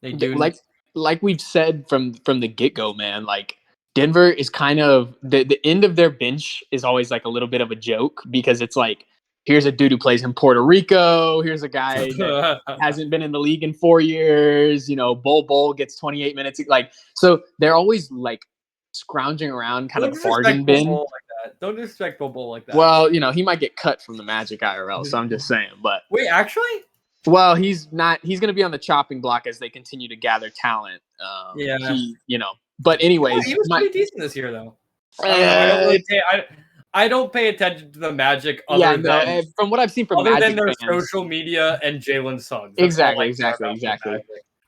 They do like we've said from the get go, man. Like Denver is kind of the end of their bench is always like a little bit of a joke because it's like here's a dude who plays in Puerto Rico. Here's a guy that hasn't been in the league in 4 years. Bull gets 28 minutes. Like so, they're always like scrounging around, kind of the bargain bin. Like that. Don't disrespect Bull like that. Well, he might get cut from the Magic IRL, so I'm just saying. But wait, actually. Well, he's not. He's going to be on the chopping block as they continue to gather talent. Yeah. But anyways, he was pretty decent this year, though. I don't pay attention to the Magic. From what I've seen from other Magic than their fans, social media and Jalen Suggs. Exactly.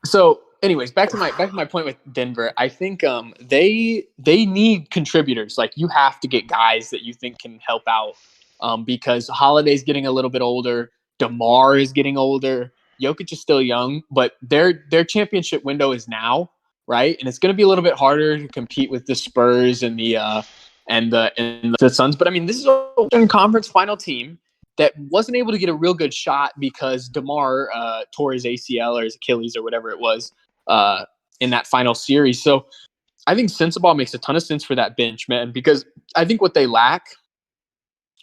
So, anyways, back to my point with Denver. I think they need contributors. Like you have to get guys that you think can help out. Because Holiday's getting a little bit older. DeMar is getting older. Jokic is still young, but their championship window is now, right? And it's going to be a little bit harder to compete with the Spurs and the Suns. But I mean, this is a Western Conference final team that wasn't able to get a real good shot because DeMar tore his ACL or his Achilles or whatever it was in that final series. So I think Sensabaugh makes a ton of sense for that bench, man, because I think what they lack,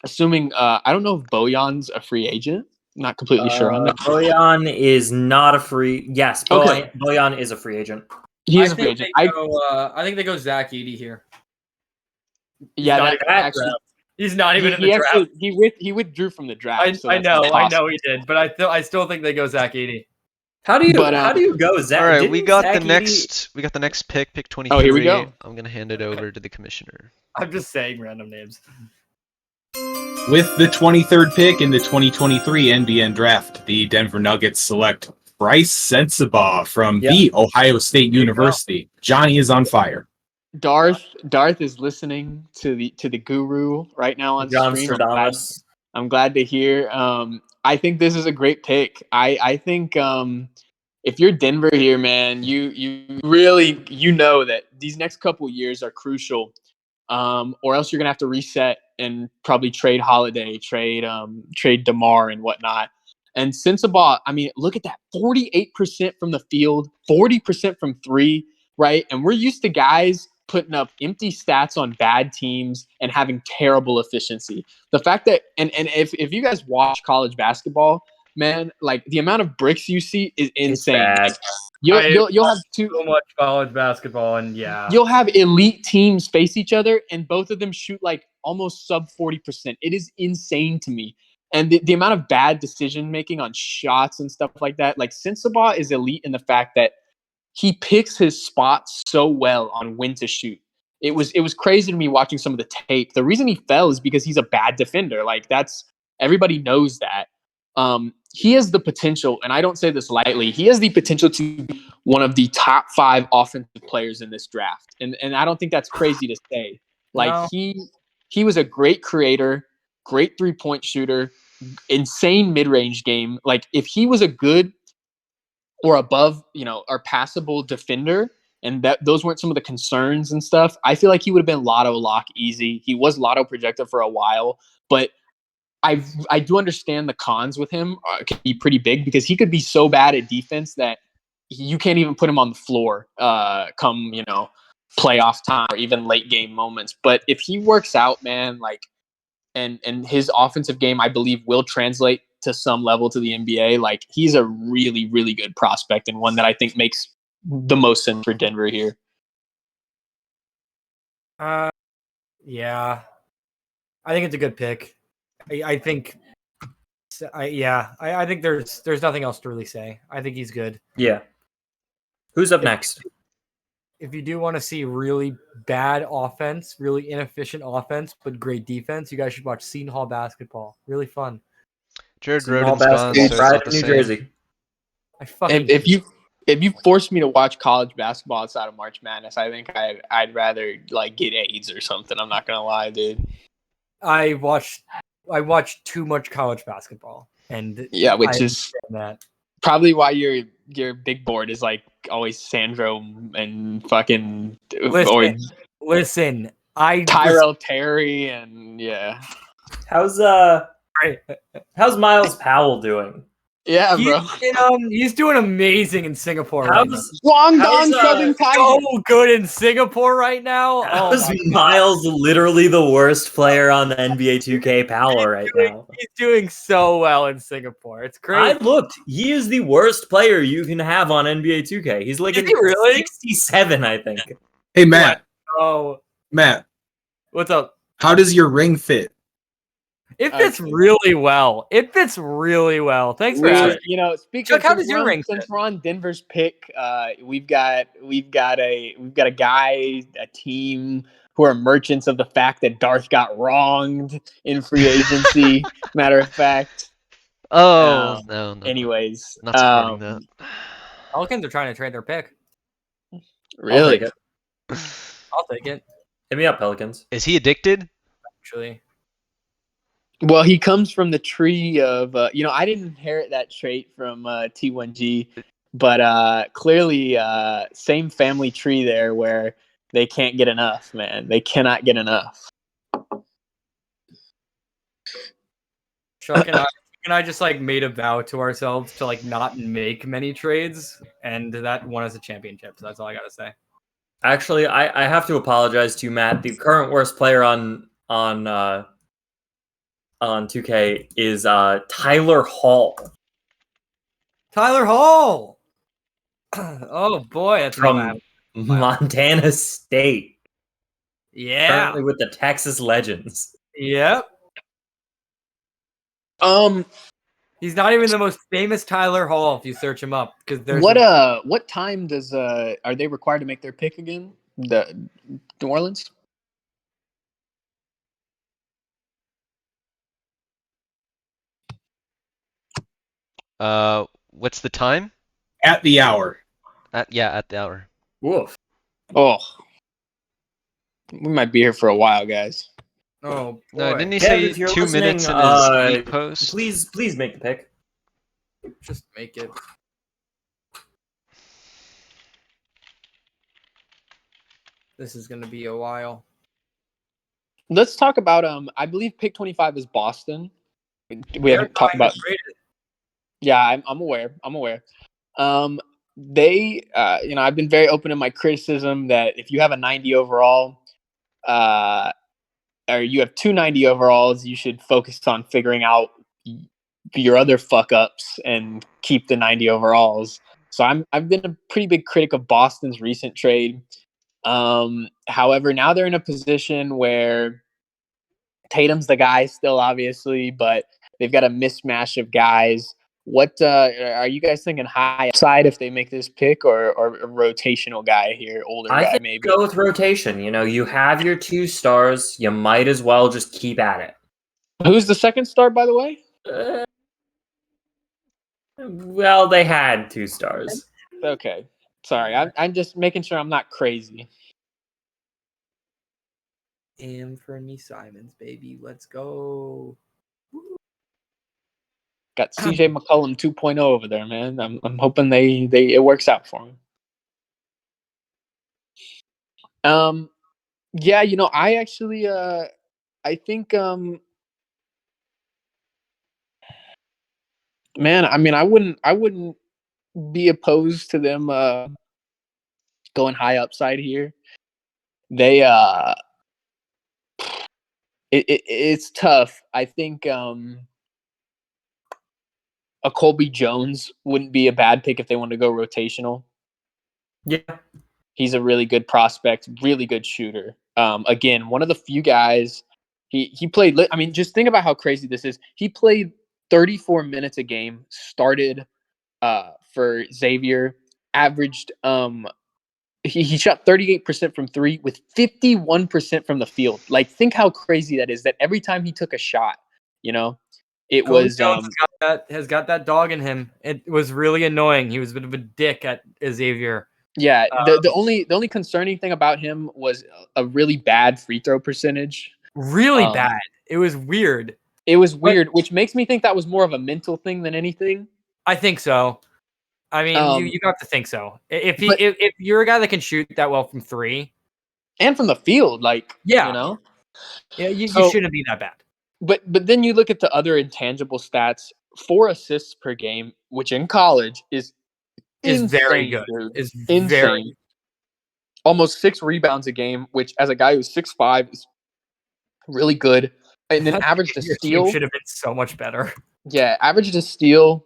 assuming I don't know if Bojan's a free agent. Not completely sure on that. Bojan is not a free. Yes, Bojan is a free agent. He is a free agent. I think they go Zach Edey here. Yeah, he's not even in the draft. He withdrew from the draft. I know he did, but I still think they go Zach Edey. How do you go Zach? All right, we got the next pick 23. Oh, here we go. I'm gonna hand it over to the commissioner. I'm just saying random names. With the 23rd pick in the 2023 NBN Draft, the Denver Nuggets select Bryce Sensabaugh from the Ohio State University. Johnny is on fire. Darth is listening to the guru right now on stream. I'm glad to hear. I think this is a great pick. I think if you're Denver here, man, you really know that these next couple years are crucial. Or else you're gonna have to reset and probably trade Holiday, trade DeMar and whatnot. And Sensabaugh, I mean, look at that, 48% from the field, 40% from three, right? And we're used to guys putting up empty stats on bad teams and having terrible efficiency. The fact that and if you guys watch college basketball, man, like the amount of bricks you see is insane. You'll have so much college basketball, and you'll have elite teams face each other, and both of them shoot like almost sub 40%. It is insane to me, and the amount of bad decision making on shots and stuff like that. Like Sensabaugh is elite in the fact that he picks his spots so well on when to shoot. It was crazy to me watching some of the tape. The reason he fell is because he's a bad defender. Like everybody knows that. He has the potential, and I don't say this lightly, he has the potential to be one of the top 5 offensive players in this draft. And I don't think that's crazy to say. Like No. he was a great creator, great 3-point shooter, insane mid-range game. Like if he was a good or above, or passable defender, and that those weren't some of the concerns and stuff, I feel like he would have been lotto lock easy. He was lotto projected for a while, but I do understand the cons with him can be pretty big because he could be so bad at defense that you can't even put him on the floor come playoff time or even late game moments. But if he works out, man, like and his offensive game, I believe, will translate to some level to the NBA. Like he's a really, really good prospect and one that I think makes the most sense for Denver here. Yeah, I think it's a good pick. I think there's nothing else to really say. I think he's good. Yeah. Who's up next? if you do want to see really bad offense, really inefficient offense, but great defense, you guys should watch Seton Hall basketball. Really fun. Jared Seton Hall Roden's gone, basketball, so it's Pride not of the New same. Jersey. I fucking If you force me to watch college basketball outside of March Madness, I think I'd rather like get AIDS or something. I'm not gonna lie, dude. I watched too much college basketball, and Yeah, which I is understand that. probably why your big board is like always Sandro and fucking or Listen, I Tyrell Terry and yeah. How's Miles Powell doing? Yeah, he's, bro. he's doing amazing in Singapore right now. How's Guangdong Southern Tigers. So good in Singapore right now. Oh how's my Miles literally the worst player on the NBA 2K Powell right now? He's doing so well in Singapore. It's I crazy. looked. He is the worst player you can have on NBA 2K. He's like Is he really? 67, I think. Hey, Matt. Oh, Matt, what's up? how does your ring fit? It fits really well. It fits really well. Thanks for asking. You know, speaking Chuck, of how does your ring since fit? we're on Denver's pick, we've got a guy, a team who are merchants of the fact that Darth got wronged in free agency. Matter of fact. Oh, no. Anyways, Not supporting that. Pelicans are trying to trade their pick. Really? I'll take it. Hit me up, Pelicans. Is he addicted? Actually, Well, he comes from the tree of I didn't inherit that trait from T1G, but clearly same family tree there where they can't get enough, man. They cannot get enough. Chuck and I just like made a vow to ourselves to like not make many trades, and that won us a championship. So that's all I gotta say. Actually, I have to apologize to you, Matt. The current worst player on 2K is Tyler Hall. Tyler Hall. Oh boy, that's from Montana State. Yeah. Currently with the Texas Legends. Yep. He's not even the most famous Tyler Hall if you search him up because there's what time does are they required to make their pick again? The New Orleans? What's the time? At the hour. At the hour. Woof. Oh. We might be here for a while, guys. Oh boy. No, didn't he Kev, say if you're 2 minutes in listening, his league post? Please make the pick. Just make it. This is gonna be a while. Let's talk about I believe pick 25 is Boston. We haven't talked about. Yeah, I'm aware. They I've been very open in my criticism that if you have a 90 overall, or you have 290 overalls, you should focus on figuring out your other fuck ups and keep the 90 overalls. So I've been a pretty big critic of Boston's recent trade. However, now they're in a position where Tatum's the guy still, obviously, but they've got a mismatch of guys. What are you guys thinking? High upside if they make this pick, or a rotational guy here, older I guy think maybe? go with rotation. You have your 2 stars. You might as well just keep at it. Who's the second star, by the way? Well, they had 2 stars. Okay, sorry, I'm just making sure I'm not crazy. Anthony Simons, baby, let's go. Got CJ McCollum 2.0 over there, man. I'm hoping they it works out for him. Yeah, I actually I think man, I mean I wouldn't be opposed to them going high upside here. They it's tough. I think a Colby Jones wouldn't be a bad pick if they wanted to go rotational. Yeah. He's a really good prospect, really good shooter. Again, one of the few guys he played. I mean, just think about how crazy this is. He played 34 minutes a game, started for Xavier, averaged he shot 38% from three with 51% from the field. Like, think how crazy that is. That every time he took a shot, it Cody was. Jones has got that dog in him. It was really annoying. He was a bit of a dick at Xavier. Yeah, the only concerning thing about him was a really bad free throw percentage. Really bad. It was weird. It was weird, which makes me think that was more of a mental thing than anything. I think so. I mean, you got to think so. If you're a guy that can shoot that well from three and from the field, yeah, you shouldn't be that bad. But then you look at the other intangible stats: 4 assists per game, which in college is insane, very good. Dude. Is insane. very Almost 6 rebounds a game, which as a guy who's 6'5" is really good. And then averaged a steal. Should have been so much better. Yeah, averaged a steal.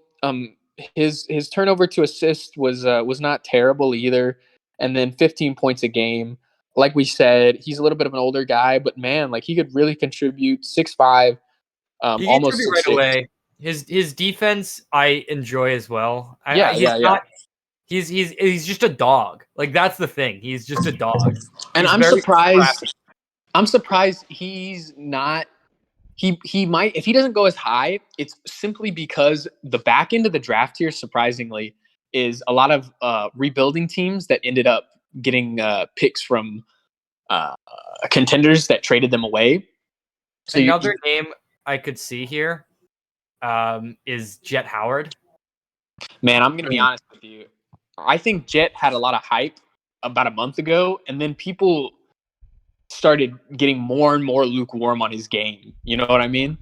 His turnover to assist was not terrible either. And then 15 points a game. Like we said, he's a little bit of an older guy, but man, he could really contribute. 6'5", almost 6'6". Right away. His defense I enjoy as well. He's just a dog. That's the thing. He's just a dog. And I'm surprised. I'm surprised he's not. He might, if he doesn't go as high, it's simply because the back end of the draft here, surprisingly, is a lot of rebuilding teams that ended up getting picks from contenders that traded them away. So another name I could see here is Jet Howard. Man, I'm going to be honest with you. I think Jet had a lot of hype about a month ago, and then people started getting more and more lukewarm on his game. You know what I mean?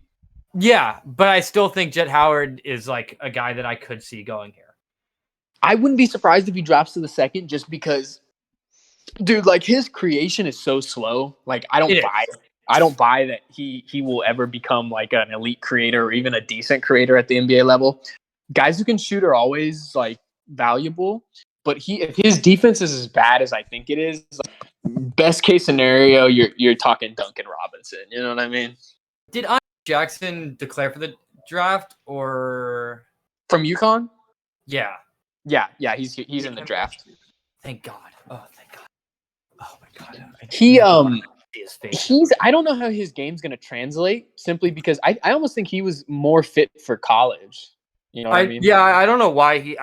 Yeah, but I still think Jet Howard is a guy that I could see going here. I wouldn't be surprised if he drops to the second, just because, dude, his creation is so slow. I don't buy that he will ever become an elite creator or even a decent creator at the NBA level. Guys who can shoot are always valuable, but if his defense is as bad as I think it is, best case scenario, you're talking Duncan Robinson. You know what I mean? Did Andre Jackson declare for the draft or from UConn? Yeah. He's in the draft. Thank God. Oh, thank God. Oh my God. I don't know how his game's gonna translate, simply because I almost think he was more fit for college. You know what I mean? Yeah, I don't know why he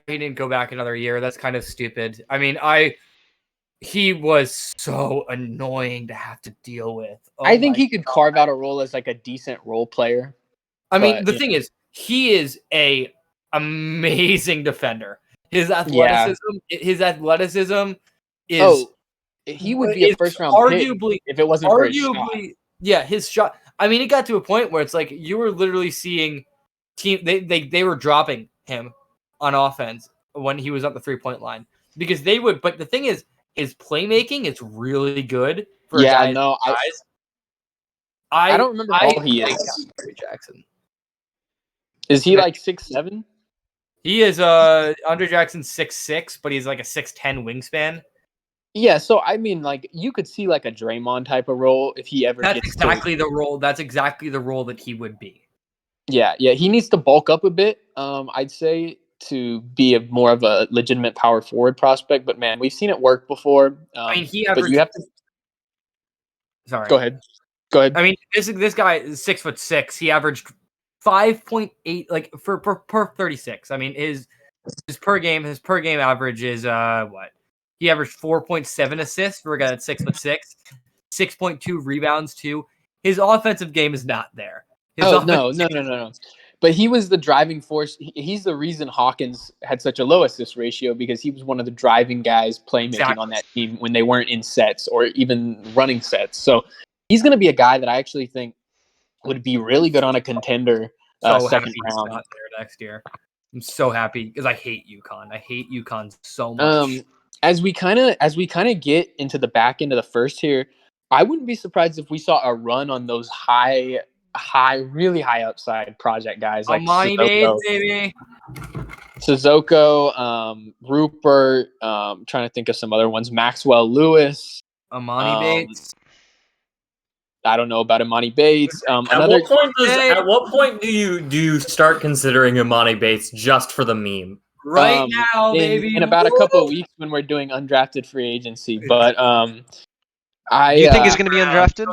didn't go back another year. That's kind of stupid. I mean, he was so annoying to have to deal with. I think he could carve out a role as a decent role player. I mean, the thing is, he is a amazing defender. His athleticism is. He would be a first round arguably pick if it wasn't for his shot. Yeah, his shot. I mean, it got to a point where it's you were literally seeing they were dropping him on offense when he was at the 3-point line, because they would. But the thing is, his playmaking is really good for guys. I don't remember how tall he is. Andre Jackson. Is he 6'7"? He is Andre Jackson 6'6", but he's a 6'10" wingspan. Yeah, so I mean, you could see a Draymond type of role if he ever. That's exactly the role. That's exactly the role that he would be. Yeah. He needs to bulk up a bit. I'd say, to be more of a legitimate power forward prospect. But man, we've seen it work before. I mean, he averaged. But you have to. Sorry. Go ahead. I mean, this guy is 6'6". He averaged 5.8 per 36. I mean, his per game average is what? He averaged 4.7 assists for a guy that's 6'6", 6.2 rebounds too. His offensive game is not there. No. But he was the driving force. He's the reason Hawkins had such a low assist ratio, because he was one of the driving guys playmaking on that team when they weren't in sets or even running sets. So he's going to be a guy that I actually think would be really good on a contender second round. Not there next year. I'm so happy because I hate UConn. I hate UConn so much. As we kind of get into the back end of the first here, I wouldn't be surprised if we saw a run on those really high upside project guys like Amani Bates, baby. Sissoko, Rupert. Trying to think of some other ones. Maxwell Lewis. Amani Bates. I don't know about Imani Bates. At what point do you start considering Imani Bates just for the meme? Right now, baby. in about a couple of weeks when we're doing undrafted free agency. But You think he's going to be undrafted?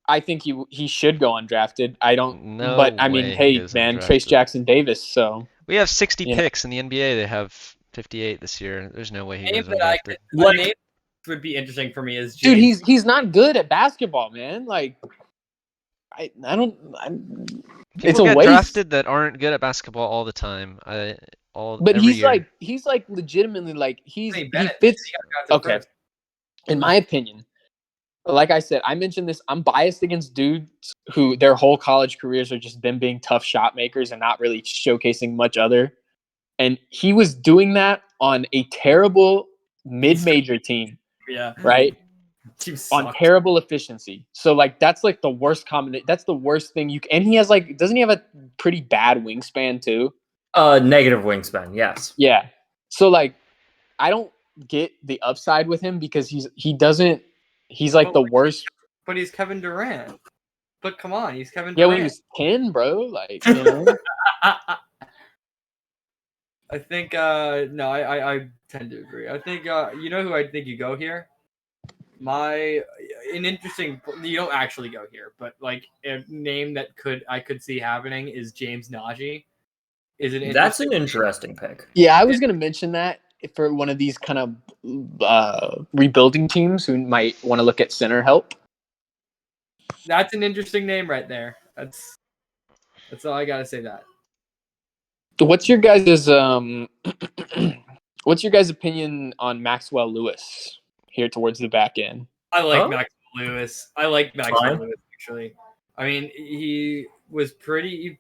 I think he should go undrafted. I don't. No but I mean, way he hey, goes man, Trace undrafted. Jackson Davis. So We have 60 you know. picks in the NBA. They have 58 this year. There's no way he Name goes that I undrafted. could. What name would be interesting for me is Dude, James. he's not good at basketball, man. Like I don't. It's People a get waste. drafted that aren't good at basketball all the time. But every year. he's like legitimately like he Bennett, fits. he got drafted Okay, first. in my opinion, like I said, I mentioned this. I'm biased against dudes who their whole college careers are just them being tough shot makers and not really showcasing much other. And he was doing that on a terrible mid-major team, Yeah. right? Team On sucked. terrible efficiency. So like that's like the worst combination. That's the worst thing you can. And he has like, doesn't he have a pretty bad wingspan too? Negative wingspan, yes. Yeah. So like, I don't get the upside with him because he's like the worst. But he's Kevin Durant. But come on, he's Kevin Yeah, Durant. when he was 10, bro. Like, you know. I think no, I tend to agree. I think you know who I think you go here? An interesting, you don't actually go here, but like a name that I could see happening is James Najee. That's an interesting pick. Yeah, I was gonna mention that for one of these kind of rebuilding teams who might want to look at center help. That's an interesting name right there. That's all I gotta say. That. What's your guys' what's your guys' opinion on Maxwell Lewis here towards the back end? I like Maxwell Lewis. Lewis actually. I mean, he was pretty.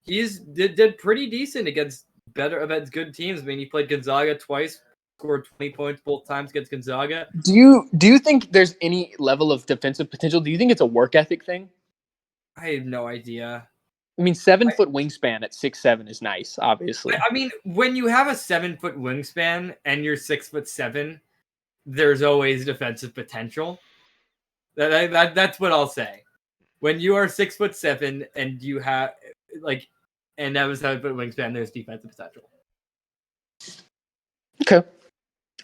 Did pretty decent against good teams. I mean, he played Gonzaga twice, scored 20 points both times against Gonzaga. Do you think there's any level of defensive potential? Do you think it's a work ethic thing? I have no idea. I mean, 7-foot wingspan at 6'7" is nice, obviously. I mean, when you have a 7-foot wingspan and you're 6'7", there's always defensive potential. That's what I'll say. When you are 6'7" and you have and that was 7-foot wingspan, there's defensive potential. Okay,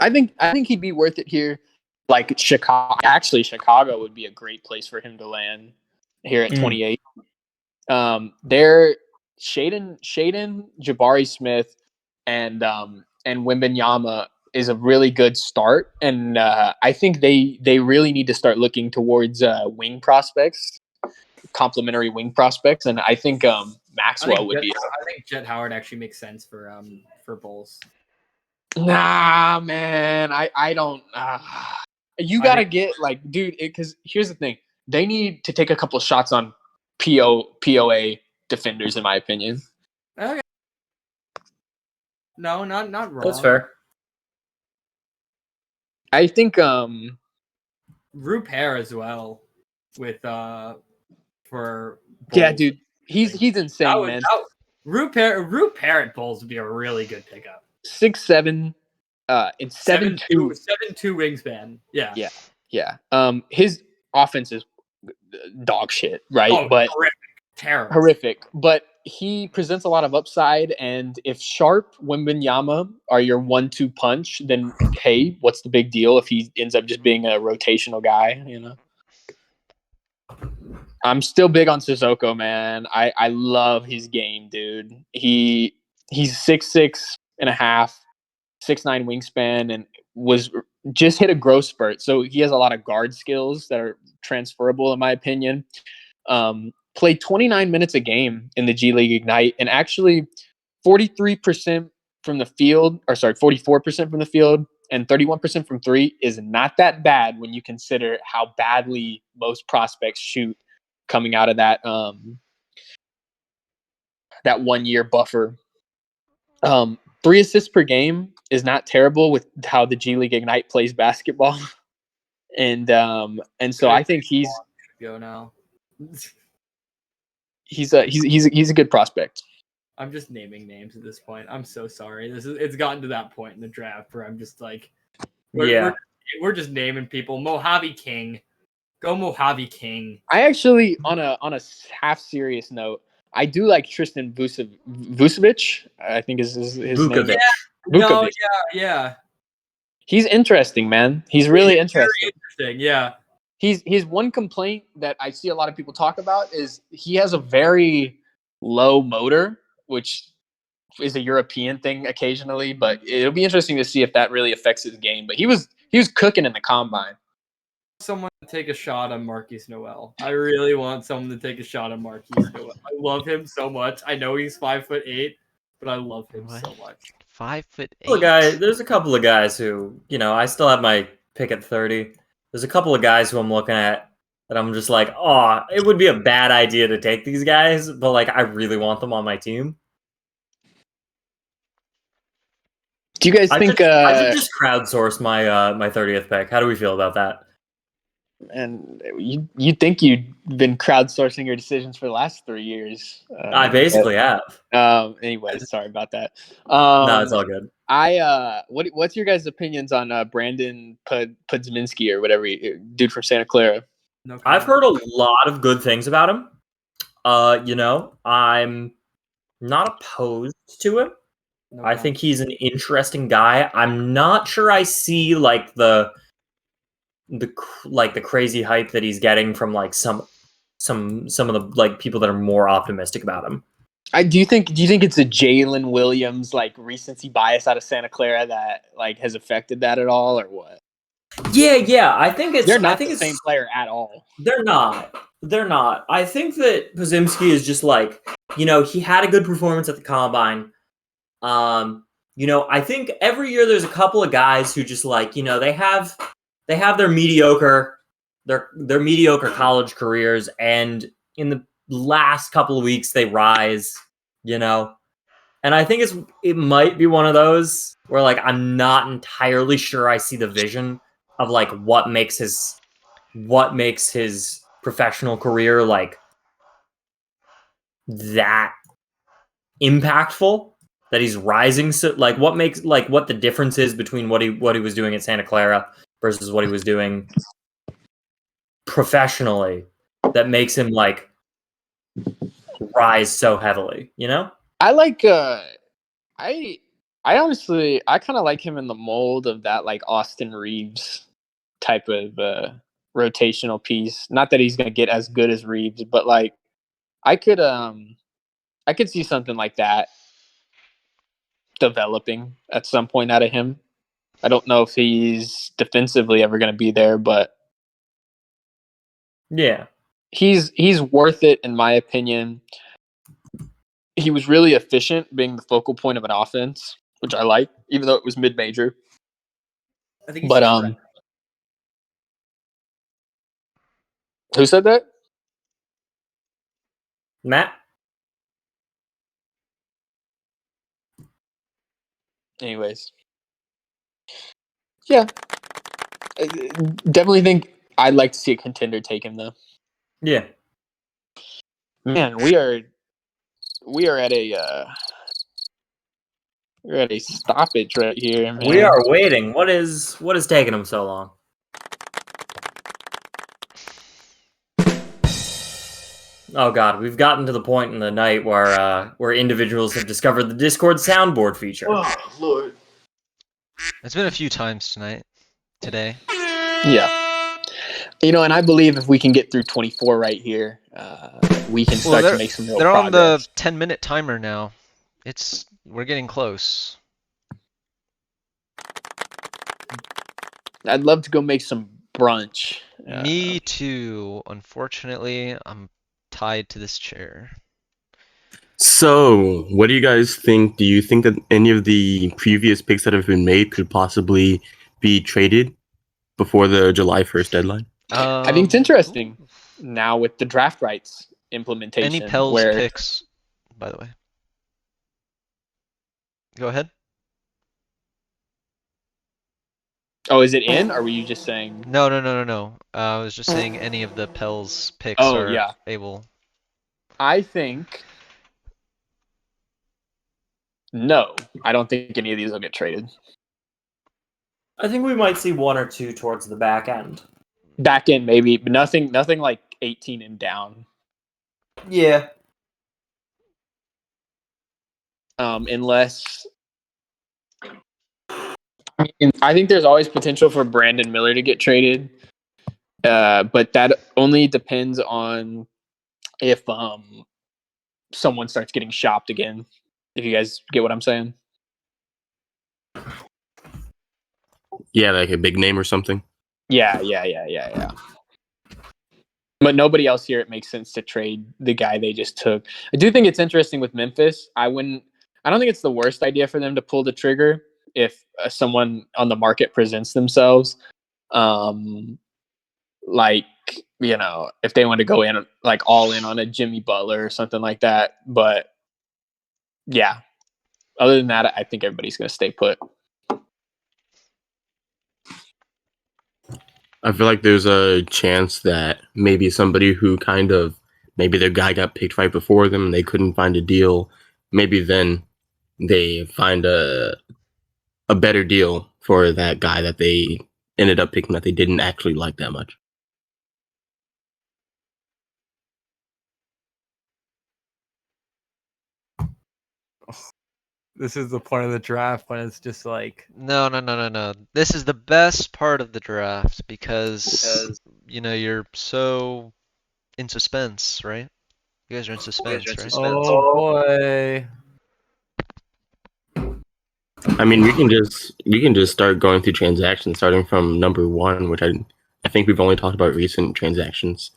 I think he'd be worth it here. Like Chicago, actually, Chicago would be a great place for him to land here at 28. They're Shaden, Jabari Smith, and Wembanyama is a really good start, and I think they really need to start looking towards wing prospects, complementary wing prospects, and I think Maxwell would be. I think Jet Howard actually makes sense for Bulls. Nah, man, I don't. You gotta get like, dude, because here's the thing: they need to take a couple of shots on POA defenders, in my opinion. Okay. No, not wrong. That's fair. I think Rupert as well with for Bulls. Yeah, dude, he's insane, man. Rupert at Bulls would be a really good pickup. 6'7", and 7'2", 7'2" wingspan. Yeah. His offense is dog shit, right? Oh, but horrific. But he presents a lot of upside, and if Sharp, Wembanyama are your 1-2 punch, then hey, what's the big deal if he ends up just being a rotational guy? You know. I'm still big on Sissoko, man. I love his game, dude. He's 6'6" and a half, 6'9" wingspan, and was just hit a growth spurt. So he has a lot of guard skills that are transferable, in my opinion. Played 29 minutes a game in the G League Ignite, and actually 44% from the field, and 31% from three is not that bad when you consider how badly most prospects shoot coming out of that 1 year buffer. 3 assists per game is not terrible with how the G League Ignite plays basketball. And so I think he's go now. He's a good prospect. I'm just naming names at this point. I'm so sorry. It's gotten to that point in the draft where I'm just like, we're just naming people. Mojave King, go Mojave King. I actually, on a half serious note, I do like Tristan Vucevic. I think is his name. Vukovic. Vukovic. Yeah. He's interesting, man. He's really interesting. Interesting. Yeah. He's one complaint that I see a lot of people talk about is he has a very low motor, which is a European thing occasionally, but it'll be interesting to see if that really affects his game. But he was cooking in the combine. Someone to take a shot on Marquise Noel. I really want someone to take a shot on Marquise Noel. I love him so much. I know he's 5'8", but I love him so much. 5'8". There's a couple of guys who, I still have my pick at 30. There's a couple of guys who I'm looking at that I'm just like, oh, it would be a bad idea to take these guys, but like I really want them on my team. Do you guys think I should just crowdsource my my 30th pick? How do we feel about that? And you think you've been crowdsourcing your decisions for the last 3 years? I basically have. Anyway, sorry about that. No, it's all good. What's your guys' opinions on Brandon Podziemski or whatever dude from Santa Clara? No I've heard a lot of good things about him. I'm not opposed to him. I think he's an interesting guy. I'm not sure I see like the crazy hype that he's getting from like some of the like people that are more optimistic about him. Do you think it's a Jalen Williams like recency bias out of Santa Clara that like has affected that at all or what? Yeah. I think it's they're not the same player at all. They're not. I think that Podziemski is just like, he had a good performance at the combine. I think every year there's a couple of guys who just like, they have their mediocre college careers, and in the last couple of weeks they rise, and I think it might be one of those where like I'm not entirely sure I see the vision of like what makes his professional career like that impactful, that he's rising. So like what the difference is between what he was doing at Santa Clara versus what he was doing professionally that makes him like rise so heavily, I like I honestly kind of like him in the mold of that like Austin Reeves type of rotational piece. Not that he's going to get as good as Reeves, but like I could see something like that developing at some point out of him. I don't know if he's defensively ever going to be there, but yeah, he's worth it in my opinion. He was really efficient being the focal point of an offense, which I like, even though it was mid-major. I think who said that? Matt? Anyways. Yeah. I definitely think I'd like to see a contender take him, though. Yeah. Man, we are at a we're at a stoppage right here, man. We are waiting. What is taking him so long? Oh God, we've gotten to the point in the night where individuals have discovered the Discord soundboard feature. Oh Lord. It's been a few times today. Yeah. And I believe if we can get through 24 right here, we can start to make some real They're progress. on the 10-minute timer now. We're getting close. I'd love to go make some brunch. Me too. Unfortunately, I'm tied to this chair. So, what do you guys think? Do you think that any of the previous picks that have been made could possibly be traded before the July 1st deadline? I think it's interesting now with the draft rights implementation. Any Pels picks, by the way? Go ahead. Oh, is it in? Or were you just saying? No. I was just saying any of the Pels picks are able. I think no. I don't think any of these will get traded. I think we might see one or two towards the back end. Back end maybe, but nothing like 18 and down. Yeah. unless I think there's always potential for Brandon Miller to get traded, but that only depends on if someone starts getting shopped again. If you guys get what I'm saying. Yeah, like a big name or something. Yeah. But nobody else here, it makes sense to trade the guy they just took. I do think it's interesting with Memphis. I don't think it's the worst idea for them to pull the trigger if someone on the market presents themselves. Like, if they want to go in, like all in on a Jimmy Butler or something like that. But yeah, other than that, I think everybody's going to stay put. I feel like there's a chance that maybe somebody who maybe their guy got picked right before them and they couldn't find a deal. Maybe then they find a better deal for that guy that they ended up picking that they didn't actually like that much. This is the part of the draft when it's just like No. This is the best part of the draft because you're so in suspense, right? You guys are in suspense, right? oh boy. I mean, we can just start going through transactions starting from number 1, which I think we've only talked about recent transactions.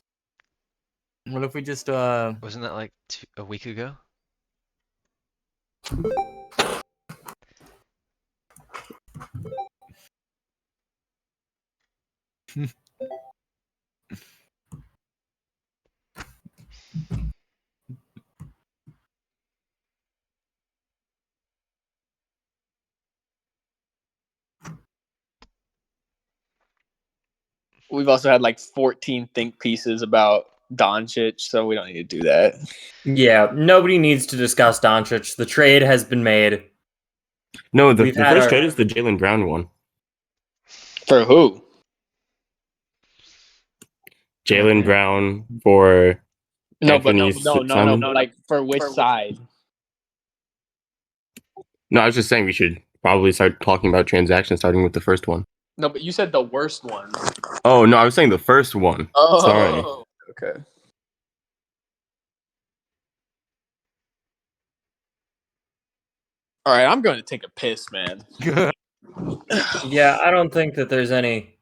What if we just Wasn't that like a week ago? We've also had like 14 think pieces about Doncic, so we don't need to do that. Yeah, nobody needs to discuss Doncic. The trade has been made. No, the first trade is the Jaylen Brown one. For who? Jaylen Brown for No, Anthony but no. Like for which side? No, I was just saying we should probably start talking about transactions starting with the first one. No, but you said the worst one. Oh, no, I was saying the first one. Oh, sorry. Okay. All right, I'm going to take a piss, man. Yeah, I don't think that there's any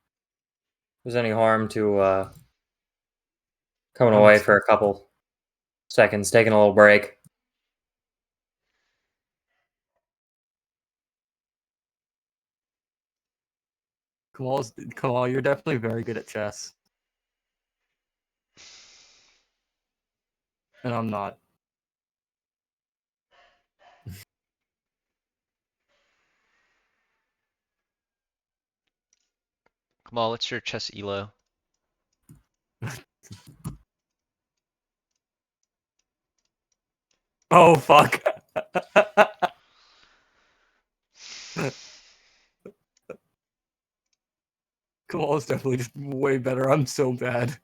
harm to coming away for a couple seconds, taking a little break. Kamal, you're definitely very good at chess. And I'm not. Come on, what's your chess elo? Oh fuck. Kamal's definitely just way better. I'm so bad.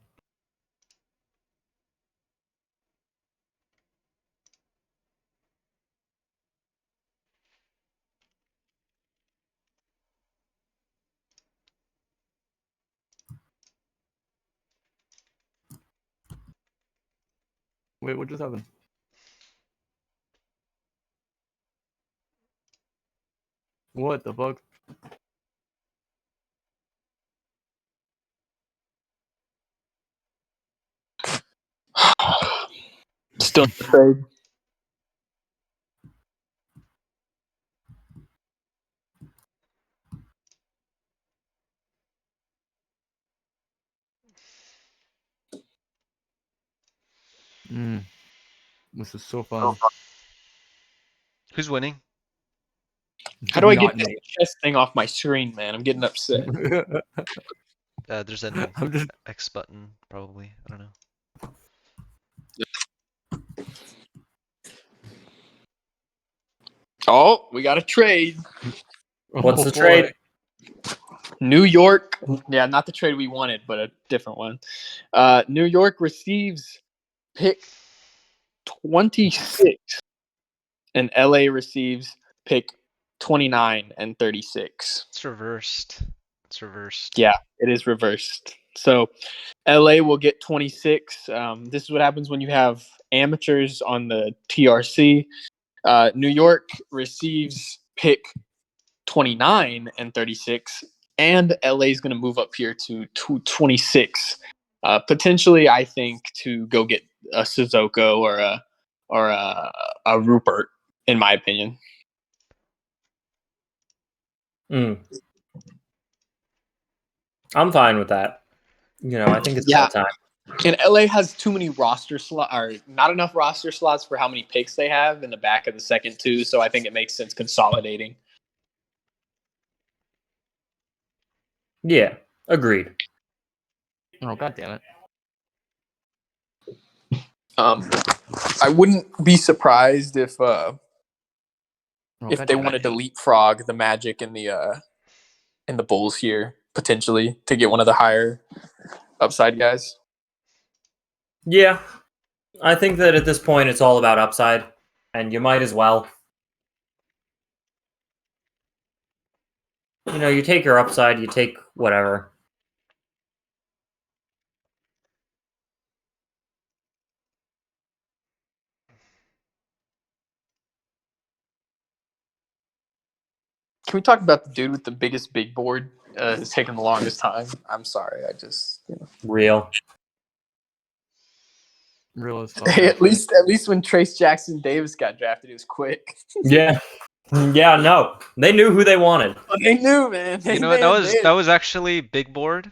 Wait, what just happened? What the fuck? Still trade. This is so fun. Who's winning? How do I get this chess thing off my screen, man? I'm getting upset. There's an I'm just... X button, probably. I don't know. Oh, we got a trade. What's the trade? New York. Yeah, not the trade we wanted, but a different one. New York receives pick 26 and LA receives pick 29 and 36. It's reversed. It's reversed. Yeah, it is reversed. So LA will get 26. This is what happens when you have amateurs on the TRC. New York receives pick 29 and 36, and LA is going to move up here to 26. Potentially, I think, to go get a Sissoko or a Rupert, in my opinion. I'm fine with that. I think it's about time. And LA has too many roster slots, or not enough roster slots for how many picks they have in the back of the second two. So I think it makes sense consolidating. Yeah, agreed. Oh, God damn it. I wouldn't be surprised if they wanted to leapfrog the Magic and the Bulls here, potentially, to get one of the higher upside guys. Yeah, I think that at this point it's all about upside, and you might as well. You take your upside, you take whatever. Can we talk about the dude with the biggest big board? It's taking the longest time. I'm sorry. I just Real as fuck. at least when Trace Jackson Davis got drafted, it was quick. Yeah. Yeah, no. They knew who they wanted. They knew, man. That was actually big board,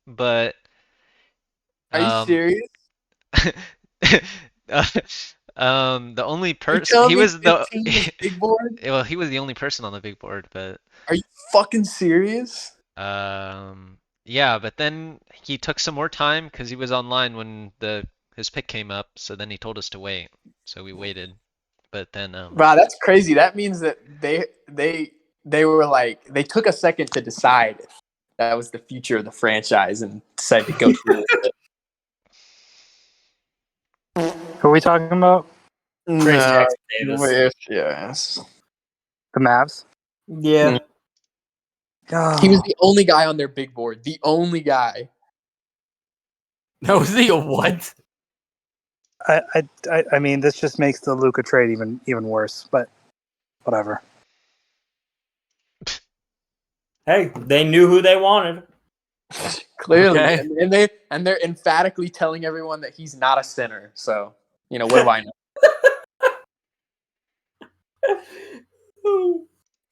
but Are you serious? The only person he was big board. Well, he was the only person on the big board, but are you fucking serious? Yeah, but then he took some more time because he was online when his pick came up. So then he told us to wait, so we waited. But then wow, that's crazy. That means that they were like, they took a second to decide if that was the future of the franchise and decided to go through it. Who are we talking about? Trace Jackson Davis. Yes. The Mavs? Yeah. He was the only guy on their big board. The only guy. No, was he a what? I mean, this just makes the Luka trade even worse, but whatever. Hey, they knew who they wanted. Clearly. Okay. And they're emphatically telling everyone that he's not a center. So, what do I know?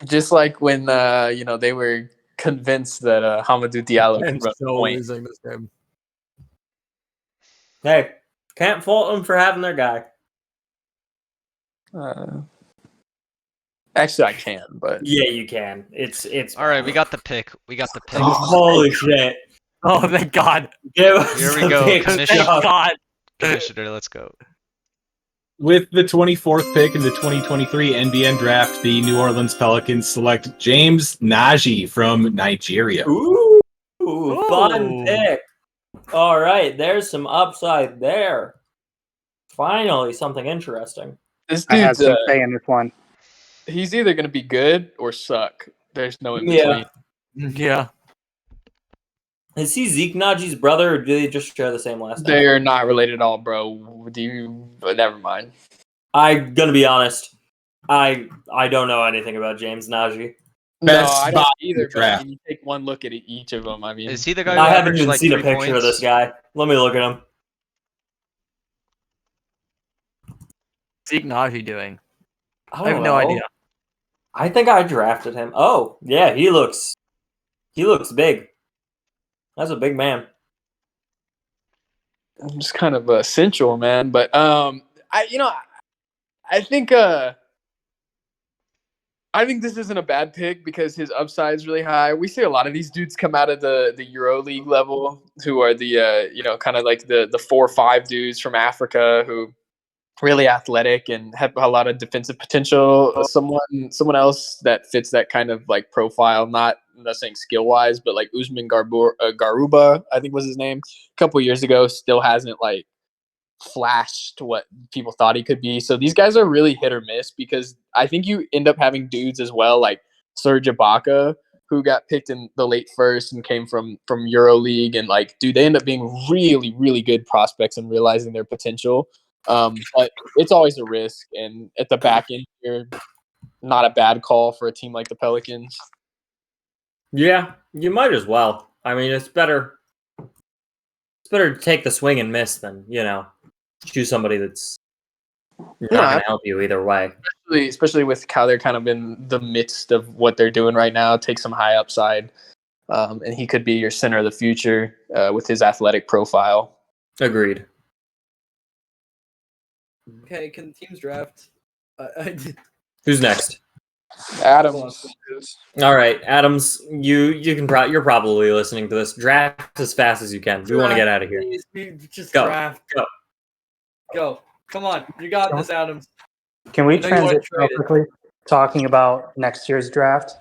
Just like when they were convinced that Hamidou Diallo could run point. losing this game. Hey, can't fault them for having their guy. Actually, I can, but yeah, you can. It's all right. We got the pick. Holy shit! Oh, thank God! Here we go. Thank God. Commissioner, let's go. With the 24th pick in the 2023 NBN Draft, the New Orleans Pelicans select James Naji from Nigeria. Ooh, fun pick. All right, there's some upside there. Finally, something interesting. This I have dude's some say in this one. he's either going to be good or suck. There's no in between. Yeah. Is he Zeke Naji's brother, or do they just share the same last name? They are not related at all, bro. But never mind. I'm gonna be honest. I don't know anything about James Naji. No, Best I don't spot either. in the draft. But you take one look at each of them. I mean, Is he the guy who I haven't averaged even like seen a 3 picture of points? this guy. Let me look at him. Zeke Naji doing? I I have no idea. I think I drafted him. Oh, yeah, he looks big. That's a big man. I'm just kind of sensual, man. But I think this isn't a bad pick because his upside is really high. We see a lot of these dudes come out of the Euro League level who are the kind of like the 4 or 5 dudes from Africa who really athletic and have a lot of defensive potential. Someone else that fits that kind of like profile, I'm not saying skill wise, but like Usman Garuba, I think was his name, a couple years ago, still hasn't like flash to what people thought he could be. So these guys are really hit or miss because I think you end up having dudes as well like Serge Ibaka, who got picked in the late first and came from EuroLeague, and like, dude, they end up being really, really good prospects and realizing their potential. But it's always a risk, and at the back end here, not a bad call for a team like the Pelicans. Yeah, you might as well. I mean, it's better to take the swing and miss than, choose somebody that's not going to help you either way. Especially with how they're kind of in the midst of what they're doing right now, take some high upside. And he could be your center of the future with his athletic profile. Agreed. Okay, can teams draft? Who's next? Adams. All right, Adams, you're probably listening to this. Draft as fast as you can. We want to get out of here. Just Go. draft. Go. Come on, you got this, Adams. Can we I know you wanna transition real trade it. quickly talking about next year's draft?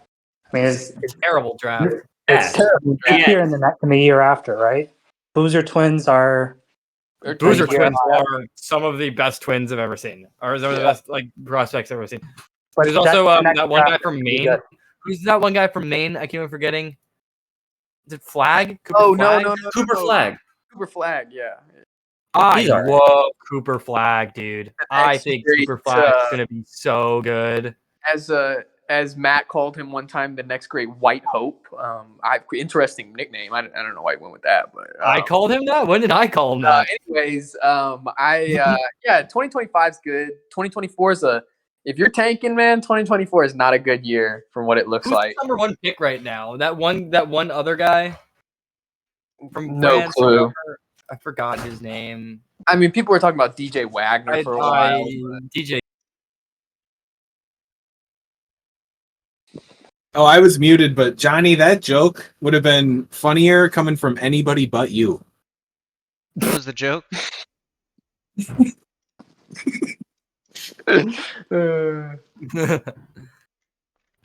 I mean, it's Terrible draft. terrible next year and the year after, right? Boozer twins are Boozer Yeah. twins are some of the best twins I've ever seen, or some of the best like prospects I've ever seen. But There's also that's the next that one guy draft from would be Maine. good. Who's that one guy from Maine? I keep on forgetting. Is it Flag? Cooper Oh, Flag? no. Cooper Flag. Cooper Flag, yeah. I He's all right. love Cooper Flag, dude. I think great, Cooper Flag is gonna be so good. As Matt called him one time, the next great White Hope. Interesting nickname. I don't know why he went with that, but I called him that. When did I call him that? anyways, 2025 is good. 2024 is if you're tanking, man, 2024 is not a good year from what it looks Who's like. the number one pick right now? That one other guy from No France, clue. whatever. I forgot his name. I mean, people were talking about DJ Wagner for a while. DJ. Oh, I was muted, but Johnny, that joke would have been funnier coming from anybody but you. What was the joke?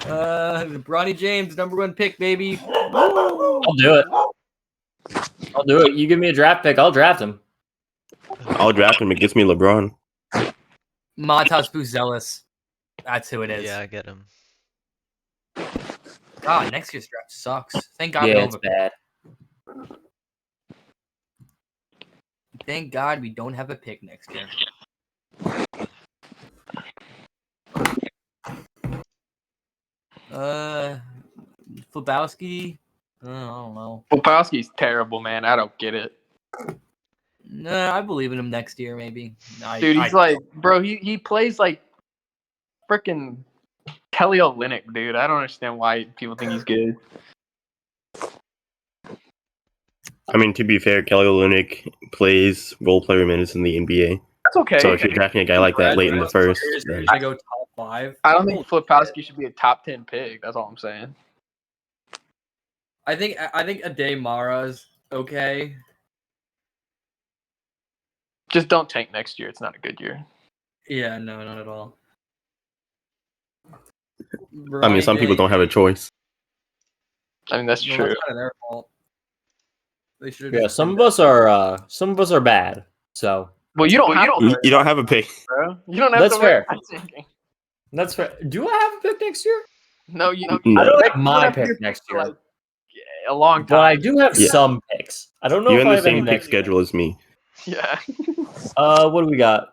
Bronny James, number one pick, baby. I'll do it. You give me a draft pick, I'll draft him. I'll draft him. It gets me LeBron. Matas Buzelis. That's who it is. Yeah, I get him. God, next year's draft sucks. Thank God. Yeah, we it's don't have bad. Thank God we don't have a pick next year. Flabowski. I don't know. Popowski's terrible, man. I don't get it. Nah, I believe in him next year, maybe. Dude, he's like, bro, he plays like freaking Kelly Olynyk, dude. I don't understand why people think he's good. I mean, to be fair, Kelly Olynyk plays role player minutes in the NBA. That's okay. So if you're drafting a guy like that late in the first, then He's gonna go top 5. I don't think Flipowski should be a top 10 pick. That's all I'm saying. I think Ade Mara's okay. Just don't tank next year. It's not a good year. Yeah, no, not at all. I mean, some people don't have a choice. I mean, that's Well, true. that's kind of their fault. They should. Yeah, some of us are bad. So Well, you don't have a pick. bro. You don't have That's to worry fair. about tanking. That's fair. Do I have a pick next year? No, you No. I don't have you my have pick your next for, year, like, a long time. but I do have Yeah. some picks. I don't know You're if in I the have any same pick next year. schedule as me. Yeah. What do we got?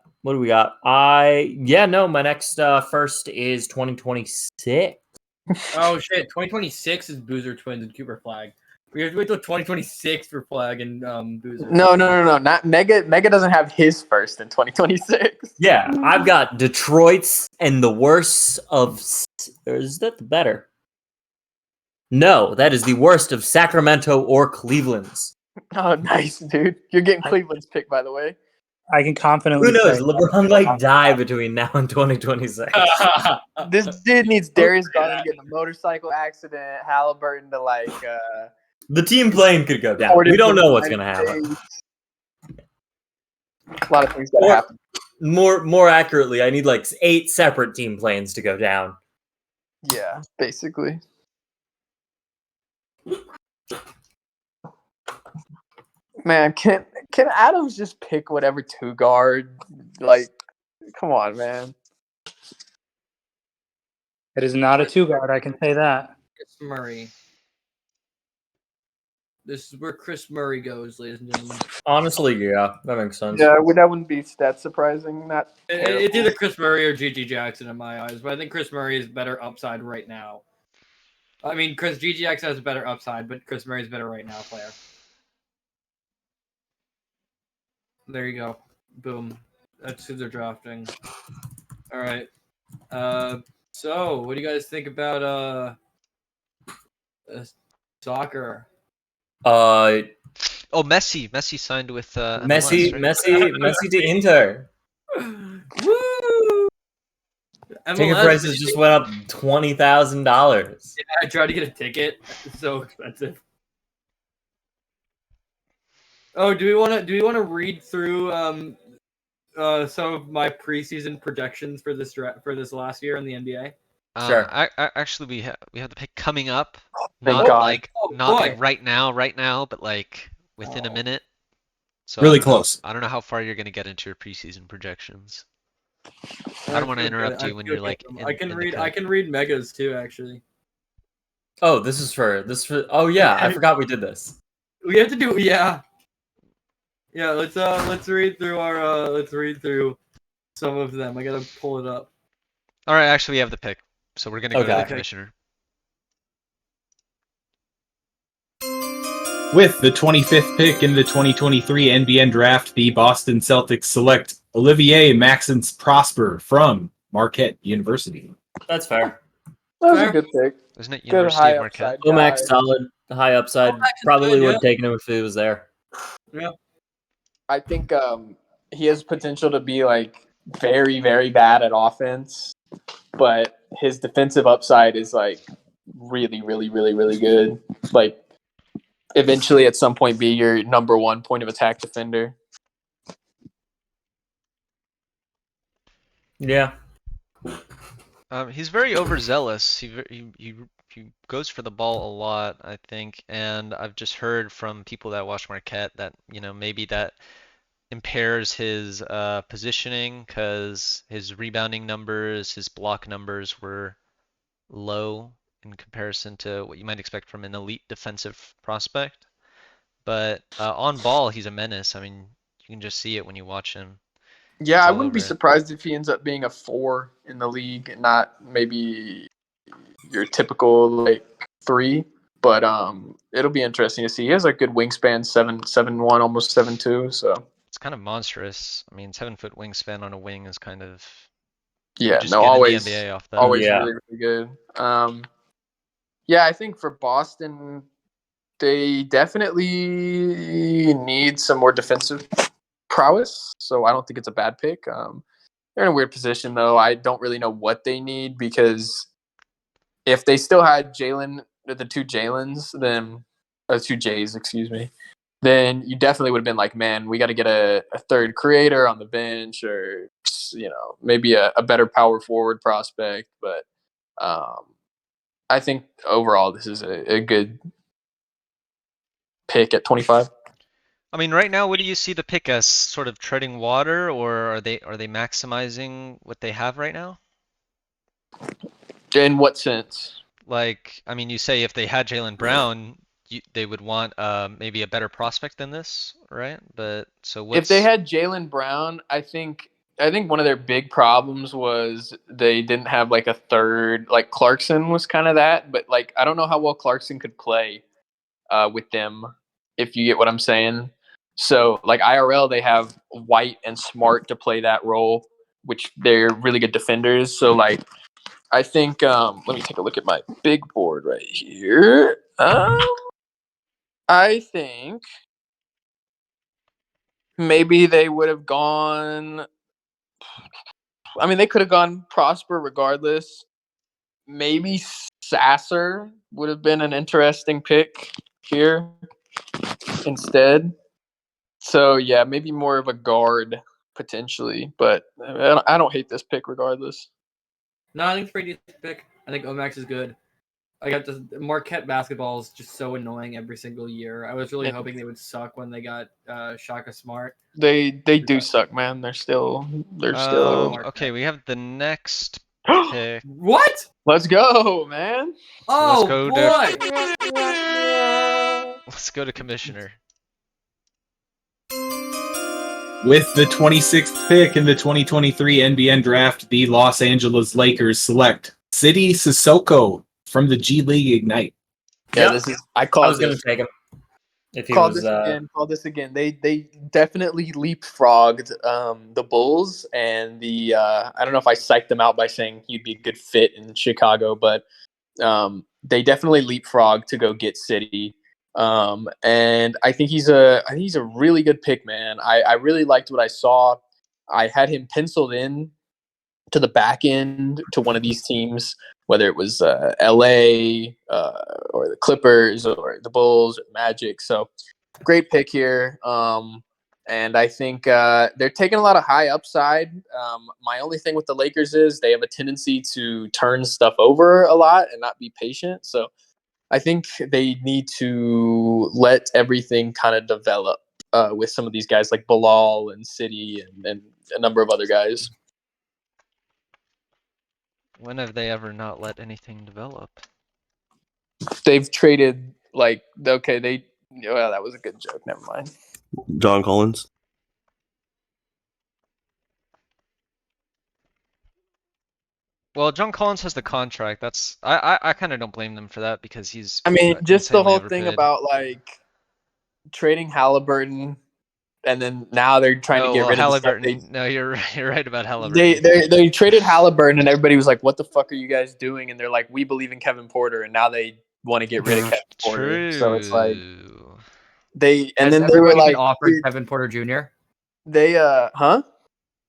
My next first is 2026. Oh shit! 2026 is Boozer Twins and Cooper Flag. We have to wait till 2026 for Flag and Boozer. No. Not Mega. Mega doesn't have his first in 2026. Yeah, I've got Detroit's and the worst of. Or is that the better? No, that is the worst of Sacramento or Cleveland's. Oh, nice, dude. You're getting Cleveland's pick, by the way. I can confidently Who knows? say LeBron might die between now and 2026. This dude needs Darius Garland to get in a motorcycle accident, Halliburton to The team plane could go down. We don't know what's going to happen. A lot of things gotta happen. More accurately, I need 8 separate team planes to go down. Yeah, basically. Man, Can Adams just pick whatever 2-guard? Like, come on, man. It is not a 2-guard, I can say that. Chris Murray. This is where Chris Murray goes, ladies and gentlemen. Honestly, yeah, that makes sense. Yeah, that wouldn't be that surprising. Not It's either Chris Murray or GG Jackson in my eyes, but I think Chris Murray is better upside right now. I mean, GG Jackson has a better upside, but Chris Murray is better right now player. There you go. Boom. That's who they're drafting. All right. So what do you guys think about soccer? Uh, Oh, Messi signed with Messi, MLS, right? Messi to Inter. Woo! Ticket prices just went up $20,000. Yeah, I tried to get a ticket. It's so expensive. Oh, do we want to read through some of my preseason projections for this last year in the NBA? Sure. Actually, we have the pick coming up. Thank Not God. like Oh, not boy. like right now, but like within a minute. So Really I don't know- close. I don't know how far you're gonna get into your preseason projections. I don't want to interrupt you when you're like. I can read megas too. Actually, Oh, this is for. Oh yeah, I forgot we did this. we have to do. Yeah. Let's read through some of them. I gotta pull it up. All right, actually, we have the pick, so we're gonna go to the Okay. commissioner. With the 25th pick in the 2023 NBN Draft, the Boston Celtics select Olivier Maxence Prosper from Marquette University. That's fair. That was a Fair. good pick. Isn't it Good University high of Marquette? upside guy. Omax solid, high upside. Omax is Probably good, would yeah. have taken him if he was there. I think he has potential to be like very, very bad at offense, but his defensive upside is like really, really, really, really good. Like eventually at some point be your number one point of attack defender. Yeah. He's very overzealous. He goes for the ball a lot, I think, and I've just heard from people that watch Marquette that maybe that impairs his positioning because his rebounding numbers, his block numbers were low in comparison to what you might expect from an elite defensive prospect. But on ball, he's a menace. I mean, you can just see it when you watch him. Yeah, It's I all wouldn't be over it. surprised if he ends up being a 4 in the league and not maybe your typical like 3. But it'll be interesting to see. He has a good wingspan, 7'1", almost 7'2". So It's kind of monstrous. I mean, 7-foot wingspan on a wing is kind of yeah, just no, get in the always NBA off that. always Yeah. really, really good. Yeah, I think for Boston, they definitely need some more defensive prowess. So I don't think it's a bad pick. They're in a weird position though. I don't really know what they need because if they still had the 2 Jalen's, then 2 J's, excuse me, then you definitely would have been like, man, we got to get a third creator on the bench or maybe a better power forward prospect. But I think overall this is a good pick at 25. I mean, right now, what do you see the pick as? Sort of treading water, or are they maximizing what they have right now? In what sense? Like, I mean, you say if they had Jaylen Brown, they would want maybe a better prospect than this, right? But so what's If they had Jaylen Brown, I think one of their big problems was they didn't have like a third. Like Clarkson was kind of that, but like I don't know how well Clarkson could play with them, if you get what I'm saying. So like IRL, they have White and Smart to play that role, which they're really good defenders. So like I think let me take a look at my big board right here. I think maybe they would have gone. I mean, they could have gone Prosper regardless. Maybe Sasser would have been an interesting pick here instead. So yeah, maybe more of a guard potentially, but I don't hate this pick regardless. No, I think it's a pretty decent pick. I think Omax is good. I got the Marquette basketball is just so annoying every single year. I was really hoping they would suck when they got Shaka Smart. They do suck, man. They're still. Okay, we have the next pick. What? Let's go, man. So boy! Let's go to Commissioner. With the 26th pick in the 2023 NBN Draft, the Los Angeles Lakers select City Sissoko from the G League Ignite. Yeah, this is. I was going to take him. If he called was, this again. They definitely leapfrogged the Bulls and the. I don't know if I psyched them out by saying he'd be a good fit in Chicago, but they definitely leapfrogged to go get City. And I think he's a really good pick, man. I really liked what I saw. I had him penciled in to the back end to one of these teams, whether it was LA or the Clippers or the Bulls or the Magic. So great pick here. And I think they're taking a lot of high upside. My only thing with the Lakers is they have a tendency to turn stuff over a lot and not be patient. So I think they need to let everything kind of develop with some of these guys like Bilal and City and a number of other guys. When have they ever not let anything develop? They've traded well, that was a good joke. Never mind. John Collins. Well, John Collins has the contract. That's I kind of don't blame them for that because he's. I mean, just the insanely whole thing overpaid. about like trading Halliburton, and then now they're trying to get rid of Halliburton. No, you're right about Halliburton. They traded Halliburton, and everybody was like, "What the fuck are you guys doing?" And they're like, "We believe in Kevin Porter," and now they want to get rid of Kevin Porter. True. So it's like Has then they were everybody like, been offered Kevin Porter Jr.?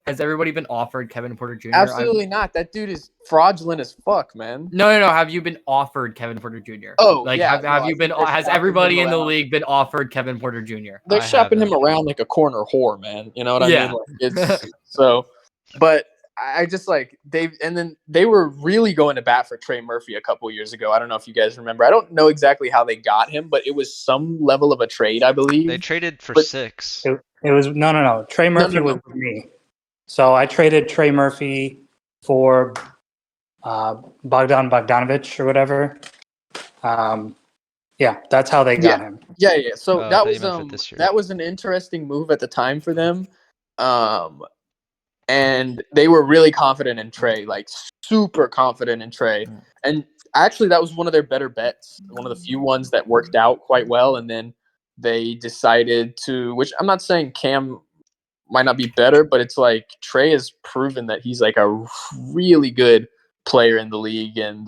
Has everybody been offered Kevin Porter Jr.? Absolutely not. That dude is fraudulent as fuck, man. No. Have you been offered Kevin Porter Jr.? Oh, like yeah. have you been? Has everybody in the league been offered Kevin Porter Jr.? They're shopping him around like a corner whore, man. You know what I Yeah. mean? Like, it's so. But I just like they were really going to bat for Trey Murphy a couple years ago. I don't know if you guys remember. I don't know exactly how they got him, but it was some level of a trade, I believe. They traded for 6. It was no. Trey Murphy was with me. So I traded Trey Murphy for Bogdan Bogdanovic or whatever. Yeah, that's how they got him. Yeah. So that was an interesting move at the time for them. And they were really confident in Trey, like super confident in Trey. And actually that was one of their better bets, one of the few ones that worked out quite well. And then they decided to, which I'm not saying Cam might not be better, but it's like Trey has proven that he's like a really good player in the league. And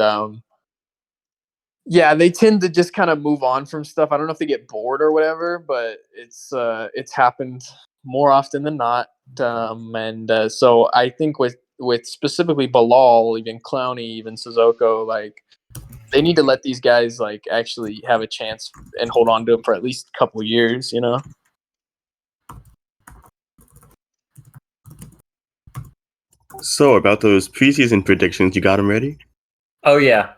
they tend to just kind of move on from stuff. I don't know if they get bored or whatever, but it's happened more often than not. So I think with specifically Bilal, even Clowney, even Sissoko, like they need to let these guys like actually have a chance and hold on to them for at least a couple of years, you know? So about those preseason predictions, you got them ready? Oh yeah.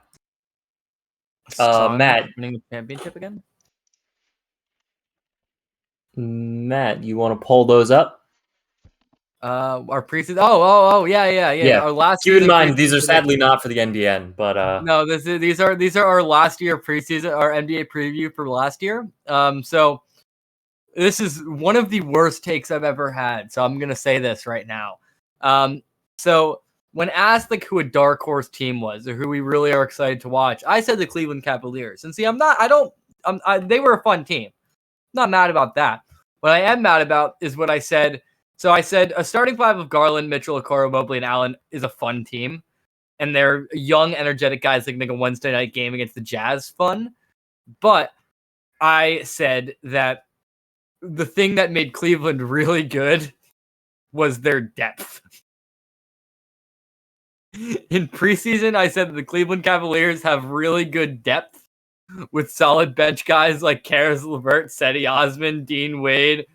Suns Matt, winning the championship again. Matt, you want to pull those up? Our preseason. Oh, yeah. Our last. Keep in mind, these are sadly not for the NBN, but no, these are our last year preseason, our NBA preview for last year. So this is one of the worst takes I've ever had. So I'm gonna say this right now. So when asked like who a dark horse team was or who we really are excited to watch, I said the Cleveland Cavaliers. And see, they were a fun team. Not mad about that. What I am mad about is what I said. So I said a starting five of Garland, Mitchell, Okoro, Mobley, and Allen is a fun team. And they're young, energetic guys that can make a Wednesday night game against the Jazz fun. But I said that the thing that made Cleveland really good was their depth. In preseason, I said that the Cleveland Cavaliers have really good depth with solid bench guys like Karis LeVert, Cedi Osman, Dean Wade,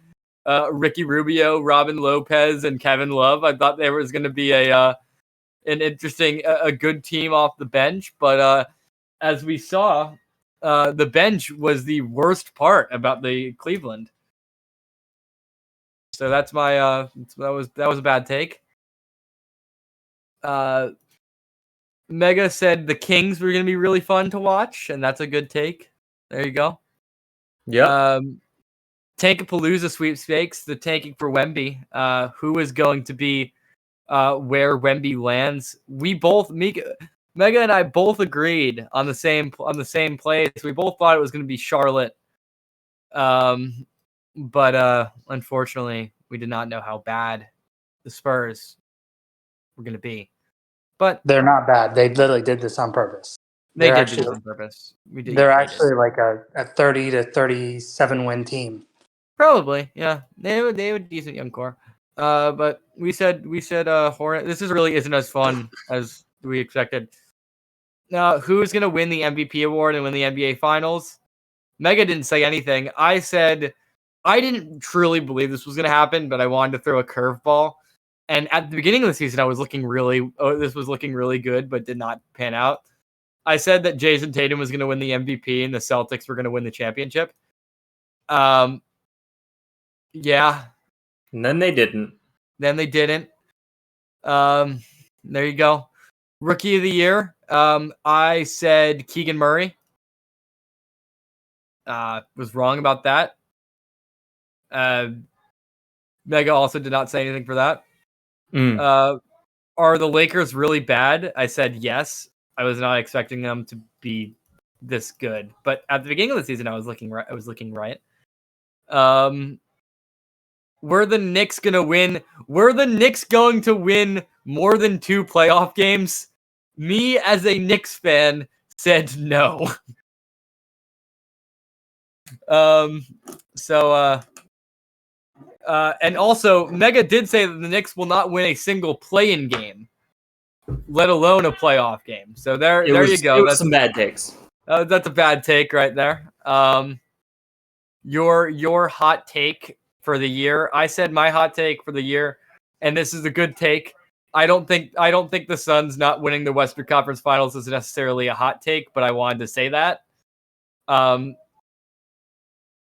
Ricky Rubio, Robin Lopez, and Kevin Love. I thought there was going to be an interesting, a good team off the bench, but as we saw, the bench was the worst part about the Cleveland. So that's my that was a bad take. Mega said the Kings were going to be really fun to watch, and that's a good take. There you go. Yeah. Tankapalooza sweepstakes, the tanking for Wemby. Who is going to be where Wemby lands? We both, Mega and I both agreed on the same place. We both thought it was going to be Charlotte. But unfortunately, we did not know how bad the Spurs were going to be. But they're not bad. They literally did this on purpose. They did this on purpose. They're actually like a 30 to 37 win team. Probably, yeah. They have a decent young core. But we said Hornet. This really isn't as fun as we expected. Who's gonna win the MVP award and win the NBA Finals? Mega didn't say anything. I said I didn't truly believe this was gonna happen, but I wanted to throw a curveball. And at the beginning of the season, I was looking this was looking really good, but did not pan out. I said that Jason Tatum was going to win the MVP and the Celtics were going to win the championship. Yeah. And then they didn't. There you go. Rookie of the year. I said Keegan Murray. Was wrong about that. Mega also did not say anything for that. Are the Lakers really bad? I said yes. I was not expecting them to be this good, but at the beginning of the season, I was looking right. Were the Knicks gonna win? Were the Knicks going to win more than 2 playoff games? Me, as a Knicks fan, said no. And also, Mega did say that the Knicks will not win a single play-in game, let alone a playoff game. So there you go. That's some bad takes. That's a bad take right there. Your hot take for the year. I said my hot take for the year, and this is a good take. I don't think the Suns not winning the Western Conference Finals is necessarily a hot take, but I wanted to say that.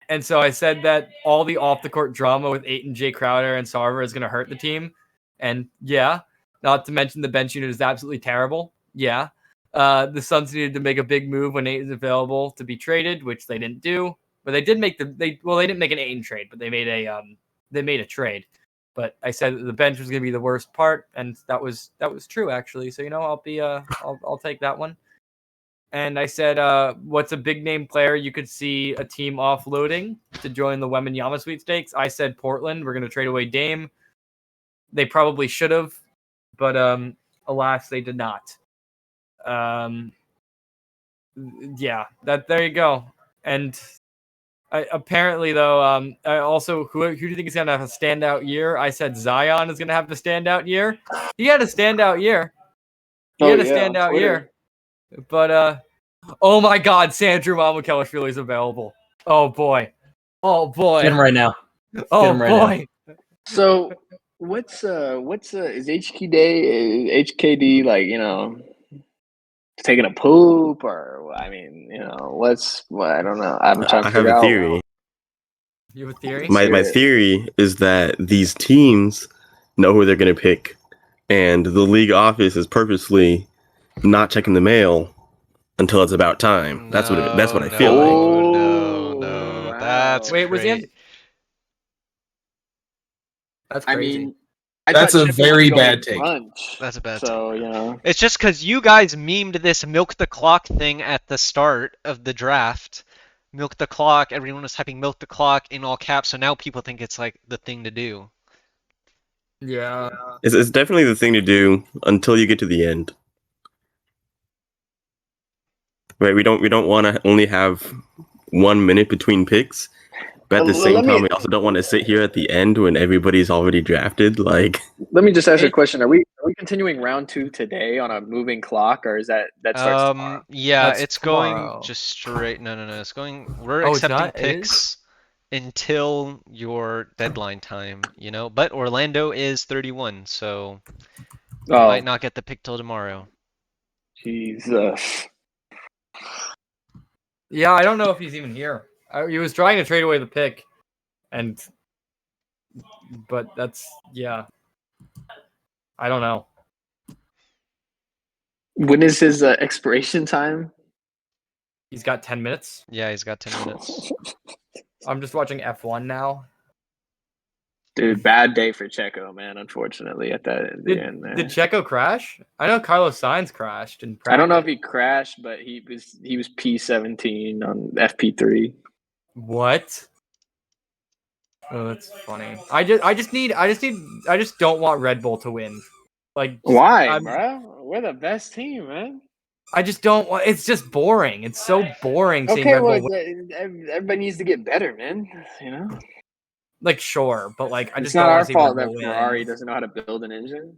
And so I said that all the off-the-court drama with Ayton, Jay Crowder, and Sarver is going to hurt the team. And yeah, not to mention the bench unit is absolutely terrible. Yeah. The Suns needed to make a big move when Ayton's available to be traded, which they didn't do. But they did make they didn't make an Ayton trade, but they made a trade. But I said that the bench was going to be the worst part, and that was true actually. So I'll take that one. And I said, what's a big name player you could see a team offloading to join the Wembanyama sweepstakes? I said Portland. We're going to trade away Dame. They probably should have, but alas, they did not. Yeah, there you go. And apparently, though, I also who do you think is going to have a standout year? I said Zion is going to have a standout year. He had a standout year. But oh my God, Sandro Mamukelashvili is available. Oh boy. Get him right now. Oh boy. So what's is HKD like, taking a poop, or I mean, I don't know. I'm trying to I have figure a out. theory. You have a theory? My theory is that these teams know who they're going to pick, and the league office is purposely not checking the mail until it's about time. That's what I feel like. No. That's Wait, was crazy. he? That's crazy. I mean, That's a very bad take. That's a bad take. It's just because you guys memed this milk the clock thing at the start of the draft. Milk the clock. Everyone was typing milk the clock in all caps, so now people think it's like the thing to do. Yeah. It's definitely the thing to do until you get to the end. Right, we don't want to only have 1 minute between picks, but at the same time, we also don't want to sit here at the end when everybody's already drafted. Like, let me just ask you a question: Are we continuing round 2 today on a moving clock, or is that starts tomorrow? Yeah, That's it's tomorrow. going just straight. No, it's going. We're Oh, it's accepting not? It picks until your deadline time. But Orlando is 31, so you might not get the pick till tomorrow. Jesus. Yeah, I don't know if he's even here. He was trying to trade away the pick, but that's I don't know. When is his expiration time? He's got 10 minutes. Yeah, he's got 10 minutes. I'm just watching F1 now. Dude, bad day for Checo, man. Unfortunately, at the end there. Did Checo crash? I know Carlos Sainz crashed in practice. I don't know if he crashed, but he was P17 on FP3. What? Oh, that's funny. I just don't want Red Bull to win. Like, why, bro? We're the best team, man. I just don't want. It's just boring. It's so boring seeing Okay, Red well, Bull win. everybody needs to get better, man. You know, like sure, but like I it's just not don't our want to see fault Red that Bull Ferrari win. doesn't know how to build an engine.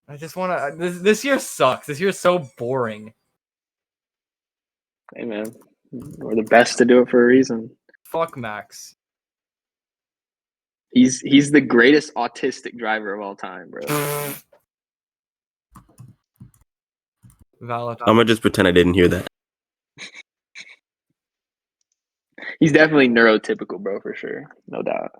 I just want to. This year sucks. This year's so boring. Hey, man, we're the best to do it for a reason. Fuck Max. He's the greatest autistic driver of all time, bro. Valid. I'm gonna just pretend I didn't hear that. He's definitely neurotypical, bro, for sure. No doubt.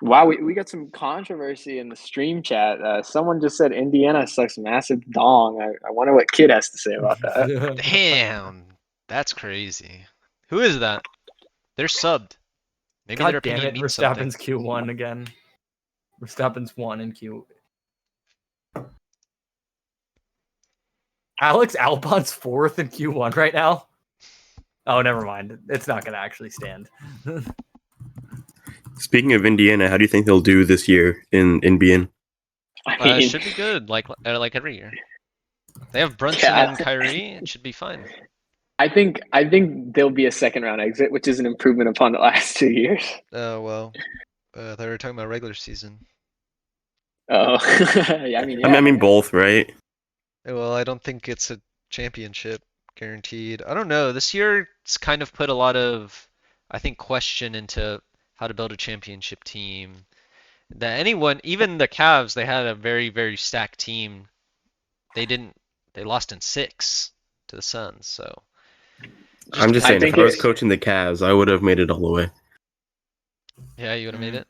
Wow, we got some controversy in the stream chat. Someone just said Indiana sucks massive dong. I wonder what Kid has to say about that. Damn, that's crazy. Who is that? They're subbed. Maybe God their damn opinion it, means something. Verstappen's Q1 again. Verstappen's 1 in Q. Alex Albon's 4th in Q1 right now. Oh, never mind. It's not going to actually stand. Speaking of Indiana, how do you think they'll do this year in NBN? It should be good, like every year. They have Brunson and Kyrie. It should be fine. I think there'll be a second round exit, which is an improvement upon the last 2 years. Oh well, they were talking about regular season. Oh, yeah, I mean, I mean both, right? Well, I don't think it's a championship guaranteed. I don't know. This year it's kind of put a lot of, I think, question into how to build a championship team. That anyone, even the Cavs, they had a very, very stacked team. They lost in 6 to the Suns. So I'm just saying, if I was coaching the Cavs, I would have made it all the way. Yeah, you would have made it.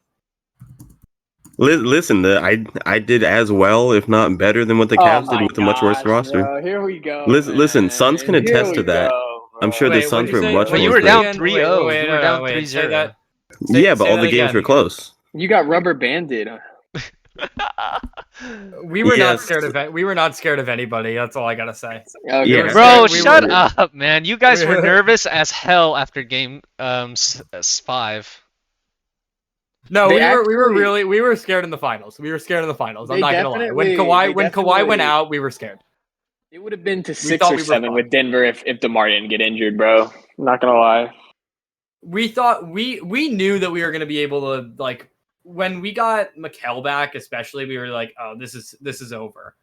Listen, I did as well, if not better, than what the Cavs did with a much worse roster. Bro, here we go. Listen, Suns can attest to that. I'm sure the Suns were much But worse. you were down 3-0. You were down 3-0. Yeah, but all the games were close. You got rubber banded. We were not scared of we were not scared of anybody. That's all I gotta say. Yeah. Bro, shut up, man. You guys were nervous as hell after game 5. No, we were scared in the finals. We were scared in the finals. I'm not gonna lie. When Kawhi went out, we were scared. It would have been to 6 or 7 with Denver if DeMar didn't get injured, bro. I'm not gonna lie. We thought we knew that we were gonna be able to, like, when we got Mikal back, especially, we were like, oh, this is over.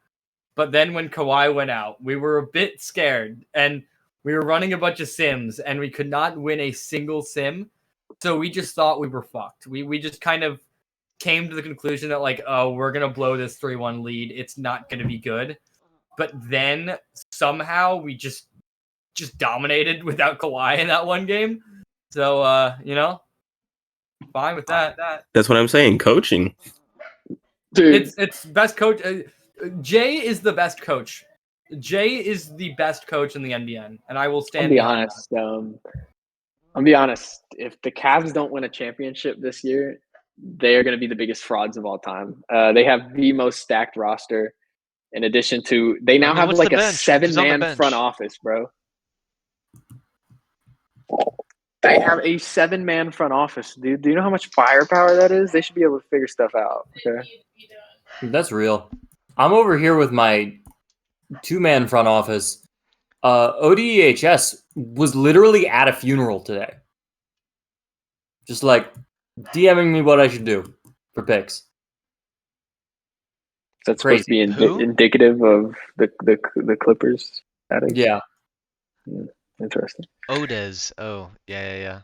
But then when Kawhi went out, we were a bit scared, and we were running a bunch of sims, and we could not win a single sim. So we just thought we were fucked. We just kind of came to the conclusion that, like, oh, we're going to blow this 3-1 lead. It's not going to be good. But then somehow we just dominated without Kawhi in that one game. So, fine with that. That's what I'm saying. Coaching. Dude. It's best coach. Jay is the best coach. Jay is the best coach in the NBN, and I will stand. I'll be honest. If the Cavs don't win a championship this year, they are going to be the biggest frauds of all time. They have the most stacked roster. In addition to, they now have like a 7-man front office, bro. They have a 7-man front office, dude. Do you know how much firepower that is? They should be able to figure stuff out. Okay, that's real. I'm over here with my 2-man front office. ODEHS was literally at a funeral today. Just like DMing me what I should do for picks. That's supposed to be indicative of the Clippers. Yeah. Interesting. Odes. Oh, yeah.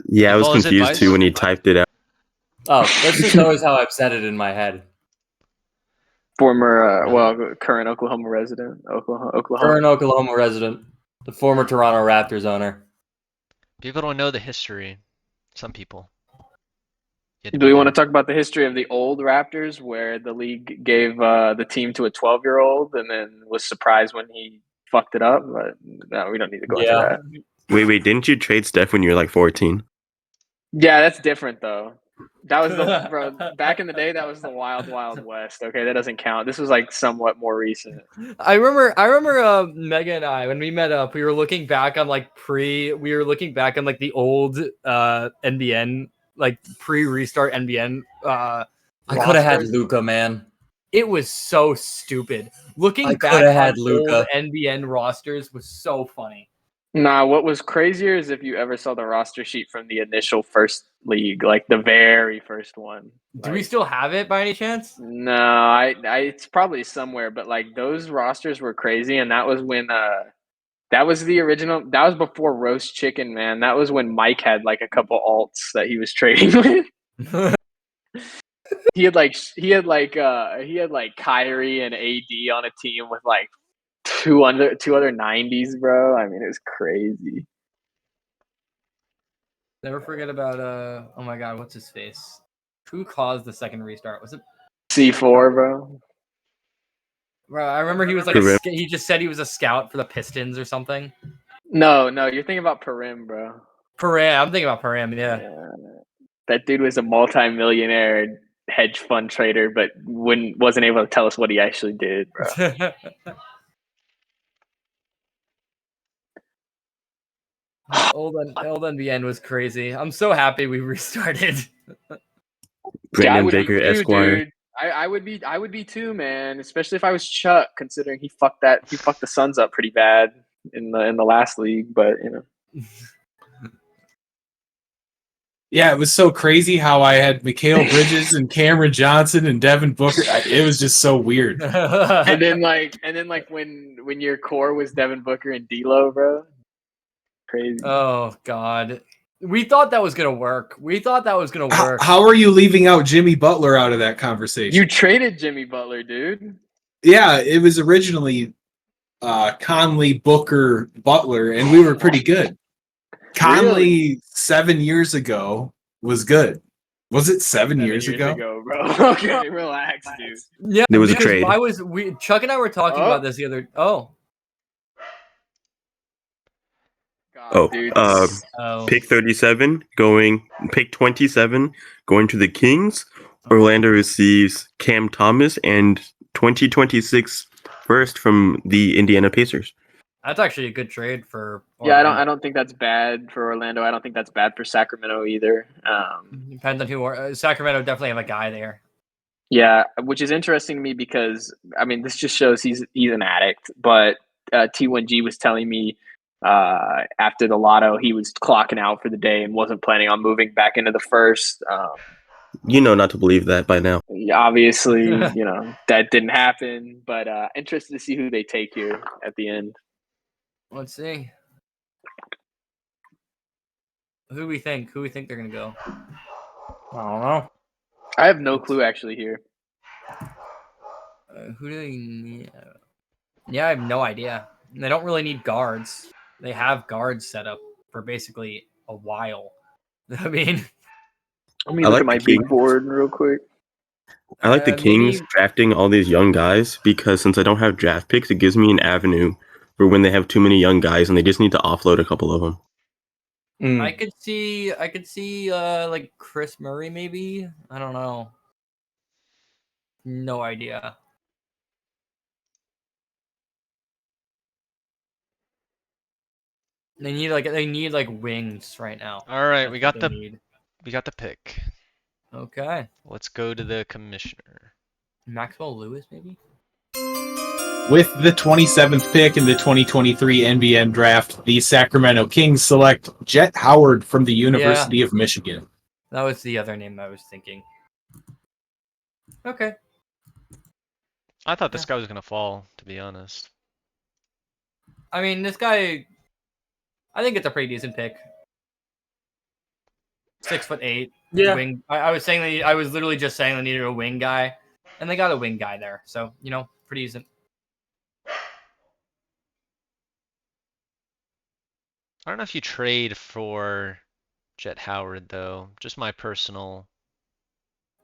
Yeah, I was confused too when he typed it out. Oh, that's just always how I've said it in my head. Former, Really? current Oklahoma resident. Oklahoma. Current Oklahoma resident, the former Toronto Raptors owner. People don't know the history. Some people. You had to Do be we want to there. talk about the history of the old Raptors, where the league gave the team to a 12-year-old and then was surprised when he fucked it up? But no, we don't need to go into Yeah. that. Wait, didn't you trade Steph when you were like 14? Yeah, that's different though. That was back in the day. That was the wild, wild west. Okay, that doesn't count. This was like somewhat more recent. I remember Mega and I, when we met up, we were looking back on like the old NBN, like pre-restart NBN I could have had rosters. Luca, man. It was so stupid. Looking I back coulda on had old Luka. NBN rosters was so funny. Nah, what was crazier is if you ever saw the roster sheet from the initial first league, like the very first one. Do we still have it by any chance? No, I it's probably somewhere, but like those rosters were crazy, and that was when that was the original. That was before roast chicken, man. That was when Mike had like a couple alts that he was trading with. he had like Kyrie and AD on a team with like two other 90s, bro. I mean, it was crazy. Never forget about oh my god, what's his face? Who caused the second restart? Was it C4, bro? Bro, I remember he was like he just said he was a scout for the Pistons or something. No, you're thinking about Parim, bro. Parim, I'm thinking about Parim, yeah. That dude was a multi-millionaire hedge fund trader, but wasn't able to tell us what he actually did, bro. Old NBN was crazy. I'm so happy we restarted. Brandon Baker, Esquire. Dude. I would be too, man. Especially if I was Chuck, considering he fucked the Suns up pretty bad in the last league. But you know, Yeah, it was so crazy how I had Mikal Bridges and Cameron Johnson and Devin Booker. It was just so weird. and then when your core was Devin Booker and D'Lo, bro, crazy. Oh god, we thought that was gonna work. How are you leaving out Jimmy Butler out of that conversation? You traded Jimmy Butler, dude. Yeah, it was originally Conley, Booker, Butler, and we were pretty good. Conley 7 years ago was good. Was it 7 years ago? Bro. Okay, relax, dude. Yeah, There was a trade. Chuck and I were talking about this the other. Pick 37 pick 27 going to the Kings. Orlando receives Cam Thomas and 2026 first from the Indiana Pacers. That's actually a good trade for Orlando. Yeah, I don't think that's bad for Orlando. I don't think that's bad for Sacramento either. Depends on who. Sacramento definitely have a guy there. Yeah, which is interesting to me because I mean this just shows he's an addict. But T1G was telling me after the lotto he was clocking out for the day and wasn't planning on moving back into the first. You know not to believe that by now. Obviously, that didn't happen. But interested to see who they take here at the end. Let's see. Who do we think they're gonna go? I don't know. I have no clue actually here. Who do they need? Yeah, I have no idea. They don't really need guards. They have guards set up for basically a while. I mean, let me look at my big board real quick. I like the Kings drafting all these young guys because since I don't have draft picks, it gives me an avenue for when they have too many young guys and they just need to offload a couple of them. I could see like Chris Murray maybe. I don't know. No idea. They need wings right now. All right, we got the pick. Okay. Let's go to the commissioner. Maxwell Lewis maybe? With the 27th pick in the 2023 NBN Draft, the Sacramento Kings select Jet Howard from the University of Michigan. That was the other name I was thinking. Okay. I thought this guy was going to fall, to be honest. I mean, this guy, I think it's a pretty decent pick. 6'8". Yeah. Wing. I was literally just saying they needed a wing guy. And they got a wing guy there, so pretty decent. I don't know if you trade for Jet Howard though. Just my personal.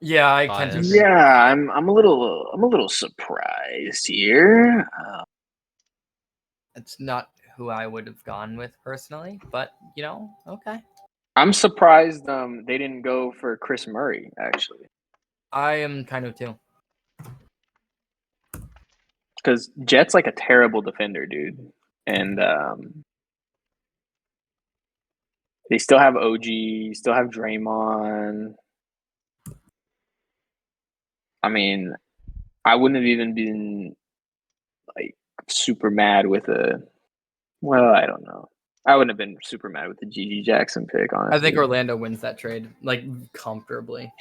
Yeah, I tend to bias. agree. Yeah, I'm a little surprised here. It's not who I would have gone with personally, but okay. I'm surprised they didn't go for Chris Murray, actually. I am kind of too. Because Jet's like a terrible defender, dude. And they still have OG, still have Draymond. I mean, I wouldn't have even been like super mad with I don't know. I wouldn't have been super mad with the GG Jackson pick, honestly. I think Orlando wins that trade, like, comfortably.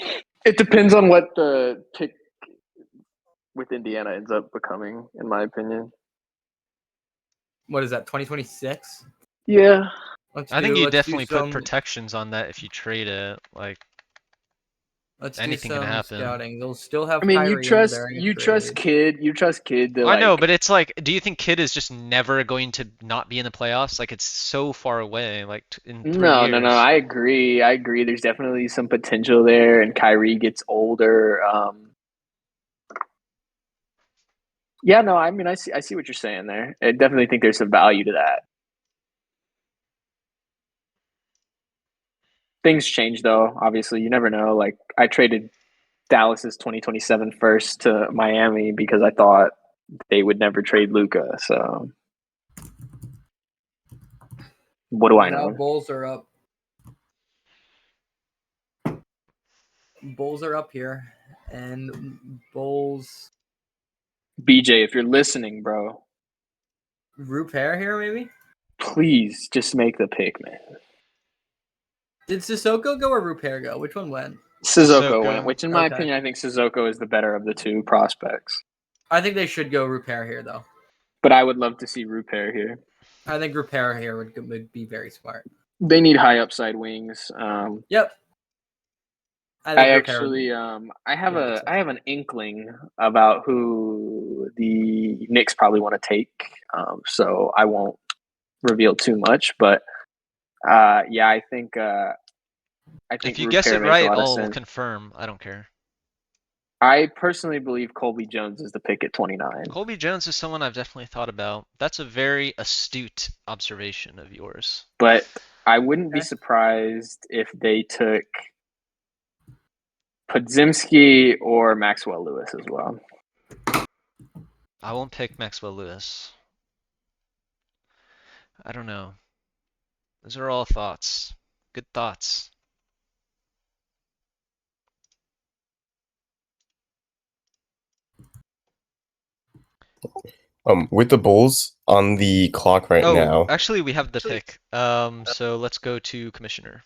It depends on what the pick with Indiana ends up becoming, in my opinion. What is that, 2026? Yeah. I think you definitely put protections on that if you trade it. Like, anything can happen. Scouting. They'll still have. I mean, Kyrie you trust Kid. You trust Kid. To, I know, but it's like, do you think Kid is just never going to not be in the playoffs? Like, it's so far away. Like in 3 years. No. I agree. There's definitely some potential there, and Kyrie gets older. Yeah, no, I mean, I see what you're saying there. I definitely think there's some value to that. Things change, though. Obviously, you never know. Like, I traded Dallas's 2027 first to Miami because I thought they would never trade Luka. So, what do I know? Bulls are up. Bulls are up here, and Bulls. BJ, if you're listening, bro, Rupert here, maybe. Please just make the pick, man. Did Sissoko go or Rupert go? Which one went? Sissoko went, which in my opinion, I think Sissoko is the better of the two prospects. I think they should go Rupert here, though. But I would love to see Rupert here. I think Rupert here would be very smart. They need high upside wings. Yep. I actually I have an inkling about who the Knicks probably want to take. So I won't reveal too much, but yeah, I think if you Rupert guess it makes right, a lot of I'll sense. confirm. I don't care. I personally believe Colby Jones is the pick at 29. Colby Jones is someone I've definitely thought about. That's a very astute observation of yours. But I wouldn't be surprised if they took Podziemski or Maxwell Lewis as well. I won't pick Maxwell Lewis. I don't know. Those are all thoughts. Good thoughts. With the Bulls on the clock right now. Actually, we have the pick. So let's go to Commissioner.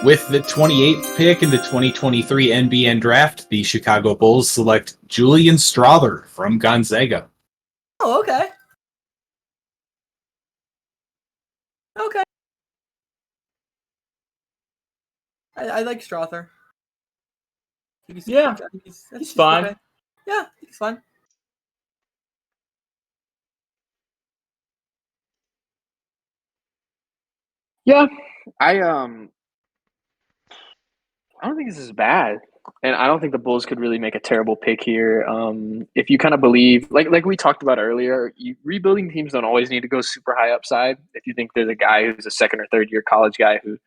With the 28th pick in the 2023 NBN Draft, the Chicago Bulls select Julian Strawther from Gonzaga. Oh, okay. Okay. I like Strawther. He's fine. Okay. Yeah, he's fine. Yeah, I don't think this is bad, and I don't think the Bulls could really make a terrible pick here. If you kind of believe, like we talked about earlier, rebuilding teams don't always need to go super high upside. If you think there's a guy who's a second or third year college guy who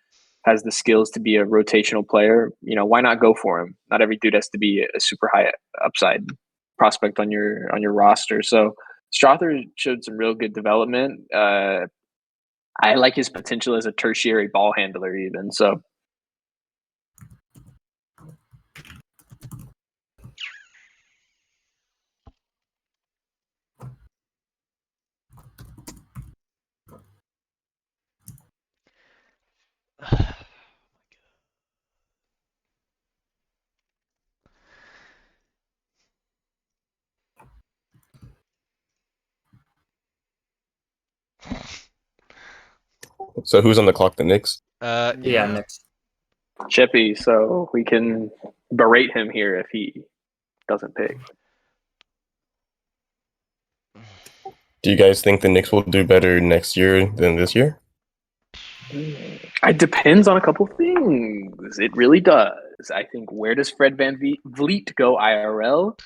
has the skills to be a rotational player, why not go for him? Not every dude has to be a super high upside prospect on your roster. So Strawther showed some real good development. I like his potential as a tertiary ball handler even. So So who's on the clock? The Knicks? Yeah, Knicks. Chippy, so we can berate him here if he doesn't pick. Do you guys think the Knicks will do better next year than this year? It depends on a couple things. It really does. I think, where does Fred VanVleet go IRL?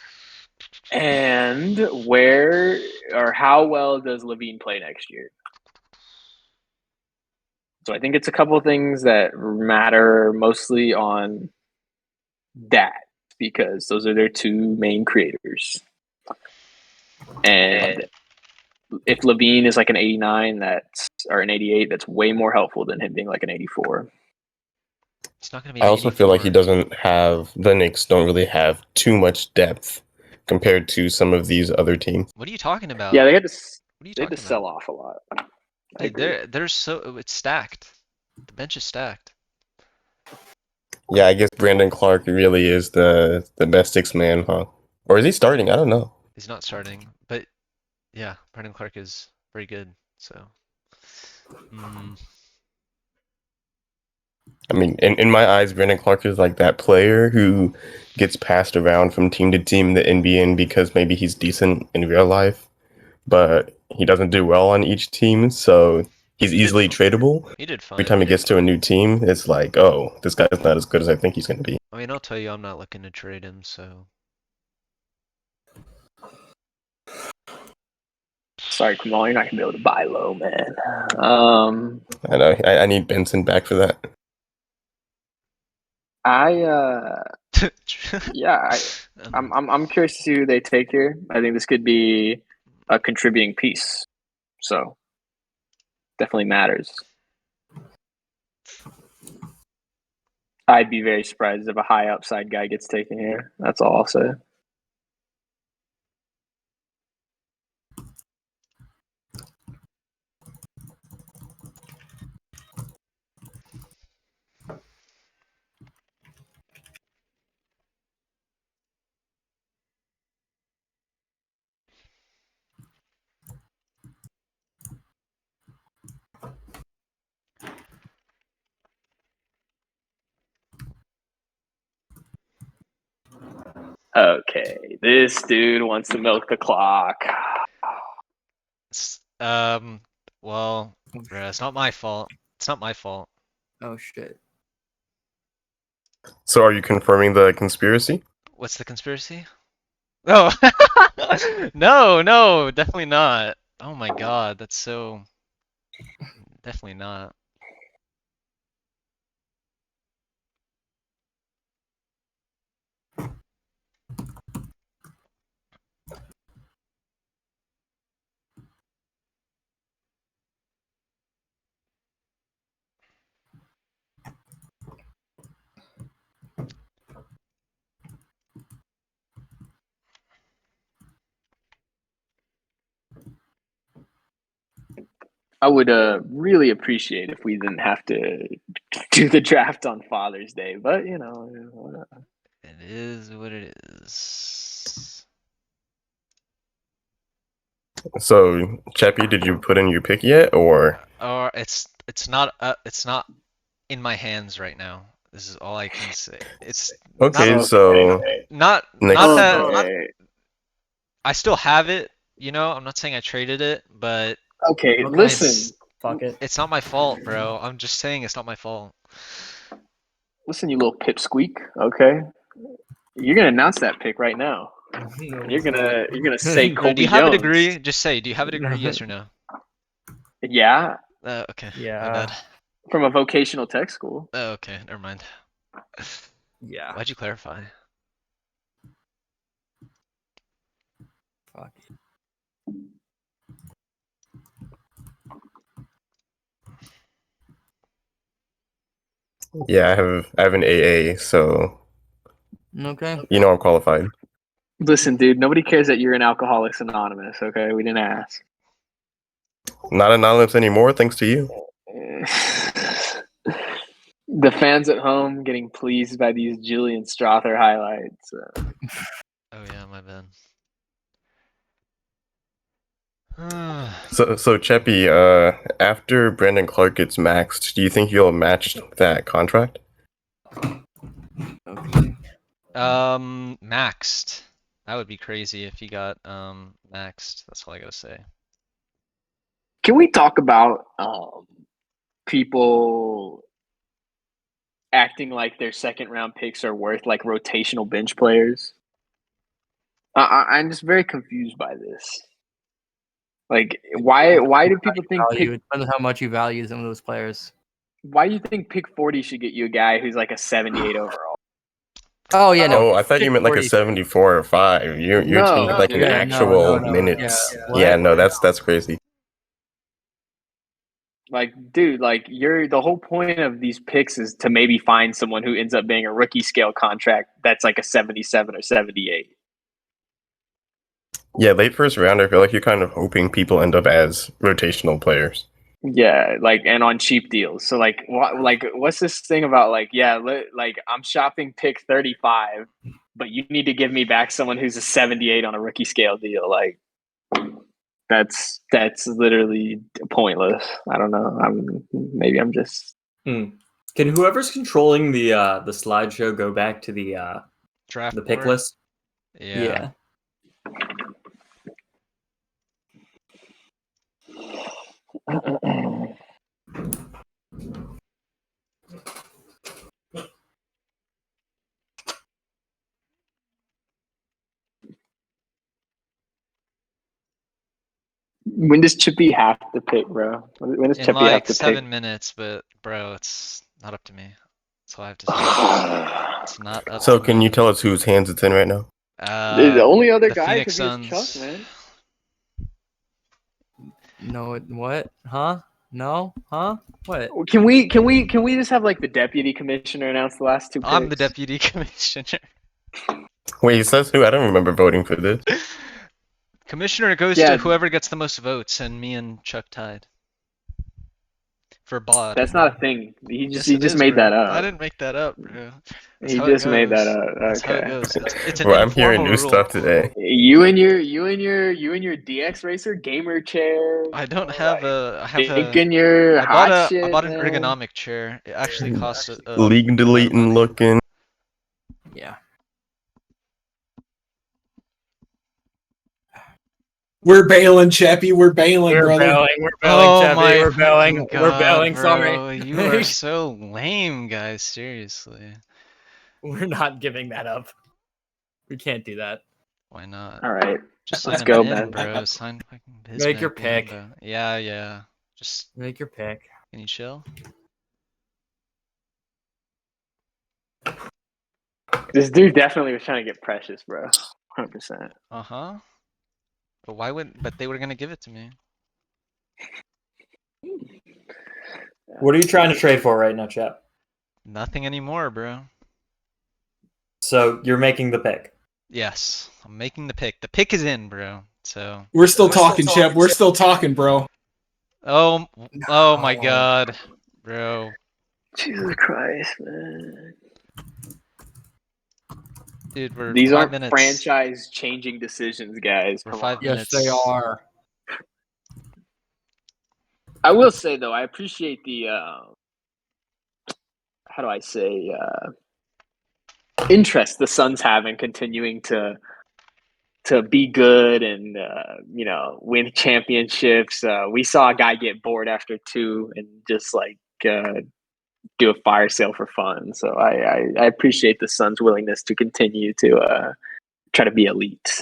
And where or how well does Levine play next year? So I think it's a couple of things that matter mostly on that, because those are their two main creators. And if Levine is like an 89, or an 88, that's way more helpful than him being like an 84. It's not going to be. I also feel like the Knicks don't really have too much depth compared to some of these other teams. What are you talking about? Yeah, they had to. What are you They had to talking sell about? off a lot. Dude, they're so it's stacked. The bench is stacked. Yeah, I guess Brandon Clark really is the best six man, huh? Or is he starting? I don't know. He's not starting, but yeah, Brandon Clark is very good. So, I mean, in my eyes, Brandon Clark is like that player who gets passed around from team to team in the NBN because maybe he's decent in real life, but he doesn't do well on each team, so he's easily tradable. he did fine. Every time he gets to a new team, it's like, oh, this guy's not as good as I think he's going to be. I mean, I'll tell you, I'm not looking to trade him, so. Sorry, Kamal, you're not gonna be able to buy low, man. I know. I need Benson back for that. Yeah, I'm curious to see who they take here. I think this could be a contributing piece, so definitely matters. I'd be very surprised if a high upside guy gets taken here. That's all I'll say. Okay, this dude wants to milk the clock. Well, bruh, it's not my fault. It's not my fault. Oh shit. So are you confirming the conspiracy? What's the conspiracy? Oh, no, definitely not. Oh my god, that's so. Definitely not. I would really appreciate if we didn't have to do the draft on Father's Day, but you know, whatever. It is what it is. So, Chappie, did you put in your pick yet, or? Or it's not in my hands right now. This is all I can say. It's Okay, not, so not next- that I still have it. You know, I'm not saying I traded it, but Okay, listen. Fuck it. it's not my fault, bro. I'm just saying it's not my fault. Listen, you little pipsqueak, okay? You're gonna announce that pick right now. You're gonna say Colby Do you have Jones. a degree? Just say, do you have a degree? Yes or no? Yeah, Okay. Yeah. My bad. from a vocational tech school. Oh, okay. Never mind. Yeah. Why'd you clarify? Fuck. Yeah, I have an AA, so Okay. you know I'm qualified. Listen, dude, nobody cares that you're in Alcoholics Anonymous, okay? We didn't ask. Not anonymous anymore, thanks to you. The fans at home getting pleased by these Julian Strother highlights. Oh yeah, my bad. So Cheppy, after Brandon Clark gets maxed, do you think you'll match that contract? Okay. Maxed. That would be crazy if he got maxed. That's all I gotta say. Can we talk about people acting like their second round picks are worth like rotational bench players? I'm just very confused by this. Like, why do people think Value. It depends on how much you value some of those players. why do you think pick 40 should get you a guy who's like a 78 overall? Oh yeah, no. Oh, I thought you meant like a 74 or 5. You're No. changing like an Yeah, actual no. minutes. Yeah. Yeah, no, that's crazy. Like, dude, like the whole point of these picks is to maybe find someone who ends up being a rookie scale contract that's like a 77 or 78. Yeah, late first round, I feel like you're kind of hoping people end up as rotational players. Yeah, like and on cheap deals. So like what's this thing about like like I'm shopping pick 35, but you need to give me back someone who's a 78 on a rookie scale deal. Like that's literally pointless. I don't know. Maybe I'm just Can whoever's controlling the slideshow go back to the Draft the pick board? list? Yeah. when does Chippy have to pick, bro? When does In Chippy have like to 7 pick? minutes, but bro, it's not up to me. That's all I have to say. It's not up So to can me. you tell us whose hands it's in right now? The only other the guy Phoenix could be Suns. Chuck, man. No, what? Huh? No? Huh? What? Can we just have like the deputy commissioner announce the last two picks? I'm the deputy commissioner. Wait, he says who? I don't remember voting for this. Commissioner goes Yeah. to whoever gets the most votes, and me and Chuck tied. For bod. That's not a thing. He Yes, just it is, made bro. that up. I didn't make that up, bro. That's He how just it made that goes. up. That's how it Okay. goes. It's an Well, I'm hearing informal new rule. stuff today. You and your DX racer gamer chair. I don't have a. I have Thinking a. your I bought hot a. shit, I bought an man. ergonomic chair. It actually cost a League lot of deleting money. looking. Yeah. We're bailing, Chappie. We're bailing, brother. We're bailing, Oh Chappie. my We're bailing. fucking We're God, bailing, bro. sorry. You are so lame, guys. Seriously. We're not giving that up. We can't do that. Why not? All right. Just Let's sign go, him in, man. bro. Sign fucking Bismack Make your pick. Bamba. Yeah. Just Make your pick. can you chill? This dude definitely was trying to get Precious, bro. 100%. Uh-huh. But why wouldn't? But they were gonna give it to me. What are you trying to trade for right now, Chap? Nothing anymore, bro. So you're making the pick. Yes, I'm making the pick. The pick is in, bro. So. We're still talking, Chip. We're still talking, bro. Oh my God, bro. Jesus Christ, man. Dude, we're These 5 aren't minutes. franchise-changing decisions, guys. We're Come 5 on. minutes. Yes, they are. I will say though, I appreciate the how do I say interest the Suns have in continuing to be good and win championships. We saw a guy get bored after 2 and just like do a fire sale for fun. So I appreciate the Suns' willingness to continue to try to be elite.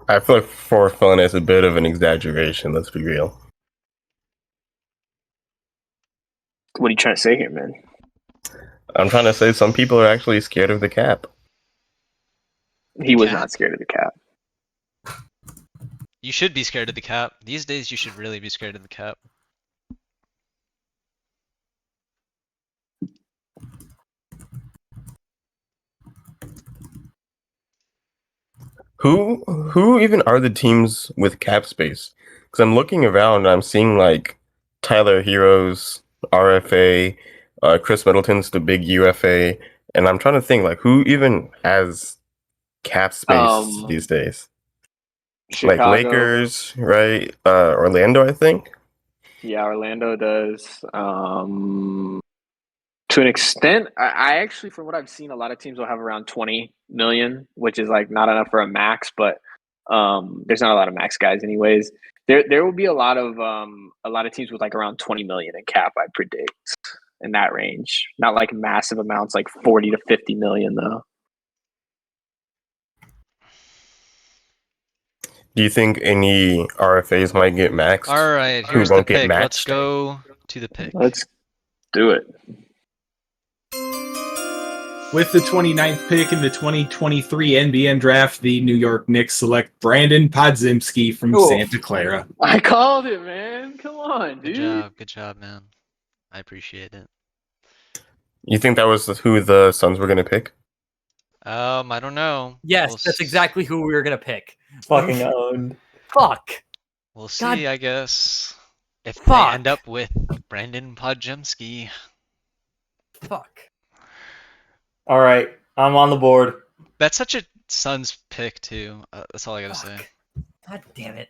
I feel like for fun is a bit of an exaggeration. Let's be real. What are you trying to say here, man? I'm trying to say some people are actually scared of the cap. He was not scared of the cap. You should be scared of the cap. These days, you should really be scared of the cap. Who even are the teams with cap space? Because I'm looking around and I'm seeing like Tyler Heroes, RFA, Chris Middleton's the big UFA, and I'm trying to think like who even has cap space these days? Chicago. Like Lakers, right? Orlando, I think. Yeah, Orlando does. To an extent, I actually, from what I've seen, a lot of teams will have around 20 million, which is like not enough for a max, but there's not a lot of max guys anyways. There will be a lot of teams with like around 20 million in cap, I predict, in that range. Not like massive amounts, like 40 to 50 million though. Do you think any RFAs might get maxed? All right, Who here's the won't get pick. Let's maxed? go to the pick. Let's do it. With the 29th pick in the 2023 NBN Draft, the New York Knicks select Brandon Podziemski from Santa Clara. I called it, man. Come on, dude. Good job, man. I appreciate it. You think that was who the Suns were going to pick? I don't know. Yes, that's exactly who we were gonna pick. Fucking owned. Fuck. We'll see, God. I guess. If they Fuck. end up with Brandon Podziemski. Fuck. All right, I'm on the board. That's such a Suns pick, too. That's all I gotta say. God damn it.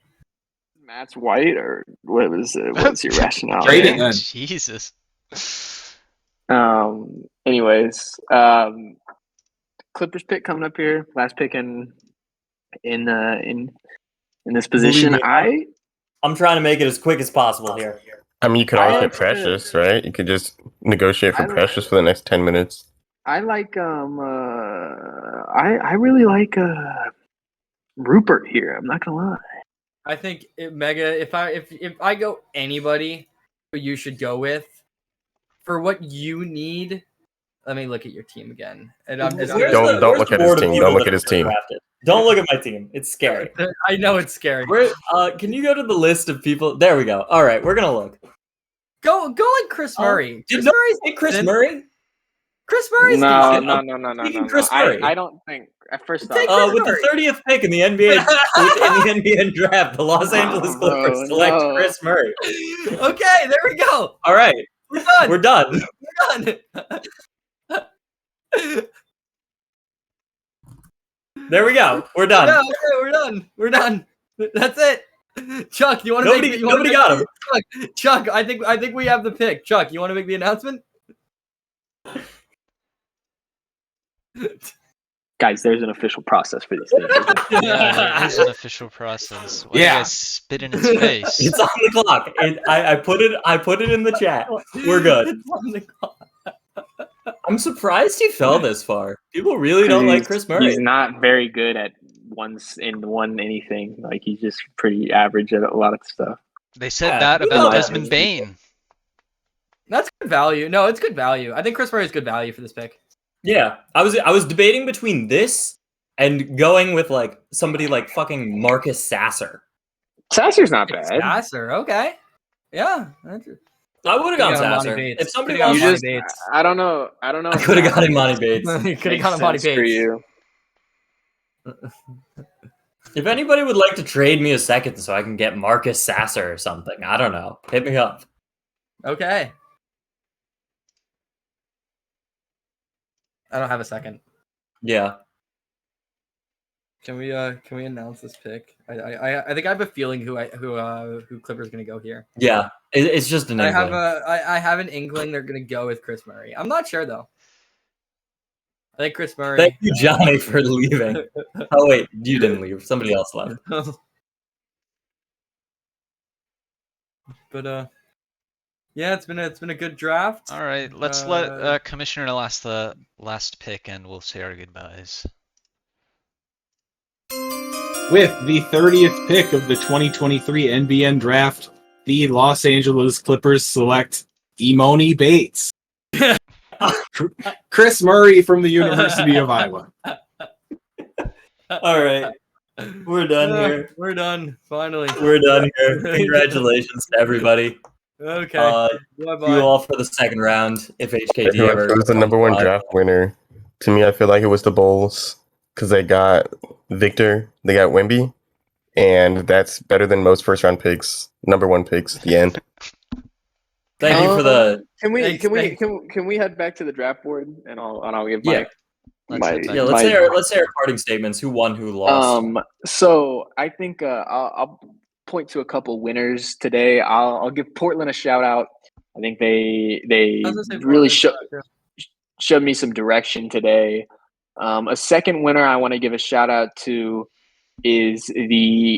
Matt's white, or what was it? What's your rationale? Trade it then. Jesus. Anyways, Clippers pick coming up here. Last pick in this position. I'm trying to make it as quick as possible here. I mean, you could always get Precious, right? You could just negotiate for Precious for the next 10 minutes. I like I really like Rupert here. I'm not gonna lie. I think Mega. If I go anybody who you should go with for what you need. Let me look at your team again. And I'm just Don't look at his team. Don't look at his team. Don't look at my team. It's scary. I know it's scary. Can you go to the list of people? There we go. All right, we're gonna look. Go like Chris Murray. Did Murray say Chris Murray? Chris Murray's No. Chris Murray. I don't think. At first, With the 30th pick in the NBA NBN draft, the Los Angeles Clippers select Chris Murray. Okay, there we go. All right, we're done. We're done. There we go. We're done. Yeah, okay, we're done. That's it. Chuck, you want to make? Nobody got him. Chuck, I think we have the pick. Chuck, you want to make the announcement? Guys, there's an official process for these things. Yeah, there is an official process. Why do you guys spit in his face? It's on the clock. I put it in the chat. We're good. It's on the clock. I'm surprised he fell this far. People really don't like Chris Murray. He's not very good at one anything. Like, he's just pretty average at a lot of stuff. They said that about Desmond Bain. That's good value. No, it's good value. I think Chris Murray is good value for this pick. Yeah, I was debating between this and going with like somebody like fucking Marcus Sasser. Sasser's not bad. Sasser, okay. Yeah. I would have gone Sasser. If somebody got Monty Bates. I don't know. I could have got him Monty Bates. You could have got him Monty Bates. For you. If anybody would like to trade me a second so I can get Marcus Sasser or something, I don't know. Hit me up. Okay. I don't have a second. Yeah. Can we announce this pick? I think I have a feeling who Clippers gonna go here. Yeah, it's just an inkling. I have an inkling they're gonna go with Chris Murray. I'm not sure though. I think Chris Murray. Thank you, Johnny, for leaving. Oh wait, you didn't leave. Somebody else left. But yeah, it's been a good draft. All right, let's let Commissioner last the last pick, and we'll say our goodbyes. With the 30th pick of the 2023 NBN Draft, the Los Angeles Clippers select Emoni Bates. Chris Murray from the University of Iowa. All right. We're done here. We're done. Finally. We're done here. Congratulations to everybody. Okay. Bye-bye. You all for the second round. If HKD ever It was the number one draft winner. To me, I feel like it was the Bulls because they got Victor, they got Wemby, and that's better than most first round picks. Number one picks at the end. Thank you for the. Can we head back to the draft board and I'll give my. Let's say our parting statements. Who won? Who lost? So I think I'll point to a couple winners today. I'll give Portland a shout out. I think they really showed me some direction today. A second winner I want to give a shout out to is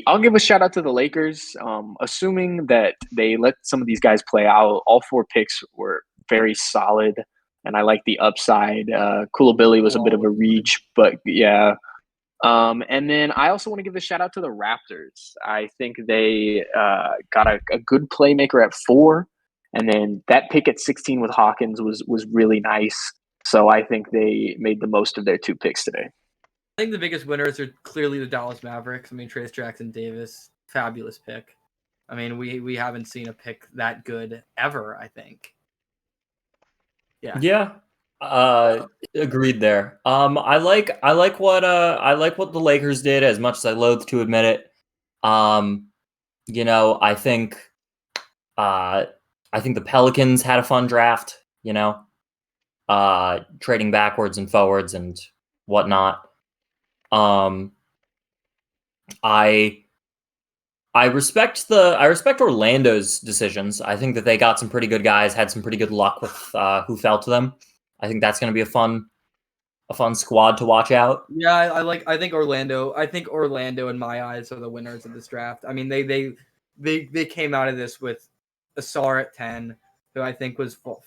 I'll give a shout out to the Lakers. Assuming that they let some of these guys play out, all 4 picks were very solid, and I like the upside. Coulibaly was a bit of a reach, but yeah. And then I also want to give a shout out to the Raptors. I think they got a good playmaker at 4, and then that pick at 16 with Hawkins was really nice. So I think they made the most of their 2 picks today. I think the biggest winners are clearly the Dallas Mavericks. I mean, Trace Jackson Davis, fabulous pick. I mean, we haven't seen a pick that good ever, I think. Yeah. Yeah. Agreed there. I like what the Lakers did, as much as I loathe to admit it. You know, I think the Pelicans had a fun draft, you know. Trading backwards and forwards and whatnot. I respect Orlando's decisions. I think that they got some pretty good guys, had some pretty good luck with who fell to them. I think that's going to be a fun squad to watch out. Yeah, I think Orlando in my eyes are the winners of this draft. I mean, they came out of this with Asar at 10, who I think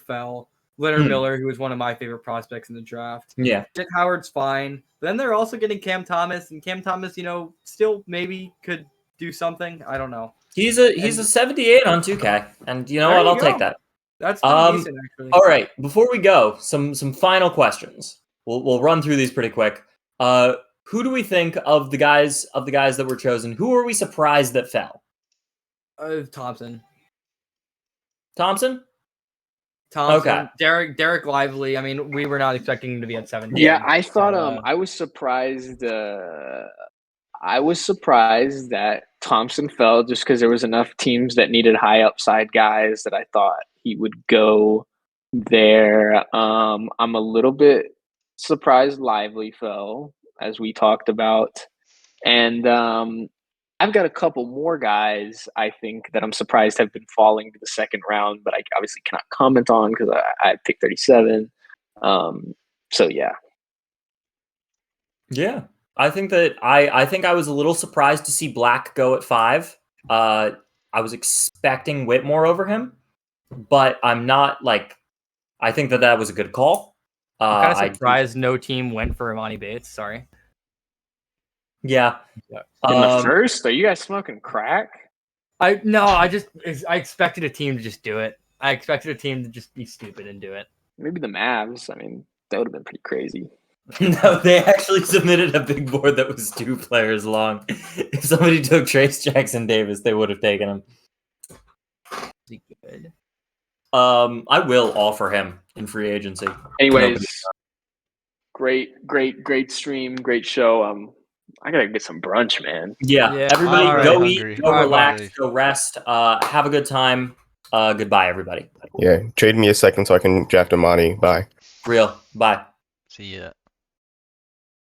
fell. Leonard Miller, who was one of my favorite prospects in the draft. Yeah. Jett Howard's fine. But then they're also getting Cam Thomas, and Cam Thomas, you know, still maybe could do something. I don't know. He's a 78 on 2K, and you know what? I'll take that. That's pretty decent, actually. All right, before we go, some final questions. We'll run through these pretty quick. Who do we think of the guys that were chosen? Who are we surprised that fell? Thompson. Okay. Derek Lively. I mean, we were not expecting him to be at 17. Yeah, I thought I was surprised. I was surprised that Thompson fell just because there was enough teams that needed high upside guys that I thought he would go there. I'm a little bit surprised Lively fell, as we talked about, and I've got a couple more guys I think that I'm surprised have been falling to the second round, but I obviously cannot comment on because I picked 37. So yeah. Yeah. I think that I was a little surprised to see Black go at 5. I was expecting Whitmore over him, but I'm not I think that was a good call. I'm kind of surprised no team went for Imani Bates. Sorry. Yeah. In the first? Are you guys smoking crack? I expected a team to just do it. I expected a team to just be stupid and do it. Maybe the Mavs. I mean, that would have been pretty crazy. No, they actually submitted a big board that was 2 players long. If somebody took Trace Jackson Davis, they would have taken him. Good. I will offer him in free agency. Anyways, great stream, great show. I gotta get some brunch, man. Yeah. Everybody go eat, go relax, hungry. go rest. Have a good time. Goodbye, everybody. Yeah, trade me a second so I can draft Amani. Bye. Real. Bye. See ya.